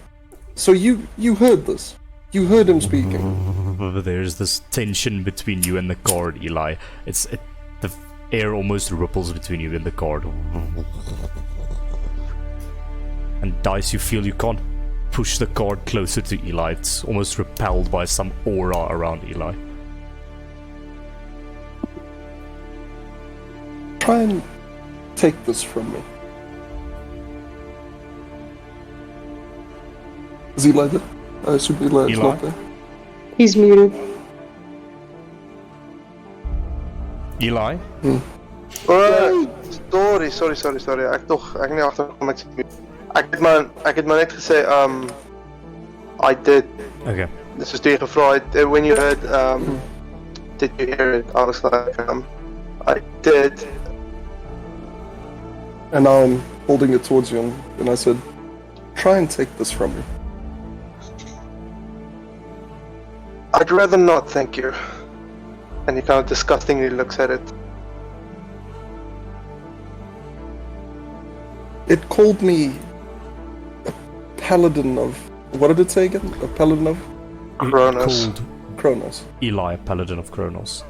"So you heard this? You heard him speaking?" There's this tension between you and the guard, Eli. The air almost ripples between you and the guard. And Dice, you feel you can't push the guard closer to Eli. It's almost repelled by some aura around Eli. Try and take this from me. Is Eli there? I assume Eli is Eli? not there. He's muted. Eli? Sorry. Ek nie agterkom ek sê. Ek het maar net gesê I did. Okay. This was toe jy gevra het when you heard did you hear it? I was like I did. And now I'm holding it towards you, and I said, "Try and take this from me." I'd rather not, thank you. And he kind of disgustingly looks at it. It called me a paladin of... What did it say again? A paladin of Kronos. Called Kronos. Eli, Paladin of Kronos.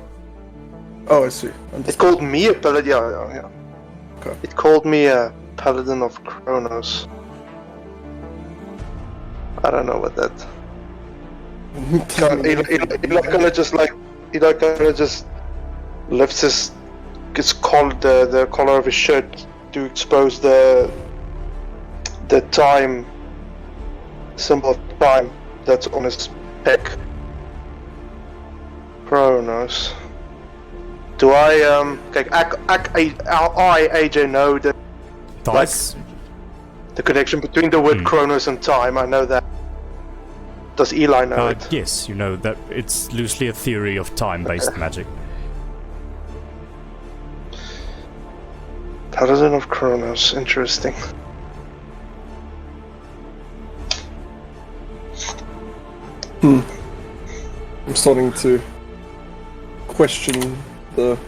Oh, I see. It called me a paladin. Yeah. Okay. It called me a paladin of Kronos. I don't know what that. Eli kind of just like Eli kind of just lifts his collar, the collar of his shirt to expose the time symbol of time that's on his pec. Kronos. Do I okay, I AJ know that Dice? the connection between the word Kronos and time? I know that. Does Eli know it? Yes, you know that it's loosely a theory of time-based magic. Paladin of Kronos, interesting. I'm starting to question the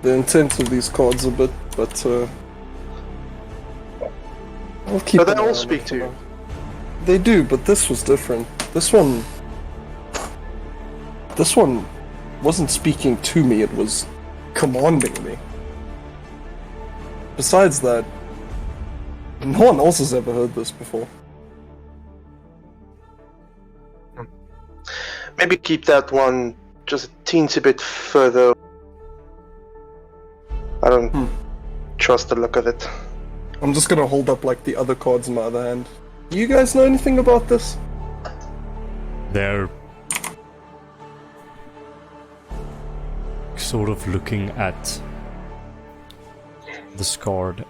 intent of these cards a bit, but I'll keep. But they an eye all on speak it to for you. now. They do, but this was different. This one wasn't speaking to me, it was commanding me. Besides that, no one else has ever heard this before. Maybe keep that one just a teensy bit further. I don't trust the look of it. I'm just gonna hold up like the other cards in my other hand. You guys know anything about this? They're sort of looking at this card.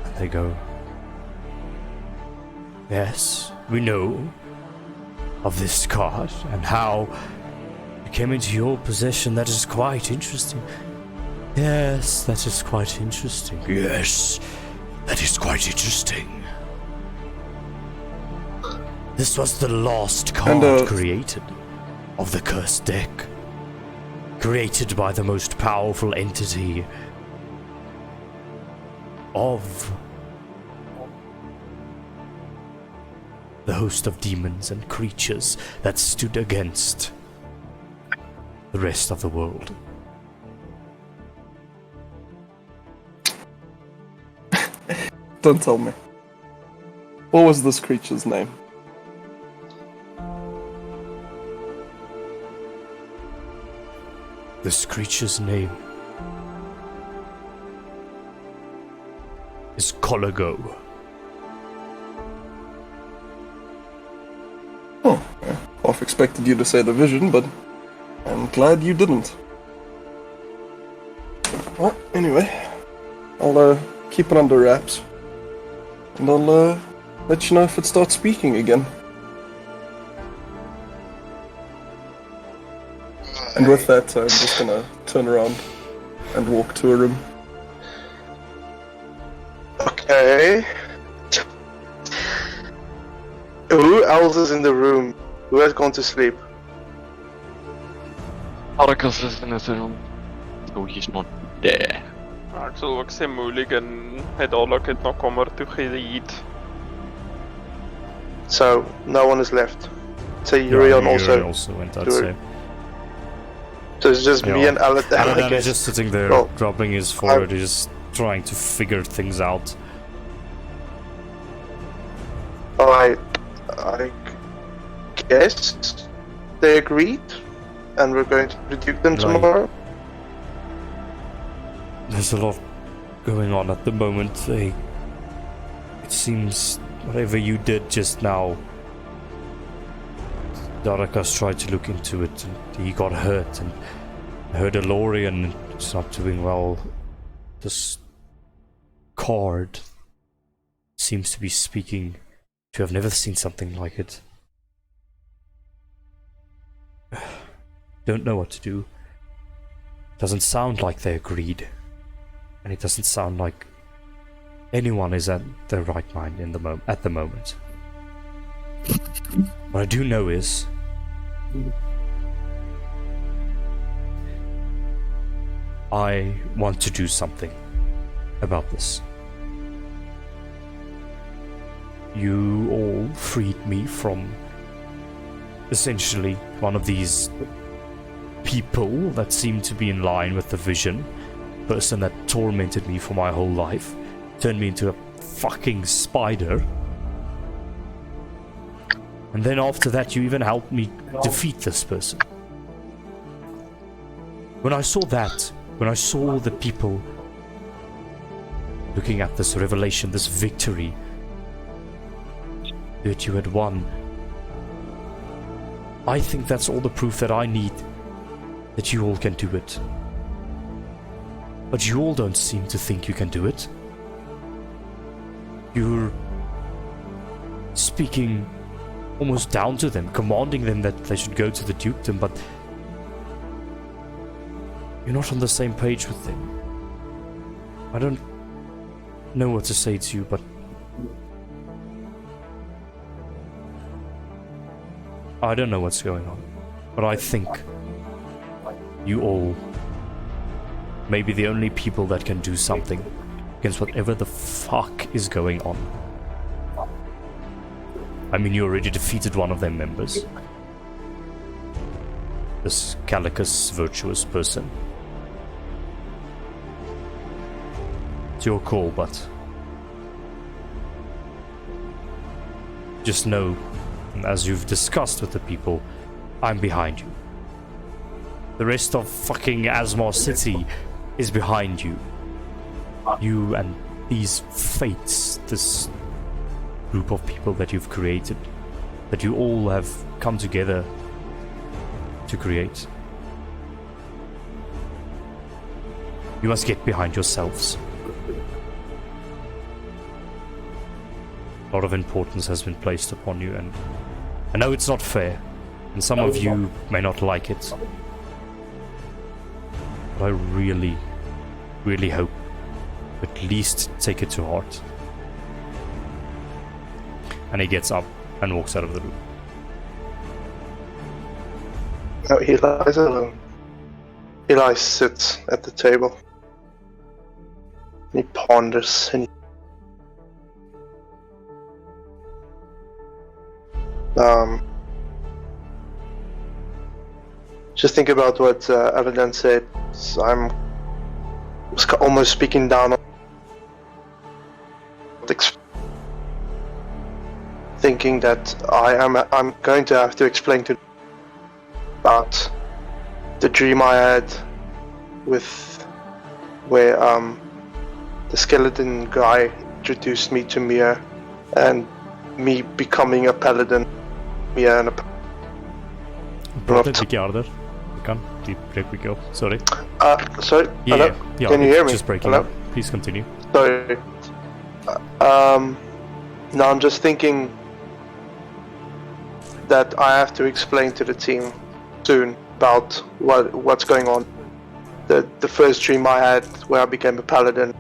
And they go, yes, we know of this card and how it came into your possession. That is quite interesting. Yes, that is quite interesting. Yes, that is quite interesting. This was the last card created of the cursed deck. Created by the most powerful entity of the host of demons and creatures that stood against the rest of the world. Don't tell me. What was this creature's name? This creature's name is Colago. Oh, yeah. Half expected you to say the vision, but I'm glad you didn't. Well, anyway, I'll keep it under wraps, and I'll let you know if it starts speaking again. And with that, I'm just gonna turn around and walk to a room. Okay. Who else is in the room? Who has gone to sleep? Arcus is in his room. So he's not there. Ek sal ook sê moeilik en het dadelik het na kamer toe geëet. So no one is left. So Urion Urion also. went, I'd do say. it. So it's just me and Aladdin. I Aladdin is guess. just sitting there, Well, dropping his forehead, just trying to figure things out. I guess they agreed, and we're going to reduce them Right. tomorrow. There's a lot going on at the moment. It seems whatever you did just now, Darakas tried to look into it and he got hurt, and I heard Elorian is not doing well. This card seems to be speaking to. I've never seen something like it. Don't know what to do. Doesn't sound like they agreed. And it doesn't sound like anyone is at their right mind at the moment. What I do know is I want to do something about this. You all freed me from essentially one of these people that seemed to be in line with the vision. Person that tormented me for my whole life, turned me into a fucking spider. And then after that, you even helped me defeat this person. When I saw that, when I saw the people looking at this revelation, this victory that you had won, I think that's all the proof that I need that you all can do it. But you all don't seem to think you can do it. You're speaking almost down to them, commanding them that they should go to the dukedom, but you're not on the same page with them. I don't know what to say to you, but I don't know what's going on. But I think you all may be the only people that can do something against whatever the fuck is going on. I mean, you already defeated one of their members. This Calicus virtuous person. It's your call, but just know, as you've discussed with the people, I'm behind you. The rest of fucking Asmar City is behind you. You and these fates, this group of people that you've created, that you all have come together to create. You must get behind yourselves. A lot of importance has been placed upon you, and I know it's not fair, and some of you may not like it, but I really, really hope you at least take it to heart. And he gets up and walks out of the room. No, he lies alone. Eli sits at the table. He ponders and just think about what Avidan said. I'm almost speaking down on thinking that I'm going to have to explain to about the dream I had with where the skeleton guy introduced me to Meir and me becoming a paladin. Meir and a Praat een beetje harder. Ik kan. Die break we up. Sorry. Sorry? Yeah, Hello? yeah. Can you hear me? Just breaking Hello? up. Please continue. Sorry. Now I'm just thinking that I have to explain to the team soon about what's going on. The first dream I had where I became a paladin,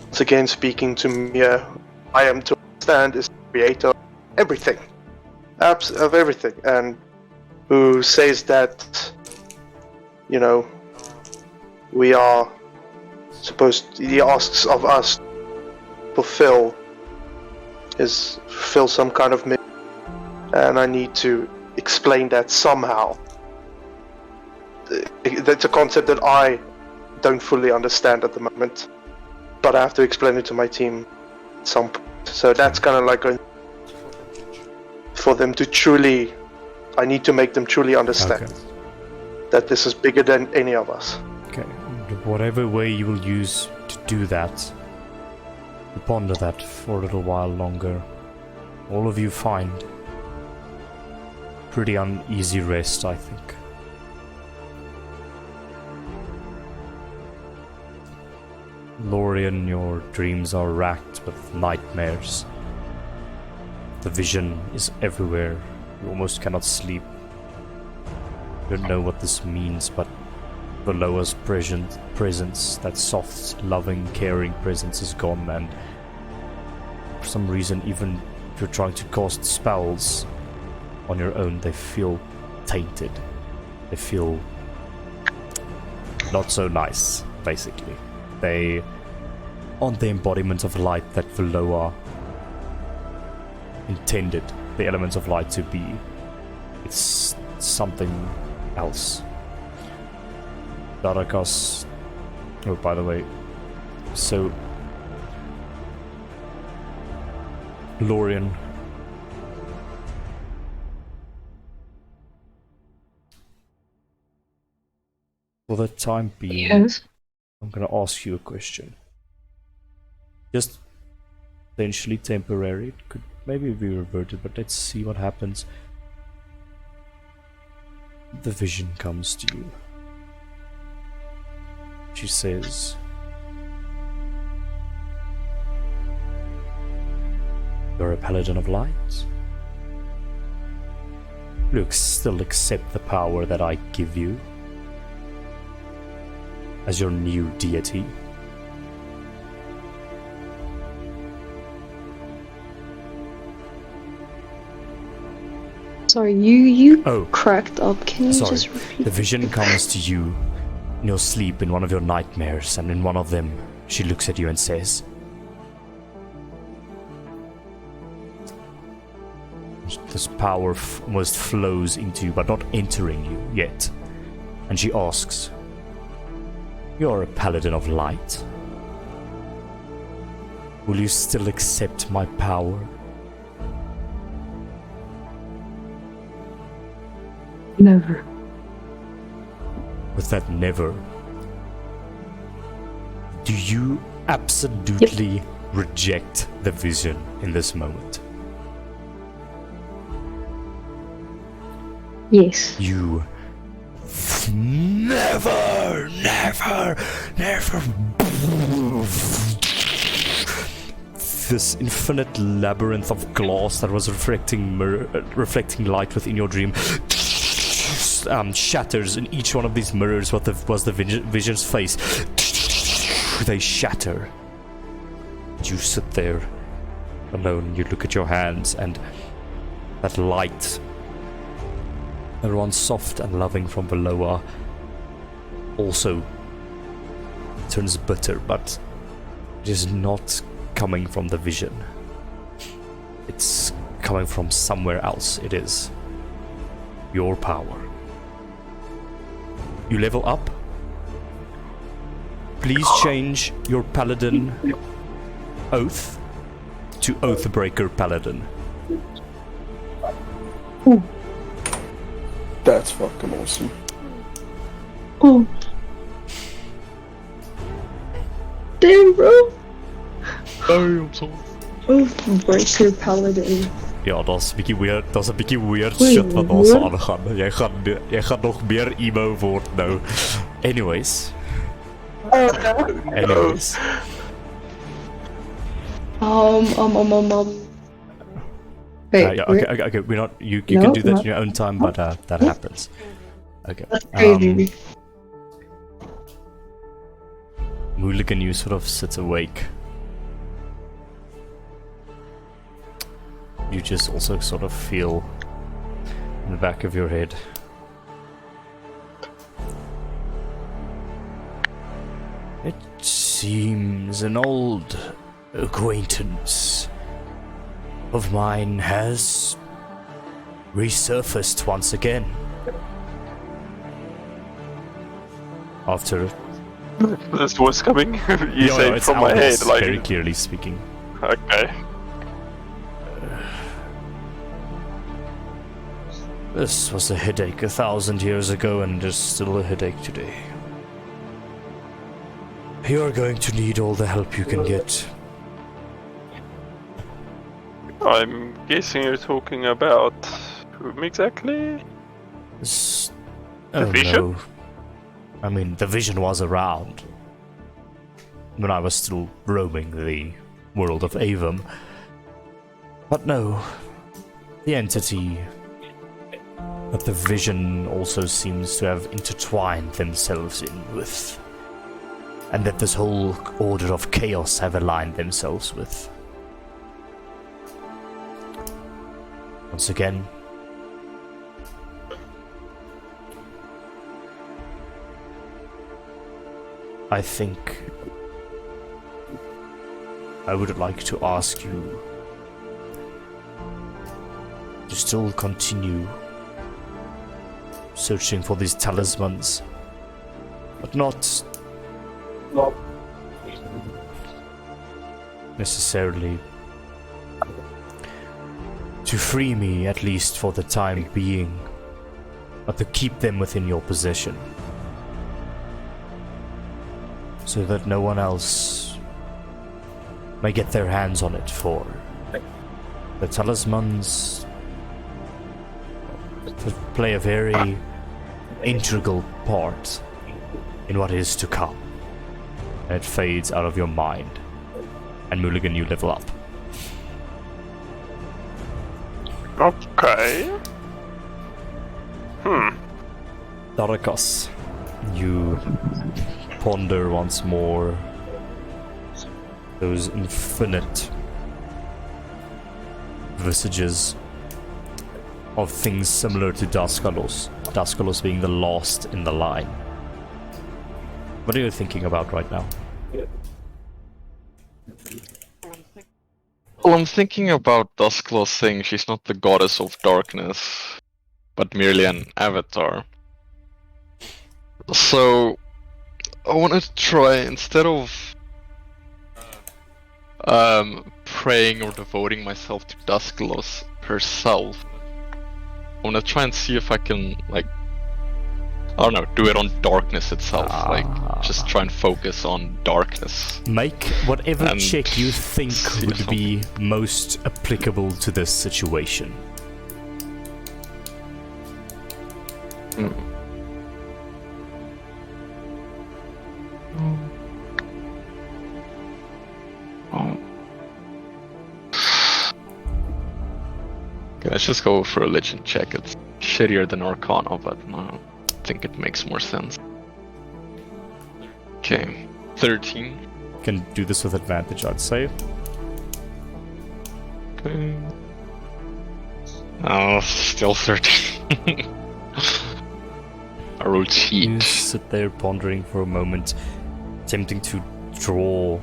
once again speaking to Meir, I am to understand is the creator of everything, of everything, and who says that, you know, we are supposed, he asks of us to fulfill some kind of mission, and I need to explain that somehow. That's a concept that I don't fully understand at the moment, but I have to explain it to my team at some point. So that's kind of like for them to truly, I need to make them truly understand that this is bigger than any of us. Okay, whatever way you will use to do that, ponder that for a little while longer. All of you find pretty uneasy rest, I think. Lorien, your dreams are racked with nightmares. The vision is everywhere. You almost cannot sleep. You don't know what this means, but Veloa's presence, that soft, loving, caring presence is gone, and for some reason, even if you're trying to cast spells on your own, they feel tainted. They feel not so nice, basically. They aren't the embodiment of light that Veloa intended the elements of light to be. It's something else. Darakas. Oh, by the way, so Lorien, For the time being, Yes. I'm gonna ask you a question. Just potentially temporary. It could maybe be reverted, but let's see what happens. The vision comes to you. She says, "You're a paladin of light. You still accept the power that I give you as your new deity." Sorry, you Oh. cracked up. Can you Sorry, just repeat? the vision comes to you in your sleep in one of your nightmares, and in one of them, she looks at you and says, "This power almost flows into you, but not entering you yet." And she asks, "You're a paladin of light. Will you still accept my power?" Never. With that never, do you absolutely reject the vision in this moment? Yes. You never. This infinite labyrinth of glass that was reflecting light within your dream shatters. In each one of these mirrors was the vision's face. They shatter. You sit there alone. You look at your hands, and that light that runs soft and loving from below also turns bitter, but it is not coming from the vision. It's coming from somewhere else. It is your power. You level up. Please change your paladin oath to Oathbreaker Paladin. That's fucking awesome. Oh. Damn, bro. Breaker Paladin. Ja, dat is een beetje weird. Dat is een beetje weird Wait, shit wat ons what? aangaan. Jij gaat nog meer emo worden nou. Anyways. Anyways. Wait, Yeah, okay. We're not. You can do that in your own time, but that happens. Okay. That's crazy. Mulligan, you sort of sit awake. You just also sort of feel in the back of your head. It seems an old acquaintance of mine has resurfaced once again. After This was coming. You No, say it's from my Aldous, head, like very clearly speaking. okay. This was a headache 1,000 years ago and is still a headache today. You are going to need all the help you can get. I'm guessing you're talking about whom exactly? Oh vision? no. I mean, the vision was around when I was still roaming the world of Avum. But no, the entity that the vision also seems to have intertwined themselves in with, and that this whole order of chaos have aligned themselves with. Once again, I think I would like to ask you to still continue searching for these talismans, but not necessarily to free me, at least for the time being, but to keep them within your possession. so that no one else may get their hands on it, for the talismans play a very integral part in what is to come. And it fades out of your mind. And Mulligan, you level up. Okay. Darakas, you ponder once more those infinite visages of things similar to Daskalos. Daskalos being the last in the line. What are you thinking about right now? Well, I'm thinking about Dusklos saying she's not the goddess of darkness, but merely an avatar. So, I want to try, instead of praying or devoting myself to Dusklos herself, I want to try and see if I can, like, I don't know, do it on darkness itself. Like, just try and focus on darkness. Make whatever And check you think see would something. be most applicable to this situation. Oh. Okay, let's just go for a religion check. It's shittier than Arcana, but I think it makes more sense. Okay, 13. Can do this with advantage, I'd say. Okay. Oh, still 13. I rolled You cheat. sit there pondering for a moment, attempting to draw,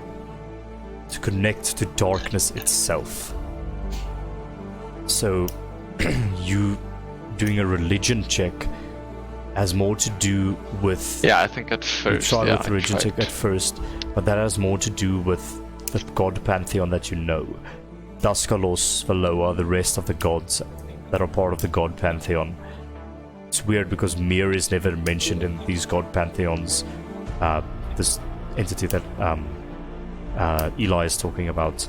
to connect to darkness itself. So, you doing a religion check has more to do with... Yeah, I think at You first. try Yeah, with I religion check tried. at first, but that has more to do with the god pantheon that you know. Daskalos, Veloa, the rest of the gods that are part of the god pantheon. It's weird because Meir is never mentioned in these god pantheons. This entity that Eli is talking about.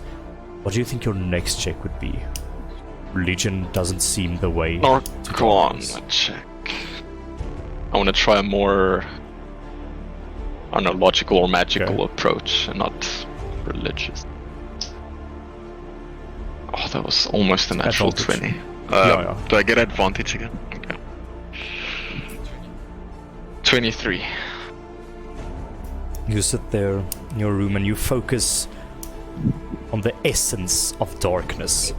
What do you think your next check would be? Religion doesn't seem the way to darkness. Arcana check. I want to try a more, I don't know, logical or magical approach, and not religious. Oh, that was almost a natural Advantage. 20. Yeah. Do I get advantage again? Okay. 23. You sit there in your room and you focus on the essence of darkness,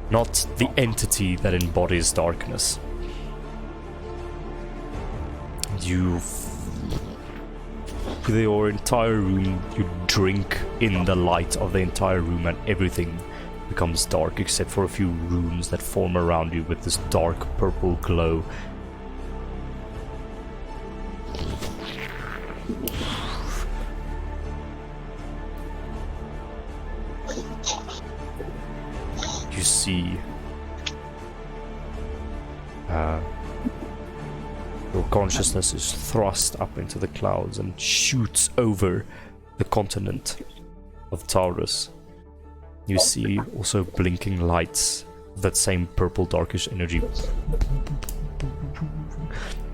not the entity that embodies darkness. With your entire room, you drink in the light of the entire room, and everything becomes dark except for a few runes that form around you with this dark purple glow. You see your consciousness is thrust up into the clouds and shoots over the continent of Taurus. You see also blinking lights of that same purple darkish energy.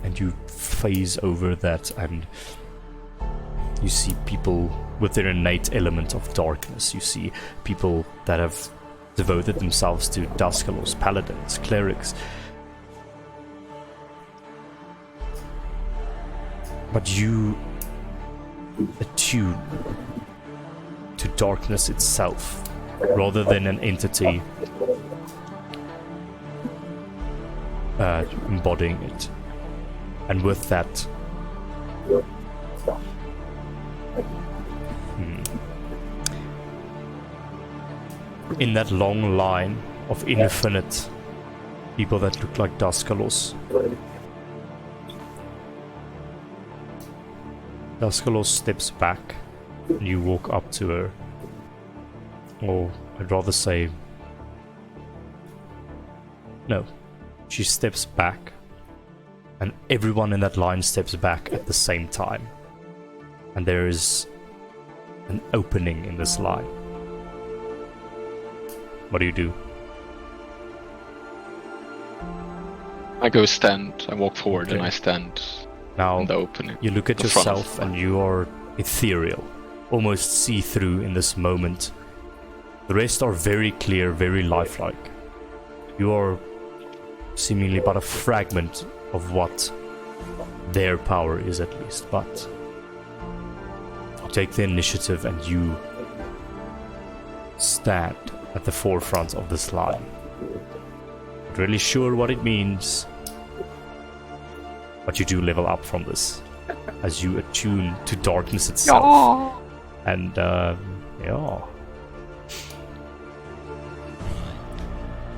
And you phase over that and you see people with their innate element of darkness. You see people that have devoted themselves to Daskalos, paladins, clerics. But you attune to darkness itself rather than an entity embodying it. And with that, in that long line of infinite people that look like Daskalos, Daskalos steps back and you walk up to her. Or I'd rather say, no, she steps back and everyone in that line steps back at the same time. And there is an opening in this line. What do you do? I go stand. I walk forward and Okay. I stand Now, in the opening. you look at the front of yourself the and you are ethereal, almost see-through in this moment. The rest are very clear, very lifelike. You are seemingly but a fragment of what their power is, at least, but you take the initiative and you stand at the forefront of this line. Not really sure what it means, but you do level up from this as you attune to darkness itself. And yeah.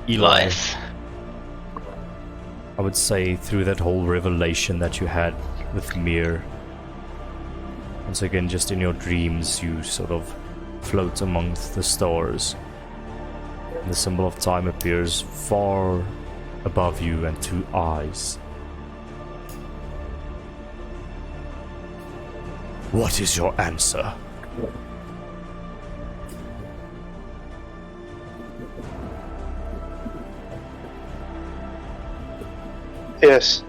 Eli, Nice. I would say through that whole revelation that you had with Meir, once again, just in your dreams, you sort of float amongst the stars. And the symbol of time appears far above you and two eyes. What is your answer? Yes.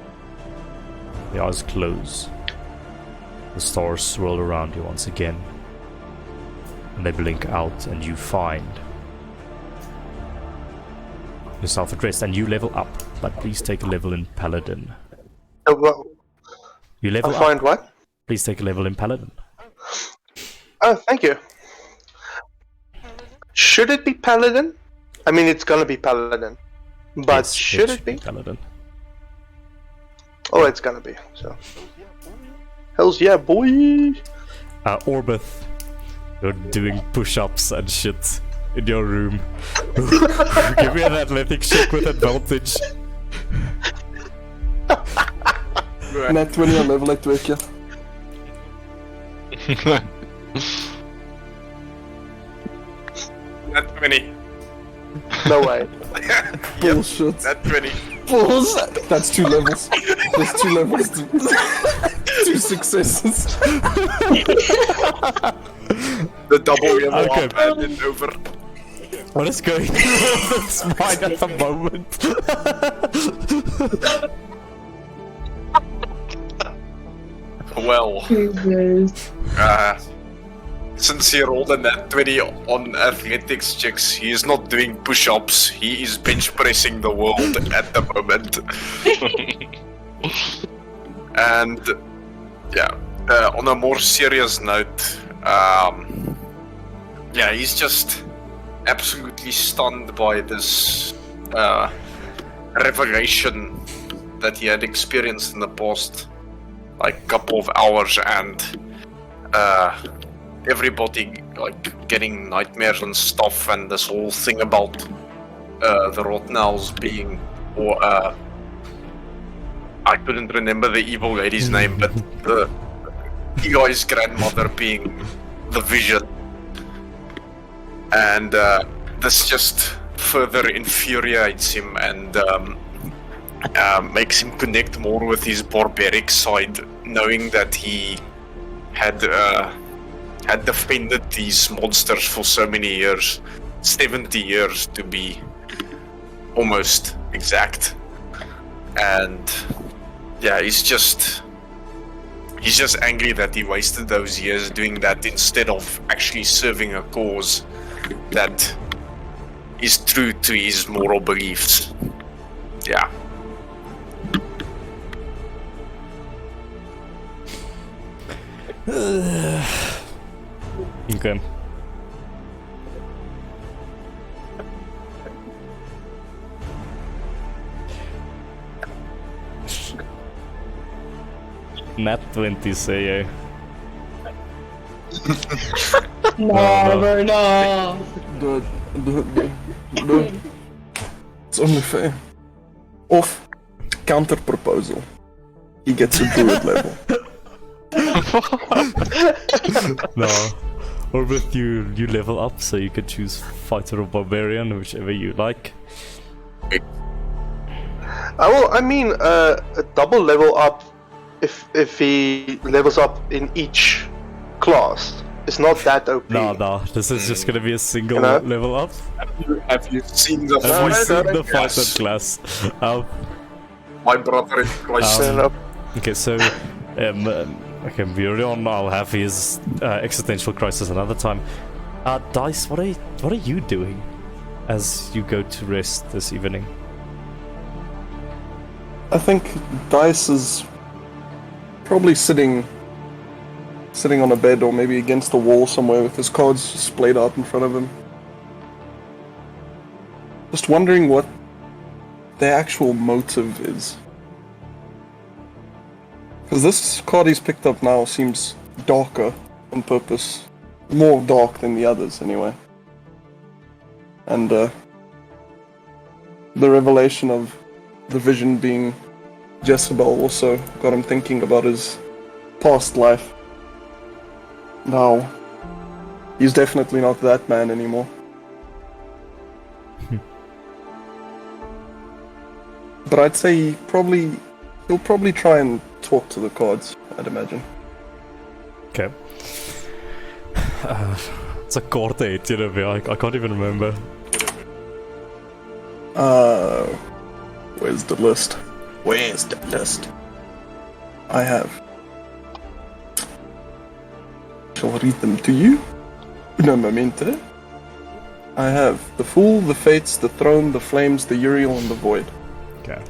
The eyes close. The stars swirl around you once again. And they blink out and you find yourself addressed and you level up. But please take a level in Paladin. Well, You level I'll up. find what? Please take a level in Paladin. Oh, thank you. Should it be Paladin? I mean, it's gonna be Paladin. But Yes, should it be? Paladin. Oh, it's gonna be, so. Hells yeah, boy! Orbith, you're doing push-ups and shit in your room. Give me an athletics check with advantage. Net 20 aan level 2 keer. Net 20. No way. Bullshit. Net 20. Bullshit. That's 2 levels. There's 2 levels. 2 successes. The double level Okay. up and then over. What is going on with this mind at the moment? Well, Jesus. since he rolled a net 20 on athletics checks, he is not doing push-ups, he is bench pressing the world at the moment. And yeah, on a more serious note, yeah, he's just absolutely stunned by this revelation that he had experienced in the past like couple of hours, and everybody like getting nightmares and stuff, and this whole thing about the Rottenells being, or I couldn't remember the evil lady's name, but the Eli's grandmother being the Vision, and this just further infuriates him and makes him connect more with his barbaric side, knowing that he had defended these monsters for so many years, 70 years to be almost exact. And yeah, he's just angry that he wasted those years doing that instead of actually serving a cause that is true to his moral beliefs. Yeah. Okay. Nat 20 say Never know. The. It's only fair. Of counter proposal. He gets a druid level. no. Or with you level up so you can choose fighter or barbarian, whichever you like. Well, I mean, a double level up if he levels up in each class. It's not that OP. No, this is just gonna be a single You know? level up. Have you seen the Have you seen the Yes. fighter class? My brother in Christ. Okay, so okay, Murion, I'll have his existential crisis another time. Dice, what are you doing as you go to rest this evening? I think Dice is probably sitting on a bed or maybe against the wall somewhere with his cards just splayed out in front of him. Just wondering what their actual motive is. Because this card he's picked up now seems darker on purpose. More dark than the others, anyway. And the revelation of the vision being Jezebel also got him thinking about his past life. Now, he's definitely not that man anymore. But I'd say he'll probably try and talk to the cards, I'd imagine. Okay. It's a chord 8, you know, I can't even remember. Where's the list? Where's the list? I have. Shall I read them to you? Un momento. I have the Fool, the Fates, the Throne, the Flames, the Uriel, and the Void. Okay.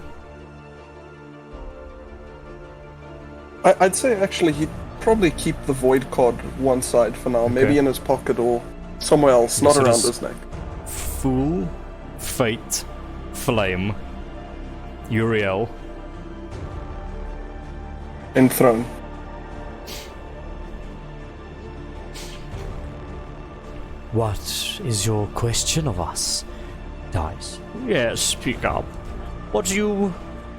I'd say actually he'd probably keep the Void card one side for now, maybe Okay. in his pocket or somewhere else, not So around this- his neck. Fool, Fate, Flame, Uriel. And Throne. What is your question of us, Dice? Yes, speak up. What do you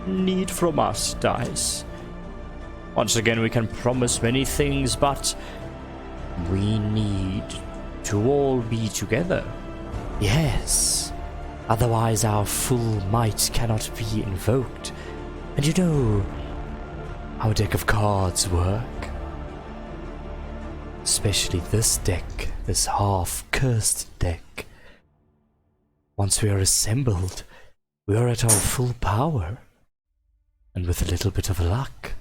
need from us, Dice? Once again, we can promise many things, but we need to all be together. Yes. Otherwise, our full might cannot be invoked. And you know how a deck of cards work. Especially this deck, this half-cursed deck. Once we are assembled, we are at our full power. And with a little bit of luck,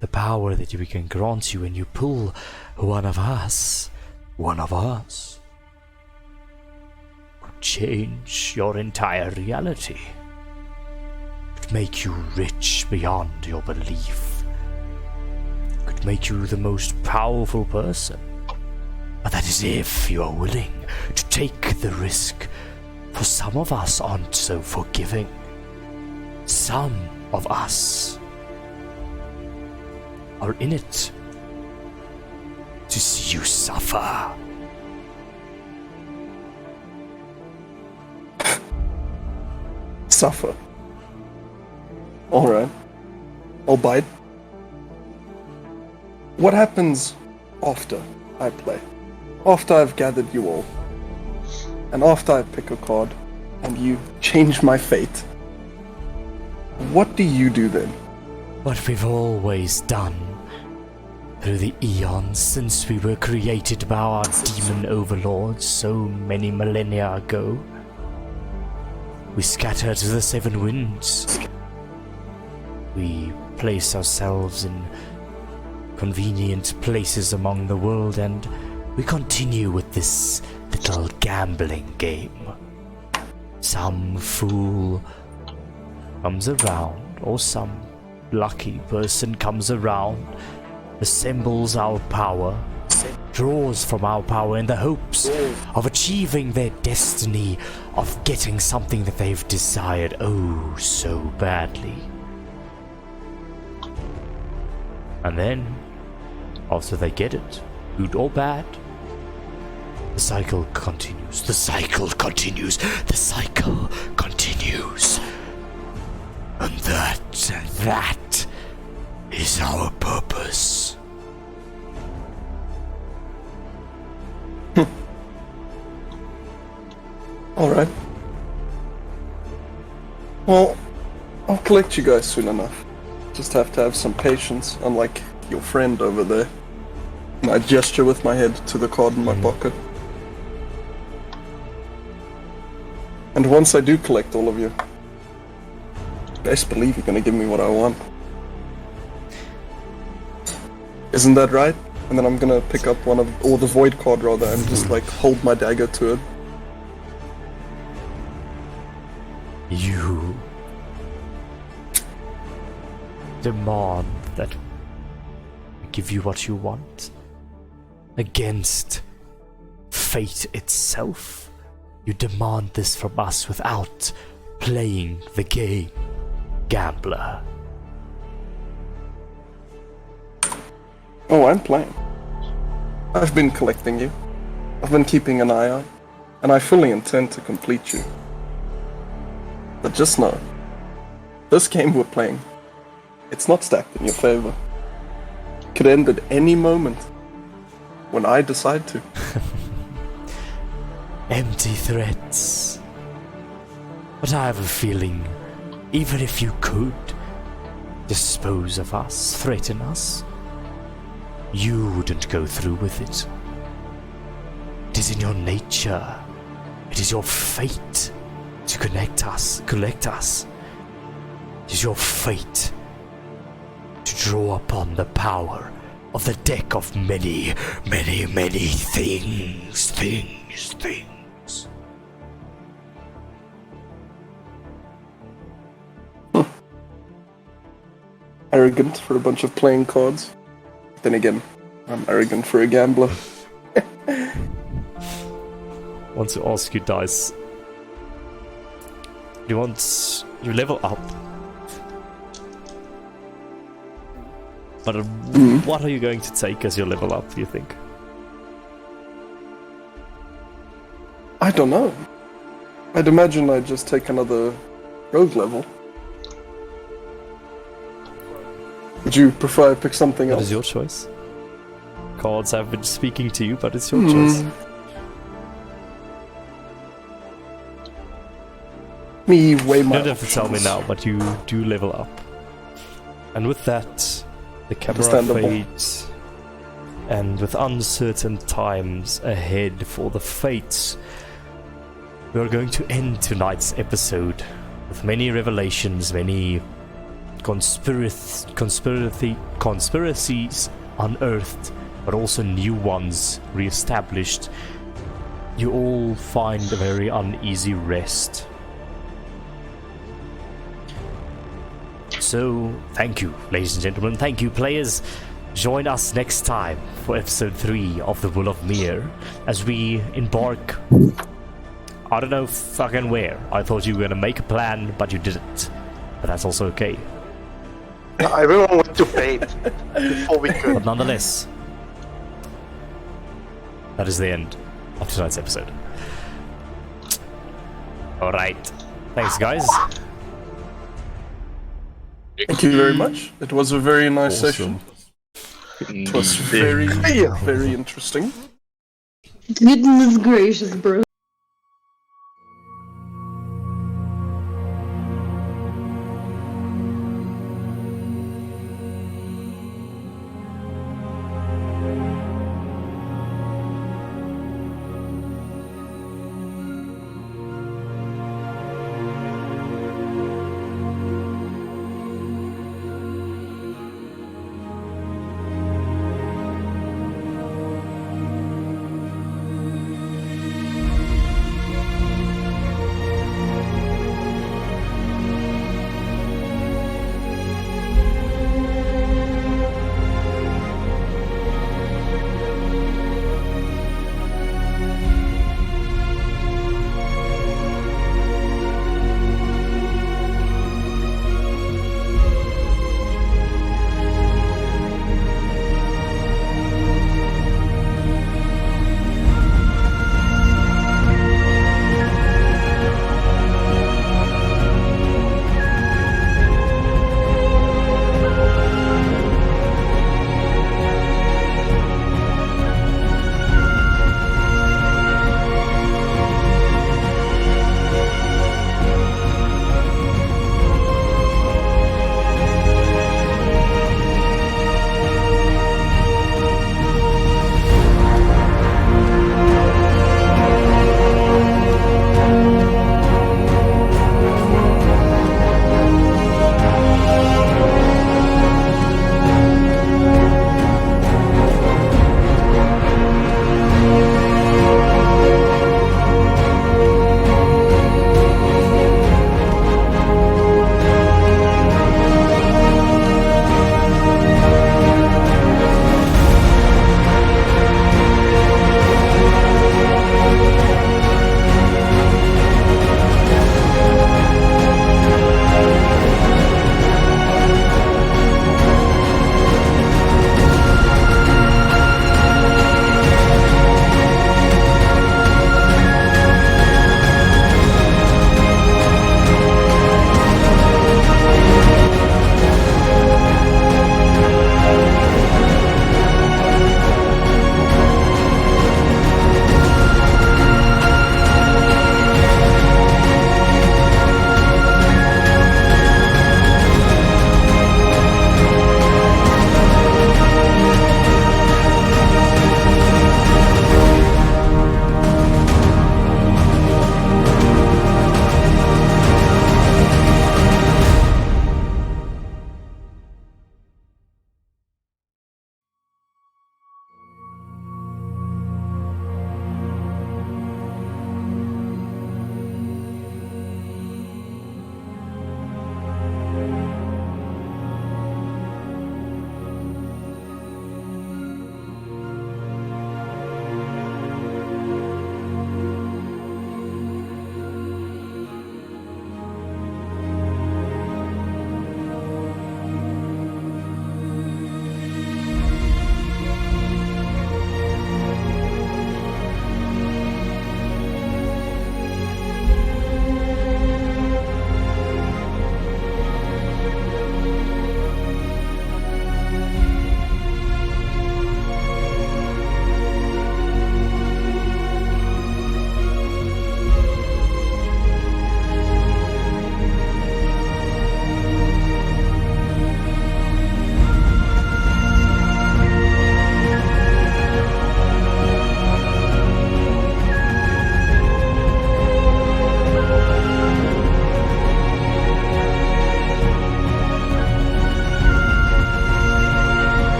the power that we can grant you when you pull one of us, would change your entire reality. Could make you rich beyond your belief. Could make you the most powerful person. But that is if you are willing to take the risk. For some of us aren't so forgiving. Some of us are in it to see you suffer. Suffer. Alright. I'll bite. What happens after I play? After I've gathered you all? And after I pick a card and you change my fate? What do you do then? What we've always done through the eons since we were created by our demon overlords so many millennia ago. We scatter to the seven winds. We place ourselves in convenient places among the world, and we continue with this little gambling game. Some fool comes around, or some lucky person comes around, assembles our power, draws from our power in the hopes of achieving their destiny, of getting something that they've desired oh so badly. And then, after they get it, good or bad, the cycle continues, the cycle continues, the cycle continues. And that is our purpose. Alright. Well, I'll collect you guys soon enough. Just have to have some patience, unlike your friend over there. And I gesture with my head to the card in my pocket. And once I do collect all of you, best believe you're gonna give me what I want. Isn't that right? And then I'm gonna pick up one of, or the void card rather, and just like hold my dagger to it. You demand that we give you what you want against fate itself. You demand this from us without playing the game, gambler. Oh, I'm playing. I've been collecting you. I've been keeping an eye out, and I fully intend to complete you. But just know, this game we're playing, it's not stacked in your favor. It could end at any moment, when I decide to. Empty threats. But I have a feeling, even if you could dispose of us, threaten us, you wouldn't go through with it. It is in your nature. It is your fate to collect us. It is your fate to draw upon the power of the deck of many, many, many things. Arrogant for a bunch of playing cards. Then again, I'm arrogant for a gambler. Want to ask you, Dice. You level up. But what are you going to take as your level up, do you think? I don't know. I'd imagine I'd just take another rogue level. Would you prefer I pick something That else? is your choice. Cards have been speaking to you, but it's your choice. Me weigh my You don't have to tell me options. now, but you do level up. And with that, the camera Understandable. fades. And with uncertain times ahead for the fates, we are going to end tonight's episode with many revelations, many conspiracies unearthed, but also new ones re-established. You all find a very uneasy rest. So, thank you, ladies and gentlemen. Thank you, players. Join us next time for episode 3 of The Will of Meir as we embark. I don't know fucking where. I thought you were gonna make a plan, but you didn't. But that's also okay. Everyone went to bed before we could. But nonetheless, that is the end of tonight's episode. Alright. Thanks, guys. Thank you very much. It was a very nice Awesome. session. It was very, very interesting. Goodness gracious, bro.